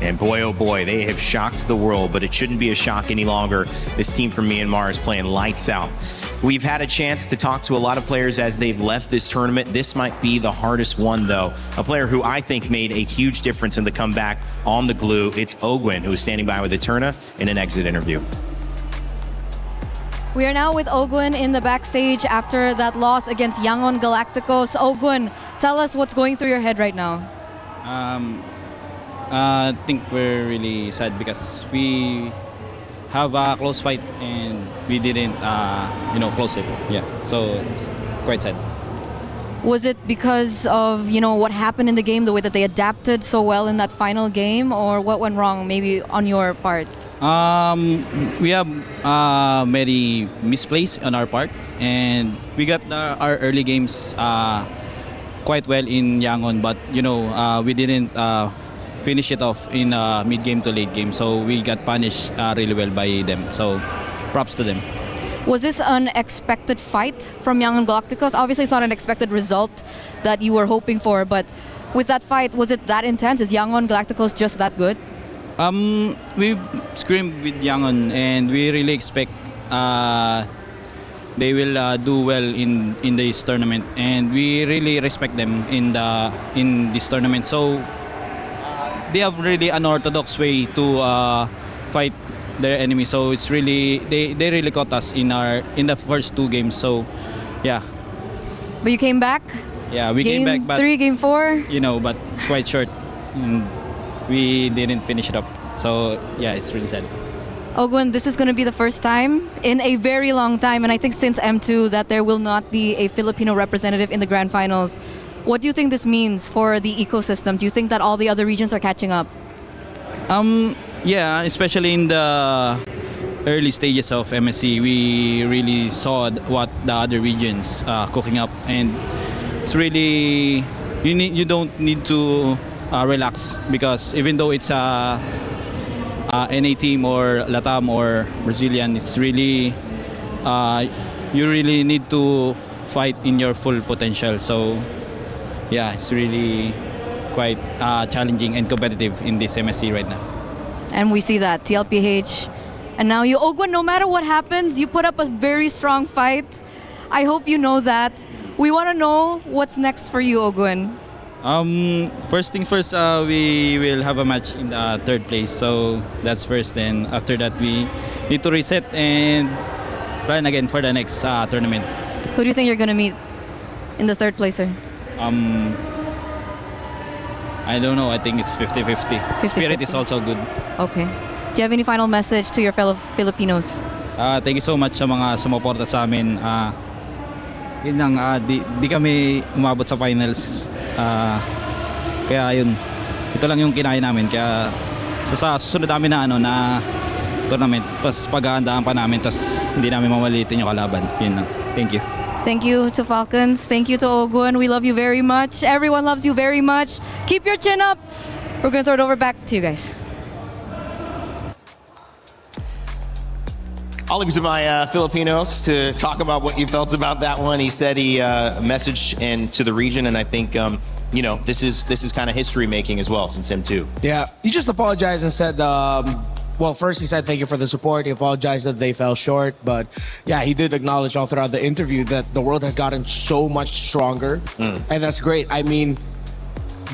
And boy, oh boy, they have shocked the world, but it shouldn't be a shock any longer. This team from Myanmar is playing lights out. We've had a chance to talk to a lot of players as they've left this tournament. This might be the hardest one, though. A player who I think made a huge difference in the comeback on the glue. It's Ogwin, who is standing by with Eterna in an exit interview. We are now with Ogwin in the backstage after that loss against Yangon Galacticos. Ogwin, tell us what's going through your head right now. I think we're really sad because we have a close fight and we didn't, close it. Yeah, so it's quite sad. Was it because of, what happened in the game, the way that they adapted so well in that final game, or what went wrong maybe on your part? We have many misplays on our part, and we got our early games quite well in Yangon, but we didn't finish it off in mid game to late game, so we got punished really well by them. So props to them. Was this an expected fight from Yangon Galacticos? Obviously, it's not an expected result that you were hoping for, but with that fight, was it that intense? Is Yangon Galacticos just that good? We scrimmed with Yangon, and we really expect they will do well in this tournament, and we really respect them in this tournament. So they have really unorthodox way to fight their enemy. So it's really they really caught us in the first 2 games. So yeah. But you came back. Yeah, we came back. But, Game 3, Game 4. But it's quite short. And we didn't finish it up. So yeah, it's really sad. Ogwin, this is going to be the first time in a very long time, and I think since M2, that there will not be a Filipino representative in the grand finals. What do you think this means for the ecosystem? Do you think that all the other regions are catching up? Yeah, especially in the early stages of MSC, we really saw what the other regions cooking up, and it's really you don't need to relax, because even though it's a NA team or Latam or Brazilian, it's really you really need to fight in your full potential. So yeah, it's really quite challenging and competitive in this MSC right now. And we see that, TLPH. And now you, Ogwin, no matter what happens, you put up a very strong fight. I hope you know that. We want to know what's next for you, Ogwin. First thing first, we will have a match in the 3rd place. So that's first. Then after that, we need to reset and plan again for the next tournament. Who do you think you're going to meet in the 3rd placer? I don't know. I think it's 50-50. Spirit is also good. Okay. Do you have any final message to your fellow Filipinos? Thank you so much sa mga sumuporta sa amin. Yun lang, di kami umabot sa finals. Kaya yun, ito lang yung kinain namin. Kaya sa susunod namin na tournament, pas paghahandaan pa namin, tas hindi namin mamalitin yung kalaban. Yun lang. Thank you. Thank you to Falcons. Thank you to Ogwin. We love you very much. Everyone loves you very much. Keep your chin up. We're going to throw it over back to you guys. I'll leave it to my Filipinos to talk about what you felt about that one. He said he messaged to the region, and I think this is kind of history making as well since M2. Yeah, he just apologized and said. Well, first he said thank you for the support. He apologized that they fell short, but yeah, he did acknowledge all throughout the interview that the world has gotten so much stronger, and that's great. I mean,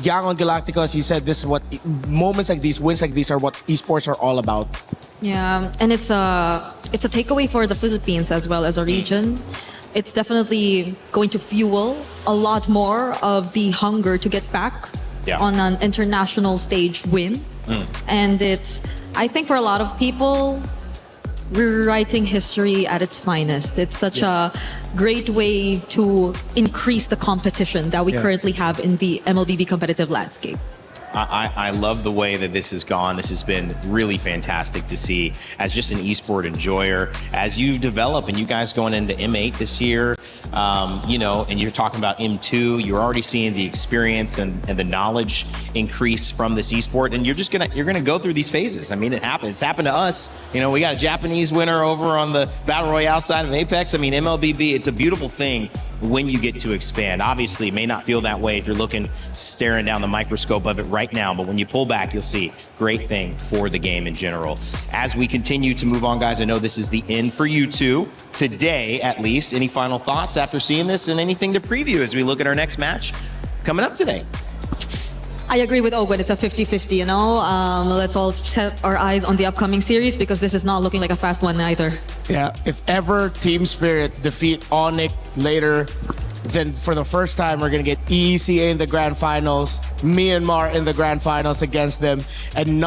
Yangon Galacticos, he said this is what moments like these, wins like these, are what esports are all about. Yeah, and it's a takeaway for the Philippines as well as a region. It's definitely going to fuel a lot more of the hunger to get back on an international stage win. And it's, I think for a lot of people, rewriting history at its finest. It's such a great way to increase the competition that we currently have in the MLBB competitive landscape. I love the way that this has gone. This has been really fantastic to see as just an esport enjoyer. As you develop and you guys going into M8 this year, and you're talking about M2, you're already seeing the experience and the knowledge increase from this esport, and you're gonna go through these phases. I mean, it happens. It's happened to us. We got a Japanese winner over on the Battle Royale side of Apex. I mean, MLBB, it's a beautiful thing when you get to expand. Obviously, it may not feel that way if you're staring down the microscope of it right now, but when you pull back, you'll see great thing for the game in general. As we continue to move on, guys, I know this is the end for you two, today at least. Any final thoughts after seeing this, and anything to preview as we look at our next match coming up today? I agree with Ogwin. It's a 50-50, Let's all set our eyes on the upcoming series, because this is not looking like a fast one either. Yeah, if ever Team Spirit defeat Onyx later, then for the first time we're gonna get EECA in the grand finals, Myanmar in the grand finals against them, and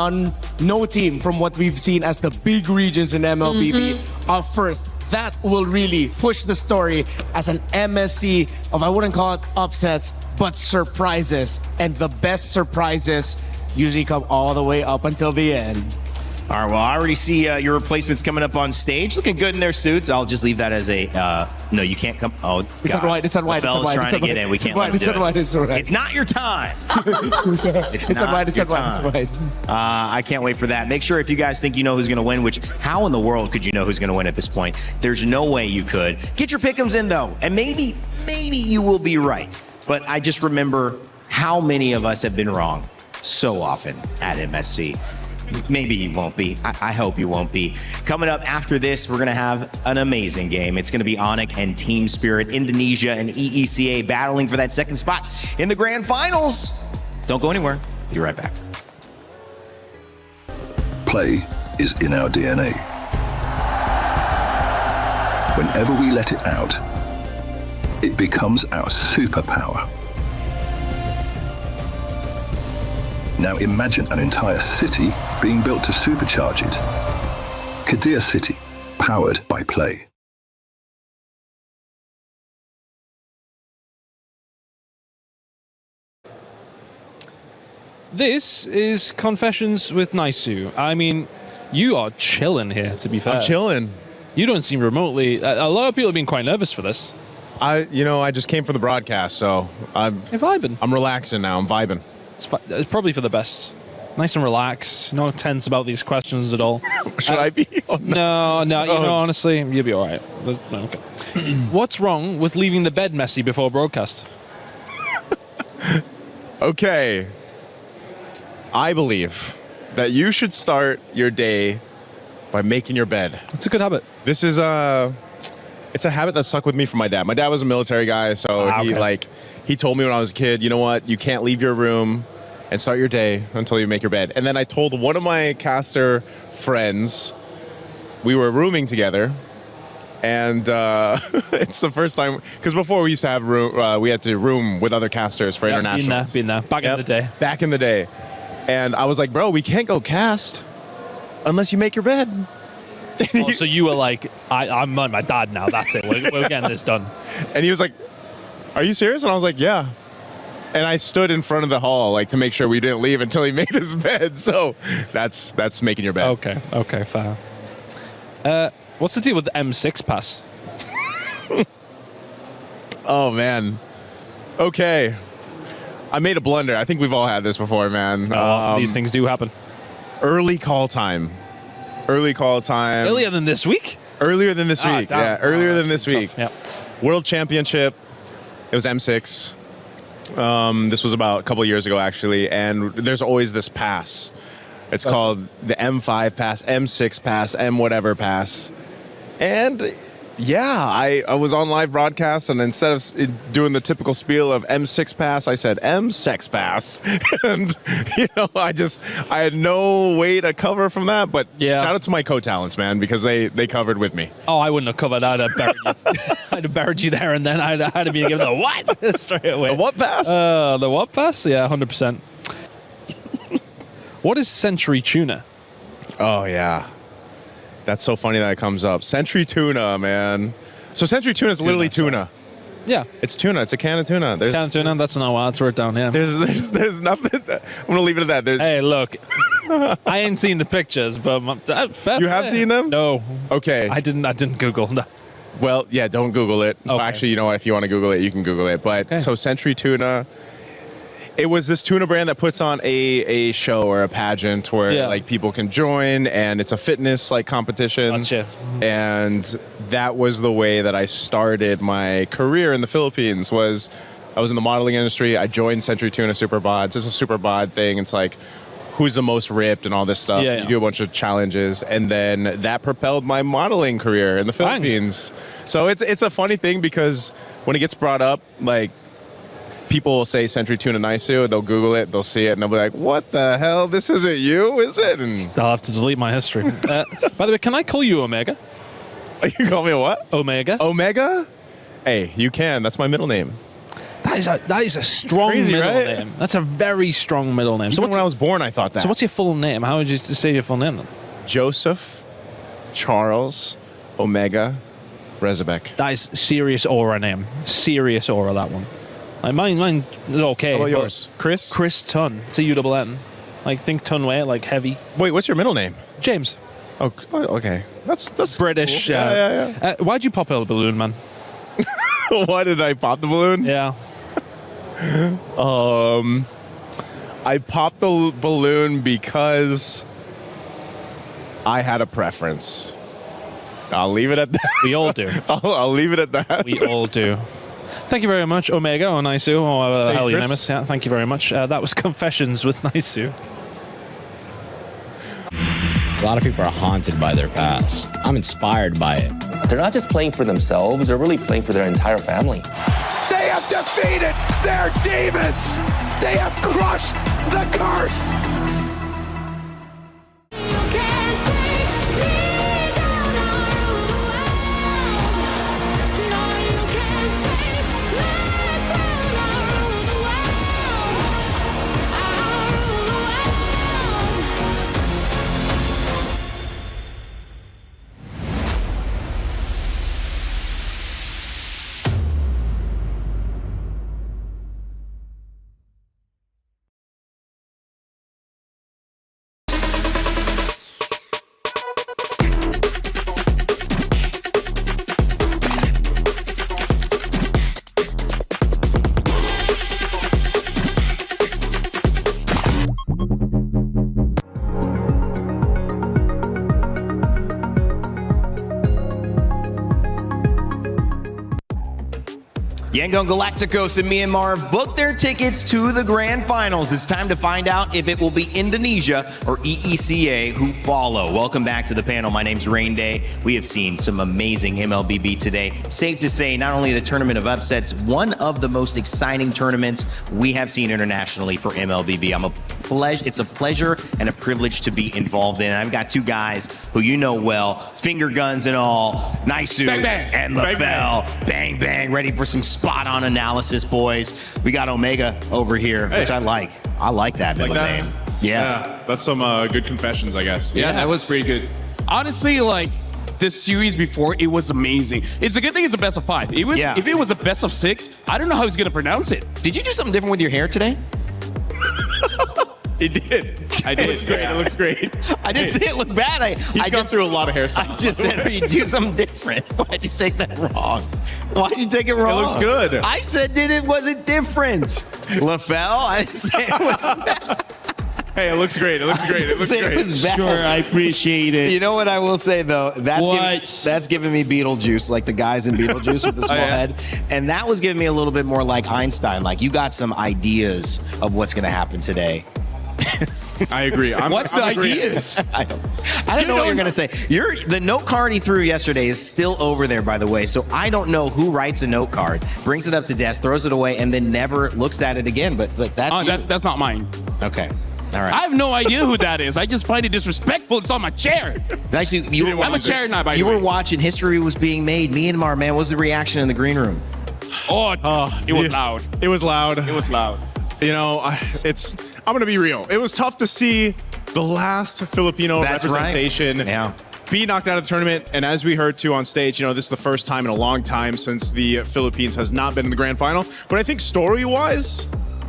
no team from what we've seen as the big regions in MLBB are first. That will really push the story as an MSC of, I wouldn't call it upsets, but surprises. And the best surprises usually come all the way up until the end. All right, well, I already see your replacements coming up on stage, looking good in their suits. I'll just leave that as a, no, you can't come. Oh, It's God. on white, it's on white, The it's on fella's white. trying it's to on get white. in. We It's can't on let him white, do it's on white, it's on white. It's not your time. It's on white, it's your on white, it's time. white. I can't wait for that. Make sure if you guys think you know who's going to win, which how in the world could you know who's going to win at this point? There's no way you could. Get your pick'ems in, though, and maybe you will be right. But I just remember how many of us have been wrong so often at MSC. Maybe you won't be. I hope you won't be. Coming up after this, we're going to have an amazing game. It's going to be Onyx and Team Spirit, Indonesia and EECA battling for that second spot in the grand finals. Don't go anywhere. Be right back. Play is in our DNA. Whenever we let it out, it becomes our superpower. Now imagine an entire city being built to supercharge it. Kadir City, powered by Play. This is Confessions with Naisu. I mean, you are chilling here, to be fair. I'm chilling. You don't seem remotely... A lot of people have been quite nervous for this. I just came from the broadcast, so I'm vibing. I'm relaxing now. I'm vibing. It's probably for the best. Nice and relaxed. No tense about these questions at all. Should I be? Oh, no. You know, honestly, you'll be all right. Okay. What's wrong with leaving the bed messy before broadcast? Okay. I believe that you should start your day by making your bed. It's a good habit. This is it's a habit that stuck with me from my dad. My dad was a military guy, so he told me when I was a kid, you know what, you can't leave your room and start your day until you make your bed. And then I told one of my caster friends, we were rooming together, and it's the first time, because before we used to have room, we had to room with other casters for internationals. Been there. Back in the day. Back in the day. And I was like, bro, we can't go cast unless you make your bed. Oh, so you were like, I'm my dad now. That's it. We're getting this done. And he was like, are you serious? And I was like, yeah. And I stood in front of the hall, like, to make sure we didn't leave until he made his bed. So that's making your bed. Okay, fair. What's the deal with the M6 pass? Oh, man. Okay. I made a blunder. I think we've all had this before, man. These things do happen. Early call time. Earlier than this week? Earlier than this week. Damn. Yeah, earlier than this week. Yep. World Championship. It was M6. This was about a couple years ago, actually. And there's always this pass. It's called the M5 pass, M6 pass, M whatever pass. And yeah, I was on live broadcast, and instead of doing the typical spiel of M6 pass, I said M6 pass. And, I had no way to cover from that, but shout out to my co-talents, man, because they covered with me. Oh, I wouldn't have covered. I'd have buried you. I'd have buried you there, and then I'd have been given the what? Straight away. The what pass? The what pass? Yeah, 100%. What is Century Tuna? Oh, yeah. That's so funny that it comes up. Century Tuna, man. So Century Tuna is literally tuna. Yeah. It's tuna. It's a can of tuna. It's a can of tuna? That's not wild. It's wrote down, yeah. There's nothing. I'm going to leave it at that. Hey, look. I ain't seen the pictures, but... You have seen them? No. Okay. I didn't Google. No. Well, yeah, don't Google it. Okay. Actually, you know what? If you want to Google it, you can Google it. But so Century Tuna... It was this tuna brand that puts on a show or a pageant where like people can join, and it's a fitness like competition. Gotcha. And that was the way that I started my career in the Philippines. Was I was in the modeling industry. I joined Century Tuna Super Bods. It's a super bod thing. It's like who's the most ripped and all this stuff. Yeah. You do a bunch of challenges, and then that propelled my modeling career in the Philippines. So it's a funny thing because when it gets brought up, like, people will say Century Tuna Naisu, they'll Google it, they'll see it, and they'll be like, what the hell? This isn't you, is it? And I'll have to delete my history. By the way, can I call you Omega? You call me what? Omega. Omega? Hey, you can. That's my middle name. That is a strong middle name. That's a very strong middle name. Even when I was born, I thought that. So what's your full name? How would you say your full name then? Joseph Charles Omega Rezabek. That is serious aura name. Serious aura, that one. Like mine is okay. How about yours? Chris? Chris Tun. It's a U-double-N. Like think Tonwe, like heavy. Wait, what's your middle name? James. Oh, okay. That's British. Cool. Yeah. Why'd you pop a balloon, man? Why did I pop the balloon? Yeah. I popped the balloon because I had a preference. I'll leave it at that. We all do. I'll leave it at that. We all do. Thank you very much, Omega or Naisu, or hell you name us. Yeah, thank you very much. That was Confessions with Naisu. A lot of people are haunted by their past. I'm inspired by it. They're not just playing for themselves, they're really playing for their entire family. They have defeated their demons. They have crushed the curse. Yangon Galacticos and Myanmar have booked their tickets to the grand finals. It's time to find out if it will be Indonesia or EECA who follow. Welcome back to the panel. My name's Rain Day. We have seen some amazing MLBB today. Safe to say, not only the tournament of upsets, one of the most exciting tournaments we have seen internationally for MLBB. It's a pleasure and a privilege to be involved in. I've got two guys who you know well, finger guns and all, Naisu and LaFell. Bang, bang, ready for some spot-on analysis, boys. We got Omega over here, which I like. I like that middle name. Yeah. That's some good confessions, I guess. Yeah, that was pretty good. Honestly, like, this series before, it was amazing. It's a good thing it's a best of 5. If it was a best of 6, I don't know how he's going to pronounce it. Did you do something different with your hair today? He did. I did. It looks great. It looks great. I didn't say it looked bad. I just through a lot of hairstyles. I just said you do something different. Why'd you take that wrong? Why'd you take it wrong? It looks good. I said it wasn't different. LaFell, I didn't say it was bad. Hey, it looks great. It looks great. It looks great. It was bad. Sure, I appreciate it. You know what I will say though? That's giving me Beetlejuice, like the guys in Beetlejuice with the small head. And that was giving me a little bit more like Einstein. Like you got some ideas of what's going to happen today. I agree. What's the ideas? I don't know what you're going to say. The note card he threw yesterday is still over there, by the way. So I don't know who writes a note card, brings it up to desk, throws it away, and then never looks at it again. But that's that's not mine. Okay. All right. I have no idea who that is. I just find it disrespectful. It's on my chair. Actually, I'm a chair now, by the way. You were watching. History was being made. Myanmar, man. What was the reaction in the green room? It was loud. It was loud. It was loud. You know, I'm going to be real. It was tough to see the last Filipino representation be knocked out of the tournament. And as we heard too on stage, you know, this is the first time in a long time since the Philippines has not been in the grand final. But I think story-wise,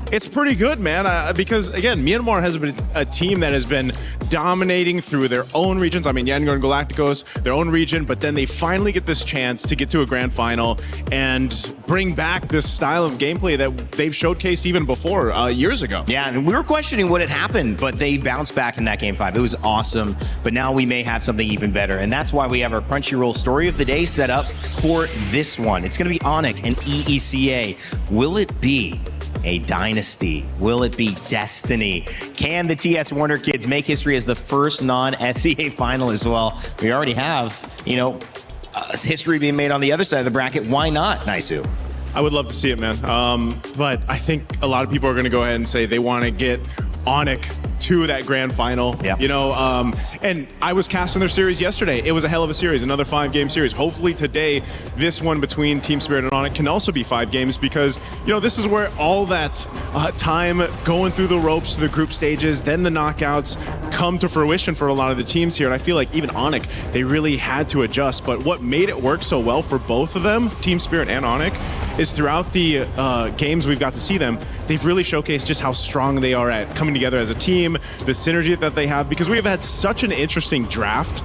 it's pretty good, man, because, again, Myanmar has been a team that has been dominating through their own regions. I mean, Yangon Galacticos, their own region, but then they finally get this chance to get to a grand final and bring back this style of gameplay that they've showcased even before, years ago. Yeah, and we were questioning what had happened, but they bounced back in that Game 5. It was awesome, but now we may have something even better, and that's why we have our Crunchyroll Story of the Day set up for this one. It's going to be Onyx and EECA. Will it be a dynasty? Will it be destiny? Can the TS Wonder Kids make history as the first non-SEA finalist? Well, we already have, history being made on the other side of the bracket. Why not, Naisu? I would love to see it, man. But I think a lot of people are going to go ahead and say they want to get Onyx to that grand final. Yeah. And I was casting their series yesterday. It was a hell of a series, another 5-game series. Hopefully today, this one between Team Spirit and Onyx can also be 5 games because, this is where all that time going through the ropes to the group stages, then the knockouts come to fruition for a lot of the teams here. And I feel like even Onyx, they really had to adjust. But what made it work so well for both of them, Team Spirit and Onyx, is throughout the games we've got to see them, they've really showcased just how strong they are at coming together as a team, the synergy that they have, because we have had such an interesting draft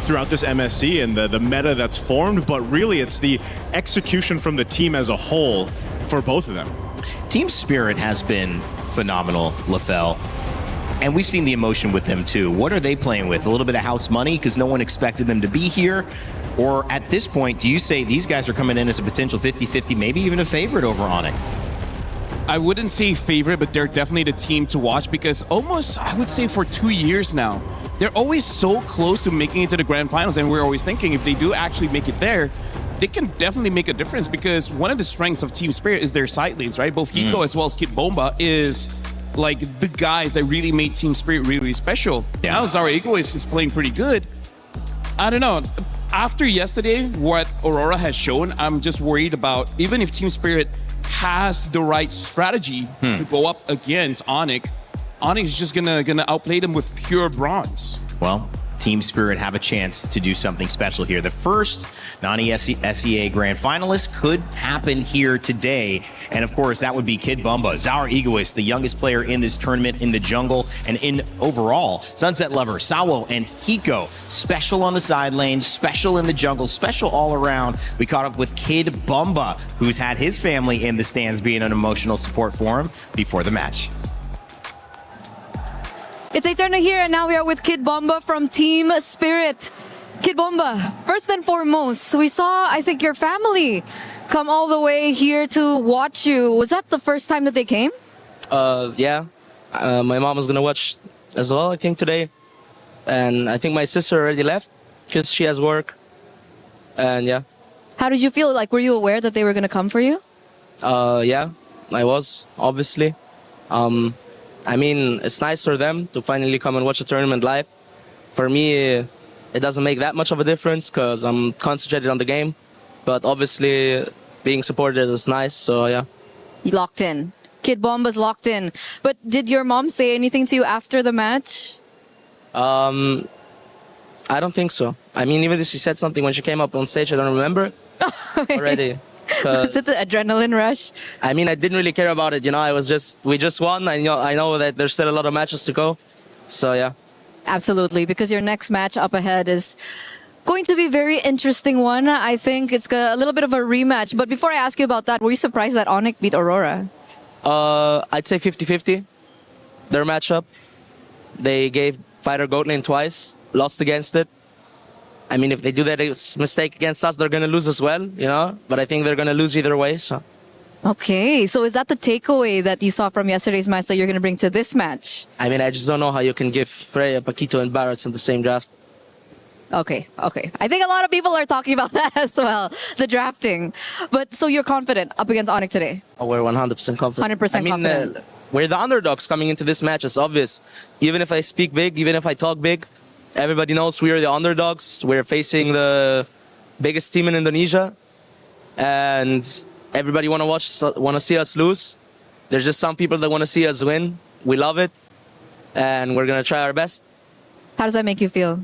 throughout this MSC and the meta that's formed, but really it's the execution from the team as a whole for both of them. Team spirit has been phenomenal, LaFell. And we've seen the emotion with them too. What are they playing with? A little bit of house money because no one expected them to be here? Or at this point, do you say these guys are coming in as a potential 50-50, maybe even a favorite over Onyx? I wouldn't say favorite, but they're definitely the team to watch because almost, I would say for 2 years now, they're always so close to making it to the grand finals. And we're always thinking if they do actually make it there, they can definitely make a difference because one of the strengths of Team Spirit is their side lanes, right? Both Hiko as well as Kid Bomba is like the guys that really made Team Spirit really, really special. Yeah. Now Zara Egoist is playing pretty good. I don't know. After yesterday, what Aurora has shown, I'm just worried about even if Team Spirit has the right strategy to go up against Onyx, Onyx is just gonna outplay them with pure bronze. Well, Team Spirit have a chance to do something special here. The first non-SEA Grand Finalist could happen here today. And of course, that would be Kid Bumba, Zara Egoist, the youngest player in this tournament in the jungle and in overall. Sunset Lover, Sawo, and Hiko, special on the side lanes, special in the jungle, special all around. We caught up with Kid Bumba, who's had his family in the stands being an emotional support for him before the match. It's Eterna here, and now we are with Kid Bomba from Team Spirit. Kid Bomba, first and foremost, we saw, I think, your family come all the way here to watch you. Was that the first time that they came? Yeah. My mom was gonna watch as well, I think, today. And I think my sister already left because she has work. And yeah. How did you feel? Like, were you aware that they were gonna come for you? Yeah, I was, obviously. I mean, it's nice for them to finally come and watch a tournament live. For me, it doesn't make that much of a difference because I'm concentrated on the game. But obviously, being supported is nice, so yeah. You locked in. Kid Bomba's locked in. But did your mom say anything to you after the match? I don't think so. I mean, even if she said something when she came up on stage, I don't remember already. Was it the adrenaline rush? I mean, I didn't really care about it. You know, we just won. I know that there's still a lot of matches to go. So yeah. Absolutely, because your next match up ahead is going to be a very interesting one. I think it's a little bit of a rematch. But before I ask you about that, were you surprised that Onyx beat Aurora? I'd say 50-50. Their matchup. They gave Fighter Goat Lane twice, lost against it. I mean, if they do that mistake against us, they're going to lose as well, you know? But I think they're going to lose either way, so. Okay, so is that the takeaway that you saw from yesterday's match that you're going to bring to this match? I mean, I just don't know how you can give Freya, Paquito, and Barretts in the same draft. Okay. I think a lot of people are talking about that as well, the drafting. But so you're confident up against Onyx today? Oh, we're 100% confident. 100% confident. We're the underdogs coming into this match, it's obvious. Even if I speak big, even if I talk big, everybody knows we are the underdogs. We're facing the biggest team in Indonesia. And everybody want to see us lose. There's just some people that want to see us win. We love it. And we're going to try our best. How does that make you feel?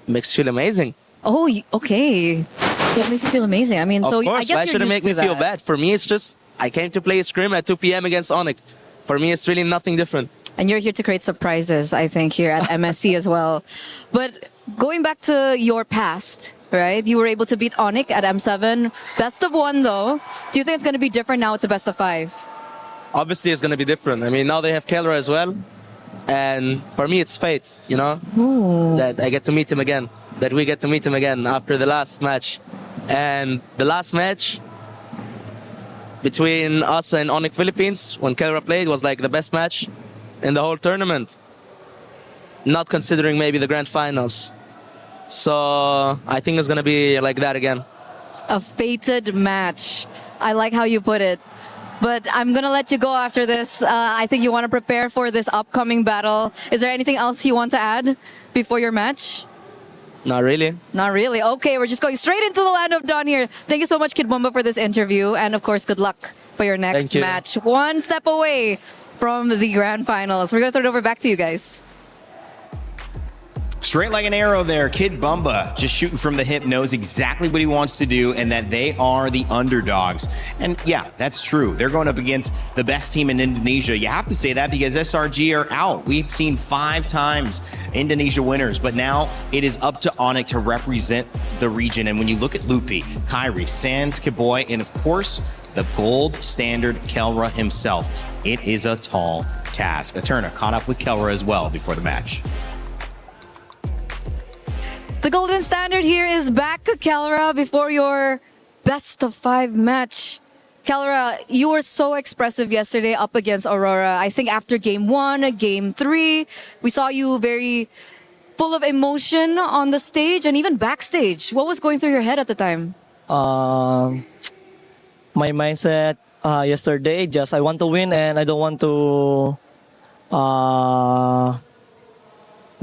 Makes you feel amazing. Oh, okay. That makes you feel amazing. I mean, of so course, I guess why should it make me feel that. bad? For me, it's just, I came to play a scrim at 2 p.m. against Onyx. For me, it's really nothing different. And you're here to create surprises, I think, here at MSC as well. But going back to your past, right? You were able to beat Onyx at M7. Best of 1, though. Do you think it's going to be different now? It's a best of 5. Obviously, it's going to be different. I mean, now they have Keller as well. And for me, it's fate, you know? Ooh. That I get to meet him again. That we get to meet him again after the last match. And the last match between us and Onyx Philippines, when Keller played, was like the best match in the whole tournament. Not considering maybe the grand finals. So I think it's going to be like that again. A fated match. I like how you put it. But I'm going to let you go after this. I think you want to prepare for this upcoming battle. Is there anything else you want to add before your match? Not really. Not really. Okay, we're just going straight into the land of Dawn here. Thank you so much, Kid Bomba, for this interview. And of course, good luck for your next match. One step away from the grand finals. We're going to throw it over back to you guys. Straight like an arrow there. Kid Bumba just shooting from the hip, knows exactly what he wants to do and that they are the underdogs. And yeah, that's true. They're going up against the best team in Indonesia. You have to say that because SRG are out. We've seen 5 times Indonesia winners, but now it is up to Onyx to represent the region. And when you look at Lupi, Kyrie, Sans, Kiboy, and of course, the gold standard Kelra himself, it is a tall task. Eterna caught up with Kelra as well before the match. The golden standard here is back, Kelra, before your best of 5 match. Kelra, you were so expressive yesterday up against Aurora. I think after game 1, game 3, we saw you very full of emotion on the stage and even backstage. What was going through your head at the time? My mindset yesterday, just I want to win and I don't want to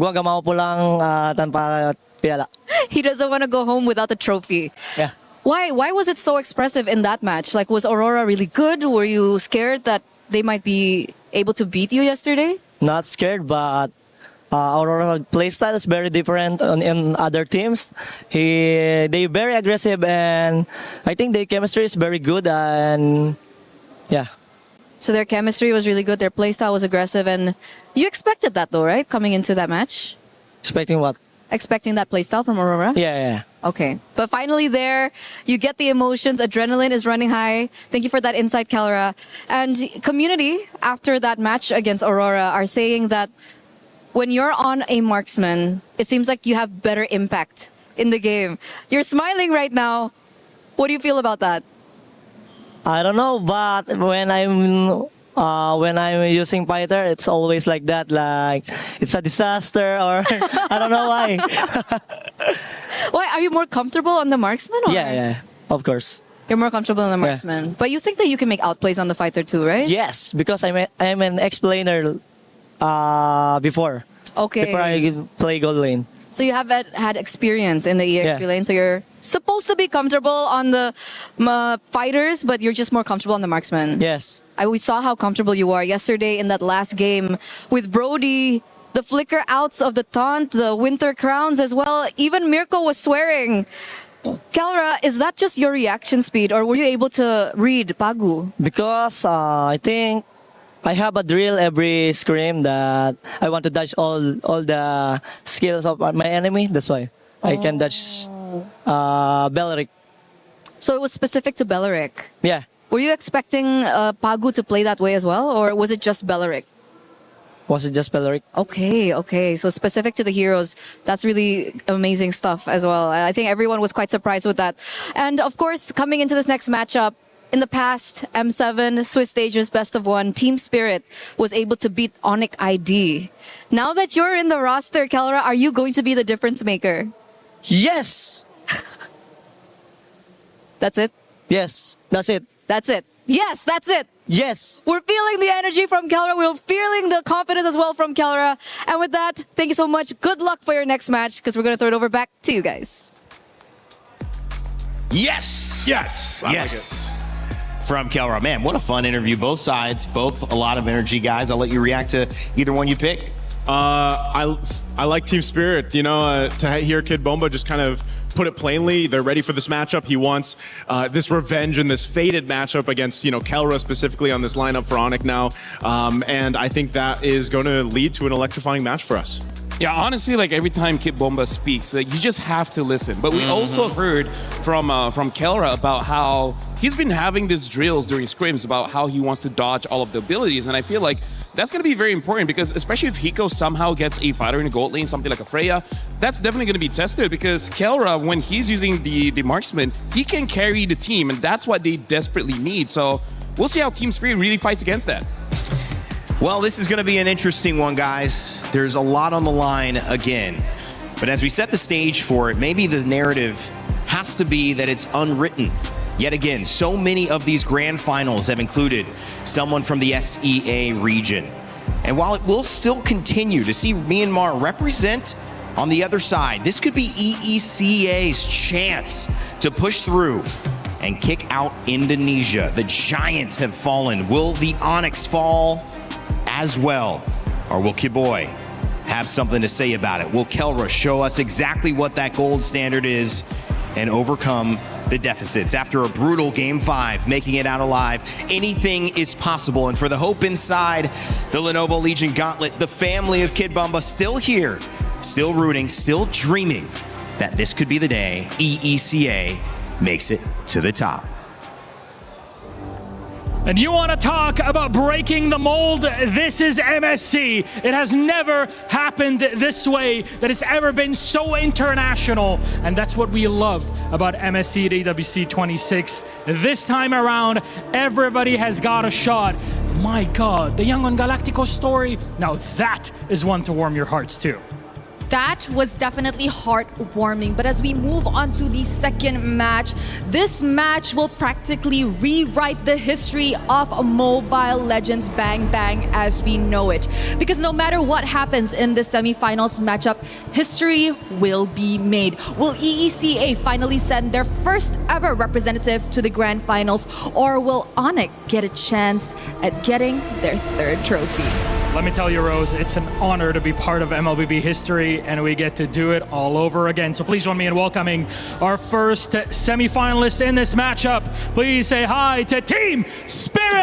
gumagawa po lang tanpa piyala. He doesn't want to go home without the trophy. Yeah. Why was it so expressive in that match? Like, was Aurora really good? Were you scared that they might be able to beat you yesterday? Not scared, but Aurora playstyle is very different in other teams. They very aggressive and I think their chemistry is very good and yeah. So their chemistry was really good, their playstyle was aggressive, and you expected that though, right? Coming into that match? Expecting what? Expecting that playstyle from Aurora? Yeah. Okay. But finally there, you get the emotions, adrenaline is running high. Thank you for that insight, Kelra. And community, after that match against Aurora, are saying that when you're on a marksman, it seems like you have better impact in the game. You're smiling right now. What do you feel about that? I don't know, but when I'm using fighter, it's always like that. Like it's a disaster, or I don't know why. Why are you more comfortable on the marksman? Or? Yeah, of course. You're more comfortable on the marksman, Yeah. But you think that you can make outplays on the fighter too, right? Yes, because I'm an explainer before. Okay. Before I play gold lane. So you have had experience in the EXP lane, so you're supposed to be comfortable on the fighters, but you're just more comfortable on the marksman. Yes. We saw how comfortable you are yesterday in that last game with Brody, the flicker outs of the taunt, the winter crowns as well. Even Mirko was swearing. Kelra, is that just your reaction speed, or were you able to read Pagu? Because I think I have a drill every scrim that I want to dodge all the skills of my enemy. That's why I can dodge Belleric. So it was specific to Belleric. Yeah. Were you expecting Pagu to play that way as well, or was it just Belleric? Was it just Belleric? Okay. So specific to the heroes, that's really amazing stuff as well. I think everyone was quite surprised with that. And of course, coming into this next matchup, in the past, M7, Swiss Stages Best of 1, Team Spirit was able to beat Onyx ID. Now that you're in the roster, Kelra, are you going to be the difference maker? Yes! That's it? Yes, that's it. That's it. Yes, that's it. Yes. We're feeling the energy from Kelra. We're feeling the confidence as well from Kelra. And with that, thank you so much. Good luck for your next match, because we're going to throw it over back to you guys. Yes! Yes! Yes! From Kelra. Man, what a fun interview. Both sides, both a lot of energy, guys. I'll let you react to either one you pick. I like Team Spirit. You know, to hear Kid Bomba just kind of put it plainly, they're ready for this matchup. He wants this revenge and this fated matchup against, Kelra specifically on this lineup for Onyx now. And I think that is going to lead to an electrifying match for us. Yeah, honestly, like every time Kid Bomba speaks, like you just have to listen. But we also heard from Kelra about how he's been having these drills during scrims about how he wants to dodge all of the abilities, and I feel like that's going to be very important because especially if Hiko somehow gets a fighter in a gold lane, something like a Freya, that's definitely going to be tested because Kelra, when he's using the marksman, he can carry the team, and that's what they desperately need. So we'll see how Team Spirit really fights against that. Well, this is going to be an interesting one, guys. There's a lot on the line again. But as we set the stage for it, maybe the narrative has to be that it's unwritten. Yet again, so many of these grand finals have included someone from the SEA region. And while it will still continue to see Myanmar represent on the other side, this could be EECA's chance to push through and kick out Indonesia. The giants have fallen. Will the Onyx fall as well? Or will Kiboy have have something to say about it. Will Kelra show us exactly what that gold standard is and overcome the deficits? After a brutal Game 5, making it out alive, anything is possible. And for the hope inside the Lenovo Legion Gauntlet, the family of Kid Bumba still here, still rooting, still dreaming that this could be the day EECA makes it to the top. And you want to talk about breaking the mold? This is MSC. It has never happened this way, that it's ever been so international. And that's what we love about MSC at EWC 26. This time around, everybody has got a shot. My God, the Yangon Galacticos story, now that is one to warm your hearts too. That was definitely heartwarming. But as we move on to the second match, this match will practically rewrite the history of Mobile Legends Bang Bang as we know it. Because no matter what happens in the semifinals matchup, history will be made. Will EECA finally send their first ever representative to the grand finals, or will Onyx get a chance at getting their third trophy? Let me tell you, Rose, it's an honor to be part of MLBB history, and we get to do it all over again. So please join me in welcoming our first semifinalist in this matchup. Please say hi to Team Spirit!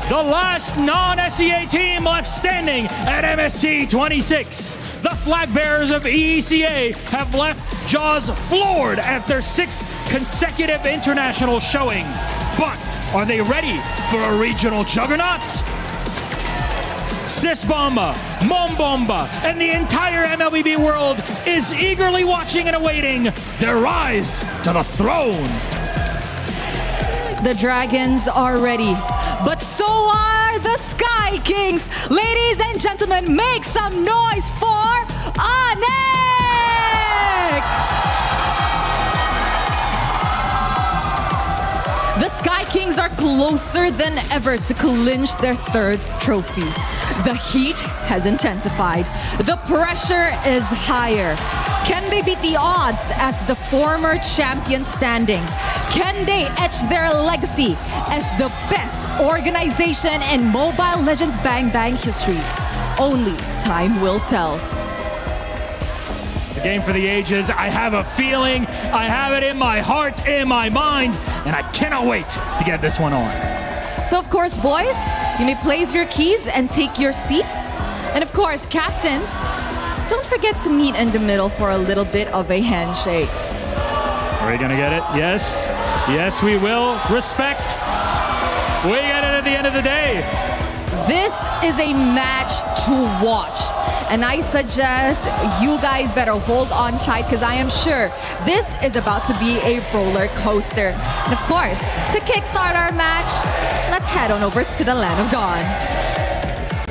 The last non-SEA team left standing at MSC 26. The flag bearers of EECA have left jaws floored at their 6th consecutive international showing. But are they ready for a regional juggernaut? Sis Bomba, Mom Bomba, and the entire MLBB world is eagerly watching and awaiting their rise to the throne. The Dragons are ready, but so are the Sky Kings. Ladies and gentlemen, make some noise for Onyx! The Sky Kings are closer than ever to clinch their third trophy. The heat has intensified. The pressure is higher. Can they beat the odds as the former champion standing? Can they etch their legacy as the best organization in Mobile Legends Bang Bang history? Only time will tell. It's a game for the ages. I have a feeling, I have it in my heart, in my mind, and I cannot wait to get this one on. So of course, boys, you may place your keys and take your seats. And of course, captains, don't forget to meet in the middle for a little bit of a handshake. Are we gonna get it? Yes. Yes, we will. Respect. We get it at the end of the day. This is a match to watch. And I suggest you guys better hold on tight, because I am sure this is about to be a roller coaster. And of course, to kickstart our match, let's head on over to the Land of Dawn.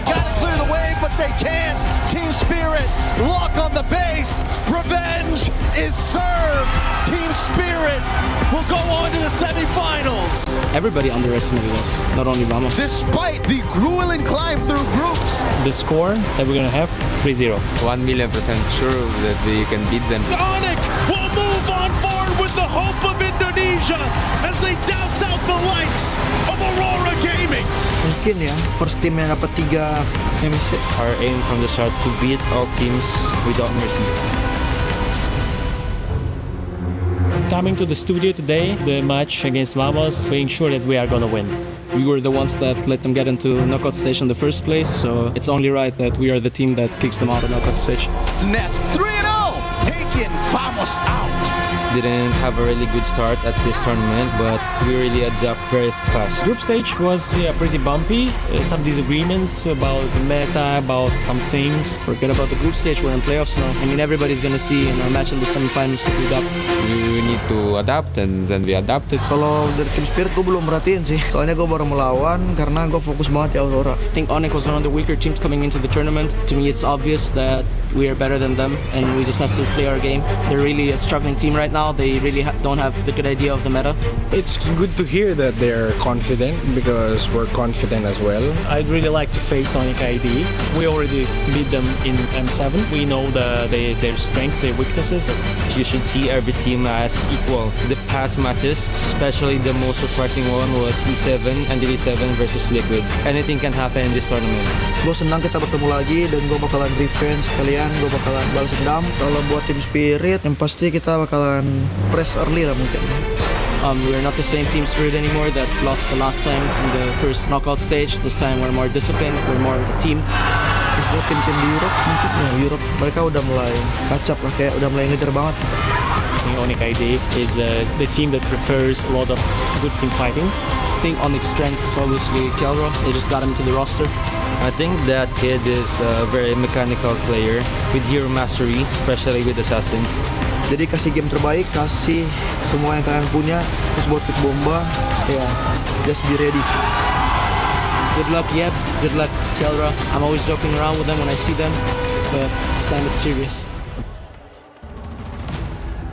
Gotta clear the way, but they can't. Team Spirit, lock on the base. Revenge is served. Team Spirit will go on to the semifinals. Everybody underestimated us, not only Vamos. Despite the grueling climb through groups. The score that we're gonna have, 3-0. 1,000,000% sure that we can beat them. Onyx will move on forward with the hope of Indonesia as they douse out the lights of Aurora Gaming. Mungkin ya, first team yang dapat 3 MSC. Our aim from the start to beat all teams without mercy. Coming to the studio today, the match against Vamos, being sure that we are gonna win. We were the ones that let them get into knockout stage in the first place, so it's only right that we are the team that kicks them out of knockout stage. Nesk 3-0, taking Vamos out. Didn't have a really good start at this tournament, but we really adapt very fast. Group stage was pretty bumpy. Some disagreements about the meta, about some things. Forget about the group stage, we're in playoffs now. I mean, everybody's gonna see in our match in the semifinals that we got. We need to adapt, and then we adapted. Kalau dari Team Spirit gue belum merhatiin sih. Soalnya gue baru melawan karena gue fokus banget di Aurora. I think Onyx was one of the weaker teams coming into the tournament. To me, it's obvious that we are better than them, and we just have to play our game. They're really a struggling team right now. now, they really don't have the good idea of the meta. It's good to hear that they're confident because we're confident as well. I'd really like to face Sonic ID. We already beat them in M7. We know their strength, their weaknesses. You should see every team as equal. The past matches, especially the most surprising one was E7 and E7 versus Liquid. Anything can happen in this tournament. Gue senang kita bertemu lagi dan gue bakalan revenge kalian, gue bakalan balas dendam. Kalau buat Team Spirit, yang pasti kita bakalan press early lah mungkin. We're not the same Team Spirit anymore that lost the last time in the first knockout stage. This time we're more disciplined, we're more a team. Terus tim-tim di Europe mungkin ya, Europe mereka udah mulai kacap lah, kayak udah mulai ngejar banget. I think Onyx ID is the team that prefers a lot of good team fighting. I think Onyx's strength is obviously Kelra. They just got him to the roster. I think that kid is a very mechanical player with hero mastery, especially with assassins. Jadi kasih game terbaik, kasih semua yang kalian punya, terus buat Kit Bomba, ya, just be ready. Good luck, Yep. Good luck, Kelra. I'm always joking around with them when I see them, but this time it's serious.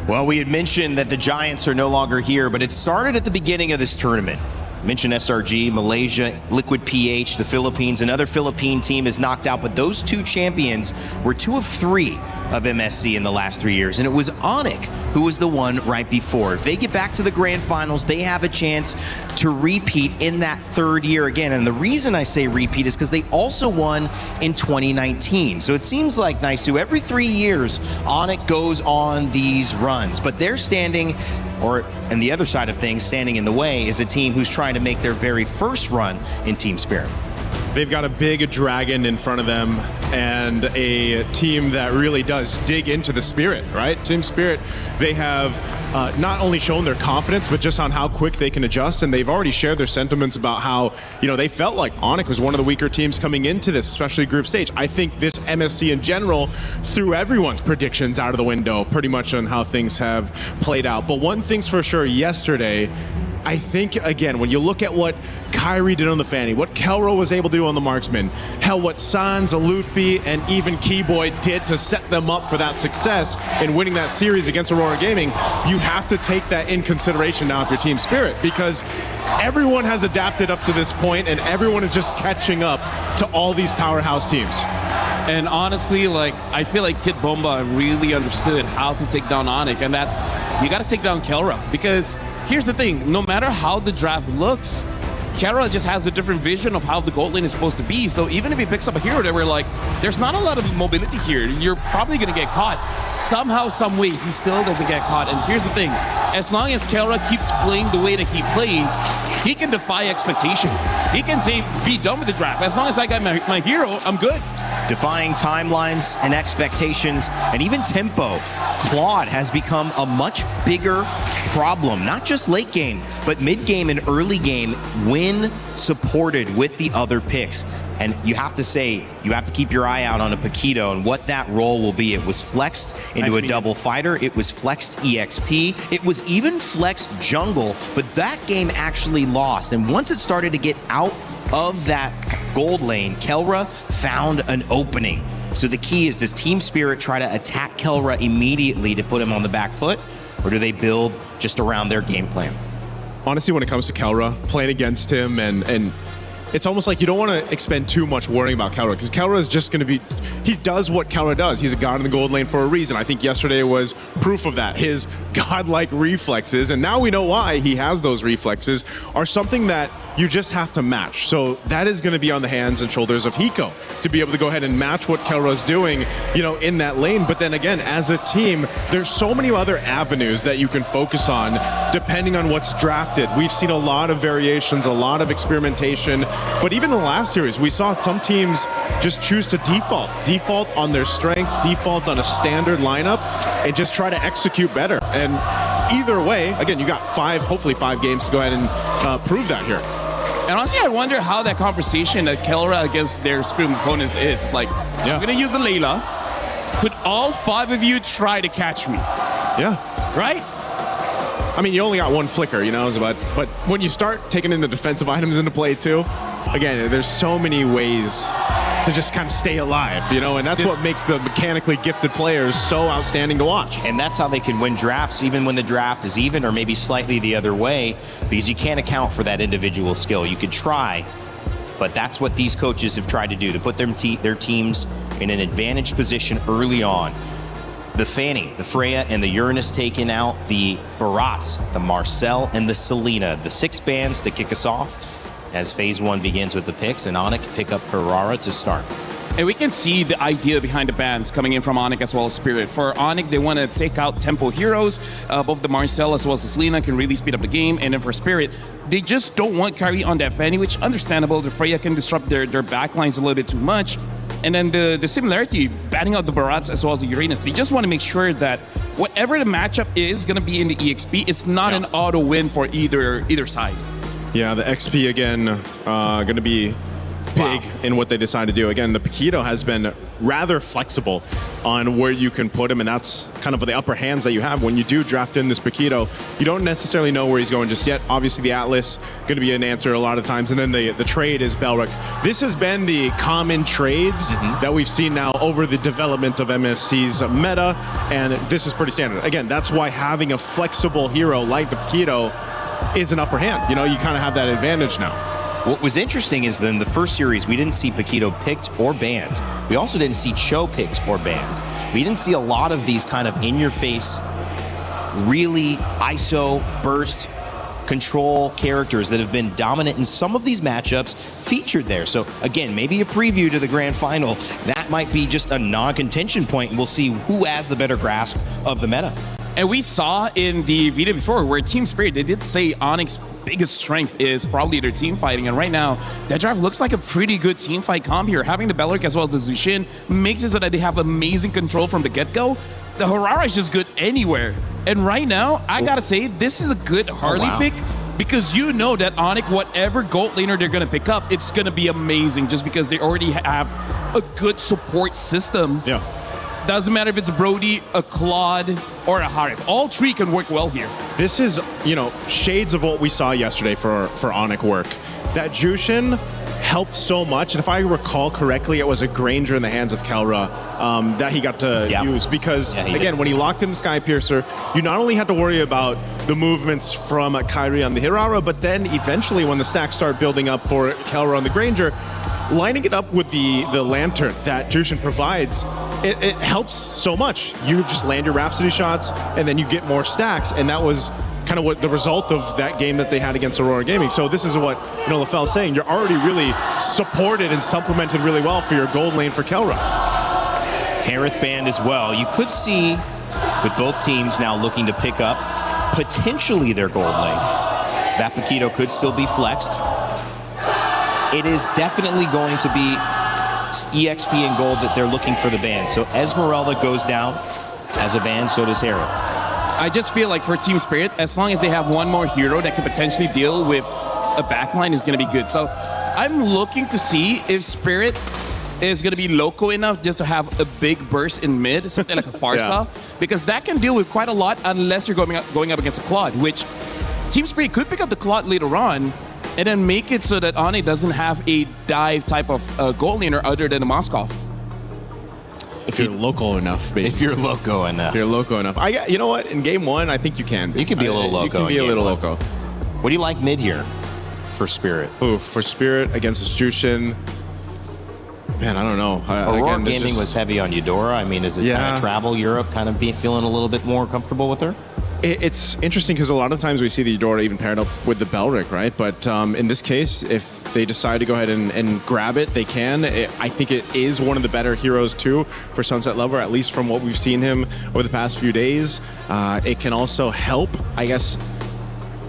Well, we had mentioned that the Giants are no longer here, but it started at the beginning of this tournament. Mentioned SRG, Malaysia, Liquid PH, the Philippines. Another Philippine team is knocked out, but those two champions were 2 of 3 of MSC in the last 3 years, and it was Onyx who was the one right before. If they get back to the grand finals, they have a chance to repeat in that 3rd year again. And the reason I say repeat is because they also won in 2019. So it seems like, Naisu, every 3 years, Onyx goes on these runs, but they're standing, or and the other side of things, standing in the way is a team who's trying to make their very first run in Team Spirit. They've got a big dragon in front of them and a team that really does dig into the spirit, right? Team Spirit, they have not only shown their confidence, but just on how quick they can adjust. And they've already shared their sentiments about how, they felt like Onyx was one of the weaker teams coming into this, especially group stage. I think this MSC in general threw everyone's predictions out of the window pretty much on how things have played out. But one thing's for sure, yesterday, I think, again, when you look at what Kyrie did on the Fanny, what Kelro was able to do on the Marksman, hell, what Sans, Alutfi, and even Keyboy did to set them up for that success in winning that series against Aurora Gaming, you have to take that in consideration now if you're Team Spirit, because everyone has adapted up to this point and everyone is just catching up to all these powerhouse teams. And honestly, I feel like Kit Bomba really understood how to take down Onyx, and that's, you got to take down Kelra, because here's the thing, no matter how the draft looks, Kelra just has a different vision of how the gold lane is supposed to be. So even if he picks up a hero that we're like, there's not a lot of mobility here, you're probably going to get caught. Somehow, some way, he still doesn't get caught. And here's the thing, as long as Kelra keeps playing the way that he plays, he can defy expectations. He can say, be done with the draft. As long as I got my hero, I'm good. Defying timelines and expectations and even tempo, Claude has become a much bigger problem, not just late game, but mid game and early game when supported with the other picks. And you have to say, you have to keep your eye out on a Paquito and what that role will be. It was flexed into a double fighter. It was flexed EXP. It was even flexed jungle, but that game actually lost. And once it started to get out of that gold lane, Kelra found an opening. So the key is, does Team Spirit try to attack Kelra immediately to put him on the back foot, or do they build just around their game plan? Honestly, when it comes to Kelra, playing against him and it's almost like you don't want to expend too much worrying about Kelra, because Kelra is just going to be, he does what Kelra does. He's a god in the gold lane for a reason. I think yesterday was proof of that. His godlike reflexes, and now we know why he has those reflexes, are something that you just have to match. So that is going to be on the hands and shoulders of Hiko to be able to go ahead and match what Kelra's doing, in that lane. But then again, as a team, there's so many other avenues that you can focus on depending on what's drafted. We've seen a lot of variations, a lot of experimentation, but even in the last series, we saw some teams just choose to default on their strengths, default on a standard lineup, and just try to execute better. And either way, again, you got hopefully five games to go ahead and prove that here. And honestly, I wonder how that conversation that Kelra against their Scream opponents is. It's like, I'm going to use a Layla. Could all 5 of you try to catch me? Yeah. Right? I mean, you only got one flicker, but when you start taking in the defensive items into play too, again, there's so many ways to just kind of stay alive, you know, and that's what makes the mechanically gifted players so outstanding to watch. And that's how they can win drafts, even when the draft is even or maybe slightly the other way, because you can't account for that individual skill. You could try, but that's what these coaches have tried to do, to put their teams in an advantaged position early on. The Fanny, the Freya, and the Uranus taking out the Barats, the Marcel, and the Selena, the 6 bands to kick us off as phase 1 begins with the picks, and Onyx pick up Carrara to start. And we can see the idea behind the bands coming in from Onyx as well as Spirit. For Onyx, they want to take out tempo heroes. Both the Marcel as well as the Selena can really speed up the game. And then for Spirit, they just don't want Kyrie on that Fanny, which understandable. The Freya can disrupt their backlines a little bit too much. And then the similarity, batting out the Barats as well as the Uranus, they just want to make sure that whatever the matchup is going to be in the EXP, it's not an auto win for either side. Yeah, the XP again, going to be big in what they decide to do. Again, the Paquito has been rather flexible on where you can put him, and that's kind of the upper hands that you have. When you do draft in this Paquito, you don't necessarily know where he's going just yet. Obviously, the Atlas going to be an answer a lot of times, and then the trade is Belric. This has been the common trades that we've seen now over the development of MSC's meta, and this is pretty standard. Again, that's why having a flexible hero like the Paquito is an upper hand. You know, you kind of have that advantage now. What was interesting is that in the first series, we didn't see Paquito picked or banned. We also didn't see Cho picked or banned. We didn't see a lot of these kind of in-your-face, really ISO, burst, control characters that have been dominant in some of these matchups featured there. So again, maybe a preview to the grand final. That might be just a non-contention point, and we'll see who has the better grasp of the meta. And we saw in the video before where Team Spirit, they did say Onyx's biggest strength is probably their team fighting. And right now, that draft looks like a pretty good team fight comp here. Having the Belric as well as the Zushin makes it so that they have amazing control from the get-go. The Harara is just good anywhere. And right now, I gotta say, this is a good Harley pick, because you know that Onyx, whatever gold laner they're gonna pick up, it's gonna be amazing just because they already have a good support system. Yeah. Doesn't matter if it's a Brody, a Claude, or a Harif. All three can work well here. This is, you know, shades of what we saw yesterday for Onyx work. That Jushin helped so much, and if I recall correctly, it was a Granger in the hands of Kelra that he got to use, because again, when he locked in the Sky Piercer, you not only had to worry about the movements from Kyrie on the Hirara, but then eventually when the stacks start building up for Kelra on the Granger, lining it up with the lantern that Jushin provides, it helps so much. You just land your Rhapsody shots, and then you get more stacks, and that was kind of what the result of that game that they had against Aurora Gaming. So this is what, you know, LaFell's saying. You're already really supported and supplemented really well for your gold lane for Kelra. Harith banned as well. You could see with both teams now looking to pick up potentially their gold lane. That Paquito could still be flexed. It is definitely going to be EXP and gold that they're looking for the ban. So Esmeralda goes down as a ban, so does Harith. I just feel like for Team Spirit, as long as they have one more hero that can potentially deal with a backline, is going to be good. So I'm looking to see if Spirit is going to be loco enough just to have a big burst in mid, something like a Farsa, because that can deal with quite a lot unless you're going up against a Claude, which Team Spirit could pick up the Claude later on and then make it so that Ane doesn't have a dive type of goal laner other than a Moskov. If you're local enough, basically. If you're loco enough. If you're loco enough. You know what? In game one, I think you can be. You can be a little loco. You can be a little loco. What do you like mid here for Spirit? Ooh, for Spirit against Jushin, man, I don't know. Aurora Gaming was heavy on Eudora. I mean, is it kind of travel Europe, kind of feeling a little bit more comfortable with her? It's interesting because a lot of times we see the Eudora even paired up with the Belric, right? But in this case, if they decide to go ahead and grab it, they can. I think it is one of the better heroes too for Sunset Lover, at least from what we've seen him over the past few days. It can also help, I guess,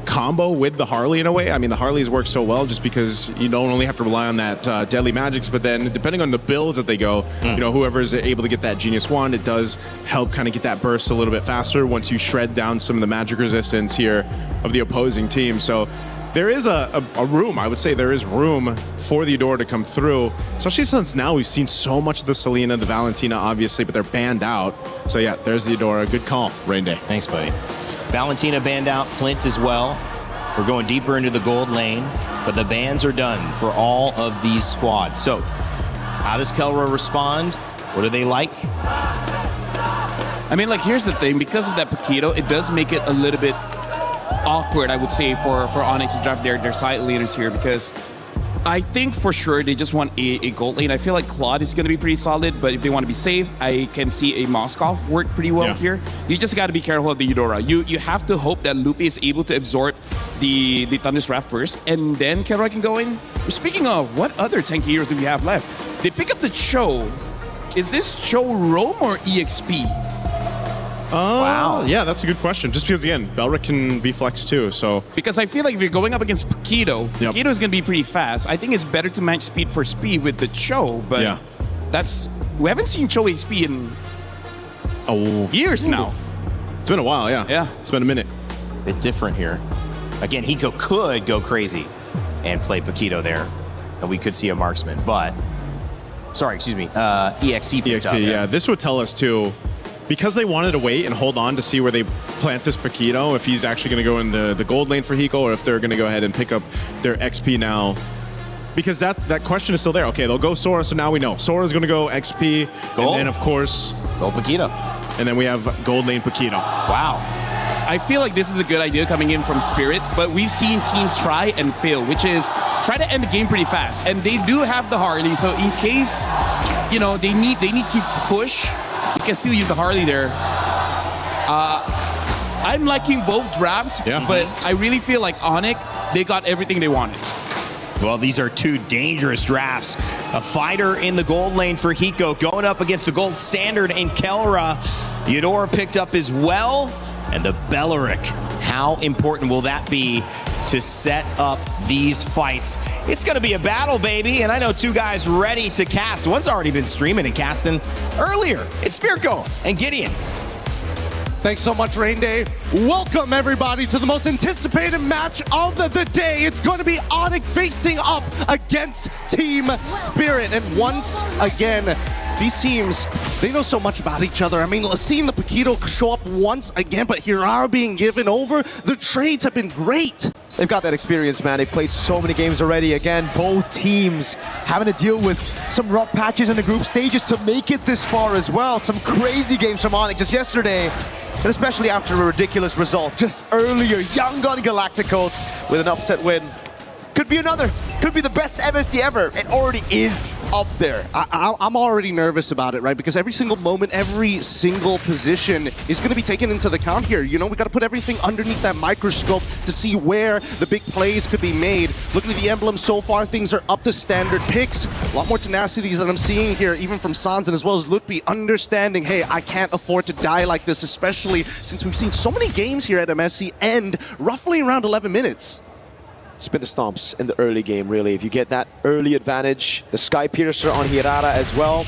combo with the Harley in a way. I mean, the Harleys work so well just because you don't only have to rely on that deadly magics, but then depending on the builds that they go, you know, whoever's able to get that Genius Wand, it does help kind of get that burst a little bit faster once you shred down some of the magic resistance here of the opposing team. So there is a room, I would say there is room for the Eudora to come through, especially since now we've seen so much of the Selena, the Valentina, obviously, but they're banned out. So yeah, there's the Eudora. Good call, Rain Day. Thanks, buddy. Valentina banned out, Clint as well. We're going deeper into the gold lane, but the bans are done for all of these squads. So How does Kelra respond? What do they like? I mean, like, here's the thing. Because of that Paquito, it does make it a little bit awkward, I would say, for Onyx to draft their side leaders here, because I think for sure they just want a gold lane. I feel like Claude is going to be pretty solid, but if they want to be safe, I can see a Moskov work pretty well here. You just got to be careful of the Eudora. You have to hope that Lupe is able to absorb the Thunderstrap first, and then Kelra can go in. Speaking of, what other tanky heroes do we have left? They pick up the Cho. Is this Cho Roam or EXP? Wow. Yeah, that's a good question. Just because, again, Belric can be flexed too, so... Because I feel like if you're going up against Paquito, Paquito is going to be pretty fast. I think it's better to match speed for speed with the Cho, but that's... We haven't seen Cho XP in years now. It's been a while, yeah. It's been a minute. Bit different here. Again, Hiko could go crazy and play Paquito there, and we could see a marksman, but... Sorry, excuse me. EXP picked up. Yeah. This would tell us too, because they wanted to wait and hold on to see where they plant this Paquito, if he's actually going to go in the gold lane for Hiko, or if they're going to go ahead and pick up their XP now. Because that question is still there. Okay, they'll go Sora, so now we know. Sora's going to go XP, and then, of course... Go Paquito. And then we have gold lane Paquito. Wow. I feel like this is a good idea coming in from Spirit, but we've seen teams try and fail, which is try to end the game pretty fast. And they do have the Harley, so in case, you know, they need to push, you can still use the Harley there. I'm liking both drafts, but I really feel like Onyx, they got everything they wanted. Well, these are two dangerous drafts. A fighter in the gold lane for Hiko going up against the gold standard in Kelra. Eudora picked up as well. And the Beleric. How important will that be to set up these fights? It's going to be a battle, baby. And I know two guys ready to cast. One's already been streaming and casting earlier. It's Spirko and Gideon. Thanks so much, Rain Day. Welcome, everybody, to the most anticipated match of the day. It's going to be Onyx facing up against Team Spirit. And once again, these teams, they know so much about each other. I mean, seeing the Paquito show up once again, but Hirara being given over, the trades have been great. They've got that experience, man. They've played so many games already. Again, both teams having to deal with some rough patches in the group stages to make it this far as well. Some crazy games from Onyx just yesterday. And especially after a ridiculous result just earlier, Young Gun Galacticos with an upset win. Could be another. Could be the best MSC ever. It already is up there. I'm already nervous about it, right? Because every single moment, every single position is going to be taken into the account here. You know, we got to put everything underneath that microscope to see where the big plays could be made. Looking at the emblem so far, things are up to standard picks. A lot more tenacities that I'm seeing here, even from Sanz and as well as Lutpi, understanding, hey, I can't afford to die like this, especially since we've seen so many games here at MSC end roughly around 11 minutes. Spin the stomps in the early game, really. If you get that early advantage, the Sky Piercer on Hirara as well.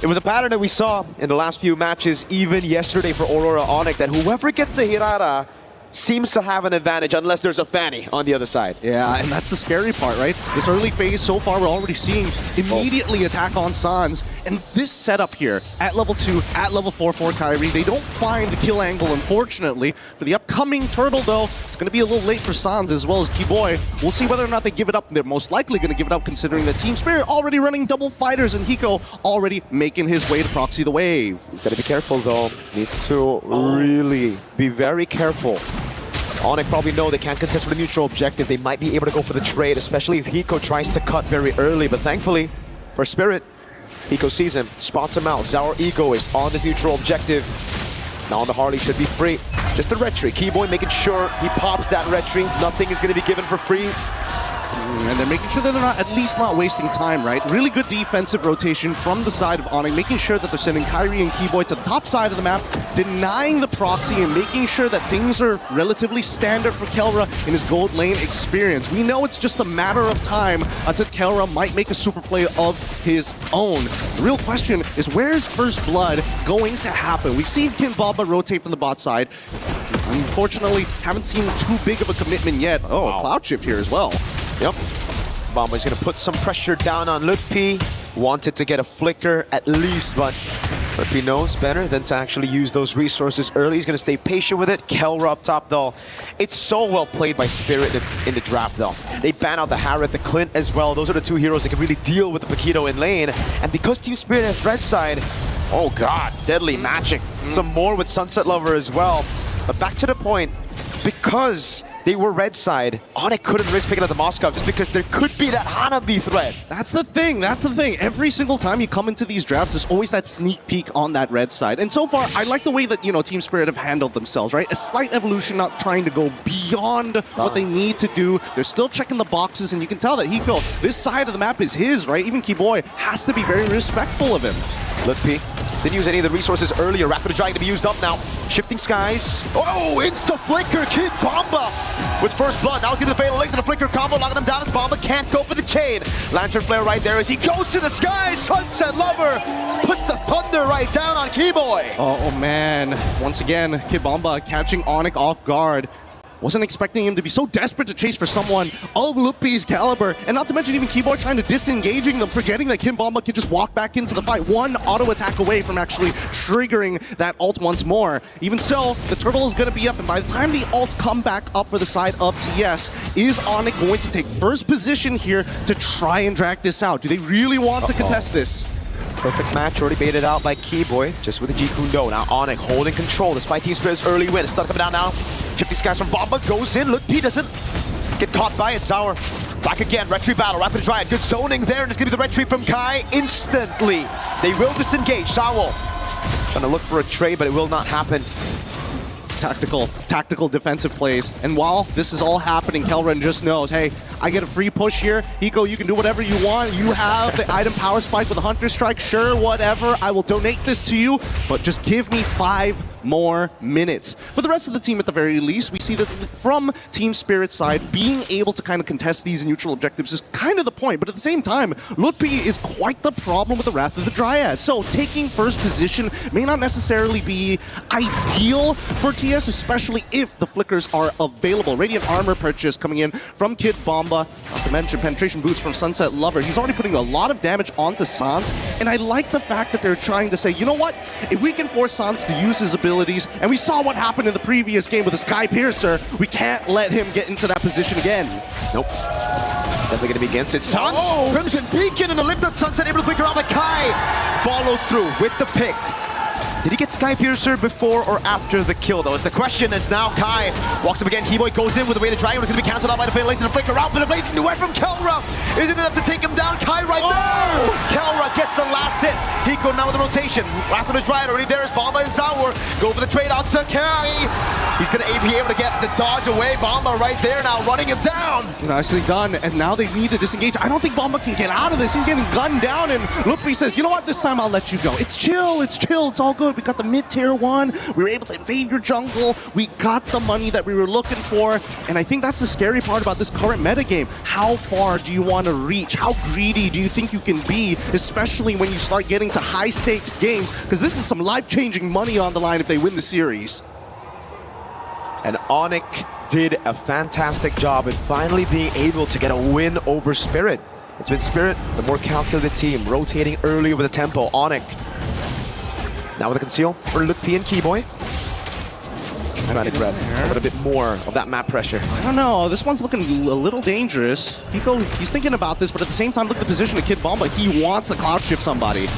It was a pattern that we saw in the last few matches, even yesterday for Aurora Onyx, that whoever gets the Hirara seems to have an advantage unless there's a Fanny on the other side. Yeah, and that's the scary part, right? This early phase, so far, we're already seeing immediately attack on Sanz. And this setup here, at level 2, at level 4 for Kyrie, they don't find the kill angle, unfortunately. For the upcoming Turtle, though, it's going to be a little late for Sanz as well as Keyboy. We'll see whether or not they give it up. They're most likely going to give it up, considering that Team Spirit already running double fighters and Hiko already making his way to proxy the wave. He's got to be careful, though. Needs to really be very careful. Onyx probably know they can't contest with a neutral objective. They might be able to go for the trade, especially if Hiko tries to cut very early. But thankfully, for Spirit, Hiko sees him, spots him out. Zaur Ego is on this neutral objective. Now on the Harley should be free. Just the retry. Keyboy making sure he pops that retry. Nothing is going to be given for free. And they're making sure that they're at least not wasting time, right? Really good defensive rotation from the side of Onyx, making sure that they're sending Kyrie and Keyboy to the top side of the map, denying the proxy and making sure that things are relatively standard for Kelra in his gold lane experience. We know it's just a matter of time until Kelra might make a super play of his own. The real question is, where is First Blood going to happen? We've seen Kinbaba rotate from the bot side. Unfortunately, haven't seen too big of a commitment yet. Oh, wow. A cloud shift here as well. Yep. Bomber's going to put some pressure down on Lutpi. Wanted to get a flicker at least, but But he knows better than to actually use those resources early. He's going to stay patient with it. Kelra up top, though. It's so well played by Spirit in the draft, though. They ban out the Harriet, the Clint as well. Those are the two heroes that can really deal with the Paquito in lane. And because Team Spirit has red side, oh god, deadly matching. Some more with Sunset Lover as well. But back to the point, because they were red side, Onyx couldn't risk picking up the Moskov just because there could be that Hanabi threat. That's the thing, Every single time you come into these drafts, there's always that sneak peek on that red side. And so far, I like the way that, Team Spirit have handled themselves, right? A slight evolution, not trying to go beyond what they need to do. They're still checking the boxes, and you can tell that Hiko, this side of the map is his, right? Even Keyboy has to be very respectful of him. Look, P. Didn't use any of the resources earlier. Rapid trying to be used up now. Shifting skies. Oh, insta-flicker. Kid Bomba with first blood. Now he's getting the fatal legs and the flicker combo, locking them down as Bomba can't go for the chain. Lantern flare right there as he goes to the skies. Sunset Lover puts the thunder right down on Keyboy. Oh man. Once again, Kid Bomba catching Onyx off guard. Wasn't expecting him to be so desperate to chase for someone of Lupi's caliber, and not to mention even Keyboard trying to disengaging them, forgetting that Kim Bomba can just walk back into the fight, one auto attack away from actually triggering that ult once more. Even so, the turtle is going to be up, and by the time the ults come back up for the side of TS, is Onyx going to take first position here to try and drag this out? Do they really want to contest this? Perfect match, already baited out by Keyboy, just with the G-Kundo. Now Onyx holding control despite Team Spirit's early win. Stun coming down now. 50 skies from Bomba goes in. Look, P doesn't get caught by it. Sour back again. Red tree battle. Rapid Dryad. Good zoning there, and it's gonna be the red tree from Kai instantly. They will disengage. Sour trying to look for a trade, but it will not happen. Tactical defensive plays. And while this is all happening, Kelren just knows, hey, I get a free push here. Hiko, you can do whatever you want. You have the item power spike with a Hunter Strike. Sure, whatever. I will donate this to you, but just give me 5 more minutes. For the rest of the team, at the very least, we see that from Team Spirit's side, being able to kind of contest these neutral objectives is kind of the point. But at the same time, Lutpi is quite the problem with the Wrath of the Dryad. So taking first position may not necessarily be ideal for TS, especially if the flickers are available. Radiant armor purchase coming in from Kid Bomba, not to mention penetration boots from Sunset Lover. He's already putting a lot of damage onto Sans, and I like the fact that they're trying to say, you know what, if we can force Sans to use his abilities, and we saw what happened in the previous game with the Sky Piercer, we can't let him get into that position again. Nope. Definitely going to be against it. Sans, Crimson Beacon, and the lift on Sunset, able to flicker out, but Kai follows through with the pick. Did he get Sky Piercer before or after the kill, though? It's the question as now Kai walks up again. Keyboy goes in with the way to Dragon. It's going to be cancelled out by the Fatal Lace and the flicker out, but the blazing duet from Kelra isn't enough to take him down. Kai right there! Kelra gets the last hit. Hiko now with the rotation. After the Dryad already there is Bomba and Sour. Go for the trade out to Kai. He's going to be able to get the dodge away. Bomba right there now, running him down. Nicely done, and now they need to disengage. I don't think Bomba can get out of this. He's getting gunned down, and Lupi says, you know what, this time I'll let you go. It's chill, it's all good. We got the mid-tier 1. We were able to invade your jungle. We got the money that we were looking for, and I think that's the scary part about this current metagame. How far do you want to reach? How greedy do you think you can be, especially when you start getting to high-stakes games? Because this is some life-changing money on the line if they win the series. And Onyx did a fantastic job at finally being able to get a win over Spirit. It's been Spirit, the more calculated team, rotating early with the tempo. Onyx now with a conceal for Luke P and Keyboy. Trying to grab a little bit more of that map pressure. I don't know, this one's looking a little dangerous. He's thinking about this, but at the same time, look at the position of Kid Bomba. He wants to cloud shift somebody.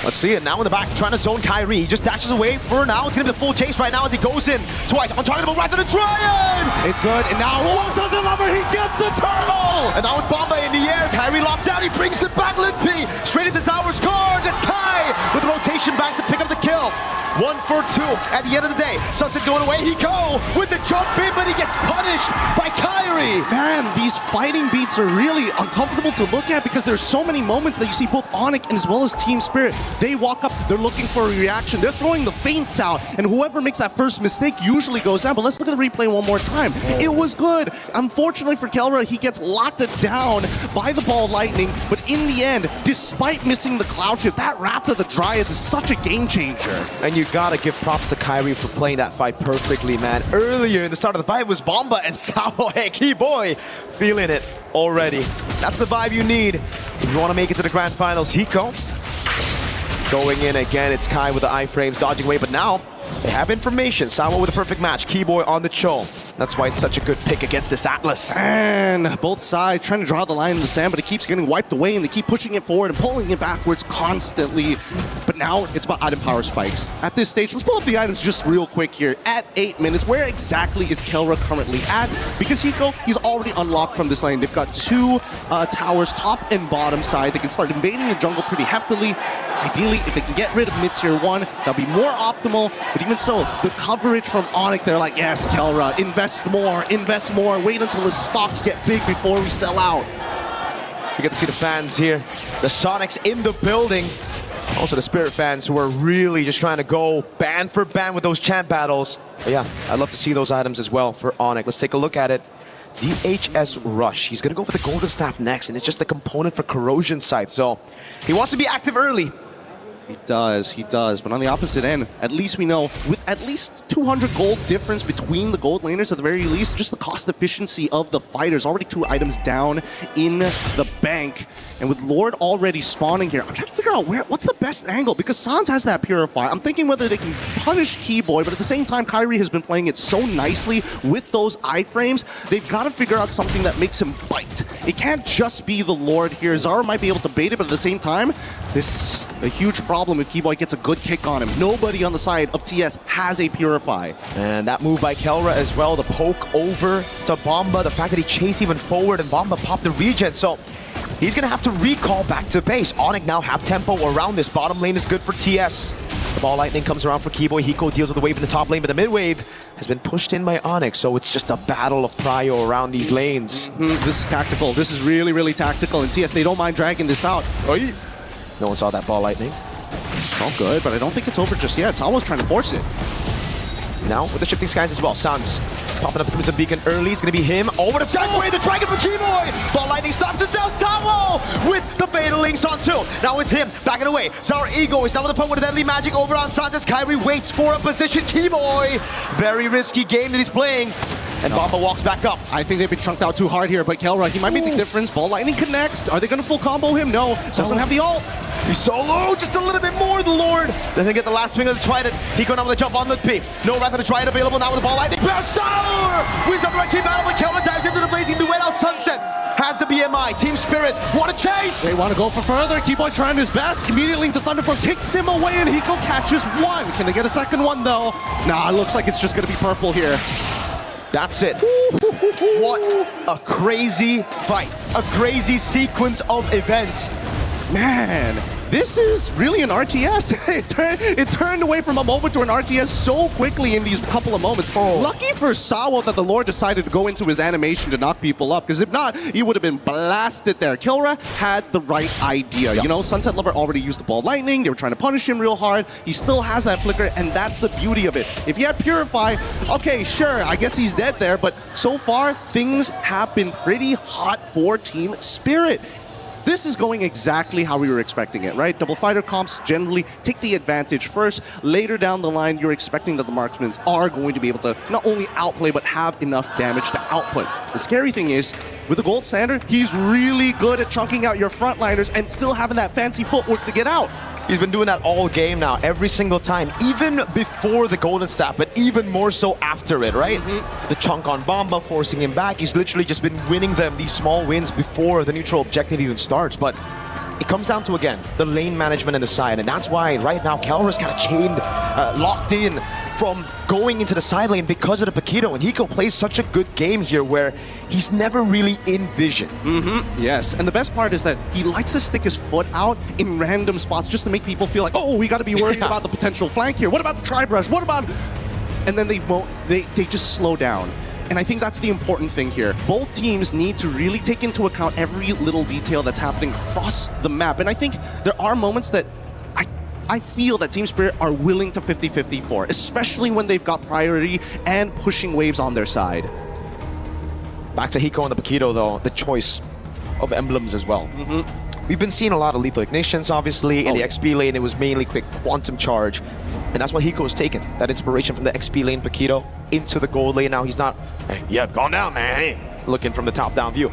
Let's see it now in the back, trying to zone Kyrie. He just dashes away for now. It's gonna be the full chase right now as he goes in twice. I'm talking about Wrath of the Dryad! It's good, and now Sunset Lover, he gets the turtle! And now with Bomba in the air, Kyrie locked down, he brings it back, Limpy! Straight into Tower scores, it's Kai with the rotation back to pick up the kill. 1 for 2 at the end of the day. Sunset going away, he go with the jump in, but he gets punished by Kyrie. Man, these fighting beats are really uncomfortable to look at because there's so many moments that you see both Onyx and as well as Team Spirit. They walk up, they're looking for a reaction, they're throwing the feints out, and whoever makes that first mistake usually goes down. But let's look at the replay one more time. It was good. Unfortunately for Kelra, he gets locked down by the ball lightning, but in the end, despite missing the cloud shift, that Wrath of the Dryads is such a game changer. And you gotta give props to Kyrie for playing that fight perfectly, man. Earlier in the start of the fight was Bomba and Sao. Hey, Keyboy feeling it already. That's the vibe you need if you want to make it to the grand finals. Hiko Going in again, it's Kai with the iframes, dodging away, but now they have information. Sawa with a perfect match, Keyboy on the Cho. That's why it's such a good pick against this Atlas. And both sides trying to draw the line in the sand, but it keeps getting wiped away, and they keep pushing it forward and pulling it backwards constantly. But now it's about item power spikes. At this stage, let's pull up the items just real quick here. At 8 minutes, where exactly is Kelra currently at? Because Hiko, he's already unlocked from this lane. They've got 2 towers, top and bottom side. They can start invading the jungle pretty heftily. Ideally, if they can get rid of mid-tier 1, that'll be more optimal. But even so, the coverage from Onyx, they're like, yes, Kelra, invest more, wait until the stocks get big before we sell out. We get to see the fans here. The Sonics in the building. Also the Spirit fans who are really just trying to go band for band with those chant battles. But yeah, I'd love to see those items as well for Onyx. Let's take a look at it. DHS Rush. He's going to go for the Golden Staff next, and it's just a component for Corrosion side. So he wants to be active early. He does. But on the opposite end, at least we know, with at least 200 gold difference between the gold laners at the very least, just the cost efficiency of the fighters. Already 2 items down in the bank. And with Lord already spawning here, I'm trying to figure out what's the best angle, because Sans has that Purify. I'm thinking whether they can punish Keyboy, but at the same time, Kyrie has been playing it so nicely with those iframes. They've got to figure out something that makes him bite. It can't just be the Lord here. Zara might be able to bait it, but at the same time, this is a huge problem if Keyboy gets a good kick on him. Nobody on the side of TS has a Purify. And that move by Kelra as well, the poke over to Bomba, the fact that he chased even forward and Bomba popped the regen. So he's going to have to recall back to base. Onyx now have tempo around this. Bottom lane is good for TS. The ball lightning comes around for Keyboy. Hiko deals with the wave in the top lane, but the mid wave has been pushed in by Onyx, so it's just a battle of prio around these lanes. This is tactical. This is really, really tactical. And TS, they don't mind dragging this out. No one saw that ball lightning. It's all good, but I don't think it's over just yet. It's almost trying to force it. Now with the shifting skies as well. Sans popping up the Crimson Beacon early. It's going to be him. Over the skies away, the dragon for Keyboy. Ball lightning stops it down. Sawo with the Fatal Links on 2. Now it's him backing away. Sour Ego is down with the point with the deadly magic over on Sans. Kyrie waits for a position. Keyboy, very risky game that he's playing. And Bomba walks back up. I think they've been chunked out too hard here, but Kelra, he might make the difference. Ball lightning connects. Are they going to full combo him? No. Doesn't have the ult. He's solo, just a little bit more, the Lord. Doesn't get the last swing of the Trident. He going out with a jump on the P. No Wrath of the Trident available now with the ball lightning. Sour wins up the right team battle, but Kelra dives into the blazing duet out Sunset. Has the BMI. Team Spirit want to chase. They want to go for further. Keyboy's trying his best. Immediately into Thunderform, kicks him away, and Hiko catches 1. Can they get a second one, though? Nah, it looks like it's just going to be purple here. That's it. What a crazy fight. A crazy sequence of events. Man, this is really an RTS. It turned away from a moment to an RTS so quickly in these couple of moments. Lucky for Sawa that the Lord decided to go into his animation to knock people up, because if not, he would have been blasted there. Kelra had the right idea. You know, Sunset Lover already used the ball lightning. They were trying to punish him real hard. He still has that flicker, and that's the beauty of it. If he had Purify, okay, sure, I guess he's dead there, but so far, things have been pretty hot for Team Spirit. This is going exactly how we were expecting it, right? Double fighter comps generally take the advantage first. Later down the line, you're expecting that the marksmen are going to be able to not only outplay, but have enough damage to output. The scary thing is, with the gold standard, he's really good at chunking out your frontliners and still having that fancy footwork to get out. He's been doing that all game now, every single time, even before the Golden Staff, but even more so after it, right? The chunk on Bomba, forcing him back. He's literally just been winning them these small wins before the neutral objective even starts. But it comes down to, again, the lane management and the side, and that's why right now Kelra's kind of chained, locked in from going into the side lane because of the Paquito, and Hiko plays such a good game here where he's never really in vision. Yes, and the best part is that he likes to stick his foot out in random spots just to make people feel like, oh, we got to be worried about the potential flank here. What about the tri-brush? What about... And then they won't, they just slow down. And I think that's the important thing here. Both teams need to really take into account every little detail that's happening across the map. And I think there are moments that I feel that Team Spirit are willing to 50-50 for, especially when they've got priority and pushing waves on their side. Back to Hiko and the Paquito, though, the choice of emblems as well. We've been seeing a lot of lethal ignitions, obviously. In the XP lane, it was mainly quick quantum charge. And that's what Hiko has taken, that inspiration from the XP lane Paquito into the gold lane. Now he's not, hey, yeah, gone down, man, looking from the top-down view.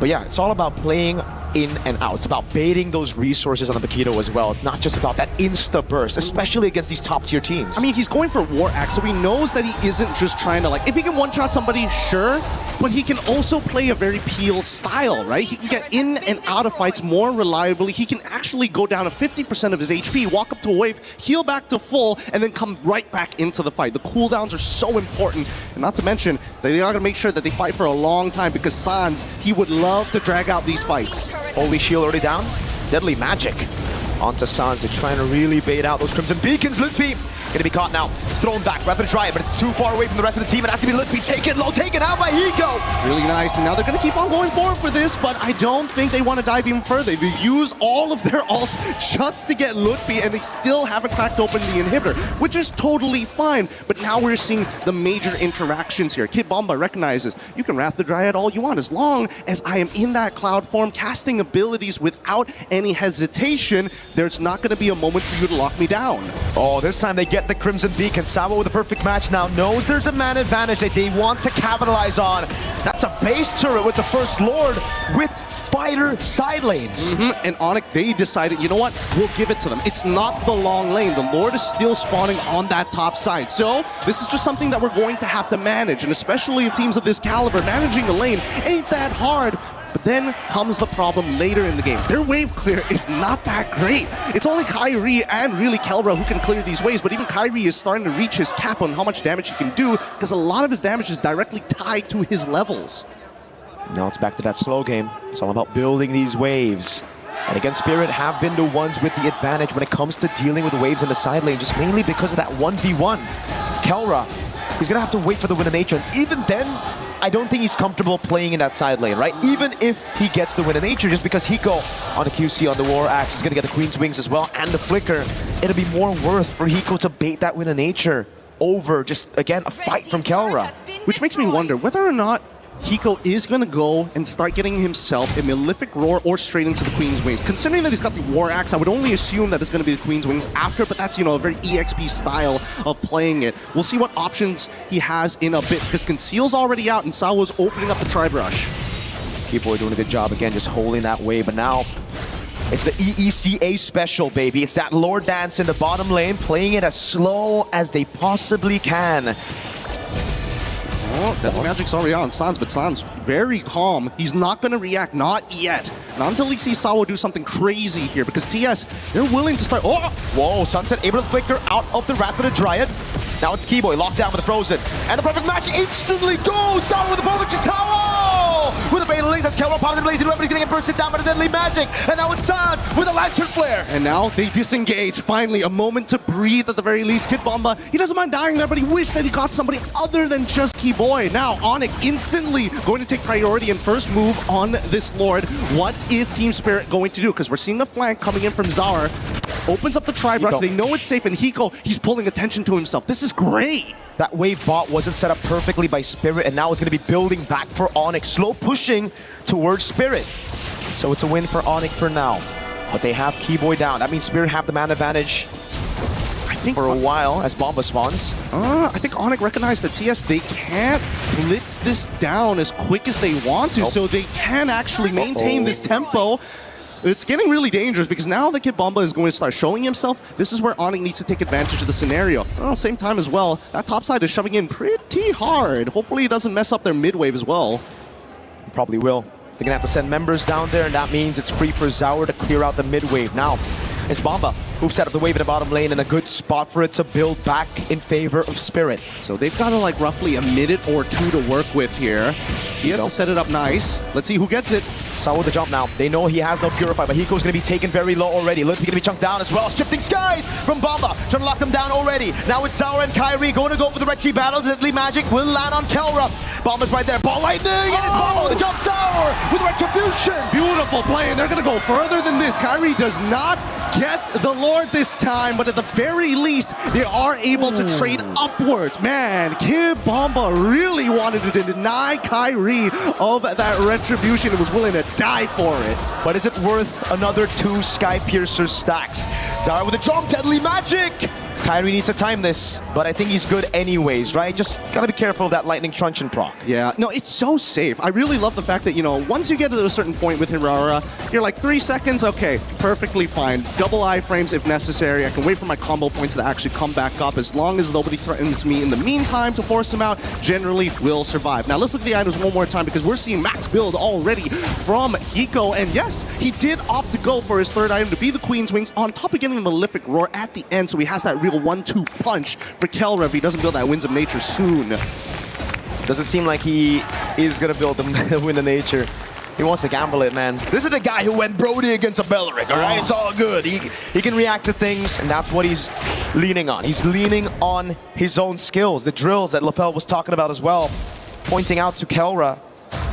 But yeah, it's all about playing in and out. It's about baiting those resources on the Paquito as well. It's not just about that insta-burst, especially against these top-tier teams. I mean, he's going for War Axe, so he knows that he isn't just trying to, like, if he can one-shot somebody, sure, but he can also play a very Peel style, right? He can get in and out of fights more reliably. He can actually go down to 50% of his HP, walk up to a wave, heal back to full, and then come right back into the fight. The cooldowns are so important, and not to mention, they are going to make sure that they fight for a long time because Sans, he would love to drag out these fights. Holy Shield already down. Deadly Magic onto Sans. They're trying to really bait out those Crimson Beacons. Lutfi gonna be caught now. Thrown back, rather try it, but it's too far away from the rest of the team. It has to be Lutfi taken low, taken out by Hiko. Really nice, and now they're gonna keep on going forward for this, but I don't think they want to dive even further. They use all of their ults just to get Lutfi, and they still haven't cracked open the inhibitor, which is totally fine. But now we're seeing the major interactions here. Kid Bomba recognizes, you can Wrath the Dryad all you want, as long as I am in that cloud form, casting abilities without any hesitation, there's not gonna be a moment for you to lock me down. Oh, this time they get the Crimson Beacon. Sawa with a perfect match now knows there's a man advantage that they want to capitalize on. That's a base turret with the First Lord with fighter side lanes. And Onyx, they decided, you know what? We'll give it to them. It's not the long lane. The Lord is still spawning on that top side. So this is just something that we're going to have to manage. And especially teams of this caliber, managing a lane ain't that hard. But then comes the problem later in the game. Their wave clear is not that great. It's only Kyrie and really Kelra who can clear these waves, but even Kyrie is starting to reach his cap on how much damage he can do because a lot of his damage is directly tied to his levels. Now it's back to that slow game. It's all about building these waves. And again, Spirit have been the ones with the advantage when it comes to dealing with the waves in the side lane, just mainly because of that 1v1. Kelra, he's gonna have to wait for the win of nature, and even then, I don't think he's comfortable playing in that side lane, right? Even if he gets the win of nature, just because Hiko on the QC on the War Axe is gonna get the Queen's Wings as well, and the Flicker, it'll be more worth for Hiko to bait that win of nature over just, again, a fight from Kelra. Which makes me wonder whether or not Hiko is going to go and start getting himself a Malefic Roar or straight into the Queen's Wings. Considering that he's got the War Axe, I would only assume that it's going to be the Queen's Wings after, but that's, you know, a very EXP style of playing it. We'll see what options he has in a bit, because Conceal's already out and Sawa's opening up the Tri-Brush. Keyboy doing a good job again, just holding that wave, but now it's the EECA special, baby. It's that Lord Dance in the bottom lane, playing it as slow as they possibly can. Oh, Deadly Magic's already on Sans, but Sans very calm. He's not going to react, not yet. Not until he sees Sawa do something crazy here, because TS, they're willing to start. Oh! Whoa, Sunset able to flicker out of the Wrath of the Dryad. Now it's Keyboy locked down with the Frozen. And the perfect match instantly goes! Sawa with the ball, which is Tower! With the Fatal Links, that's Kelra popping the blazing weapon. He's going to get bursted down by the Deadly Magic. And now it's Sans with a Lantern Flare. And now they disengage. Finally, a moment to breathe at the very least. Kid Bomba, he doesn't mind dying there, but he wished that he got somebody other than just Keyboy. Now, Onyx instantly going to take priority and first move on this Lord. What is Team Spirit going to do? Because we're seeing a flank coming in from Zar. Opens up the Tri-Brush. They know it's safe, and Hiko, he's pulling attention to himself. This is great. That wave bot wasn't set up perfectly by Spirit, and now it's going to be building back for Onyx. Slow pushing towards Spirit. So it's a win for Onyx for now. But they have Keyboy down. That means Spirit have the man advantage for a while as Bomba spawns. I think Onyx recognized that TS, they can't blitz this down as quick as they want to, so they can actually maintain this tempo. It's getting really dangerous because now that Kid Bomba is going to start showing himself. This is where Onyx needs to take advantage of the scenario. Well, same time as well, that top side is shoving in pretty hard. Hopefully it doesn't mess up their mid wave as well. Probably will. They're going to have to send members down there, and that means it's free for Zaur to clear out the mid wave. Now, it's Bomba who've set up the wave in the bottom lane and a good spot for it to build back in favor of Spirit. So they've got like roughly a minute or two to work with here. TS has set it up nice. Let's see who gets it. Sawa with the jump now. They know he has no Purify, but Hiko's going to be taken very low already. Lutfi going to be chunked down as well. Shifting Skies from Bomba, trying to lock them down already. Now it's Zaur and Kyrie going to go for the Red Tree battles. Deadly Magic will land on Kelra. Bomba's right there. Ball lightning, and it's Bomba with the jump. Zaur with Retribution. Beautiful play, and they're going to go further than this. Kyrie does not get the Lord this time, but at the very least, they are able to trade upwards. Man, Kid Bomba really wanted to deny Kyrie of that Retribution and was willing to die for it. But is it worth another 2 Sky Piercer stacks? Zara with a jump, Deadly Magic! Kyrie needs to time this, but I think he's good anyways, right? Just gotta be careful of that lightning truncheon proc. Yeah, no, it's so safe. I really love the fact that, you know, once you get to a certain point with Hirara, you're like 3 seconds, okay, perfectly fine. Double iframes if necessary. I can wait for my combo points to actually come back up. As long as nobody threatens me in the meantime to force him out, generally will survive. Now let's look at the items one more time because we're seeing max build already from Hiko. And yes, he did opt to go for his third item to be the Queen's Wings on top of getting a Malefic Roar at the end, so he has that real 1-2 punch for Kelra if he doesn't build that Winds of Nature soon. Doesn't seem like he is gonna build the Wind of Nature. He wants to gamble it, man. This is the guy who went Brody against a Belric, all right? It's all good. He can react to things, and that's what he's leaning on. He's leaning on his own skills, the drills that LaFell was talking about as well, pointing out to Kelra,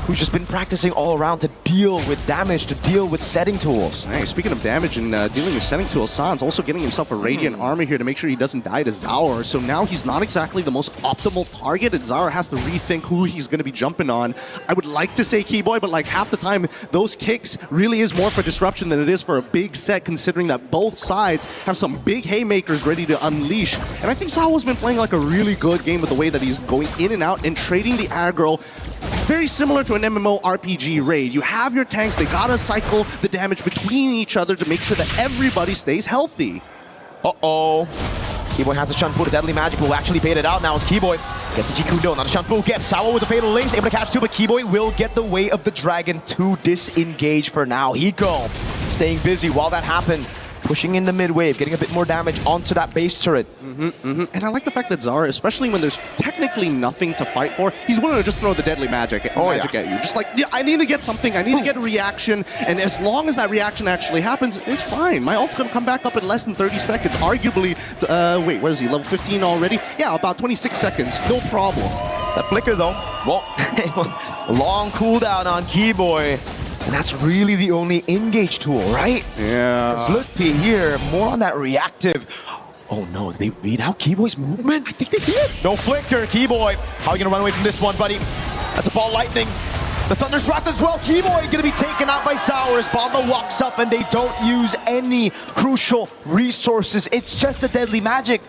who's just been practicing all around to deal with damage, to deal with setting tools. Hey, speaking of damage and dealing with setting tools, Sans also getting himself a Radiant Armor here to make sure he doesn't die to Zaur. So now he's not exactly the most optimal target, and Zaur has to rethink who he's going to be jumping on. I would like to say Keyboy, but like half the time, those kicks really is more for disruption than it is for a big set, considering that both sides have some big haymakers ready to unleash. And I think Zaur's been playing like a really good game with the way that he's going in and out and trading the aggro. Very similar to an MMO RPG raid. You have your tanks, they gotta cycle the damage between each other to make sure that everybody stays healthy. Uh-oh. Keyboy has a Shanfu. The Deadly Magic will actually bait it out now as Keyboy gets the Jikudo. Not a Shanfu again. Sawa with the Fatal Links, able to catch two, but Keyboy will get the way of the Dragon to disengage for now. Hiko staying busy while that happened. Pushing in the mid wave, getting a bit more damage onto that base turret. And I like the fact that Zaur, especially when there's technically nothing to fight for, he's willing to just throw the deadly magic at you. Just like, yeah, I need to get something, I need to get a reaction, and as long as that reaction actually happens, it's fine. My ult's gonna come back up in less than 30 seconds. Arguably, wait, where is he, level 15 already? Yeah, about 26 seconds, no problem. That flicker though, well, long cooldown on Keyboy. And that's really the only engage tool, right? Yeah. Look here, more on that reactive. Oh no, did they read out Keyboy's movement? I think they did. No flicker, Keyboy. How are you gonna run away from this one, buddy? That's a ball lightning. The Thunder's Wrath as well. Keyboy gonna be taken out by Zaur as Bomba walks up and they don't use any crucial resources. It's just the deadly magic.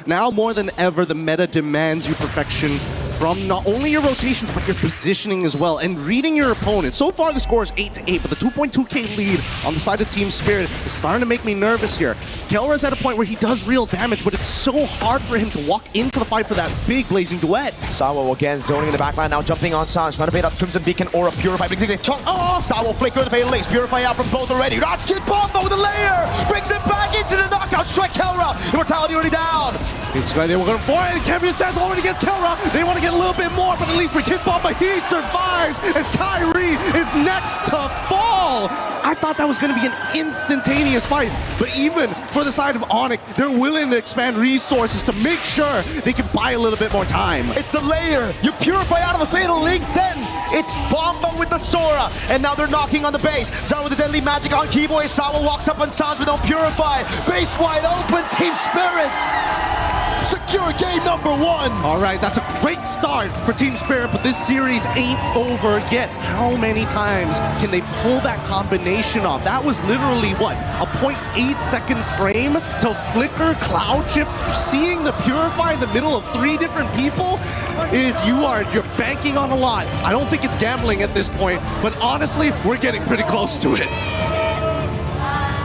Now more than ever, the meta demands you perfection from not only your rotations, but your positioning as well, and reading your opponent. So far, the score is 8-8, but the 2.2k lead on the side of Team Spirit is starting to make me nervous here. Kelra's at a point where he does real damage, but it's so hard for him to walk into the fight for that big blazing duet. Sawa again zoning in the backline, now jumping on Sans, trying to bait up Crimson Beacon or a Purify. Sawa flicker the fatal links, Purify out from both already. Ratchet Bomba with a layer, brings him back into the knockout strike. Kelra, Immortality already down. It's right there, we're going for it, and Champion says already gets Kelra. They want to get a little bit more, but at least with Kid Bomba, he survives as Kyrie is next to fall. I thought that was going to be an instantaneous fight, but even for the side of Onyx, they're willing to expand resources to make sure they can buy a little bit more time. It's the layer. You Purify out of the Fatal Links, then it's Bomba with the Sora, and now they're knocking on the base. Zaur with the Deadly Magic on Keyboy. Sawa walks up on Sans with no Purify. Base wide open, Team Spirit. Secure game number 1. All right, that's a great start for Team Spirit, but this series ain't over yet. How many times can they pull that combination off? That was literally, what, a 0.8 second frame to flicker Cloud Shift. Seeing the Purify in the middle of 3 different people you're banking on a lot. I don't think it's gambling at this point, but honestly, we're getting pretty close to it.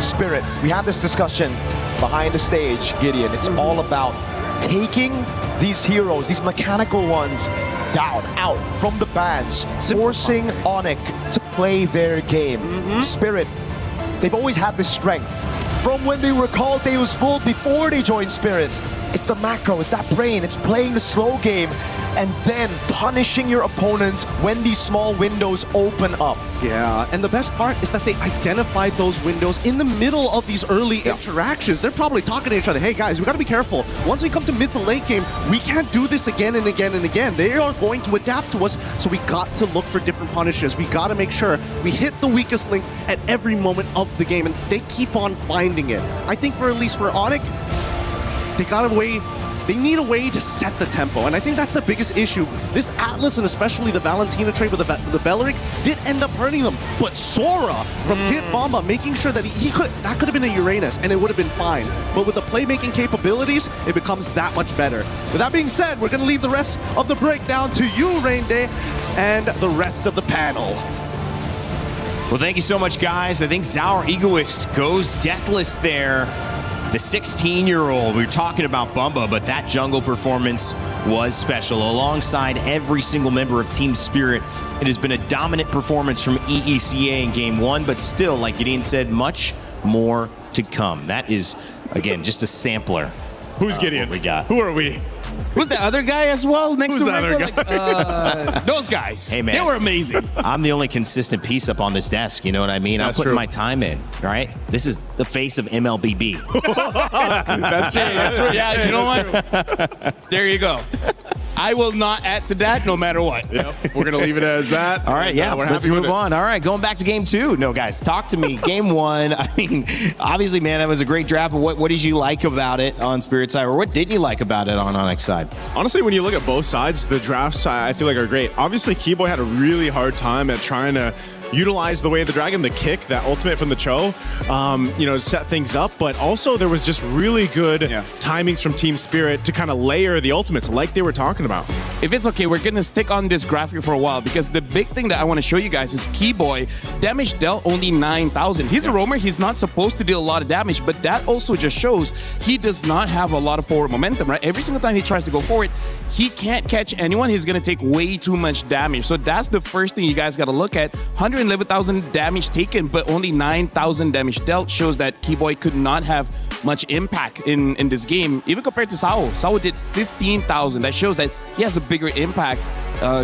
Spirit, we had this discussion behind the stage, Gideon. It's all about taking these heroes, these mechanical ones, down, out from the bans, forcing Onyx to play their game. Spirit, they've always had this strength. From when they were called Deus Vult before they joined Spirit. It's the macro, it's that brain, it's playing the slow game, and then punishing your opponents when these small windows open up. Yeah, and the best part is that they identified those windows in the middle of these early interactions. They're probably talking to each other, hey guys, we gotta be careful. Once we come to mid to late game, we can't do this again and again and again. They are going to adapt to us, so we got to look for different punishes. We gotta make sure we hit the weakest link at every moment of the game, and they keep on finding it. I think at least for Onyx, they got a way they need a way to set the tempo, and I think that's the biggest issue. This Atlas, and especially the Valentina trade with the Belleric, did end up hurting them, but Sora from Kid Bomba making sure that that could have been a Uranus, and it would have been fine. But with the playmaking capabilities, it becomes that much better. With that being said, we're going to leave the rest of the breakdown to you, Rain Day, and the rest of the panel. Well, thank you so much, guys. I think Our Egoist goes deathless there. The 16-year-old, we were talking about Bumba, but that jungle performance was special. Alongside every single member of Team Spirit, it has been a dominant performance from EECA in Game 1, but still, like Gideon said, much more to come. That is, again, just a sampler. Who's Gideon? We got. Who are we? Who's the other guy as well? Next Who's to the other Rico? guy? Those guys. Hey, man. They were amazing. I'm the only consistent piece up on this desk, you know what I mean? That's I'm putting true. my time in, right? This is the face of MLBB. That's true. That's right. Yeah, you know what? There you go. I will not add to that no matter what. Yep. We're going to leave it as that. All right, yeah, We're let's happy with move it. on. All right, going back to Game 2. No, guys, talk to me. Game 1, I mean, obviously, man, that was a great draft, but what did you like about it on Spirit side, or what didn't you like about it on Onyx side? Honestly, when you look at both sides, the drafts I feel like are great. Obviously, Keyboy had a really hard time at trying to utilize the Way of the Dragon, the kick, that ultimate from the Cho, to set things up. But also, there was just really good timings from Team Spirit to kind of layer the ultimates like they were talking about. If it's okay, we're going to stick on this graphic for a while because the big thing that I want to show you guys is Keyboy damage dealt only 9,000. He's a roamer. He's not supposed to deal a lot of damage, but that also just shows he does not have a lot of forward momentum, right? Every single time he tries to go forward, he can't catch anyone. He's going to take way too much damage. So that's the first thing you guys got to look at. 111,000 damage taken, but only 9,000 damage dealt shows that Keyboy could not have much impact in this game, even compared to Sao. Sao did 15,000. That shows that he has a bigger impact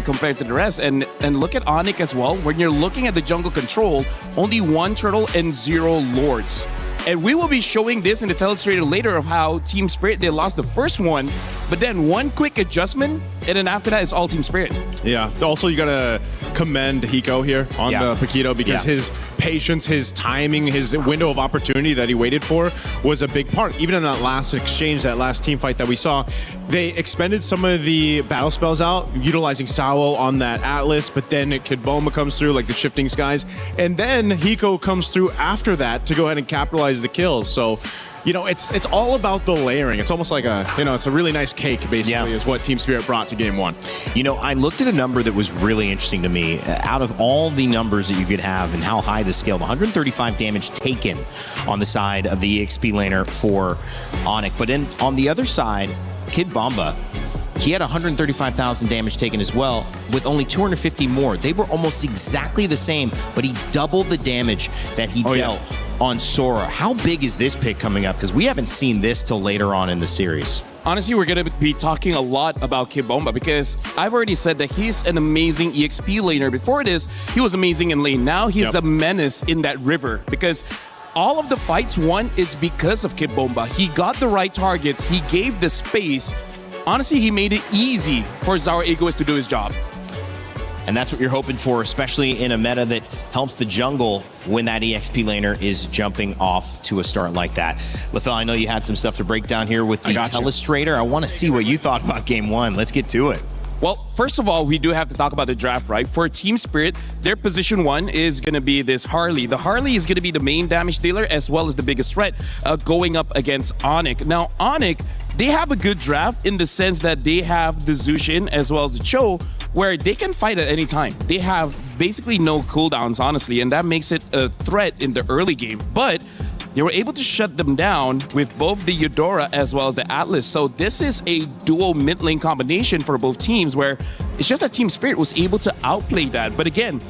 compared to the rest. And look at Onyx as well. When you're looking at the jungle control, only 1 turtle and 0 lords. And we will be showing this in the Telestrator later of how Team Spirit, they lost the first one, but then one quick adjustment, and then after that, it's all Team Spirit. Yeah. Also, you got to commend Hiko here on the Paquito because his patience, his timing, his window of opportunity that he waited for was a big part. Even in that last exchange, that last team fight that we saw, they expended some of the battle spells out, utilizing Sao on that Atlas, but then Kid Bomba comes through, like the Shifting Skies, and then Hiko comes through after that to go ahead and capitalize the kills. So, it's all about the layering. It's almost like it's a really nice cake, basically, is what Team Spirit brought to Game 1. I looked at a number that was really interesting to me. Out of all the numbers that you could have and how high the scale, 135 damage taken on the side of the EXP laner for Onyx. But on the other side, Kid Bomba, he had 135,000 damage taken as well, with only 250 more. They were almost exactly the same, but he doubled the damage that he dealt on Sora. How big is this pick coming up? Because we haven't seen this till later on in the series. Honestly, we're going to be talking a lot about Kid Bomba because I've already said that he's an amazing EXP laner. Before this, he was amazing in lane. Now he's a menace in that river because all of the fights won is because of Kid Bomba. He got the right targets. He gave the space. Honestly, he made it easy for Our Egoist to do his job. And that's what you're hoping for, especially in a meta that helps the jungle when that EXP laner is jumping off to a start like that. Lethal, I know you had some stuff to break down here with the Telestrator. I want to see what you thought about Game 1. Let's get to it. Well, first of all, we do have to talk about the draft, right? For Team Spirit, their position 1 is going to be this Harley. The Harley is going to be the main damage dealer as well as the biggest threat going up against Onyx. Now, Onyx, they have a good draft in the sense that they have the Zushin as well as the Cho, where they can fight at any time. They have basically no cooldowns, honestly, and that makes it a threat in the early game. But they were able to shut them down with both the Eudora as well as the Atlas. So this is a dual mid lane combination for both teams where it's just that Team Spirit was able to outplay that. But again,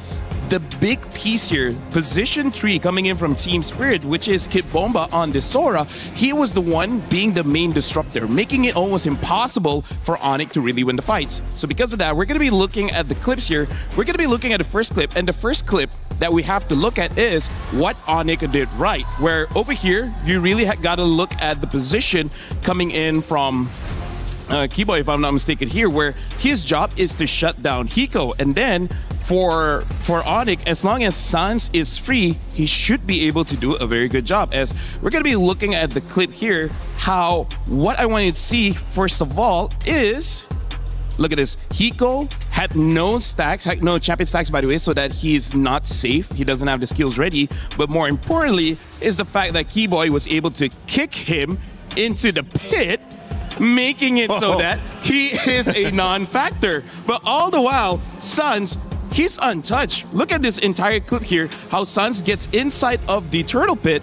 the big piece here, position 3 coming in from Team Spirit, which is Kid Bomba on the Sora, he was the one being the main disruptor, making it almost impossible for Onyx to really win the fights. So because of that, we're going to be looking at the clips here. We're going to be looking at the first clip, and the first clip that we have to look at is what Onyx did right, where over here, you really got to look at the position coming in from Keyboy, if I'm not mistaken here, where his job is to shut down Hiko. And then for Onyx, as long as Sans is free, he should be able to do a very good job. As we're going to be looking at the clip here, what I wanted to see, first of all, is... Look at this. Hiko had no stacks, had no champion stacks, by the way, so that he's not safe. He doesn't have the skills ready. But more importantly is the fact that Keyboy was able to kick him into the pit, making it so that he is a non-factor. But all the while, Sans, he's untouched. Look at this entire clip here, how Sans gets inside of the turtle pit,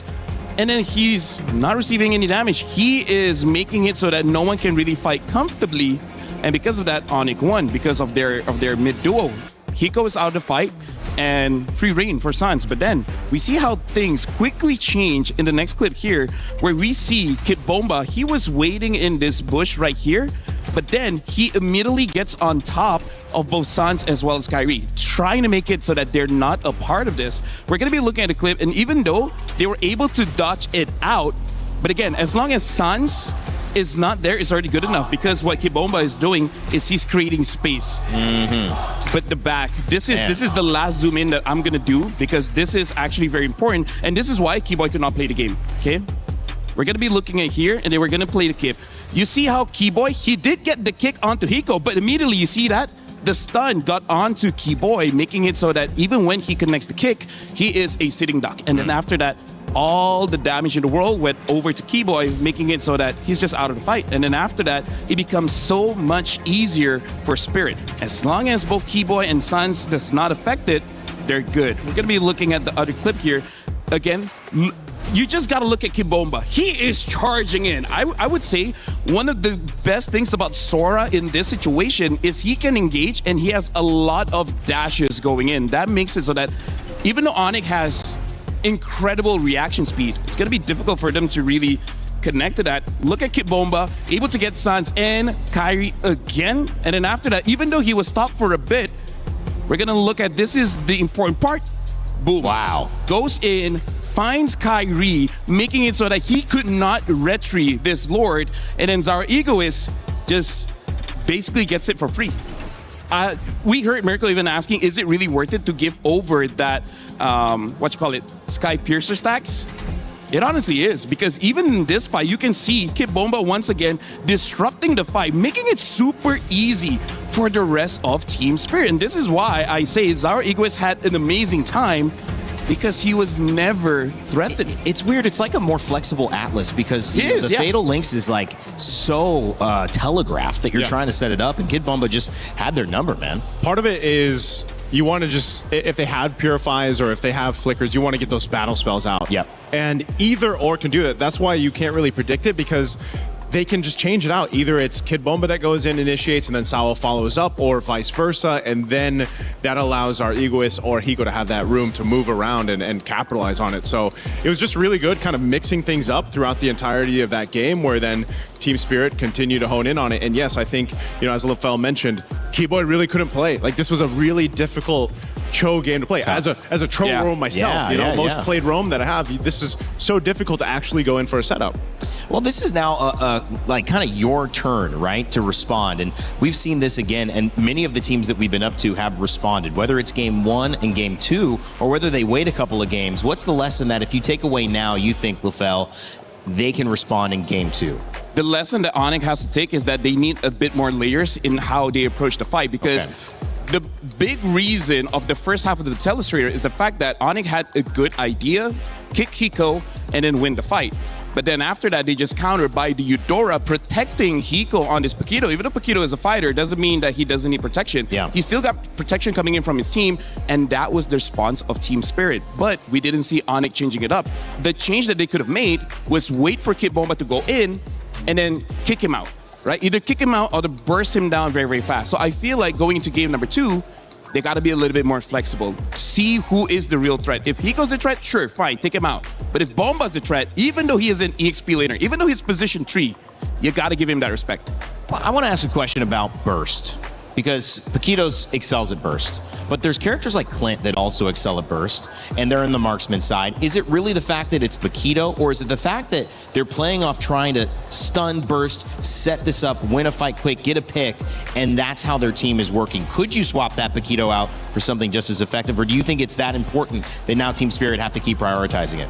and then he's not receiving any damage. He is making it so that no one can really fight comfortably. And because of that, Onyx won because of their mid duo. Hiko is out of the fight and free reign for Sans. But then we see how things quickly change in the next clip here, where we see Kid Bomba. He was waiting in this bush right here, but then he immediately gets on top of both Sans as well as Kyrie, trying to make it so that they're not a part of this. We're going to be looking at the clip, and even though they were able to dodge it out, but again, as long as Sans is not there, is already good enough, because what Kibomba is doing is he's creating space. But the back, this is the last zoom in that I'm gonna do, because this is actually very important, and this is why Keyboy could not play the game. Okay, we're gonna be looking at here, and then we're gonna play the kick. You see how Keyboy, he did get the kick onto Hiko, but immediately you see that the stun got onto Keyboy, making it so that even when he connects the kick, he is a sitting duck. And then after that, all the damage in the world went over to Keyboy, making it so that he's just out of the fight. And then after that, it becomes so much easier for Spirit. As long as both Keyboy and Sans does not affect it, they're good. We're gonna be looking at the other clip here. Again, you just gotta look at Kibomba. He is charging in. I would say one of the best things about Sora in this situation is he can engage, and he has a lot of dashes going in. That makes it so that even though Onyx has incredible reaction speed, it's going to be difficult for them to really connect to that. Look at Kibomba, able to get Sans and Kyrie again. And then after that, even though he was stopped for a bit, we're going to look at, this is the important part. Boom. Wow. Goes in, finds Kyrie, making it so that he could not retry this Lord. And then Zara Egoist just basically gets it for free. We heard Miracle even asking, is it really worth it to give over that, Sky Piercer stacks? It honestly is, because even in this fight, you can see Kid Bomba once again disrupting the fight, making it super easy for the rest of Team Spirit. And this is why I say Zara Egoist had an amazing time, because he was never threatened. It's weird. It's like a more flexible Atlas, because the Fatal Links is like so telegraphed that you're trying to set it up, and Kid Bomba just had their number, man. Part of it is you want to just, if they have Purifies or if they have Flickers, you want to get those battle spells out. Yep. And either or can do that. That's why you can't really predict it, because they can just change it out. Either it's Kid Bomba that goes in, initiates, and then Sawa follows up, or vice versa, and then that allows our Egoist or Hiko to have that room to move around and capitalize on it. So it was just really good kind of mixing things up throughout the entirety of that game, where then Team Spirit continued to hone in on it. And yes, I think, as LaFell mentioned, Keyboy really couldn't play. Like, this was a really difficult Cho game to play. Tough. As a Tro roam myself, most played roam that I have, this is so difficult to actually go in for a setup. Well, this is now like kind of your turn, right, to respond. And we've seen this again, and many of the teams that we've been up to have responded, whether it's game 1 and game 2, or whether they wait a couple of games. What's the lesson that if you take away now, you think, LaFell, they can respond in game 2? The lesson that Onyx has to take is that they need a bit more layers in how they approach the fight, because the big reason of the first half of the Telestrator is the fact that Onyx had a good idea, kick Hiko, and then win the fight. But then after that, they just countered by the Eudora protecting Hiko on this Paquito. Even though Paquito is a fighter, doesn't mean that he doesn't need protection. Yeah. He still got protection coming in from his team, and that was the response of Team Spirit. But we didn't see Onyx changing it up. The change that they could have made was wait for Kid Bomba to go in and then kick him out, right? Either kick him out or to burst him down very, very fast. So I feel like going into game number 2, they got to be a little bit more flexible. See who is the real threat. If Hiko's the threat, sure, fine, take him out. But if Bomba's the threat, even though he is an EXP laner, even though he's position 3, you got to give him that respect. Well, I want to ask a question about Burst. because Paquitos excels at burst. But there's characters like Clint that also excel at burst, and they're in the marksman side. Is it really the fact that it's Paquito, or is it the fact that they're playing off trying to stun burst, set this up, win a fight quick, get a pick, and that's how their team is working? Could you swap that Paquito out for something just as effective, or do you think it's that important that now Team Spirit have to keep prioritizing it?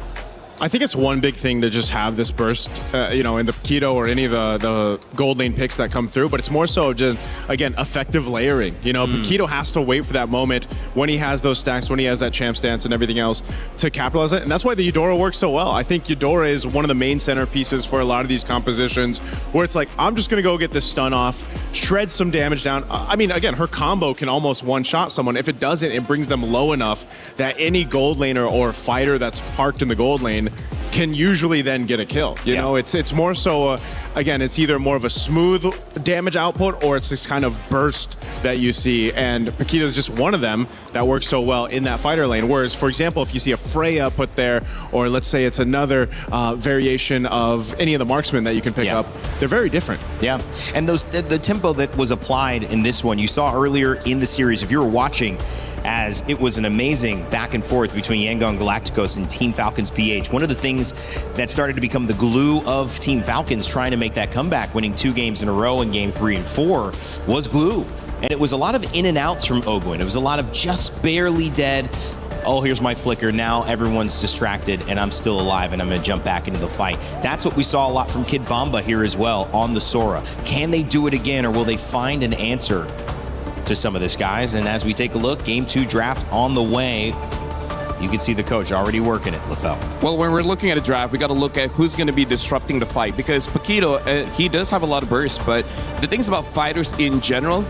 I think it's one big thing to just have this burst, in the Paquito or any of the gold lane picks that come through, but it's more so just, again, effective layering. Paquito has to wait for that moment when he has those stacks, when he has that champ stance and everything else to capitalize it, and that's why the Eudora works so well. I think Eudora is one of the main centerpieces for a lot of these compositions where it's like, I'm just going to go get this stun off, shred some damage down. I mean, again, her combo can almost one-shot someone. If it doesn't, it brings them low enough that any gold laner or fighter that's parked in the gold lane can usually then get a kill. You know, it's more so, again, it's either more of a smooth damage output or it's this kind of burst that you see. And Paquito is just one of them that works so well in that fighter lane. Whereas, for example, if you see a Freya put there, or let's say it's another variation of any of the marksmen that you can pick up, they're very different. Yeah, and the tempo that was applied in this one, you saw earlier in the series, if you were watching, as it was an amazing back and forth between Yangon Galacticos and Team Falcons PH. One of the things that started to become the glue of Team Falcons trying to make that comeback, winning 2 games in a row in game 3 and 4, was glue. And it was a lot of in and outs from Ogwin. It was a lot of just barely dead. Oh, here's my flicker. Now everyone's distracted and I'm still alive and I'm going to jump back into the fight. That's what we saw a lot from Kid Bomba here as well on the Sora. Can they do it again, or will they find an answer to some of this, guys? And as we take a look, game 2 draft on the way. You can see the coach already working it, LaFell. Well, when we're looking at a draft, we got to look at who's going to be disrupting the fight, because Paquito, he does have a lot of bursts, but the things about fighters in general,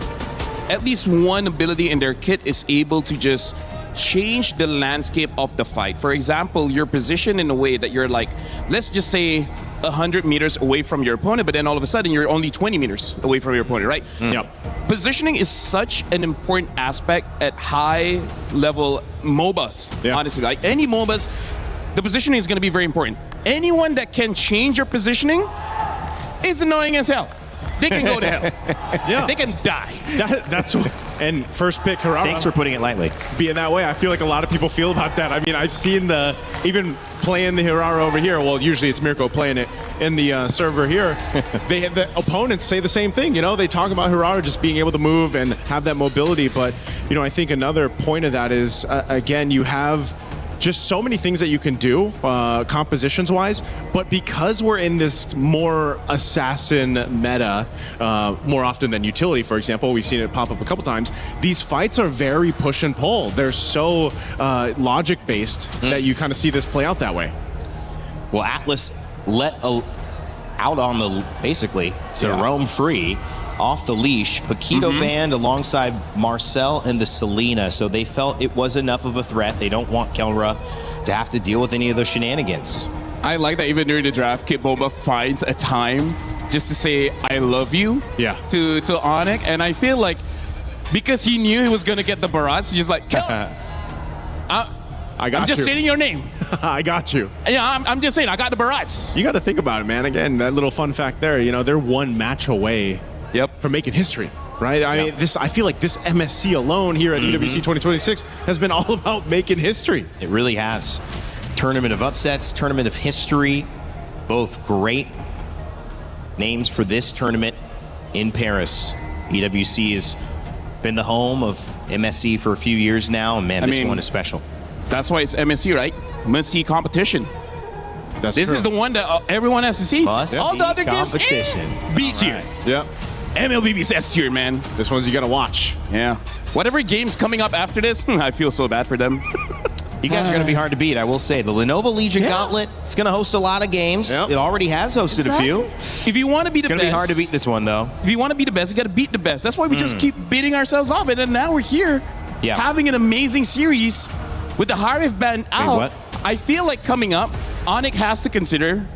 at least one ability in their kit is able to just change the landscape of the fight. For example, you're positioned in a way that you're like, let's just say 100 meters away from your opponent, but then all of a sudden you're only 20 meters away from your opponent, right? Yep. Positioning is such an important aspect at high level MOBAs, honestly. Like any MOBAs, the positioning is going to be very important. Anyone that can change your positioning is annoying as hell. They can go to hell. Yeah. They can die. That's what. And first pick Hirara. Thanks for putting it lightly. Being that way, I feel like a lot of people feel about that. I mean, I've seen even playing the Hirara over here. Well, usually it's Mirko playing it in the server here. The opponents say the same thing. They talk about Hirara just being able to move and have that mobility. But I think another point of that is again, you have just so many things that you can do compositions wise, but because we're in this more assassin meta more often than utility, for example, we've seen it pop up a couple times, these fights are very push and pull. They're so logic based that you kind of see this play out that way. Well, Atlas let out on the basically to roam free off the leash. Paquito banned alongside Marcel and the Selena, so they felt it was enough of a threat. They don't want Kelra to have to deal with any of those shenanigans. I like that even during the draft, Kid Bomba finds a time just to say, I love you to Onyx, and I feel like because he knew he was going to get the barrage, he's just like, Kelra, I'm just saying your name. I got you. Yeah, I'm just saying, I got the barrage. You got to think about it, man. Again, that little fun fact there, they're one match away from making history, right? I mean, I feel like this MSC alone here at EWC 2026 has been all about making history. It really has. Tournament of upsets, tournament of history, both great names for this tournament in Paris. EWC has been the home of MSC for a few years now, and man, this one is special. That's why it's MSC, right? Must-see competition. This is the one that everyone has to see. All the other competition. Games, B tier. Yeah. MLBB's S tier, man. This one's you gotta watch. Yeah. Whatever game's coming up after this, I feel so bad for them. You guys are going to be hard to beat, I will say. The Lenovo Legion Gauntlet, it's going to host a lot of games. It already has hosted a few. If you want to be the best. It's going to be hard to beat this one, though. If you want to be the best, you got to beat the best. That's why we just keep beating ourselves off. And then now we're here having an amazing series with the Harif band out. I feel like coming up, Onyx has to consider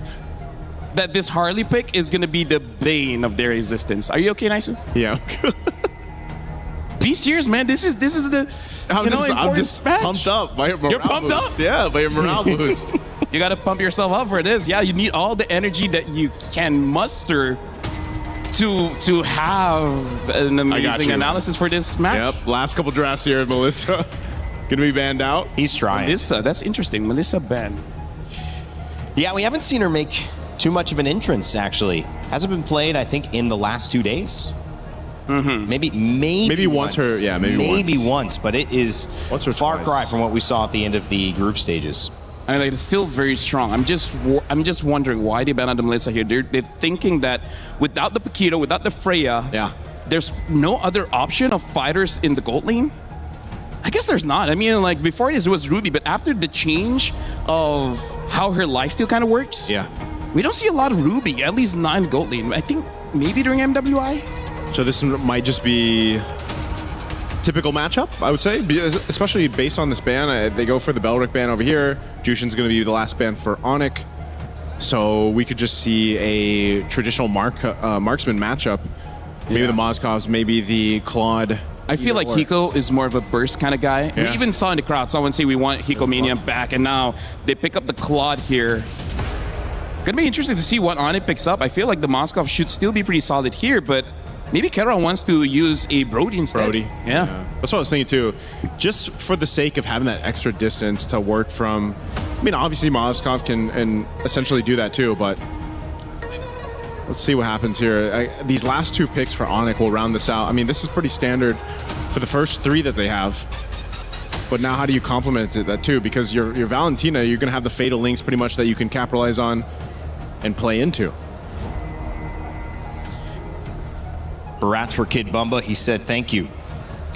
that this Harley pick is going to be the bane of their existence. Are you okay, Naisu? Yeah. Be serious, man. This is the I'm just pumped up by your morale. You're pumped boost. up? Yeah, by your morale boost. You got to pump yourself up for this. Yeah, you need all the energy that you can muster to have an amazing analysis for this match. Yep. Last couple drafts here, Melissa. Gonna be banned out. He's trying. Melissa, that's interesting. Melissa banned. Yeah, we haven't seen her make too much of an entrance, actually. Hasn't been played, I think, in the last 2 days. Maybe once. Maybe once, but it is far cry from what we saw at the end of the group stages. And like, it's still very strong. I'm just wondering why they banned Melissa here. They're thinking that without the Paquito, without the Freya, there's no other option of fighters in the gold lane. I guess there's not. I mean, like before this was Ruby, but after the change of how her lifesteal kind of works, we don't see a lot of Ruby, at least not in gold lane. I think maybe during MWI. So this might just be typical matchup, I would say, especially based on this ban. They go for the Belric ban over here. Jushin's going to be the last ban for Onyx. So we could just see a traditional marksman matchup. Maybe the Mozkovs, maybe the Claude. I feel like Hiko is more of a burst kind of guy. We even saw in the crowd someone say we want Hiko Mania back, and now they pick up the Claude here. Gonna be interesting to see what Onyx picks up. I feel like the Moskov should still be pretty solid here, but maybe Kera wants to use a Brody instead. Brody. Yeah. That's what I was thinking too. Just for the sake of having that extra distance to work from. I mean, obviously Moskov can essentially do that too, but let's see what happens here. These last 2 picks for Onyx will round this out. I mean, this is pretty standard for the first 3 that they have. But now how do you complement that too? Because your Valentina, you're going to have the Fatal Links pretty much that you can capitalize on and play into. Barats for Kid Bumba, he said, thank you.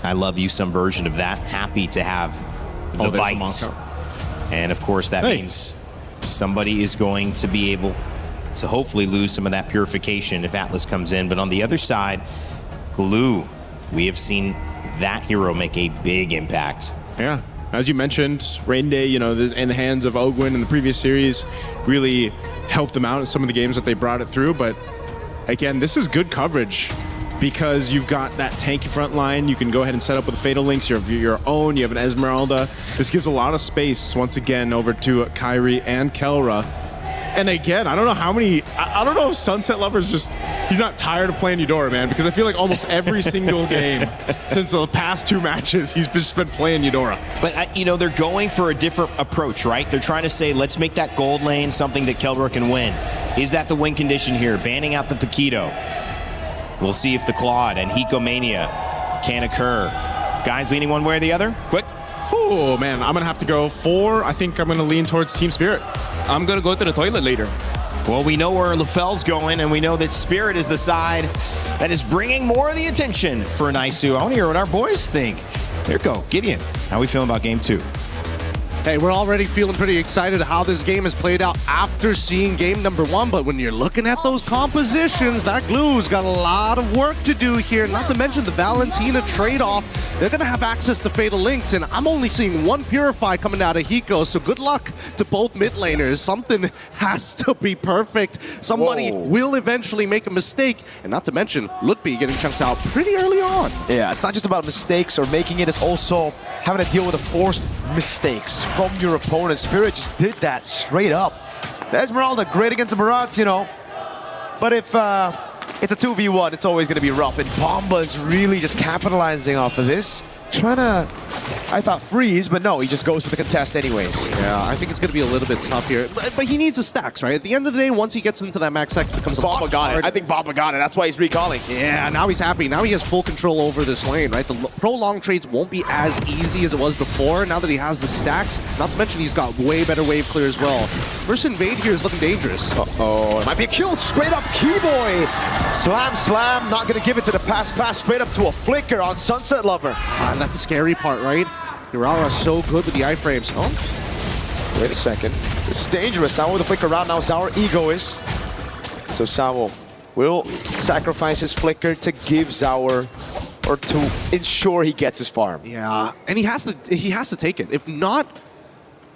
I love you, some version of that. Happy to have the bite. And of course, that means somebody is going to be able to hopefully lose some of that purification if Atlas comes in. But on the other side, Glue, we have seen that hero make a big impact. Yeah, as you mentioned, Rain Day, you know, in the hands of Ogwin in the previous series, really helped them out in some of the games that they brought it through. But again, this is good coverage because you've got that tanky front line. You can go ahead and set up with the Fatal Links, your own. You have an Esmeralda. This gives a lot of space once again over to Kyrie and Kelra. And again, I don't know if Sunset Lover's he's not tired of playing Eudora, man, because I feel like almost every single game since the past 2 matches, he's just been playing Eudora. But, you know, they're going for a different approach, right? They're trying to say, let's make that gold lane something that Kelra can win. Is that the win condition here? Banning out the Paquito. We'll see if the Claude and Hiko Mania can occur. Guys leaning one way or the other? Quick. Oh, man, I'm going to have to go 4. I think I'm going to lean towards Team Spirit. I'm going to go to the toilet later. Well, we know where LaFell's going, and we know that Spirit is the side that is bringing more of the attention for Naisu. I want to hear what our boys think. There you go. Gideon, how are we feeling about game 2? Hey, we're already feeling pretty excited how this game has played out after seeing game number 1, but when you're looking at those compositions, that Glue's got a lot of work to do here, not to mention the Valentina trade-off. They're going to have access to Fatal Links, and I'm only seeing 1 Purify coming out of Hiko, so good luck to both mid laners. Something has to be perfect. Somebody will eventually make a mistake, and not to mention Lutby getting chunked out pretty early on. Yeah, it's not just about mistakes or making it, it's also having to deal with the forced mistakes from your opponent. Spirit just did that straight up. The Esmeralda, great against the Barats, you know. But if it's a 2v1, it's always going to be rough. And Bomba's really just capitalizing off of this. Trying to, I thought, freeze, but no, he just goes for the contest anyways. Yeah, I think it's going to be a little bit tough here. But he needs the stacks, right? At the end of the day, once he gets into that max stack, it becomes Bomba got it. I think Bomba got it. That's why he's recalling. Yeah, now he's happy. Now he has full control over this lane, right? The pro-long trades won't be as easy as it was before, now that he has the stacks. Not to mention he's got way better wave clear as well. First invade here is looking dangerous. Uh-oh, it might be a kill. Straight up Keyboy. Slam, not going to give it to the pass, straight up to a flicker on Sunset Lover. And that's the scary part, right? Urara is so good with the iframes. Oh, wait a second. This is dangerous. Sao with the flicker around now. Sour egoist. So Sao will sacrifice his flicker to give Zaur, or to ensure he gets his farm. Yeah, and he has to take it. If not,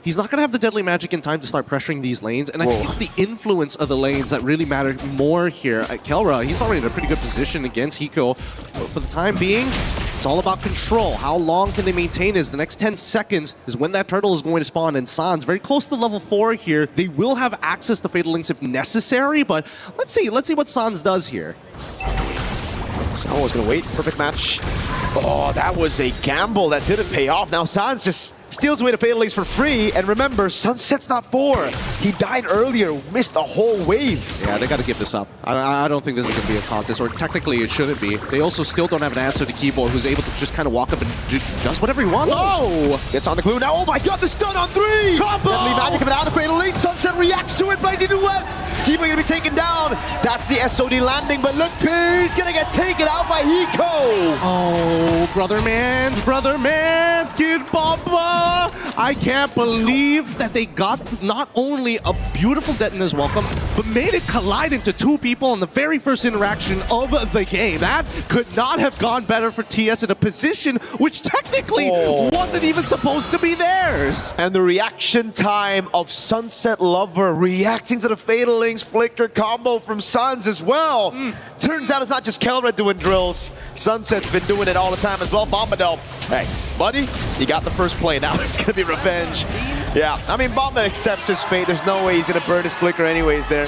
he's not going to have the deadly magic in time to start pressuring these lanes, and I think it's the influence of the lanes that really matter more here. At Kelra, he's already in a pretty good position against Hiko, but for the time being, It's all about control. How long can they maintain is the next 10 seconds is when that turtle is going to spawn. And Sans very close to level 4 here. They will have access to Fatal Links if necessary, but let's see what Sans does here. Sao's gonna wait. Perfect match. Oh, that was a gamble that didn't pay off. Now Sans just steals away the Fatal Links for free. And remember, Sunset's not 4. He died earlier, missed a whole wave. Yeah, they got to give this up. I don't think this is going to be a contest, or technically it shouldn't be. They also still don't have an answer to Keyboy, who's able to just kind of walk up and does whatever he wants. Oh! Gets on the clue now. Oh my god, the stun on 3! Combo! Deadly magic coming out of Fatal Links. Sunset reacts to it. Blazing new web. Keyboy gonna be taken down. That's the SOD landing, but look, he's gonna get taken out by Hiko. Oh, brother man's, Kid Bomba. I can't believe that they got not only a beautiful Detona's welcome, but made it collide into 2 people in the very first interaction of the game. That could not have gone better for TS in a position which technically wasn't even supposed to be theirs. And the reaction time of Sunset Lover reacting to the Fatal Links flicker combo from Sans as well. Turns out it's not just Kelred doing drills. Sunset's been doing it all the time as well. Bombadil, hey, buddy, you got the first play. Now it's gonna be revenge. Yeah, I mean, Bomba accepts his fate. There's no way he's gonna burn his flicker anyways there.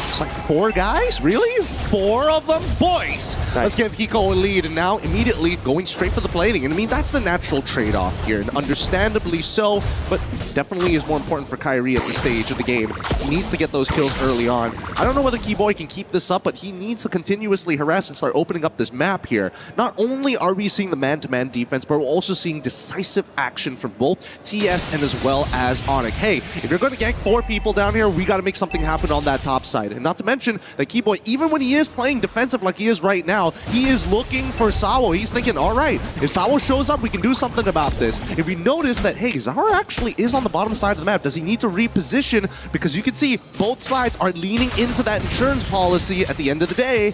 It's like 4 guys? Really? 4 of them? Boys! Nice. Let's give Hiko a lead, and now immediately going straight for the plating. And I mean, that's the natural trade-off here, and understandably so, but definitely is more important for Kyrie at this stage of the game. He needs to get those kills early on. I don't know whether Keyboy can keep this up, but he needs to continuously harass and start opening up this map here. Not only are we seeing the man-to-man defense, but we're also seeing decisive action from both TS and as well as Onyx. Hey, if you're going to gank 4 people down here, we got to make something happen on that top side. And not to mention that Keyboy, even when he is playing defensive like he is right now, he is looking for Sao. He's thinking, all right, if Sao shows up, we can do something about this. If we notice that, hey, Zara actually is on the bottom side of the map, does he need to reposition? Because you can see both sides are leaning into that insurance policy at the end of the day.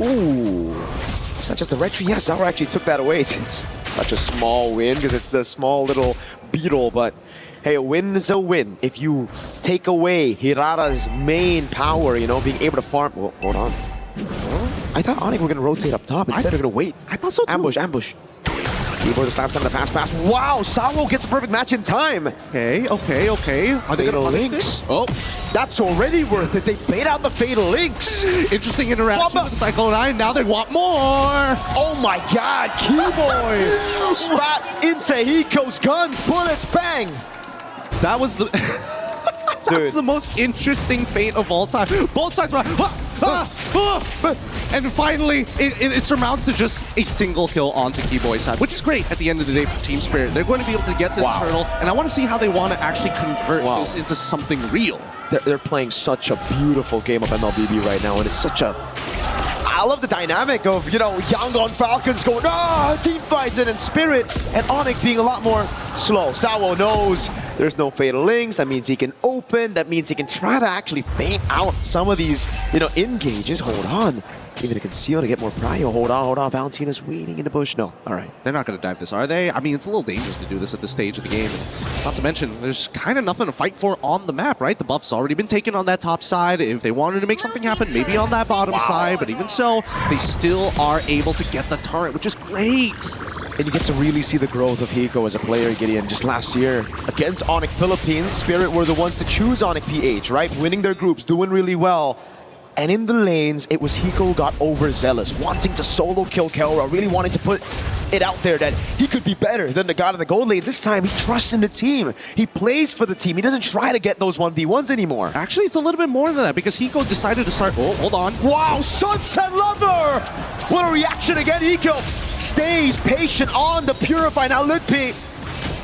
Ooh. Is that just a retry? Yes, Zara actually took that away. It's such a small win because it's the small little beetle, but hey, a win is a win. If you take away Hirata's main power, you know, being able to farm... Well, hold on. I thought Onyx were going to rotate up top. Instead, they're going to wait. I thought so too. Ambush. Keyboard just slaps on the pass. Wow, Sao gets a perfect match in time. Okay. Are they going to punish this? Oh, that's already worth it. They bait out the Fatal Links. Interesting interaction with Cycle 9. Now they want more. Oh my god, Keyboy spat into Hiko's guns. Bullets, bang. That was the that was the most interesting fate of all time. Both sides were and finally it surmounts to just a single kill onto Keyboy's side, which is great at the end of the day for Team Spirit. They're going to be able to get this turtle, and I want to see how they want to actually convert this into something real. They're playing such a beautiful game of MLBB right now, and it's such a... I love the dynamic of, you know, Yangon Falcons going, team fights it, and Spirit and Onyx being a lot more slow. Sao knows there's no Fatal Links. That means he can open. That means he can try to actually feint out some of these, you know, engages. Hold on. Even to conceal to get more prio. Hold on. Valentina's waiting in the bush. No. All right. They're not going to dive this, are they? I mean, it's a little dangerous to do this at this stage of the game. And not to mention, there's kind of nothing to fight for on the map, right? The buff's already been taken on that top side. If they wanted to make something happen, maybe on that bottom side. But even so, they still are able to get the turret, which is great. And you get to really see the growth of Hiko as a player, Gideon. Just last year, against Onyx Philippines, Spirit were the ones to choose Onyx PH, right? Winning their groups, doing really well. And in the lanes, it was Hiko got overzealous, wanting to solo kill Kelra, really wanting to put it out there that he could be better than the god in the gold lane. This time, he trusts in the team. He plays for the team. He doesn't try to get those 1v1s anymore. Actually, it's a little bit more than that, because Hiko decided to start... Oh, hold on. Wow, Sunset Lover! What a reaction again. Hiko stays patient on the Purify. Now Litpi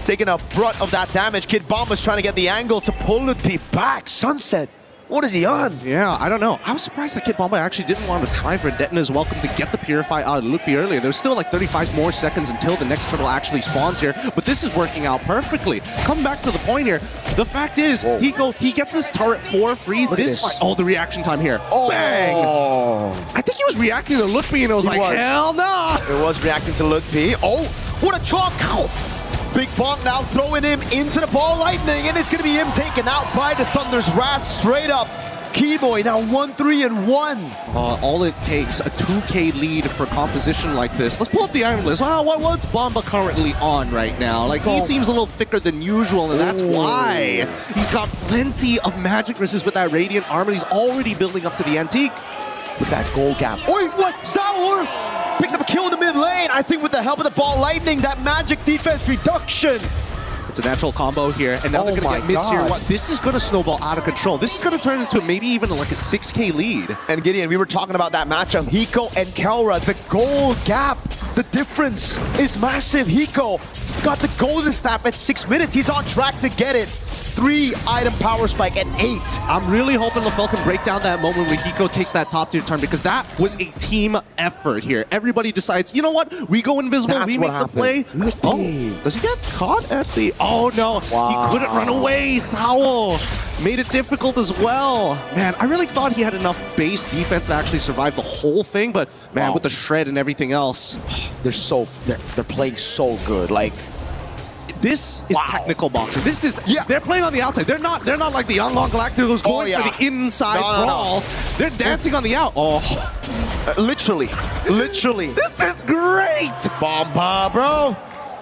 taking a brunt of that damage. Kid Bomba's trying to get the angle to pull Litpi back. Sunset, what is he on? Yeah, I don't know. I was surprised that Kid Bomba actually didn't want to try for Detona's welcome to get the Purify out of Lupi earlier. There's still like 35 more seconds until the next turtle actually spawns here, but this is working out perfectly. Come back to the point here. The fact is, he gets this turret for free. This fight, the reaction time here. Oh. Bang! I think he was reacting to Lutpi and it was hell no! It was reacting to Lutpi. Oh, what a chop! Big Bonk now throwing him into the ball lightning, and it's going to be him taken out by the Thunder's Wrath straight up. Keyboy now 1-3-1. All it takes, a 2K lead for composition like this. Let's pull up the item list. What's Bomba currently on right now? Like, he seems a little thicker than usual, and that's why he's got plenty of magic resist with that Radiant Armor. He's already building up to the Antique. With that gold gap. Oi, what? Sour picks up a kill in the mid lane. I think with the help of the ball lightning, that magic defense reduction. It's a natural combo here, and now they're going to get mid-tier. This is going to snowball out of control. This is going to turn into maybe even like a 6K lead. And Gideon, we were talking about that matchup. Hiko and Kelra, the gold gap, the difference is massive. Hiko got the golden staff at 6 minutes. He's on track to get it. 3-item power spike at 8. I'm really hoping LaFell can break down that moment where Hiko takes that top tier turn, because that was a team effort here. Everybody decides, you know what? We go invisible, we make the play. Oh, does he get caught at the... Oh no, he couldn't run away. Sao made it difficult as well. Man, I really thought he had enough base defense to actually survive the whole thing, but man, with the shred and everything else. They're playing so good. Like, this is technical boxing. This is they're playing on the outside. They're not like the Young Galacticos going for the inside brawl. They're dancing on the out. Literally. This is great. Bomba, bro.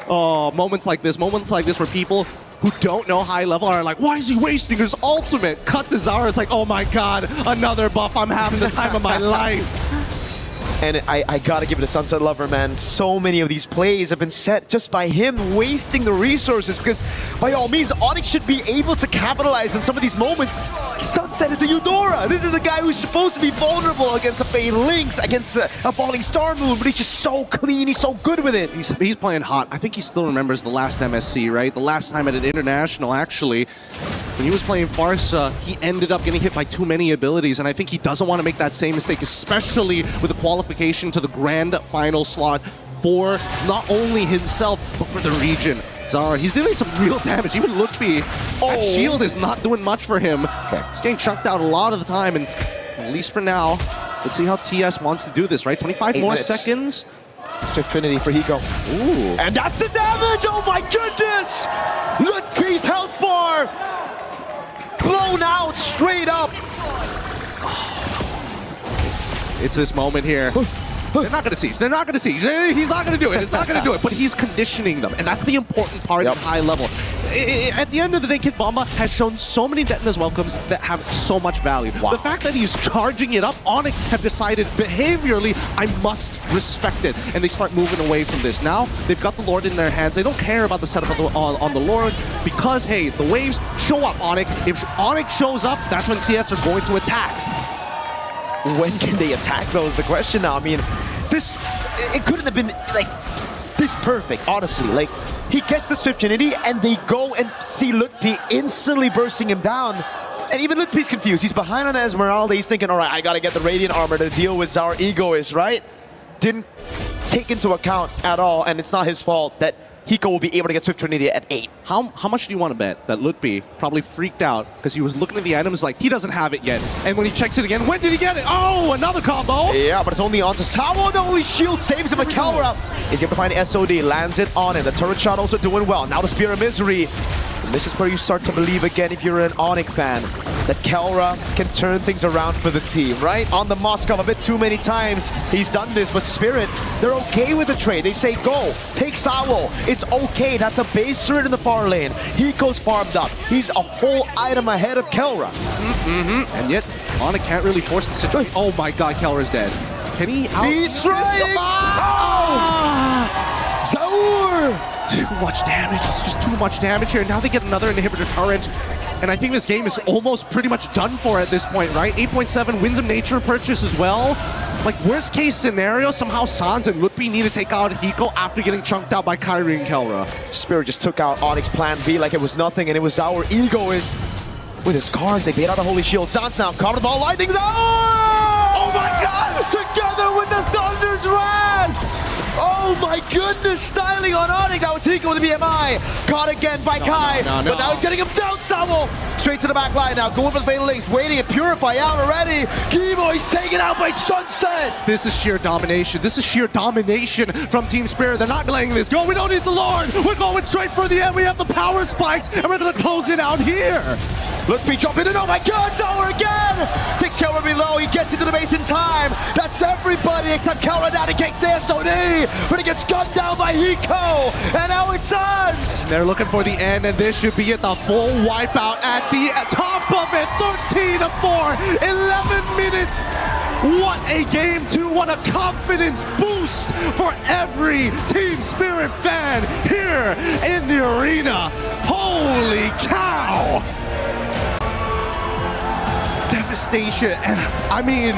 Oh, moments like this where people who don't know high level are like, why is he wasting his ultimate? Cut to Zara. It's like, oh my god, another buff. I'm having the time of my life. And I gotta give it to Sunset Lover, man. So many of these plays have been set just by him wasting the resources, because by all means, Onyx should be able to capitalize on some of these moments. Sunset is a Eudora. This is a guy who's supposed to be vulnerable against a Fade Lynx, against a Falling Star Moon, but he's just so clean, he's so good with it. He's playing hot. I think he still remembers the last MSC, right? The last time at an international, actually. When he was playing Farsa, he ended up getting hit by too many abilities, and I think he doesn't want to make that same mistake, especially with the qualification to the grand final slot for not only himself, but for the region. Zara, he's doing some real damage. Even Lutfi, that shield is not doing much for him. He's getting chunked out a lot of the time, and at least for now, let's see how TS wants to do this, right? 25 more seconds. Swift Trinity for Hiko. Ooh. And that's the damage! Oh my goodness! Lutfi's health bar! Blown out straight up! It's this moment here. They're not going to siege. They're not going to siege. He's not going to do it. It's not going to do it. But he's conditioning them. And that's the important part of high level. At the end of the day, Kid Bomba has shown so many Detona's welcomes that have so much value. The fact that he's charging it up, Onyx have decided behaviorally, I must respect it. And they start moving away from this. Now, they've got the Lord in their hands. They don't care about the setup on the Lord because, hey, the waves show up, Onyx. If Onyx shows up, that's when TS are going to attack. When can they attack, though, is the question now. I mean, it couldn't have been, like, this perfect, honestly. Like, he gets the Swift Trinity, and they go and see Lutfi instantly bursting him down. And even Lutfi's confused. He's behind on the Esmeralda. He's thinking, all right, I got to get the Radiant Armor to deal with our egoist, right? Didn't take into account at all, and it's not his fault that Hiko will be able to get Swift Trinity at 8. How much do you want to bet that Lutfi probably freaked out because he was looking at the items like, he doesn't have it yet. And when he checks it again, when did he get it? Oh, another combo! Yeah, but it's only on to Sao. The only shield saves him. Kelra is able to find SOD, lands it on him. The turret shot also doing well. Now the Spear of Misery. And this is where you start to believe again, if you're an Onyx fan, that Kelra can turn things around for the team, right? On the Moskov a bit too many times. He's done this, but Spirit, they're okay with the trade. They say, go, take Sawo. It's okay. That's a base turret in the far lane. Hiko's farmed up. He's a whole item ahead of Kelra. And yet, Onyx can't really force the situation. Oh my god, Kelra's dead. Can he out? He's trying! Saur! Too much damage. It's just too much damage here. Now they get another inhibitor turret. And I think this game is almost pretty much done for at this point, right? 8.7 wins of nature purchase as well. Like, worst case scenario, somehow Sans and Lutfi need to take out Hiko after getting chunked out by Kyrie and Kelra. Spirit just took out Onyx plan B like it was nothing, and it was our egoist. With his cards, they bait out the Holy Shield. Sans now covered the ball, lightning. Oh my god! Together with the Thunder's Wrath! Oh my goodness, styling on Onyx. That was Hiko with the BMI. Caught again by Kai. But now he's getting him down, Samuel. Straight to the back line now, going for the Fatal Links, waiting and Purify out already. Kivo's taken out by Sunset. This is sheer domination. This is sheer domination from Team Spirit. They're not letting this go. We don't need the Lord. We're going straight for the end. We have the power spikes, and we're going to close it out here. Let's be jumping in. Oh my god, Tower again. Takes Kelra below. He gets into the base in time. That's everybody except Kelra now to get SOD. But he gets gunned down by Hiko. And now it's Suns. They're looking for the end, and this should be it. The full wipeout at the top of it. 13-4, 11 minutes. What a game two. What a confidence boost for every Team Spirit fan here in the arena. Holy cow. Devastation. And I mean,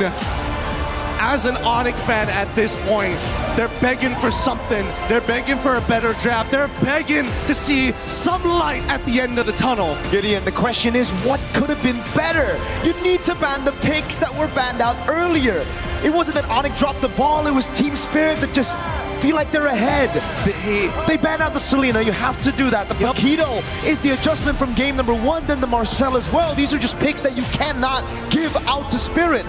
as an Onyx fan at this point, they're begging for something. They're begging for a better draft. They're begging to see some light at the end of the tunnel. Gideon, the question is, what could have been better? You need to ban the picks that were banned out earlier. It wasn't that Onyx dropped the ball, it was Team Spirit that just feel like they're ahead. They banned out the Selena, you have to do that. The Paquito is the adjustment from game number 1, then the Marcel as well. These are just picks that you cannot give out to Spirit.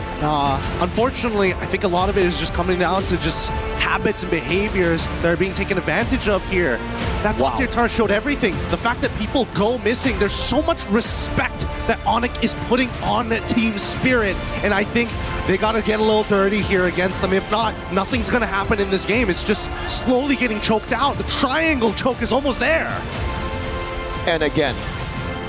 Unfortunately, I think a lot of it is just coming down to just habits and behaviors that are being taken advantage of here. That top tier turn showed everything. The fact that people go missing, there's so much respect that Onyx is putting on Team Spirit, and I think they gotta get a little dirty here against them. If not, nothing's gonna happen in this game. It's just slowly getting choked out. The triangle choke is almost there. And again,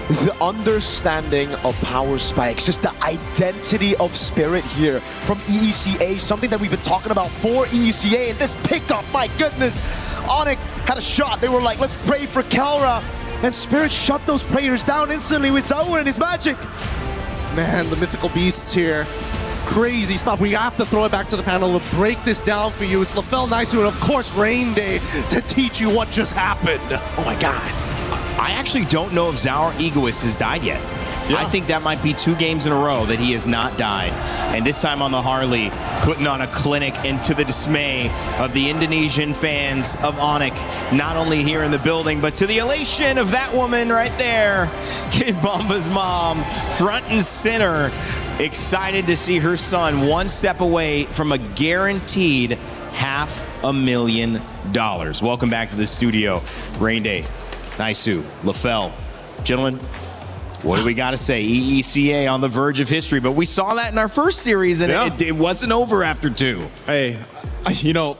the understanding of power spikes, just the identity of Spirit here from EECA, something that we've been talking about for EECA, and this pickup, my goodness. Onyx had a shot. They were like, let's pray for Kelra, and Spirit shut those prayers down instantly with Zaur and his magic. Man, the mythical beasts here. Crazy stuff. We have to throw it back to the panel to break this down for you. It's LaFell Naisu and of course Rain Day to teach you what just happened. Oh my god. I actually don't know if Zaur Egoist has died yet. I think that might be 2 games in a row that he has not died. And this time on the Harley, putting on a clinic, and to the dismay of the Indonesian fans of Onyx, not only here in the building, but to the elation of that woman right there, Kid Bomba's mom, front and center, excited to see her son one step away from a guaranteed $500,000. Welcome back to the studio, Rain Day, Naisu, LaFell. Gentlemen, what do we got to say? EECA on the verge of history, but we saw that in our first series, and it wasn't over after 2. Hey, you know,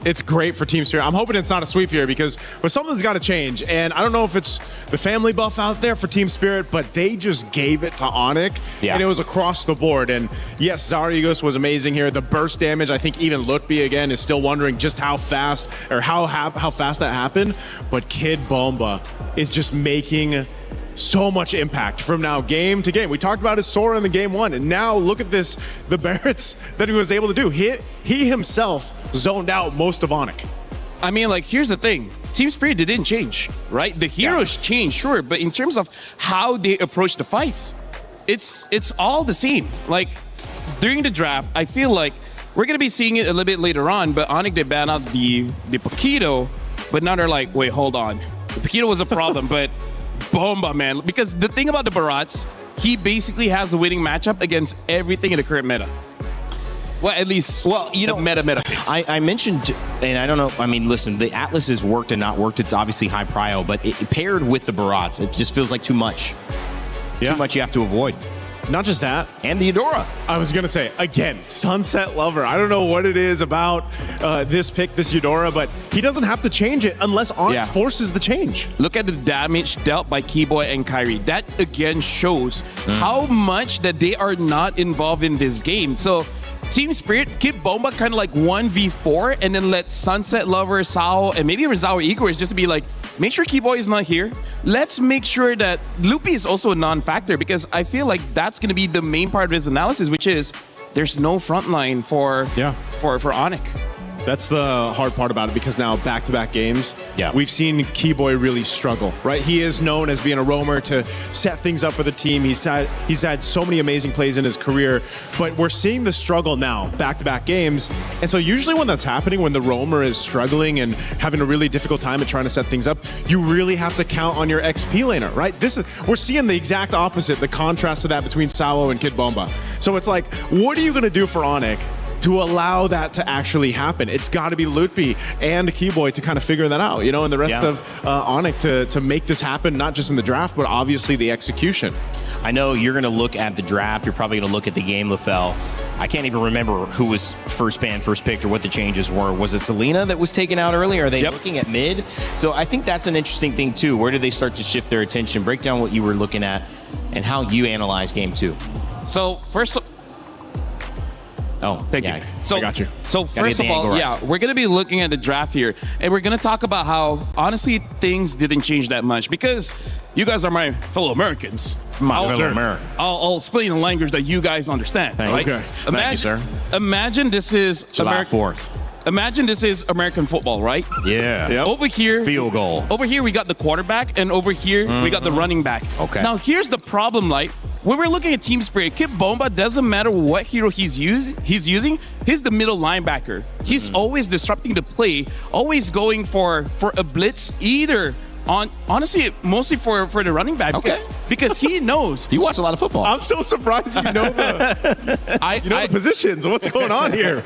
it's great for Team Spirit. I'm hoping it's not a sweep here but something's got to change. And I don't know if it's the family buff out there for Team Spirit, but they just gave it to Onyx, and it was across the board. And yes, Zaur Egoist was amazing here. The burst damage, I think even Lutby again is still wondering just how fast that happened. But Kid Bomba is just making so much impact from now game to game. We talked about his Sora in the game 1, and now look at this, the Barretts that he was able to do. He himself zoned out most of Onyx. I mean, like, here's the thing. Team Spirit didn't change, right? The heroes changed, sure, but in terms of how they approach the fights, it's all the same. Like, during the draft, I feel like we're going to be seeing it a little bit later on, but Onyx, they ban out the Paquito, but now they're like, wait, hold on. The Paquito was a problem, but Bomba, man. Because the thing about the Barats, he basically has a winning matchup against everything in the current meta. Well, at least, you know, meta picks. I mentioned, and I don't know, I mean, listen, the Atlas has worked and not worked. It's obviously high prio, but it paired with the Barats, it just feels like too much. Too much you have to avoid. Not just that. And the Eudora. I was going to say, again, Sunset Lover. I don't know what it is about this pick, this Eudora, but he doesn't have to change it unless Onyx forces the change. Look at the damage dealt by Keyboy and Kyrie. That, again, shows how much that they are not involved in this game. So, Team Spirit, Kid Bomba kind of like 1v4 and then let Sunset Lover, Sao, and maybe even Zaur Egoist just to be like, make sure Keyboy is not here. Let's make sure that Loopy is also a non-factor, because I feel like that's going to be the main part of his analysis, which is there's no frontline for Onyx. That's the hard part about it, because now back-to-back games, we've seen Keyboy really struggle, right? He is known as being a roamer to set things up for the team. He's had so many amazing plays in his career, but we're seeing the struggle now, back-to-back games. And so usually when that's happening, when the roamer is struggling and having a really difficult time at trying to set things up, you really have to count on your XP laner, right? We're seeing the exact opposite, the contrast to that between Sao and Kid Bomba. So it's like, what are you going to do for Onyx to allow that to actually happen? It's got to be Lutby and Keyboy to kind of figure that out, you know, and the rest of Onyx to make this happen, not just in the draft, but obviously the execution. I know you're going to look at the draft. You're probably going to look at the game, LaFell. I can't even remember who was first banned, first picked, or what the changes were. Was it Selena that was taken out early? Are they looking at mid? So I think that's an interesting thing, too. Where did they start to shift their attention? Break down what you were looking at and how you analyze game 2. So, first... Thank you. So, I got you. So first of all, we're going to be looking at the draft here, and we're going to talk about how, honestly, things didn't change that much because you guys are my fellow Americans. I'll explain in language that you guys understand. Right? Okay. Thank you, sir. Imagine this is July 4th. Imagine this is American football, right? Yeah. Yep. Over here, field goal. Over here, we got the quarterback, and over here, we got the running back. Okay. Now, here's the problem, like, when we're looking at team spirit, Kid Bomba, doesn't matter what hero he's using, he's the middle linebacker. He's always disrupting the play, always going for a blitz, either honestly, mostly for the running back. Because he knows. You watch a lot of football. I'm so surprised you know the positions. What's going on here?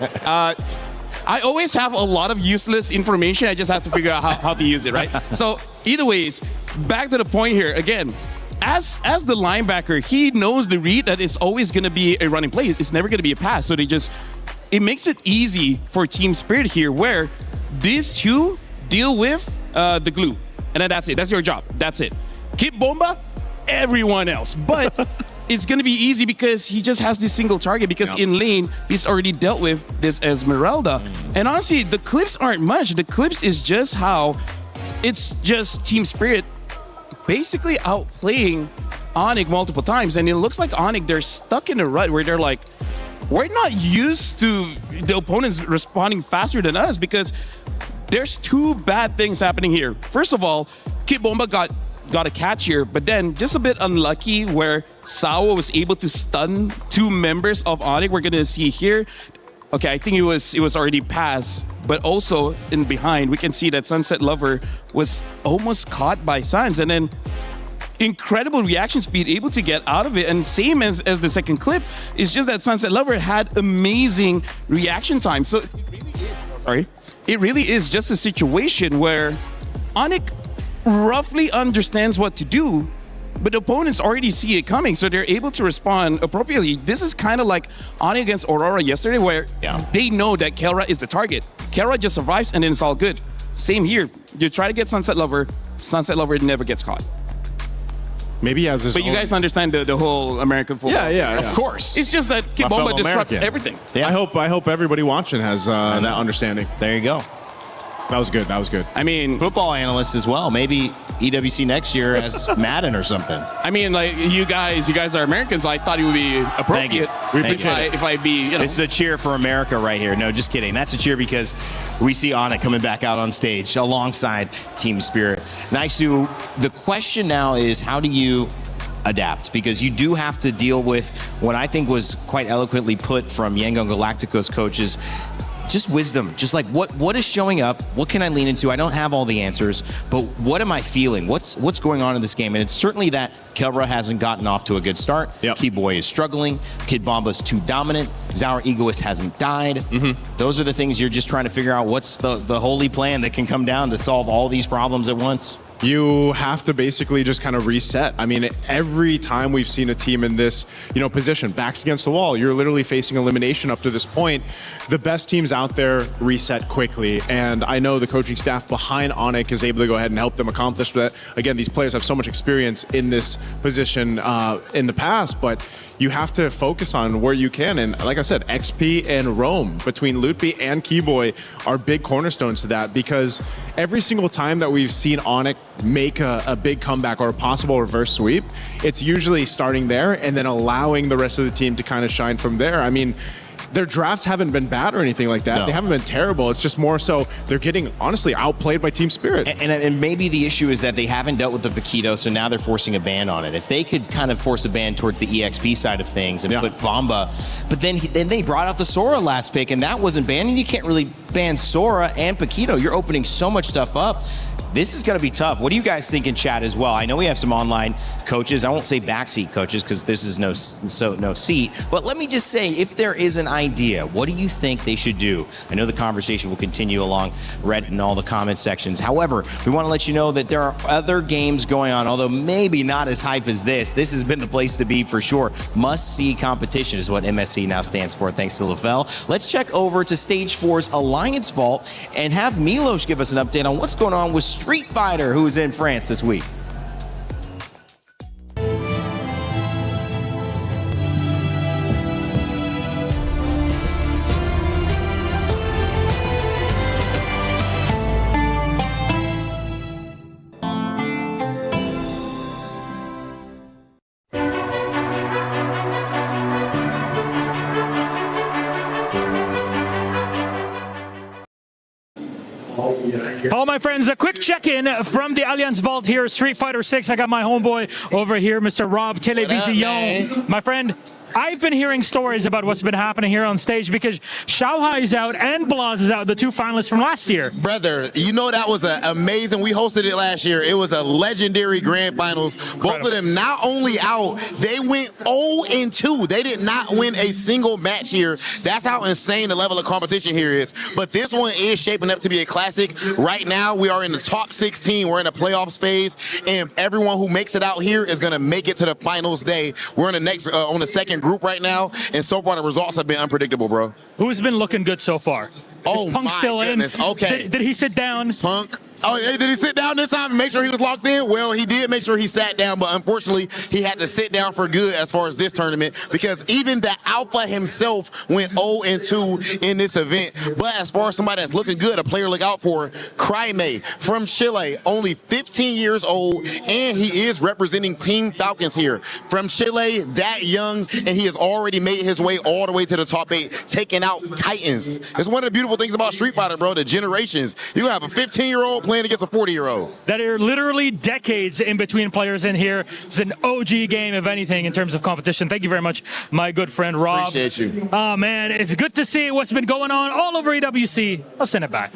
I always have a lot of useless information. I just have to figure out how to use it, right? So either ways, back to the point here. Again, as the linebacker, he knows the read that it's always going to be a running play. It's never going to be a pass. So it makes it easy for team spirit here where these two deal with the glue. And then that's it. That's your job. That's it. Keep Bomba, everyone else. But it's going to be easy because he just has this single target because in lane, he's already dealt with this Esmeralda. And honestly, the clips aren't much. The clips is just how it's just team spirit basically outplaying Onyx multiple times. And it looks like Onyx, they're stuck in a rut where they're like, we're not used to the opponents responding faster than us because there's two bad things happening here. First of all, Kid Bomba got a catch here, but then just a bit unlucky where Sawa was able to stun 2 members of Onyx. We're gonna see here. Okay, I think it was already passed, but also in behind, we can see that Sunset Lover was almost caught by Suns, and then incredible reaction speed, able to get out of it. And same as the second clip, it's just that Sunset Lover had amazing reaction time. So it really is just a situation where Onyx roughly understands what to do, but the opponents already see it coming, so they're able to respond appropriately. This is kind of like Onyx against Aurora yesterday, where they know that Kelra is the target. Kelra just survives, and then it's all good. Same here. You try to get Sunset Lover never gets caught. Maybe he has his But own... you guys understand the whole American football. Yeah. Of course. It's just that Kid Bomba disrupts everything. Yeah. I hope everybody watching has that understanding. There you go. That was good. I mean, football analysts as well. Maybe EWC next year as Madden or something. I mean, like you guys are Americans. So I thought it would be appropriate if I be. This is a cheer for America right here. No, just kidding. That's a cheer because we see Onyx coming back out on stage alongside Team Spirit. Naisu, the question now is how do you adapt? Because you do have to deal with what I think was quite eloquently put from Yangon Galacticos coaches. Just wisdom, just like what is showing up, what can I lean into? I don't have all the answers, but what am I feeling? What's going on in this game? And it's certainly that Kelra hasn't gotten off to a good start. Keyboy is struggling. Kid Bomba's too dominant. Zour Egoist hasn't died. Those are the things you're just trying to figure out. What's the holy plan that can come down to solve all these problems at once? You have to basically just kind of reset. I mean, every time we've seen a team in this, position, backs against the wall, you're literally facing elimination up to this point. The best teams out there reset quickly. And I know the coaching staff behind Onyx is able to go ahead and help them accomplish that. Again, these players have so much experience in this position in the past, but you have to focus on where you can. And like I said, XP and Rome between Lutby and Keyboy are big cornerstones to that, because every single time that we've seen Onyx make a big comeback or a possible reverse sweep, it's usually starting there and then allowing the rest of the team to kind of shine from there. I mean, their drafts haven't been bad or anything like that. No. They haven't been terrible. It's just more so they're getting, honestly, outplayed by Team Spirit. And maybe the issue is that they haven't dealt with the Paquito, so now they're forcing a ban on it. If they could kind of force a ban towards the EXP side of things and put Bomba, but then they brought out the Sora last pick, and that wasn't banned, and you can't really ban Sora and Paquito. You're opening so much stuff up. This is going to be tough. What do you guys think in chat as well? I know we have some online coaches. I won't say backseat coaches because this is no seat. But let me just say, if there is an idea, what do you think they should do? I know the conversation will continue along Reddit and all the comment sections. However, we want to let you know that there are other games going on, although maybe not as hype as this. This has been the place to be for sure. Must-see competition is what MSC now stands for, thanks to LaFell. Let's check over to Stage 4's Alliance Vault and have Milos give us an update on what's going on with Street Fighter, who is in France this week. All my friends, a quick check-in from the Alliance Vault here, Street Fighter 6. I got my homeboy over here, Mr. Rob Television. My friend, I've been hearing stories about what's been happening here on stage because Xiaohai's out and Blaz is out, the two finalists from last year. Brother, you know that was amazing. We hosted it last year. It was a legendary grand finals. Both of them not only out, they went 0-2. They did not win a single match here. That's how insane the level of competition here is. But this one is shaping up to be a classic. Right now, we are in the top 16. We're in the playoffs phase, and everyone who makes it out here is going to make it to the finals day. We're in the next on the second group right now, and so far the results have been unpredictable, bro. Who's been looking good so far? Is Punk still goodness. in? Okay. Did he sit down? Punk. Oh, did he sit down this time and make sure he was locked in? Well, he did make sure he sat down, but unfortunately, he had to sit down for good as far as this tournament because even the Alpha himself went 0-2 in this event. But as far as somebody that's looking good, a player to look out for, Cryme from Chile, only 15 years old, and he is representing Team Falcons here. From Chile, that young, and he has already made his way all the way to the top 8, taking out Titans. It's one of the beautiful things about Street Fighter, bro, the generations. You have a 15-year-old playing against a 40-year-old. That are literally decades in between players in here. It's an OG game, if anything, in terms of competition. Thank you very much, my good friend Rob. Appreciate you. Oh, man, it's good to see what's been going on all over EWC. I'll send it back.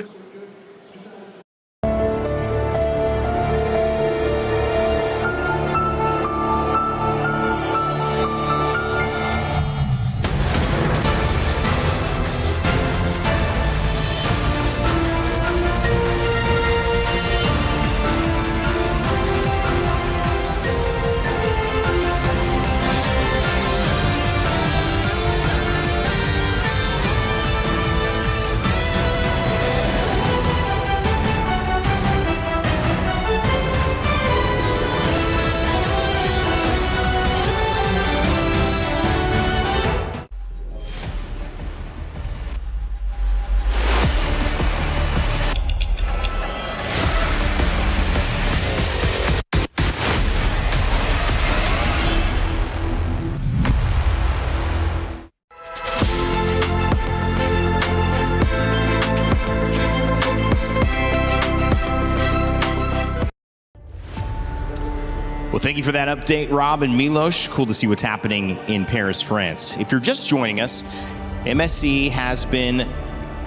Well, thank you for that update, Rob and Milos. Cool to see what's happening in Paris, France. If you're just joining us, MSC has been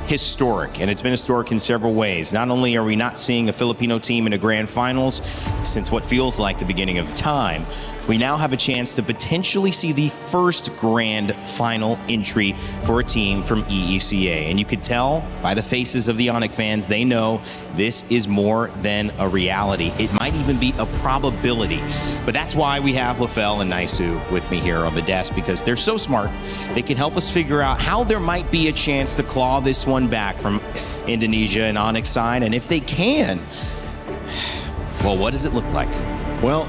historic, and it's been historic in several ways. Not only are we not seeing a Filipino team in a grand finals since what feels like the beginning of time, we now have a chance to potentially see the first grand final entry for a team from EECA. And you could tell by the faces of the Onyx fans, they know this is more than a reality. It might even be a probability. But that's why we have LaFell and Naisu with me here on the desk, because they're so smart. They can help us figure out how there might be a chance to claw this one back from Indonesia and Onyx side. And if they can, well, what does it look like? Well,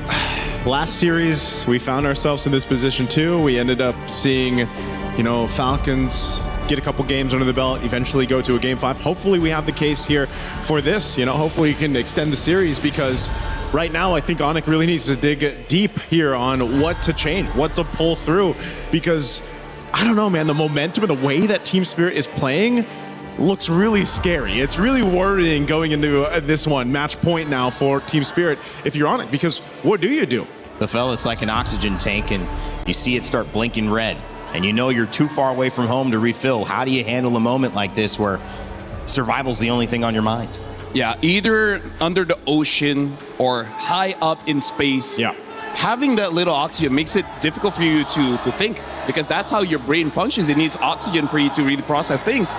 last series, we found ourselves in this position too. We ended up seeing, you know, Falcons get a couple games under the belt, eventually go to a game 5. Hopefully we have the case here for this, you know, hopefully we can extend the series, because right now I think Onyx really needs to dig deep here on what to change, what to pull through, because I don't know, man, the momentum and the way that Team Spirit is playing looks really scary. It's really worrying going into this one, match point now for Team Spirit if you're on it, because what do you do? LaFell, it's like an oxygen tank, and you see it start blinking red, and you know you're too far away from home to refill. How do you handle a moment like this where survival's the only thing on your mind? Yeah, either under the ocean or high up in space. Yeah. Having that little oxygen makes it difficult for you to think, because that's how your brain functions. It needs oxygen for you to really process things.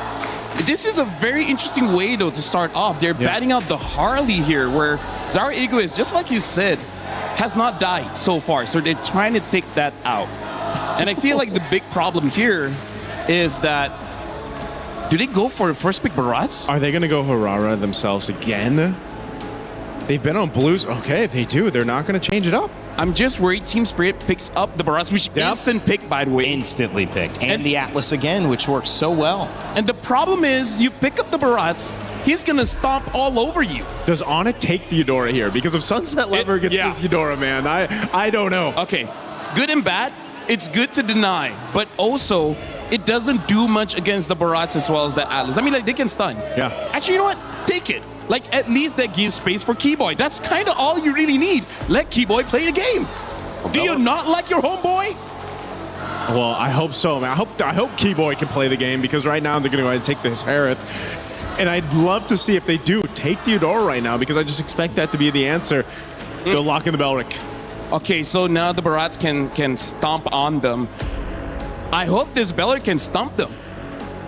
This is a very interesting way, though, to start off. They're batting out the Harley here, where Zara Egoist, just like you said, has not died so far. So they're trying to take that out. And I feel like the big problem here is that, do they go for the first pick Barats? Are they going to go Harara themselves again? They've been on blues. Okay, they do. They're not going to change it up. I'm just worried Team Spirit picks up the Barats, which instant pick, by the way. Instantly picked. And the Atlas again, which works so well. And the problem is, you pick up the Barats, he's going to stomp all over you. Does Onyx take the Eudora here? Because if Sunset Lover gets this Eudora, man, I don't know. Okay, good and bad. It's good to deny, but also it doesn't do much against the Barats as well as the Atlas. I mean, like, they can stun. Yeah. Actually, you know what? Take it. Like, at least that gives space for Keyboy. That's kind of all you really need. Let Keyboy play the game. Do you not like your homeboy? Well, I hope so, man. I hope Keyboy can play the game, because right now they're going to go ahead and take this Harith. And I'd love to see if they do take the Eudora right now, because I just expect that to be the answer. They'll lock in the Belric. Okay, so now the Barats can stomp on them. I hope this Belric can stomp them.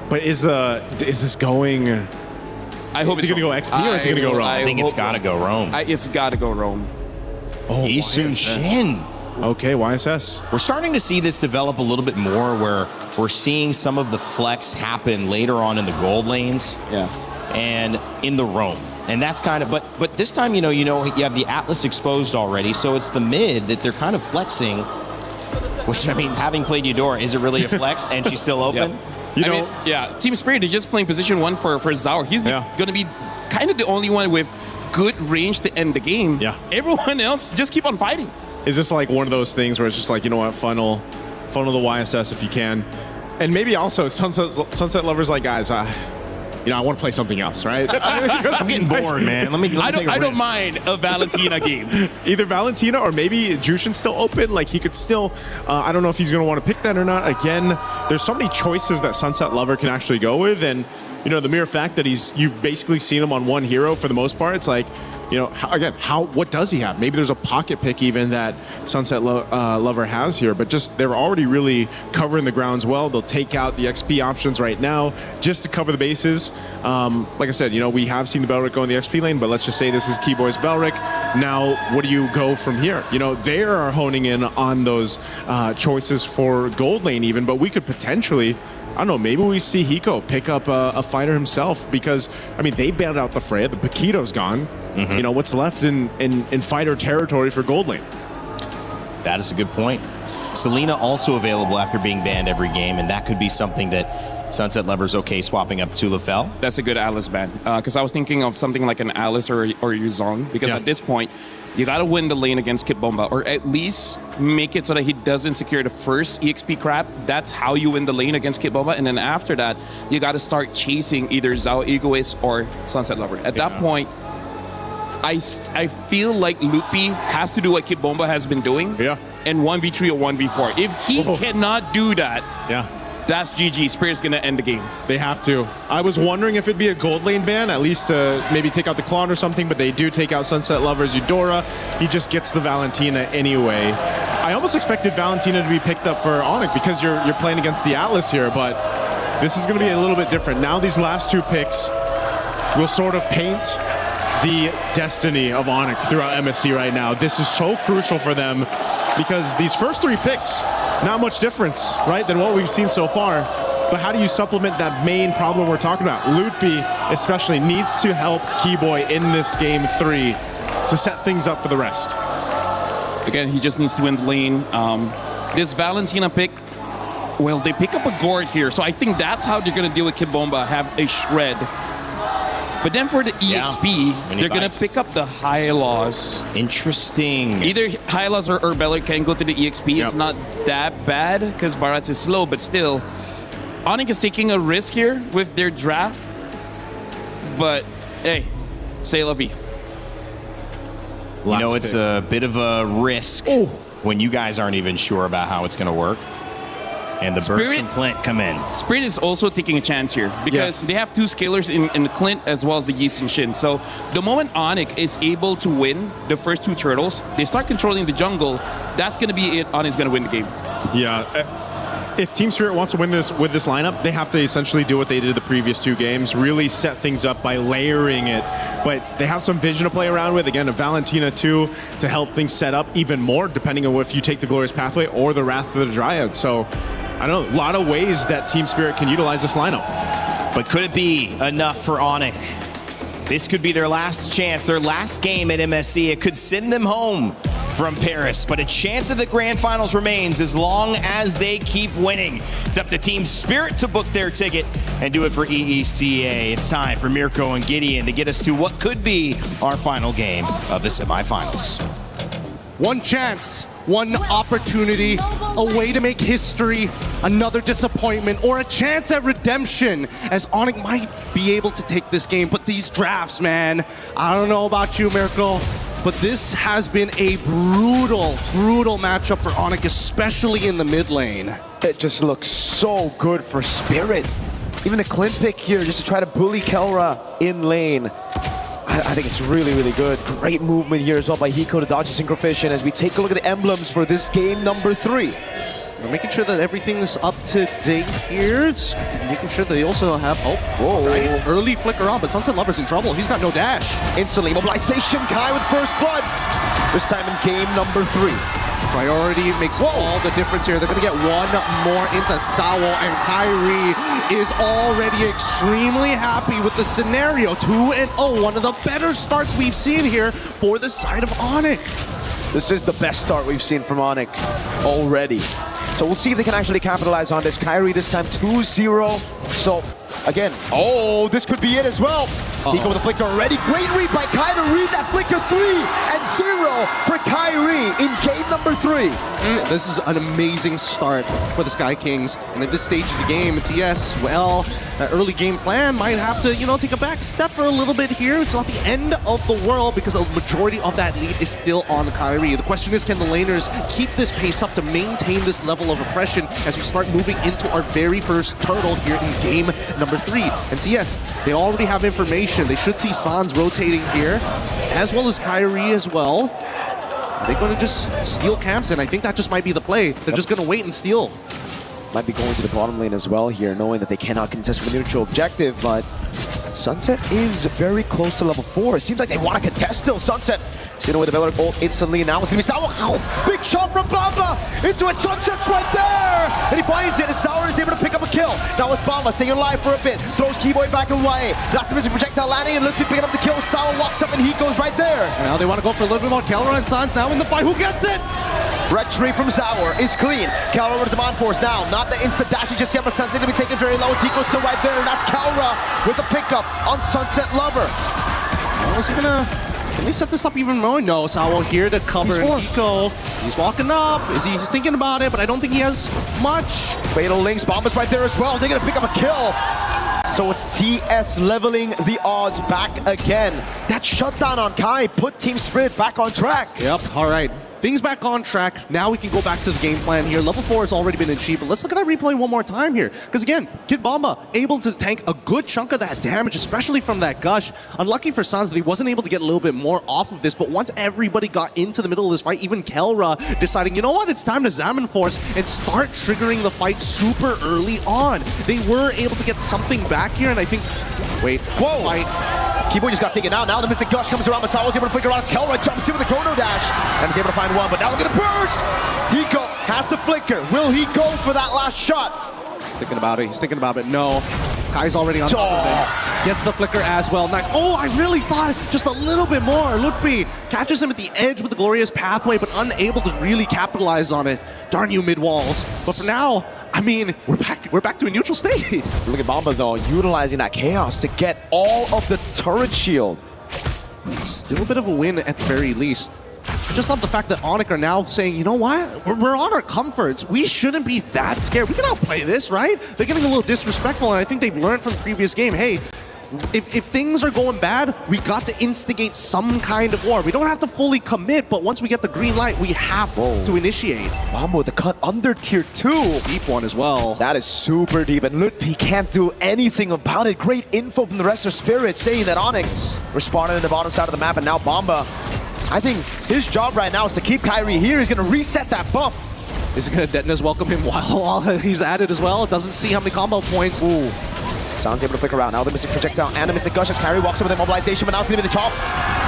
But is this going... I hope is it going to go XP or is it going to go Rome? I think it's got to go Rome. It's got to go Rome. Oh, Isun Shin. Okay, YSS. We're starting to see this develop a little bit more, where we're seeing some of the flex happen later on in the gold lanes. Yeah. And in the Rome. And that's kind of, but this time, you have the Atlas exposed already, so it's the mid that they're kind of flexing, which, I mean, having played Eudora, is it really a flex? And she's still open? Yeah. Team Spirit, they're just playing position 1 for Zaur. He's going to be kind of the only one with good range to end the game. Yeah. Everyone else, just keep on fighting. Is this like one of those things where it's just like, you know what, funnel the YSS if you can? And maybe also Sunset Lovers like, guys, I want to play something else, right? I'm getting bored, man. Let me take a risk. I don't mind a Valentina game. Either Valentina or maybe Jushin's still open. Like, he could still, I don't know if he's going to want to pick that or not. Again, there's so many choices that Sunset Lover can actually go with. And, the mere fact that you've basically seen him on one hero for the most part, it's like, what does he have? Maybe there's a pocket pick even that Sunset Lover has here, but just they're already really covering the grounds well. They'll take out the XP options right now just to cover the bases. Like I said, we have seen the Belric go in the XP lane, but let's just say this is Keyboy's Belric. Now, what do you go from here? They are honing in on those choices for gold lane even, but we could potentially, I don't know, maybe we see Hiko pick up a fighter himself, because, I mean, they bailed out the Freya. The Paquito's gone. Mm-hmm. What's left in fighter territory for gold lane? That is a good point. Selena also available after being banned every game, and that could be something that Sunset Lover's okay swapping up to Lafell. That's a good Alice ban. Because I was thinking of something like an Alice or Yuzong, because at this point, you got to win the lane against Kit Bomba, or at least make it so that he doesn't secure the first EXP crap. That's how you win the lane against Kit Bomba. And then after that, you got to start chasing either Zhao Egoist or Sunset Lover. At that point, I feel like Lupi has to do what Kit Bomba has been doing. Yeah. And 1v3 or 1v4. If he cannot do that, that's GG. Spirit's going to end the game. They have to. I was wondering if it'd be a gold lane ban, at least to maybe take out the Klon or something, but they do take out Sunset Lover's Eudora. He just gets the Valentina anyway. I almost expected Valentina to be picked up for Onyx, because you're playing against the Atlas here, but this is going to be a little bit different. Now these last 2 picks will sort of paint the destiny of Onyx throughout MSC right now. This is so crucial for them, because these first 3 picks, not much difference, right, than what we've seen so far. But how do you supplement that main problem we're talking about? Lutpi especially needs to help Keyboy in this game 3 to set things up for the rest. Again, he just needs to win the lane. This Valentina pick, well, they pick up a Gord here, so I think that's how they're going to deal with Kit Bomba, have a Shred. But then for the EXP, they're going to pick up the Hylos. Interesting. Either Hylos or Bellic can go to the EXP. It's not that bad because Barats is slow, but still. Onyx is taking a risk here with their draft. But, hey, c'est la vie. It's a bit of a risk when you guys aren't even sure about how it's going to work. And the burst from Clint come in. Spirit is also taking a chance here because they have 2 scalers in Clint as well as the Yeast and Shin. So the moment Onyx is able to win the first 2 turtles, they start controlling the jungle. That's going to be it. Onyx is going to win the game. Yeah. If Team Spirit wants to win this with this lineup, they have to essentially do what they did the previous 2 games, really set things up by layering it. But they have some vision to play around with. Again, a Valentina too to help things set up even more, depending on if you take the Glorious Pathway or the Wrath of the Dryad. So, I don't know, a lot of ways that Team Spirit can utilize this lineup. But could it be enough for Onyx? This could be their last chance, their last game at MSC. It could send them home from Paris, but a chance of the grand finals remains as long as they keep winning. It's up to Team Spirit to book their ticket and do it for EECA. It's time for Mirko and Gideon to get us to what could be our final game of the semifinals. One chance, one opportunity, a way to make history, another disappointment, or a chance at redemption, as Onyx might be able to take this game. But these drafts, man, I don't know about you, Mirko, but this has been a brutal, brutal matchup for Onyx, especially in the mid lane. It just looks so good for Spirit. Even a Clint pick here just to try to bully Kelra in lane. I think it's really, really good. Great movement here as well by Hiko to dodge the Synchrofish. As we take a look at the emblems for this game number 3. They're making sure that everything is up to date here. It's making sure they also have, right? Early flicker on, but Sunset Lover's in trouble. He's got no dash. Instantly, mobilization, Kai with first blood. This time in game number 3. Priority makes all the difference here. They're going to get one more into Sawo, and Kyrie is already extremely happy with the scenario. 2-0, one of the better starts we've seen here for the side of Onyx. This is the best start we've seen from Onyx already. So we'll see if they can actually capitalize on this. Kyrie this time 2-0. So again, this could be it as well. Hiko with a flicker already. Great read by Kai to read that flicker. 3-0 for Kyrie in game number 3. This is an amazing start for the Sky Kings. And at this stage of the game, TS, well, that early game plan might have to, take a back step for a little bit here. It's not the end of the world because a majority of that lead is still on Kyrie. The question is, can the laners keep this pace up to maintain this level of oppression as we start moving into our very first turtle here in game number 3? And TS, they already have information. They should see Sans rotating here, as well as Kyrie as well. Are they going to just steal camps? And I think that just might be the play. They're just going to wait and steal. Might be going to the bottom lane as well here, knowing that they cannot contest for the neutral objective, but Sunset is very close to level 4. It seems like they want to contest still. Sunset sitting with the Valor ult instantly, and now it's going to be Sour. Big shot from Bamba into it. Sunset's right there, and he finds it, and Sour is able to pick up a kill. Now it's Bamba staying alive for a bit. Throws Keyboy back away. That's the missing projectile landing, and looking picking up the kill. Sour walks up, and he goes right there. And now they want to go for a little bit more. Kelra and Sans now in the fight. Who gets it? Red tree from Sour is clean. Kelra with some on-force now. Not the insta dash just yet, but Sunset to be taken very low. Hiko's still right there, and that's Kelra with a pickup on Sunset Lover. Well, is he gonna... Can they set this up even more? No, Sawo here to cover Hiko. He's walking up. He's thinking about it, but I don't think he has much. Fatal Links, Bomba's right there as well. They're gonna pick up a kill. So it's TS leveling the odds back again. That shutdown on Kai put Team Spirit back on track. Yep, all right. Things back on track. Now we can go back to the game plan here. Level 4 has already been achieved, but let's look at that replay one more time here. Because again, Kid Bomba able to tank a good chunk of that damage, especially from that gush. Unlucky for Sans that he wasn't able to get a little bit more off of this, but once everybody got into the middle of this fight, even Kelra deciding, you know what, it's time to Zaman Force and start triggering the fight super early on. They were able to get something back here, and I think, fight. Keyboy just got taken out. Now the Mystic Gush comes around. Masao is able to flicker around. Kelra jumps in with a Chrono Dash and is able to find one. But now look at the burst! Hiko has the flicker. Will he go for that last shot? Thinking about it. He's thinking about it. No. Kai's already on top of it. Gets the flicker as well. Nice. Oh, I really thought just a little bit more. Ludpi catches him at the edge with the Glorious Pathway, but unable to really capitalize on it. Darn you, mid walls. But for now, I mean, we're back to a neutral state. Look at Bomba though, utilizing that chaos to get all of the turret shield. Still a bit of a win at the very least. I just love the fact that Onyx are now saying, you know what? We're on our comforts. We shouldn't be that scared. We can outplay this, right? They're getting a little disrespectful, and I think they've learned from the previous game, hey, if things are going bad, we got to instigate some kind of war. We don't have to fully commit, but once we get the green light, we have to initiate. Bomba with the cut under tier 2. Deep one as well. That is super deep, and Lutpi can't do anything about it. Great info from the rest of Spirit saying that Onyx responded in the bottom side of the map, and now Bomba, I think his job right now is to keep Kyrie here. He's going to reset that buff. Is he going to Detona's welcome him while he's at it as well? Doesn't see how many combo points. Ooh. Sounds able to flick around. Now the Mystic Projectile and the Mystic Gush as Kyrie walks over the mobilization, but now it's going to be the chop.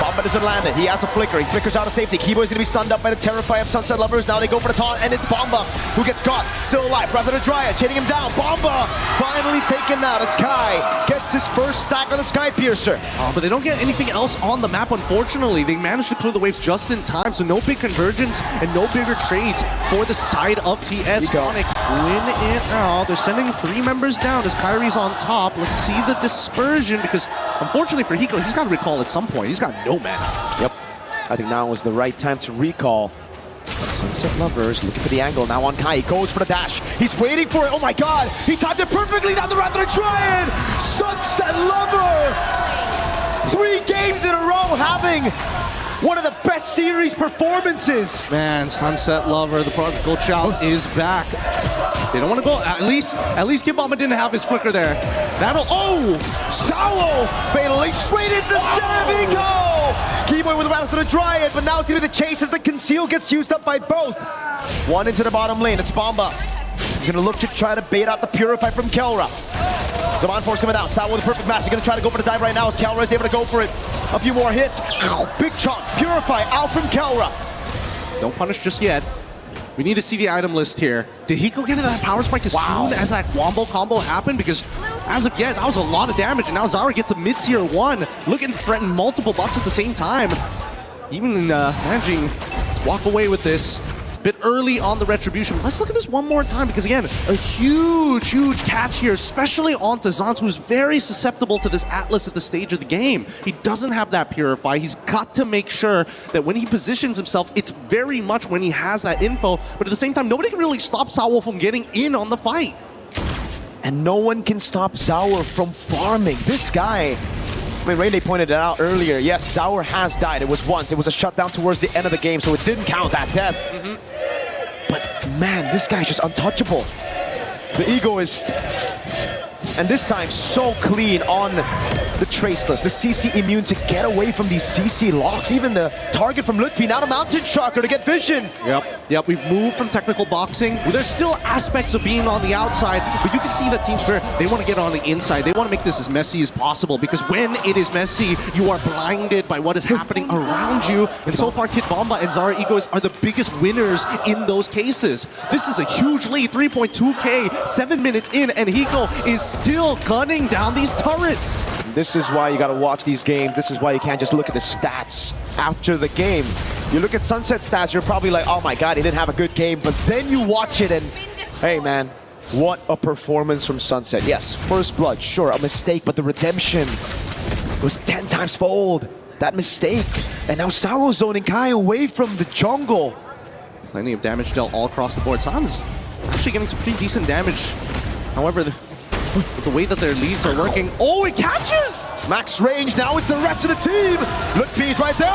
Bomba doesn't land it. He has the flicker. He flickers out of safety. Keyboy's going to be stunned up by the Terrify of Sunset Lovers. Now they go for the taunt, and it's Bomba who gets caught. Still alive. Rather than Dryad, chaining him down. Bomba finally taken out as Kai gets his first stack on the Sky Piercer. But they don't get anything else on the map, unfortunately. They managed to clear the waves just in time, so no big convergence and no bigger trades for the side of TS. Onyx win it now. They're sending 3 members down as Kyrie's on top. Let's see the dispersion, because unfortunately for Hiko, he's got to recall at some point. He's got no mana. Yep. I think now is the right time to recall. Sunset Lovers looking for the angle now on Kai. He goes for the dash. He's waiting for it. Oh my god! He timed it perfectly down the Raptor Triad! Sunset Lover! 3 games in a row having one of the best series performances. Man, Sunset Lover, the prodigal child, is back. They don't want to go. At least Kid Bomba didn't have his flicker there. That'll. Oh! Sao fatally straight into Zeravico! Keyboy with the battle to the Dryad, but now it's going to be the chase as the conceal gets used up by both. One into the bottom lane. It's Bomba. He's going to look to try to bait out the Purify from Kelra. Zaman Force coming out. Sao with a perfect match. He's going to try to go for the dive right now as Kelra is able to go for it. A few more hits. Big chunk. Purify out from Kelra. Don't punish just yet. We need to see the item list here. Did he go get that power spike as soon as that wombo combo happened? Because as of yet, that was a lot of damage, and now Zara gets a mid-tier 1. Looking to threaten multiple buffs at the same time. Even managing to walk away with this. Bit early on the retribution. Let's look at this one more time, because again, a huge catch here, especially onto Zans, who's very susceptible to this Atlas at the stage of the game. He doesn't have that Purify. He's got to make sure that when he positions himself, it's very much when he has that info, but at the same time, nobody can really stop Sao from getting in on the fight. And no one can stop Zaur from farming. This guy, I mean, Rainy pointed it out earlier. Yes, Zaur has died. It was once. It was a shutdown towards the end of the game, so it didn't count that death. But man, this guy's just untouchable. The Egoist, and this time so clean on the Traceless. The CC immune to get away from these CC locks. Even the target from Lutpi, now the Mountain Shocker to get vision. Yep, we've moved from technical boxing. There's still aspects of being on the outside, but you can see that Team Spirit, they want to get on the inside. They want to make this as messy as possible, because when it is messy, you are blinded by what is happening around you. And so far, Kid Bomba and Zara Egoist are the biggest winners in those cases. This is a huge lead, 3.2k, 7 minutes in, and Hiko is still gunning down these turrets. This is why you got to watch these games. This is why you can't just look at the stats after the game. You look at Sunset stats, you're probably like, oh my god, he didn't have a good game. But then you watch it and, hey man, what a performance from Sunset. Yes, first blood, sure, a mistake, but the redemption was 10 times fold. That mistake. And now Sao zoning Kai away from the jungle. Plenty of damage dealt all across the board. San's actually getting some pretty decent damage. However, the way that their leads are working. Oh, it catches! Max range, now it's the rest of the team! Lutpi's right there!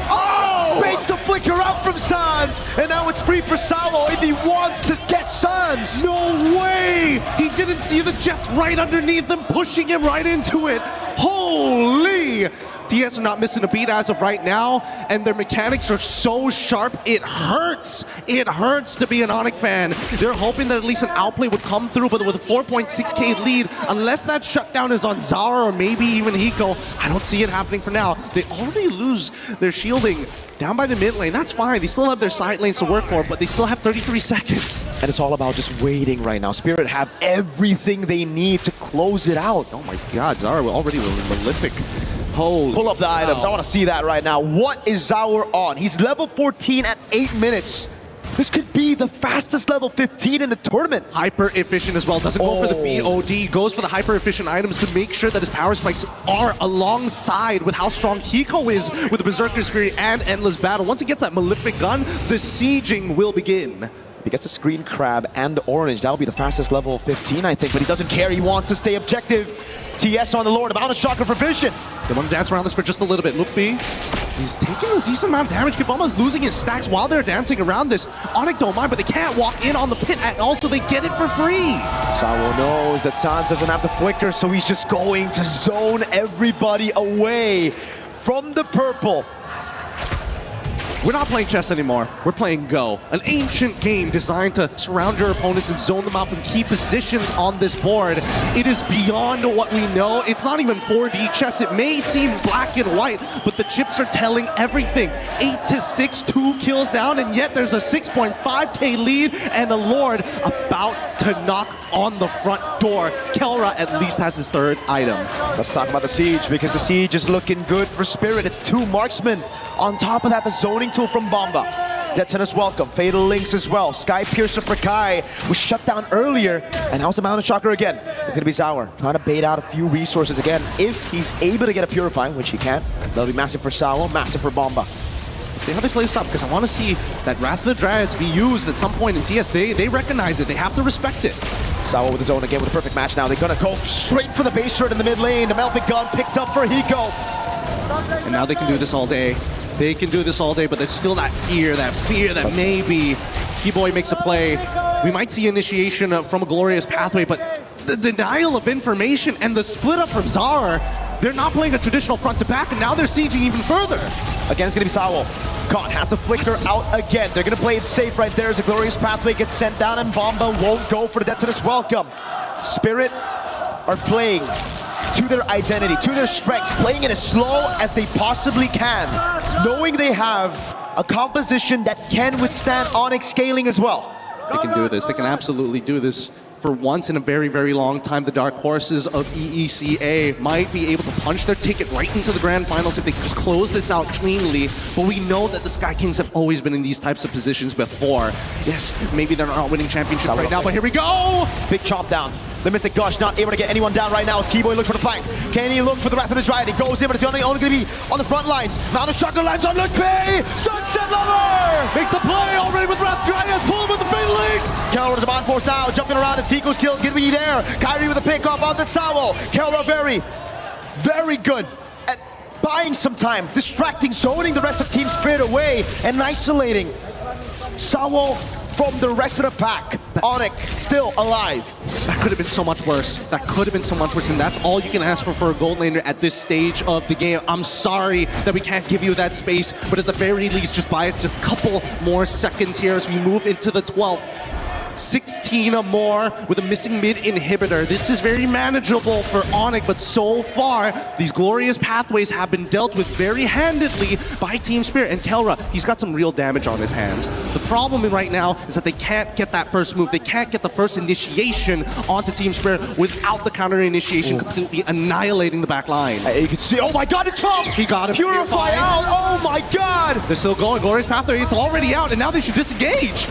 Oh! Baits the flicker out from Sans! And now it's free for Salo if he wants to get Sans! No way! He didn't see the Jets right underneath them, pushing him right into it. Holy! TS are not missing a beat as of right now, and their mechanics are so sharp, it hurts. It hurts to be an Onyx fan. They're hoping that at least an outplay would come through, but with a 4.6k lead, unless that shutdown is on Zara or maybe even Hiko, I don't see it happening for now. They already lose their shielding down by the mid lane. That's fine. They still have their side lanes to work for, but they still have 33 seconds. And it's all about just waiting right now. Spirit have everything they need to close it out. Oh my god, Zara already Malefic. Holy Pull up the items. I want to see that right now. What is Zaur on? He's level 14 at 8 minutes. This could be the fastest level 15 in the tournament. Hyper efficient as well. Doesn't go for the BOD. Goes for the hyper efficient items to make sure that his power spikes are alongside with how strong Hiko is with the Berserker Spirit and Endless Battle. Once he gets that Malefic gun, the sieging will begin. He gets a screen crab and the orange. That'll be the fastest level 15, I think, but he doesn't care. He wants to stay objective. TS on the Lord, about a shocker for Vision. They want to dance around this for just a little bit. Look, B. He's taking a decent amount of damage. Kibama's losing his stacks while they're dancing around this. Onyx don't mind, but they can't walk in on the pit, and also they get it for free. Sawo knows that Sans doesn't have the flicker, so he's just going to zone everybody away from the purple. We're not playing chess anymore. We're playing Go, an ancient game designed to surround your opponents and zone them out from key positions on this board. It is beyond what we know. It's not even 4D chess. It may seem black and white, but the chips are telling everything. 8-6, 2 kills down, and yet there's a 6.5k lead and a Lord about to knock on the front door. Kelra at least has his third item. Let's talk about the Siege, because the Siege is looking good for Spirit. It's 2 marksmen. On top of that, the zoning tool from Bomba. Detonus welcome, Fatal Links as well. Sky Piercer for Kai was shut down earlier, and how's the Mountain Shocker again? It's gonna be Sour, trying to bait out a few resources again. If he's able to get a Purify, which he can, that'll be massive for Sour, massive for Bomba. Let's see how they play this up, because I want to see that Wrath of the Dryads be used at some point in TS. They recognize it, they have to respect it. Sawa with his own again with a perfect match now. They're gonna go straight for the base turret in the mid lane. The Melfic gun picked up for Hiko. And now they can do this all day. They can do this all day, but there's still that fear that maybe Keyboy makes a play. We might see initiation from a glorious pathway, but the denial of information and the split up from Zar, they're not playing a traditional front to back, and now they're sieging even further. Again, it's gonna be Sawo. Caught, has the flicker out again. They're gonna play it safe right there as a glorious pathway gets sent down, and Bomba won't go for the Detonus welcome. Spirit are playing to their identity, to their strength, playing it as slow as they possibly can, knowing they have a composition that can withstand Onyx scaling as well. They can do this. They can absolutely do this. For once in a very, very long time, the Dark Horses of EECA might be able to punch their ticket right into the Grand Finals if they just close this out cleanly. But we know that the Sky Kings have always been in these types of positions before. Yes, maybe they're not winning championships right now, but here we go! Big chomp down. The Mystic Gush not able to get anyone down right now as Keyboy looks for the flank. Can he look for the Wrath of the Dryad? He goes in, but it's only going to be on the front lines. Mountain Shocker lands on Luke P! Sunset Lover! Makes the play already with Wrath Dryad, pull him with the Fatal Links! Kelra is on force now, jumping around as Hiko's kill, gonna be there. Kyrie with a pick off on the Sawo. Kelra very good at buying some time, distracting, zoning the rest of Team Spirit away, and isolating Sawo from the rest of the pack. Onyx still alive. That could have been so much worse. That could have been so much worse, and that's all you can ask for a gold laner at this stage of the game. I'm sorry that we can't give you that space, but at the very least, just buy us just a couple more seconds here as we move into the 12th. 16 or more with a missing mid inhibitor. This is very manageable for Onyx, but so far, these glorious pathways have been dealt with very handedly by Team Spirit. And Kelra, he's got some real damage on his hands. The problem right now is that they can't get that first move. They can't get the first initiation onto Team Spirit without the counter initiation completely annihilating the back line. You can see, oh my god, it's chomp! He got him. Purify out, oh my god! They're still going, glorious pathway, it's already out, and now they should disengage.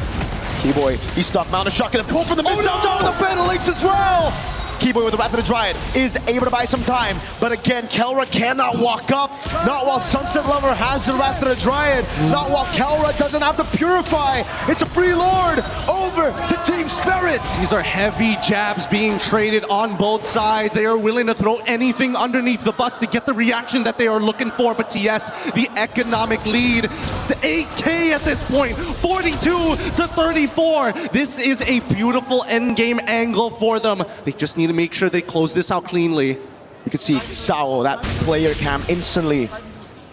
Keyboy, he's stuck. Mountain Shocker, and pull for the missile with the Fatal Links as well! Keyboy with the Wrath of the Dryad is able to buy some time, but again, Kelra cannot walk up. Not while Sunset Lover has the Wrath of the Dryad. Not while Kelra doesn't have to Purify. It's a free Lord over to Team Spirit. These are heavy jabs being traded on both sides. They are willing to throw anything underneath the bus to get the reaction that they are looking for. But TS, the economic lead, 8K at this point, 42-34. This is a beautiful endgame angle for them. They just need to make sure they close this out cleanly. You can see Sawo, that player cam, instantly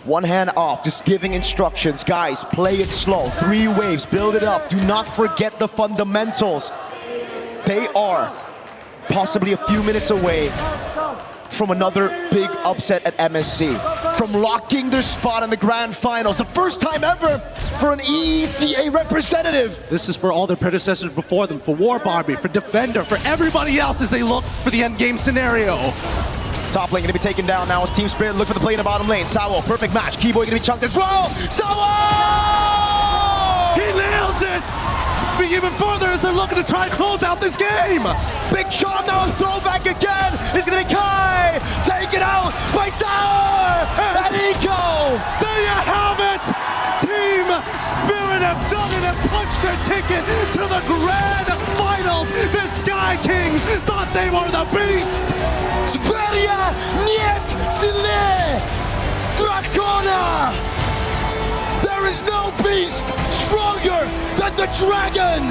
one hand off, just giving instructions. Guys, play it slow. 3 waves, build it up. Do not forget the fundamentals. They are possibly a few minutes away from another big upset at MSC. From locking their spot in the grand finals. The first time ever for an EECA representative. This is for all their predecessors before them, for War Barbie, for Defender, for everybody else as they look for the endgame scenario. Top lane gonna be taken down now as Team Spirit look for the play in the bottom lane. Sawo, perfect match. Keyboy gonna be chunked as well. Sawo! He nails it! Even further as they're looking to try and close out this game. Big shot now, a throwback again. It's gonna be Kai. Taken out by Sour and Eco. There you have it. Team Spirit have done it and punched their ticket to the grand finals. The Sky Kings thought they were the beast. Sverige niet sile Dracona. There is no beast stronger than the dragon.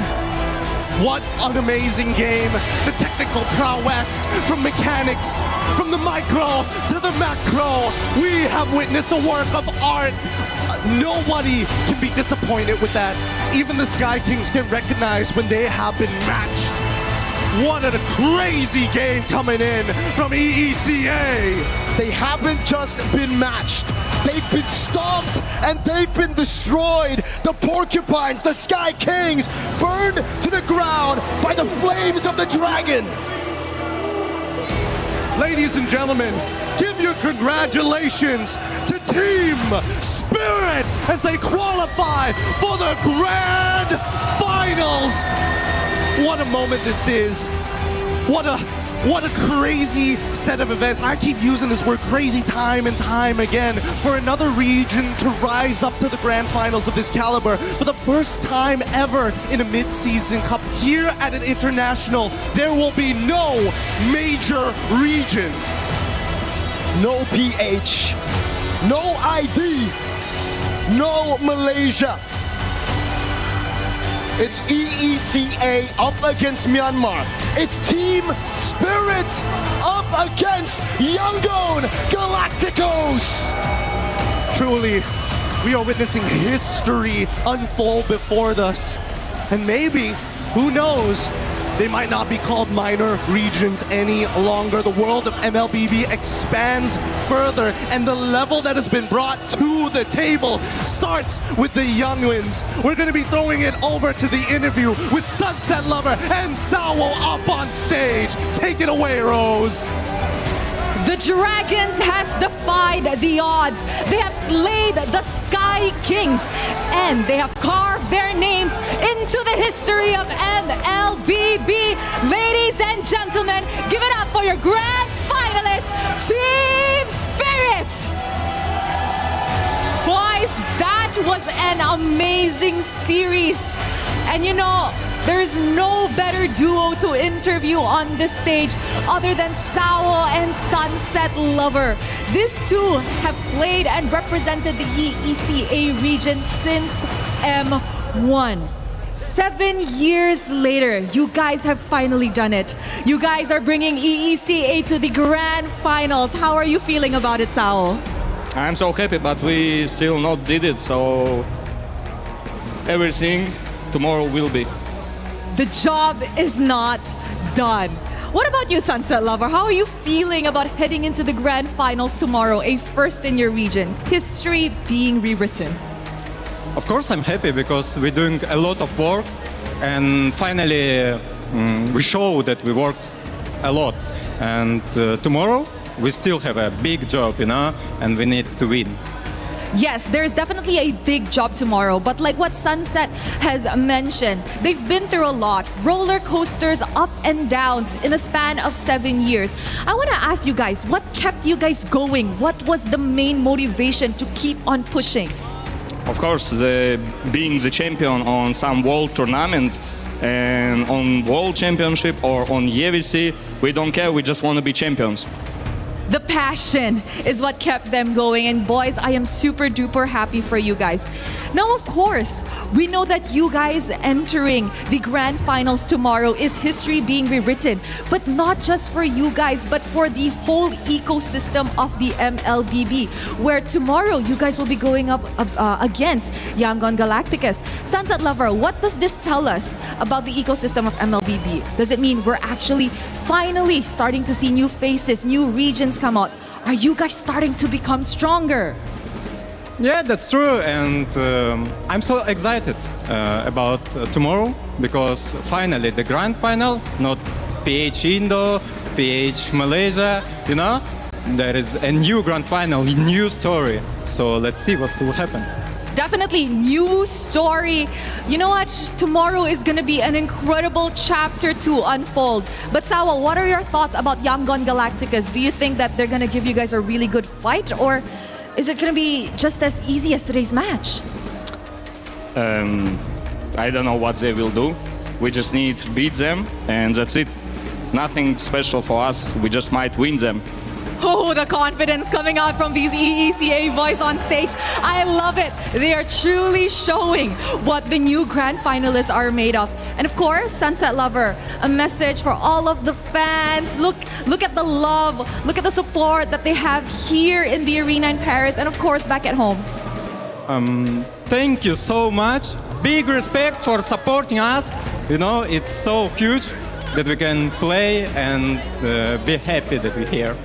What an amazing game. The technical prowess from mechanics, from the micro to the macro. We have witnessed a work of art. Nobody can be disappointed with that. Even the Sky Kings can recognize when they have been matched. What a crazy game coming in from EECA. They haven't just been matched. They've been stomped and they've been destroyed. The Porcupines, the Sky Kings, burned to the ground by the flames of the dragon. Ladies and gentlemen, give your congratulations to Team Spirit as they qualify for the grand finals. What a moment this is. What a crazy set of events. I keep using this word crazy time and time again for another region to rise up to the grand finals of this caliber for the first time ever in a mid-season cup here at an international. There will be no major regions. No PH, no ID, no Malaysia. It's EECA up against Myanmar. It's Team Spirit up against Yangon Galacticos. Truly, we are witnessing history unfold before us. And maybe, who knows, they might not be called minor regions any longer. The world of MLBB expands further, and the level that has been brought to the table starts with the young ones. We're going to be throwing it over to the interview with Sunset Lover and Sawo up on stage. Take it away, Rose. The Dragons has defied the odds. They have slayed the Sky Kings, and they have carved their names into the history of MLBB. Ladies and gentlemen, give it up for your grand finalist, Team Spirit. Boys, that was an amazing series. And you know, there's no better duo to interview on this stage other than Sawo and Sunset Lover. These two have played and represented the EECA region since M1. 7 years later, you guys have finally done it. You guys are bringing EECA to the grand finals. How are you feeling about it, Sawo? I'm so happy, but we still not did it, so everything tomorrow will be. The job is not done. What about you, Sunset Lover? How are you feeling about heading into the grand finals tomorrow, a first in your region, history being rewritten? Of course I'm happy because we're doing a lot of work and finally we show that we worked a lot. And tomorrow we still have a big job, you know, and we need to win. Yes, there's definitely a big job tomorrow, but like what Sunset has mentioned, they've been through a lot. Roller coasters, up and downs in a span of 7 years. I want to ask you guys, what kept you guys going? What was the main motivation to keep on pushing? Of course, being the champion on some world tournament and on world championship or on EWC, we don't care, we just want to be champions. The passion is what kept them going. And boys, I am super duper happy for you guys. Now, of course, we know that you guys entering the grand finals tomorrow is history being rewritten. But not just for you guys, but for the whole ecosystem of the MLBB. Where tomorrow you guys will be going up against Yangon Galacticos. Sunset Lover, what does this tell us about the ecosystem of MLBB? Does it mean we're actually finally starting to see new faces, new regions come out? Are you guys starting to become stronger? Yeah, that's true, and I'm so excited about tomorrow because finally the grand final, not PH Indo, PH Malaysia, you know, there is a new grand final, new story. So let's see what will happen. Definitely new story. You know what? Tomorrow is going to be an incredible chapter to unfold. But Sawa, what are your thoughts about Yangon Galacticos? Do you think that they're going to give you guys a really good fight, or is it going to be just as easy as today's match? I don't know what they will do. We just need to beat them, and that's it. Nothing special for us. We just might win them. Oh, the confidence coming out from these EECA boys on stage. I love it. They are truly showing what the new grand finalists are made of. And of course, Sunset Lover, a message for all of the fans. Look at the love, look at the support that they have here in the arena in Paris and of course back at home. Thank you so much. Big respect for supporting us. You know, it's so huge that we can play and be happy that we're here.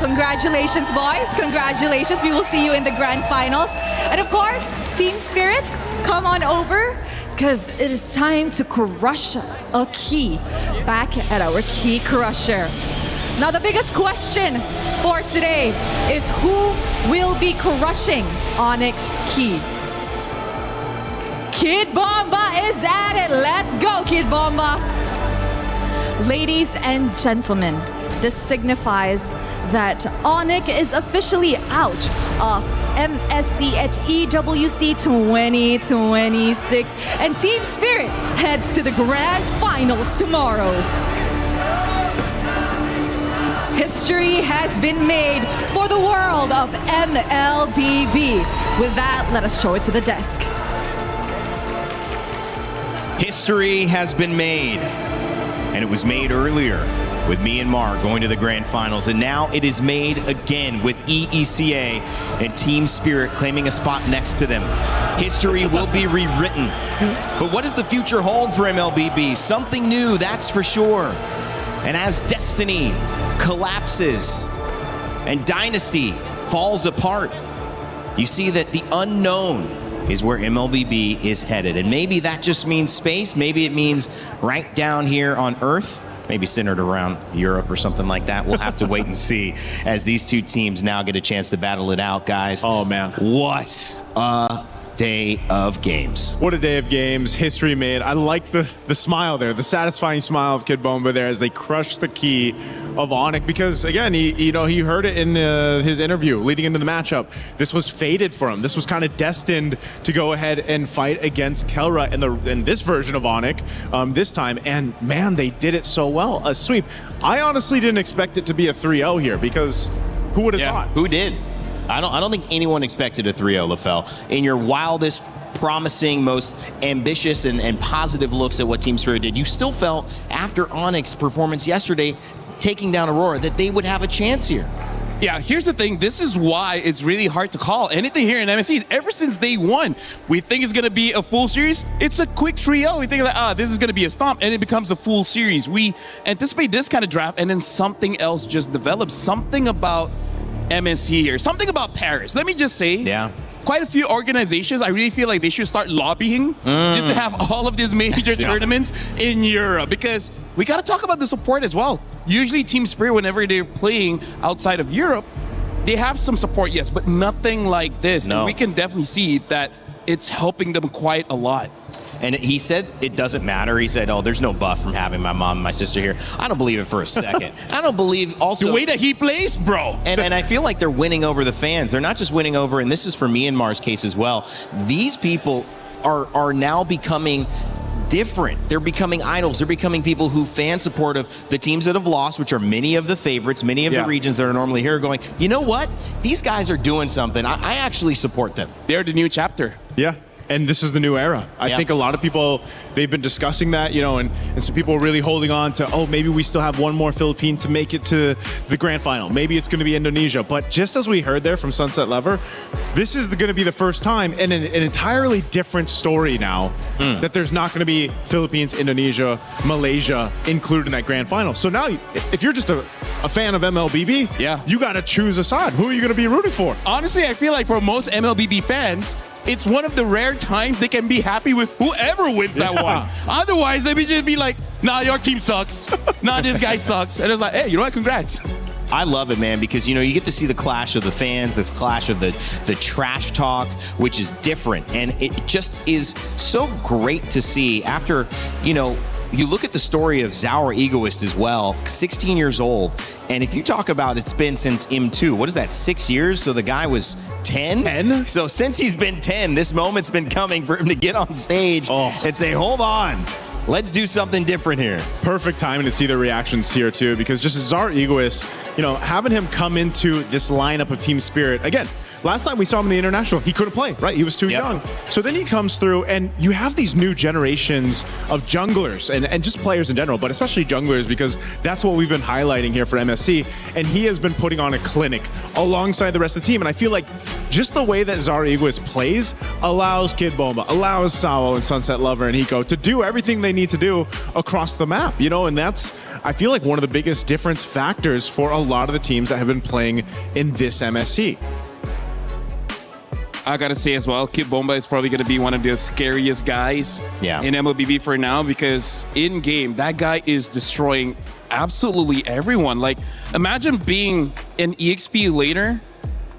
Congratulations, boys. Congratulations. We will see you in the grand finals. And of course, Team Spirit, come on over because it is time to crush a key back at our Key Crusher. Now, the biggest question for today is who will be crushing Onyx Key? Kid Bomba is at it. Let's go, Kid Bomba. Ladies and gentlemen, this signifies that Onyx is officially out of MSC at EWC 2026 and Team Spirit heads to the grand finals tomorrow. History has been made for the world of MLBB. With that, let us show it to the desk. History has been made, and it was made earlier with Myanmar going to the grand finals, and now it is made again with EECA and Team Spirit claiming a spot next to them. History will be rewritten, but what does the future hold for MLBB? Something new, that's for sure. And as destiny collapses and dynasty falls apart, you see that the unknown is where MLBB is headed. And maybe that just means space, maybe it means right down here on Earth, maybe centered around Europe or something like that. We'll have to wait and see as these two teams now get a chance to battle it out, guys. Oh, man. What a day of games. What a day of games. History made. I like the smile there, the satisfying smile of Kid Bomba there as they crush the key of Onyx, because again, he heard it in his interview leading into the matchup. This was fated for him. This was kind of destined to go ahead and fight against Kelra in this version of Onyx this time, and man, they did it so well. A sweep. I honestly didn't expect it to be a 3-0 here, because who would have thought? Who did? I don't think anyone expected a 3-0, LaFell. In your wildest, promising, most ambitious and positive looks at what Team Spirit did, you still felt after Onyx's performance yesterday, taking down Aurora, that they would have a chance here. Yeah, here's the thing. This is why it's really hard to call anything here in MSC. Ever since day one, we think it's going to be a full series. It's a quick 3-0. We think like, this is going to be a stomp, and it becomes a full series. We anticipate this kind of draft, and then something else just develops. Something about MSC here. Something about Paris. Let me just say, quite a few organizations, I really feel like they should start lobbying just to have all of these major tournaments in Europe, because we got to talk about the support as well. Usually Team Spirit, whenever they're playing outside of Europe, they have some support, yes, but nothing like this. No. And we can definitely see that it's helping them quite a lot. And he said it doesn't matter. He said, there's no buff from having my mom and my sister here. I don't believe it for a second. I don't believe also the way that he plays, bro. And I feel like they're winning over the fans. They're not just winning over, and this is for Myanmar's case as well. These people are now becoming different. They're becoming idols. They're becoming people who fan support of the teams that have lost, which are many of the favorites, many of the regions that are normally here, going, you know what? These guys are doing something. I actually support them. They're the new chapter. Yeah. And this is the new era. I think a lot of people, they've been discussing that, and some people are really holding on to, maybe we still have one more Philippine to make it to the grand final. Maybe it's going to be Indonesia. But just as we heard there from Sunset Lover, this is going to be the first time, and an entirely different story now, that there's not going to be Philippines, Indonesia, Malaysia included in that grand final. So now, if you're just a fan of MLBB, you got to choose a side. Who are you going to be rooting for? Honestly, I feel like for most MLBB fans, it's one of the rare times they can be happy with whoever wins that one. Otherwise, they would just be like, nah, your team sucks. Nah, this guy sucks. And it's like, hey, you know what? Congrats. I love it, man, because, you get to see the clash of the fans, the clash of the trash talk, which is different. And it just is so great to see after, you look at the story of Zauer Egoist as well, 16 years old. And if you talk about it's been since M2, what is that, 6 years? So the guy was 10? 10? So since he's been 10, this moment's been coming for him to get on stage and say, hold on, let's do something different here. Perfect timing to see the reactions here too, because just as Zauer Egoist, having him come into this lineup of Team Spirit, again, last time we saw him in the international, he couldn't play, right? He was too young. So then he comes through, and you have these new generations of junglers and just players in general, but especially junglers, because that's what we've been highlighting here for MSC. And he has been putting on a clinic alongside the rest of the team. And I feel like just the way that Zauer Egoist plays allows Kid Bomba, allows Sao and Sunset Lover and Hiko to do everything they need to do across the map, and that's, I feel like, one of the biggest difference factors for a lot of the teams that have been playing in this MSC. I gotta say as well, Kid Bomba is probably gonna be one of the scariest guys in MLBB for now, because in game, that guy is destroying absolutely everyone. Like, imagine being an EXP laner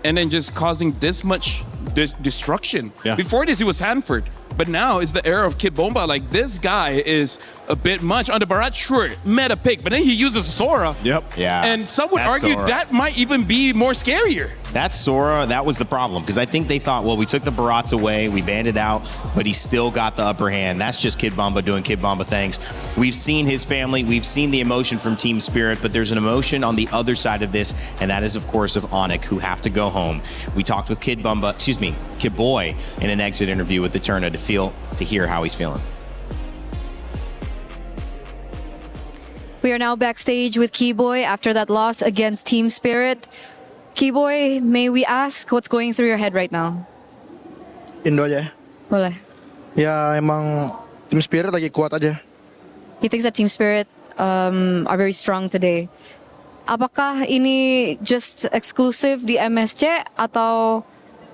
and then just causing this much destruction. Before this, he was Hanford. But now it's the era of Kid Bomba. Like, this guy is a bit much. On the Barat, sure, meta pick, but then he uses Sora. Yeah. And some would argue that might even be more scarier. That's Sora. That was the problem, because I think they thought, well, we took the Barats away, we banned it out, but he still got the upper hand. That's just Kid Bomba doing Kid Bomba things. We've seen his family, we've seen the emotion from Team Spirit, but there's an emotion on the other side of this, and that is, of course, of Onyx, who have to go home. We talked with Kid Boy in an exit interview with Eterna to hear how he's feeling. We are now backstage with Keyboy after that loss against Team Spirit. Keyboy, may we ask what's going through your head right now? Indo aja. Boleh. Ya emang Team Spirit lagi kuat aja. He thinks that Team Spirit are very strong today. Apakah ini just eksklusif di MSC atau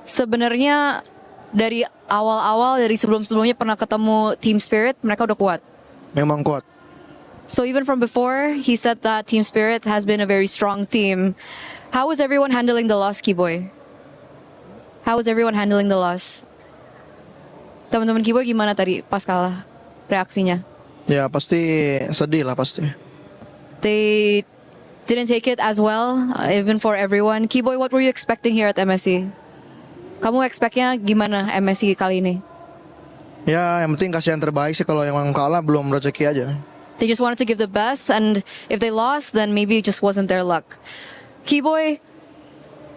sebenarnya dari awal-awal, dari sebelum-sebelumnya pernah ketemu Team Spirit, mereka udah kuat? Memang kuat. So even from before, he said that Team Spirit has been a very strong team. How is everyone handling the loss, Keyboy? How is everyone handling the loss? Teman-teman Keyboy gimana tadi pas kalah reaksinya? Ya pasti sedih lah pasti. They didn't take it as well, even for everyone. Keyboy, what were you expecting here at MSC? Kamu expect-nya gimana MSC kali ini? Ya yang penting kasih yang terbaik sih, kalau yang kalah belum rezeki aja. They just wanted to give the best, and if they lost, then maybe it just wasn't their luck. Keyboy,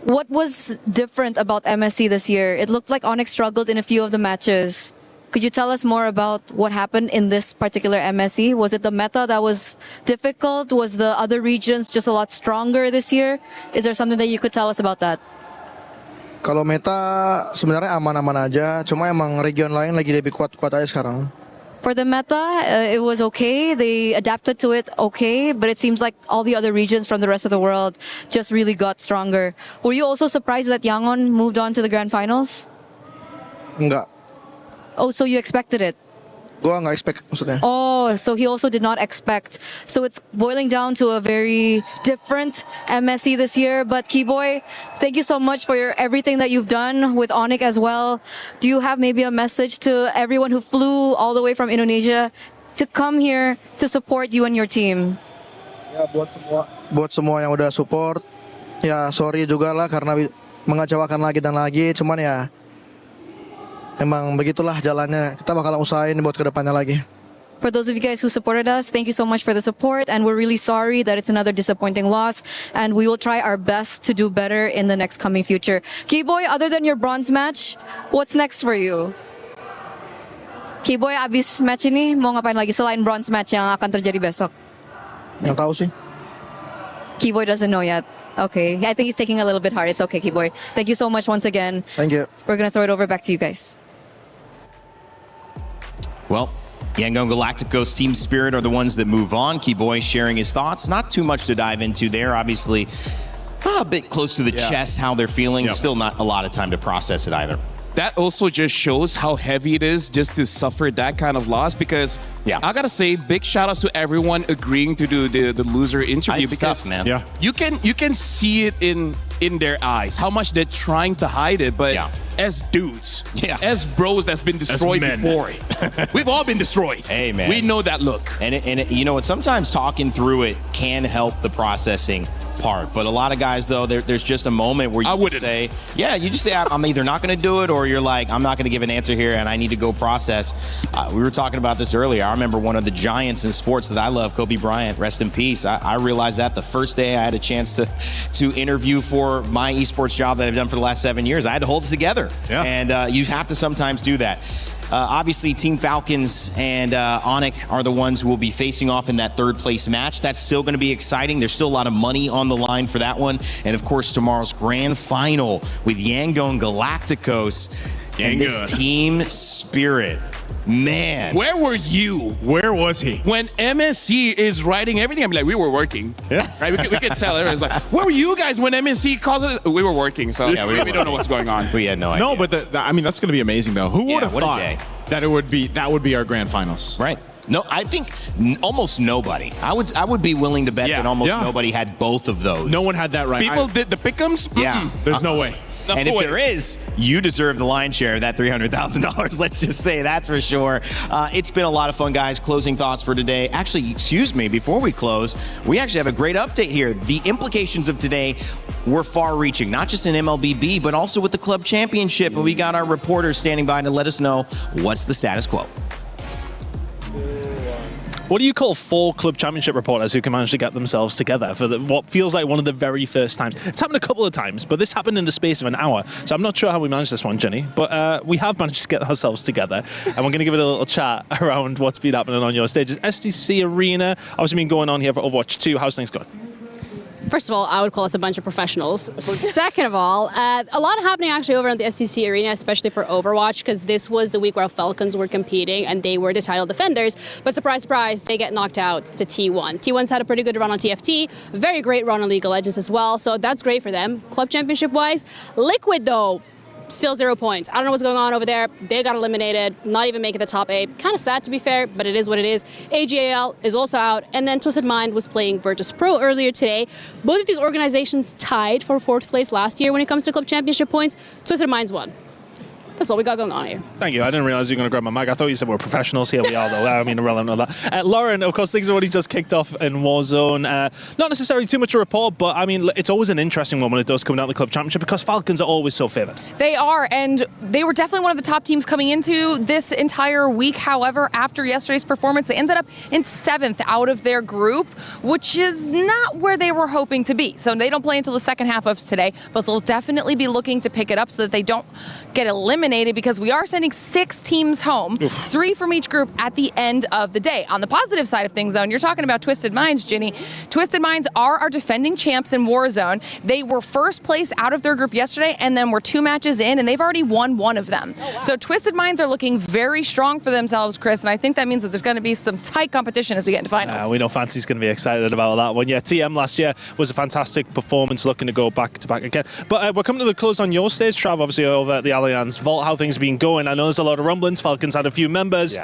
what was different about MSC this year? It looked like Onyx struggled in a few of the matches. Could you tell us more about what happened in this particular MSC? Was it the meta that was difficult? Was the other regions just a lot stronger this year? Is there something that you could tell us about that? Kalau meta sebenarnya aman-aman aja, cuma emang region lain lagi lebih kuat-kuat aja sekarang. For the meta, it was okay. They adapted to it okay, but it seems like all the other regions from the rest of the world just really got stronger. Were you also surprised that Yangon moved on to the grand finals? Enggak. Oh, so you expected it? Gua nggak expect maksudnya. Oh, so he also did not expect. So it's boiling down to a very different MSC this year. But Keyboy, thank you so much for everything that you've done with Onyx as well. Do you have maybe a message to everyone who flew all the way from Indonesia to come here to support you and your team? Ya buat semua yang udah support. Ya sorry juga lah karena mengecewakan lagi dan lagi. Cuman ya emang begitulah jalannya. Kita bakalan usahain buat kedepannya lagi. For those of you guys who supported us, thank you so much for the support, and we're really sorry that it's another disappointing loss, and we will try our best to do better in the next coming future. Keyboy, other than your bronze match, what's next for you? Keyboy, abis match ini mau ngapain lagi selain bronze match yang akan terjadi besok? Yang tahu sih. Keyboy doesn't know yet. Okay, I think he's taking a little bit hard. It's okay, Keyboy. Thank you so much once again. Thank you. We're gonna throw it over back to you guys. Well, Yangon Galacticos, Team Spirit are the ones that move on. Keyboy sharing his thoughts. Not too much to dive into there. Obviously, a bit close to the chest how they're feeling. Still not a lot of time to process it either. that also just shows how heavy it is just to suffer that kind of loss. Because I gotta say, big shout outs to everyone agreeing to do the loser interview. It's because tough, man. Yeah. you can see it in their eyes how much they're trying to hide it. But as dudes, as bros that's been destroyed before, we've all been destroyed. Hey, man. We know that look. And you know what? Sometimes talking through it can help the processing part. But a lot of guys, though, there's just a moment where you just say, you just say, I'm either not going to do it, or you're like, I'm not going to give an answer here and I need to go process. We were talking about this earlier. I remember one of the giants in sports that I love, Kobe Bryant, rest in peace. I realized that the first day I had a chance to interview for my esports job that I've done for the last 7 years. I had to hold it together. Yeah. And you have to sometimes do that. Obviously, Team Falcons and Onyx are the ones who will be facing off in that third place match. That's still going to be exciting. There's still a lot of money on the line for that one. And of course, tomorrow's grand final with Yangon Galacticos and this team spirit. Man. Where were you? Where was he? When MSC is writing everything, I'm like, we were working. Yeah. Right? We could tell everyone's like, where were you guys when MSC calls it? We were working, so we don't know what's going on. We had no idea. No, but I mean, that's going to be amazing, though. Who would have thought that would be our grand finals? Right. No, I think almost nobody. I would be willing to bet that almost nobody had both of those. No one had that right. People did the pick'ems? Yeah. There's no way. And if there is, you deserve the lion's share of that $300,000. Let's just say that's for sure. It's been a lot of fun, guys. Closing thoughts for today. Actually, excuse me, before we close, we actually have a great update here. The implications of today were far-reaching, not just in MLBB, but also with the club championship. And we got our reporters standing by to let us know what's the status quo. What do you call 4 club championship reporters who can manage to get themselves together for what feels like one of the very first times? It's happened a couple of times, but this happened in the space of an hour. So I'm not sure how we managed this one, Jenny, but we have managed to get ourselves together. And we're going to give it a little chat around what's been happening on your stages. STC Arena, obviously been going on here for Overwatch 2. How's things going? First of all, I would call us a bunch of professionals. Second of all, a lot happening actually over at the SCC Arena, especially for Overwatch, because this was the week where Falcons were competing and they were the title defenders. But surprise, surprise, they get knocked out to T1. T1's had a pretty good run on TFT, very great run on League of Legends as well, so that's great for them. Club championship-wise, Liquid, though, still 0 points. I don't know what's going on over there. They got eliminated, not even making the top 8. Kind of sad, to be fair, but it is what it is. AGAL is also out, and then Twisted Mind was playing Virtus Pro earlier today. Both of these organizations tied for 4th place last year when it comes to club championship points. Twisted Mind's won. That's all we got going on here. Thank you. I didn't realize you were going to grab my mic. I thought you said we're professionals. Here we are, though. I mean, irrelevant of that. Lauren, of course, things have already just kicked off in Warzone. Not necessarily too much to report, but I mean, it's always an interesting one when it does come down to the club championship because Falcons are always so favoured. They are, and they were definitely one of the top teams coming into this entire week. However, after yesterday's performance, they ended up in 7th out of their group, which is not where they were hoping to be. So they don't play until the second half of today, but they'll definitely be looking to pick it up so that they don't get eliminated because we are sending 6 teams home, 3 from each group at the end of the day. On the positive side of things, though, and you're talking about Twisted Minds, Ginny. Twisted Minds are our defending champs in Warzone. They were first place out of their group yesterday and then were 2 matches in, and they've already won 1 of them. Oh, wow. So Twisted Minds are looking very strong for themselves, Chris, and I think that means that there's going to be some tight competition as we get into finals. We know Fancy's going to be excited about that one. Yeah, TM last year was a fantastic performance, looking to go back-to-back again. But we're coming to the close on your stage, Trav, obviously over at the Allianz Vault. How things have been going? I know there's a lot of rumblings. Falcons had a few members.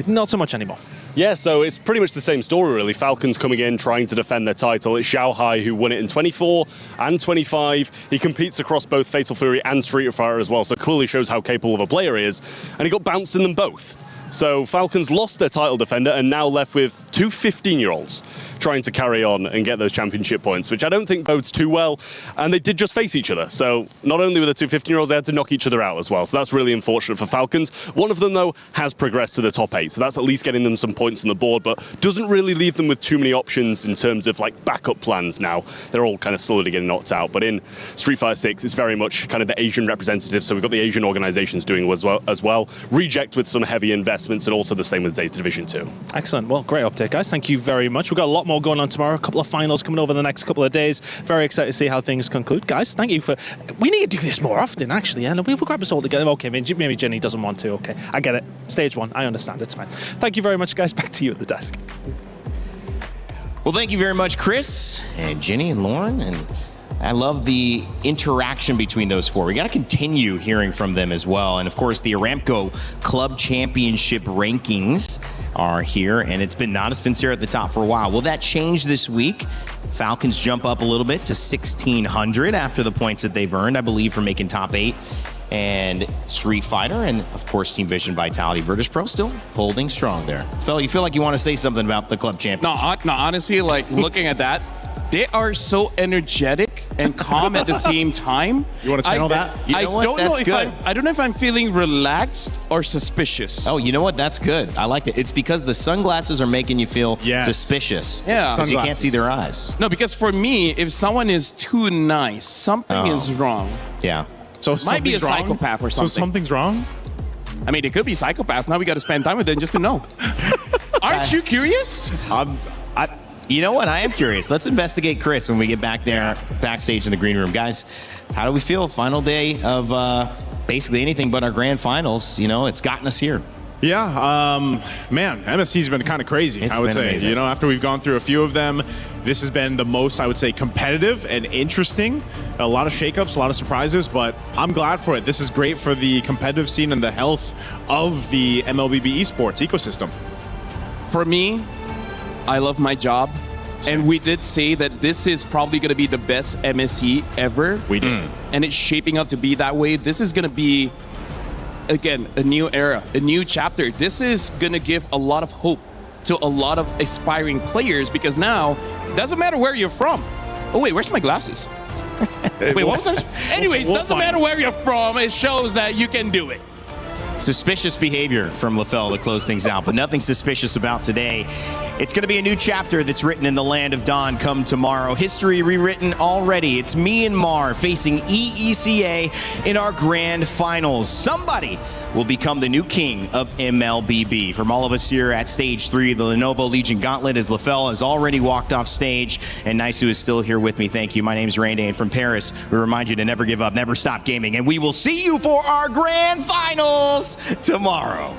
Not so much anymore. Yeah, so it's pretty much the same story, really. Falcons coming in, trying to defend their title. It's Xiao Hai who won it in 24 and 25. He competes across both Fatal Fury and Street Fighter as well, so clearly shows how capable of a player he is. And he got bounced in them both. So Falcons lost their title defender and now left with 2 15-year-olds trying to carry on and get those championship points, which I don't think bodes too well. And they did just face each other. So not only were the 2 15-year-olds, they had to knock each other out as well. So that's really unfortunate for Falcons. One of them, though, has progressed to the top 8. So that's at least getting them some points on the board, but doesn't really leave them with too many options in terms of like backup plans now. They're all kind of slowly getting knocked out. But in Street Fighter 6, it's very much kind of the Asian representative. So we've got the Asian organizations doing as well. Reject with some heavy investments, and also the same with Zeta Division 2. Excellent. Well, great update, guys. Thank you very much. We've got a lot more going on tomorrow. A couple of finals coming over the next couple of days. Very excited to see how things conclude. Guys, thank you for... We need to do this more often, actually. And we'll grab us all together. Okay, maybe Jenny doesn't want to. Okay, I get it. Stage 1. I understand. It's fine. Thank you very much, guys. Back to you at the desk. Well, thank you very much, Chris and Jenny and Lauren. And I love the interaction between those four. We got to continue hearing from them as well. And of course, the Aramco Club Championship rankings are here, and it's been not as sincere at the top for a while. Will that change this week? Falcons jump up a little bit to 1,600 after the points that they've earned, I believe, for making top 8. And Street Fighter, and of course, Team Vision, Vitality, Virtus Pro still holding strong there. Phil, you feel like you want to say something about the club championship? No, honestly, like looking at that, they are so energetic and calm at the same time. You want to channel that? You know what? That's good. I don't know if I'm feeling relaxed or suspicious. Oh, you know what? That's good. I like it. It's because the sunglasses are making you feel suspicious. Yeah. Because you can't see their eyes. No, because for me, if someone is too nice, something is wrong. Yeah. So might be a psychopath or something. So something's wrong? I mean, it could be psychopaths. Now we got to spend time with them just to know. Aren't you curious? You know what? I am curious. Let's investigate Chris when we get back there, backstage in the green room. Guys, how do we feel? Final day of basically anything but our grand finals. You know, it's gotten us here. Yeah, man, MSC's been kind of crazy, I would say. Amazing. You know, after we've gone through a few of them, this has been the most, I would say, competitive and interesting. A lot of shakeups, a lot of surprises, but I'm glad for it. This is great for the competitive scene and the health of the MLBB esports ecosystem. For me, I love my job. And we did say that this is probably going to be the best MSC ever. We did. And it's shaping up to be that way. This is going to be, again, a new era, a new chapter. This is going to give a lot of hope to a lot of aspiring players because now it doesn't matter where you're from. Oh, wait, where's my glasses? Wait, what was I? Anyways, doesn't matter where you're from. It shows that you can do it. Suspicious behavior from LaFell to close things out, but nothing suspicious about today. It's going to be a new chapter that's written in the land of Dawn come tomorrow. History rewritten already. It's me and Mar facing EECA in our grand finals. Somebody will become the new king of MLBB. From all of us here at Stage 3 of the Lenovo Legion Gauntlet, as LaFell has already walked off stage, and Naisu is still here with me. Thank you. My name's Randy, and from Paris, we remind you to never give up, never stop gaming, and we will see you for our grand finals tomorrow.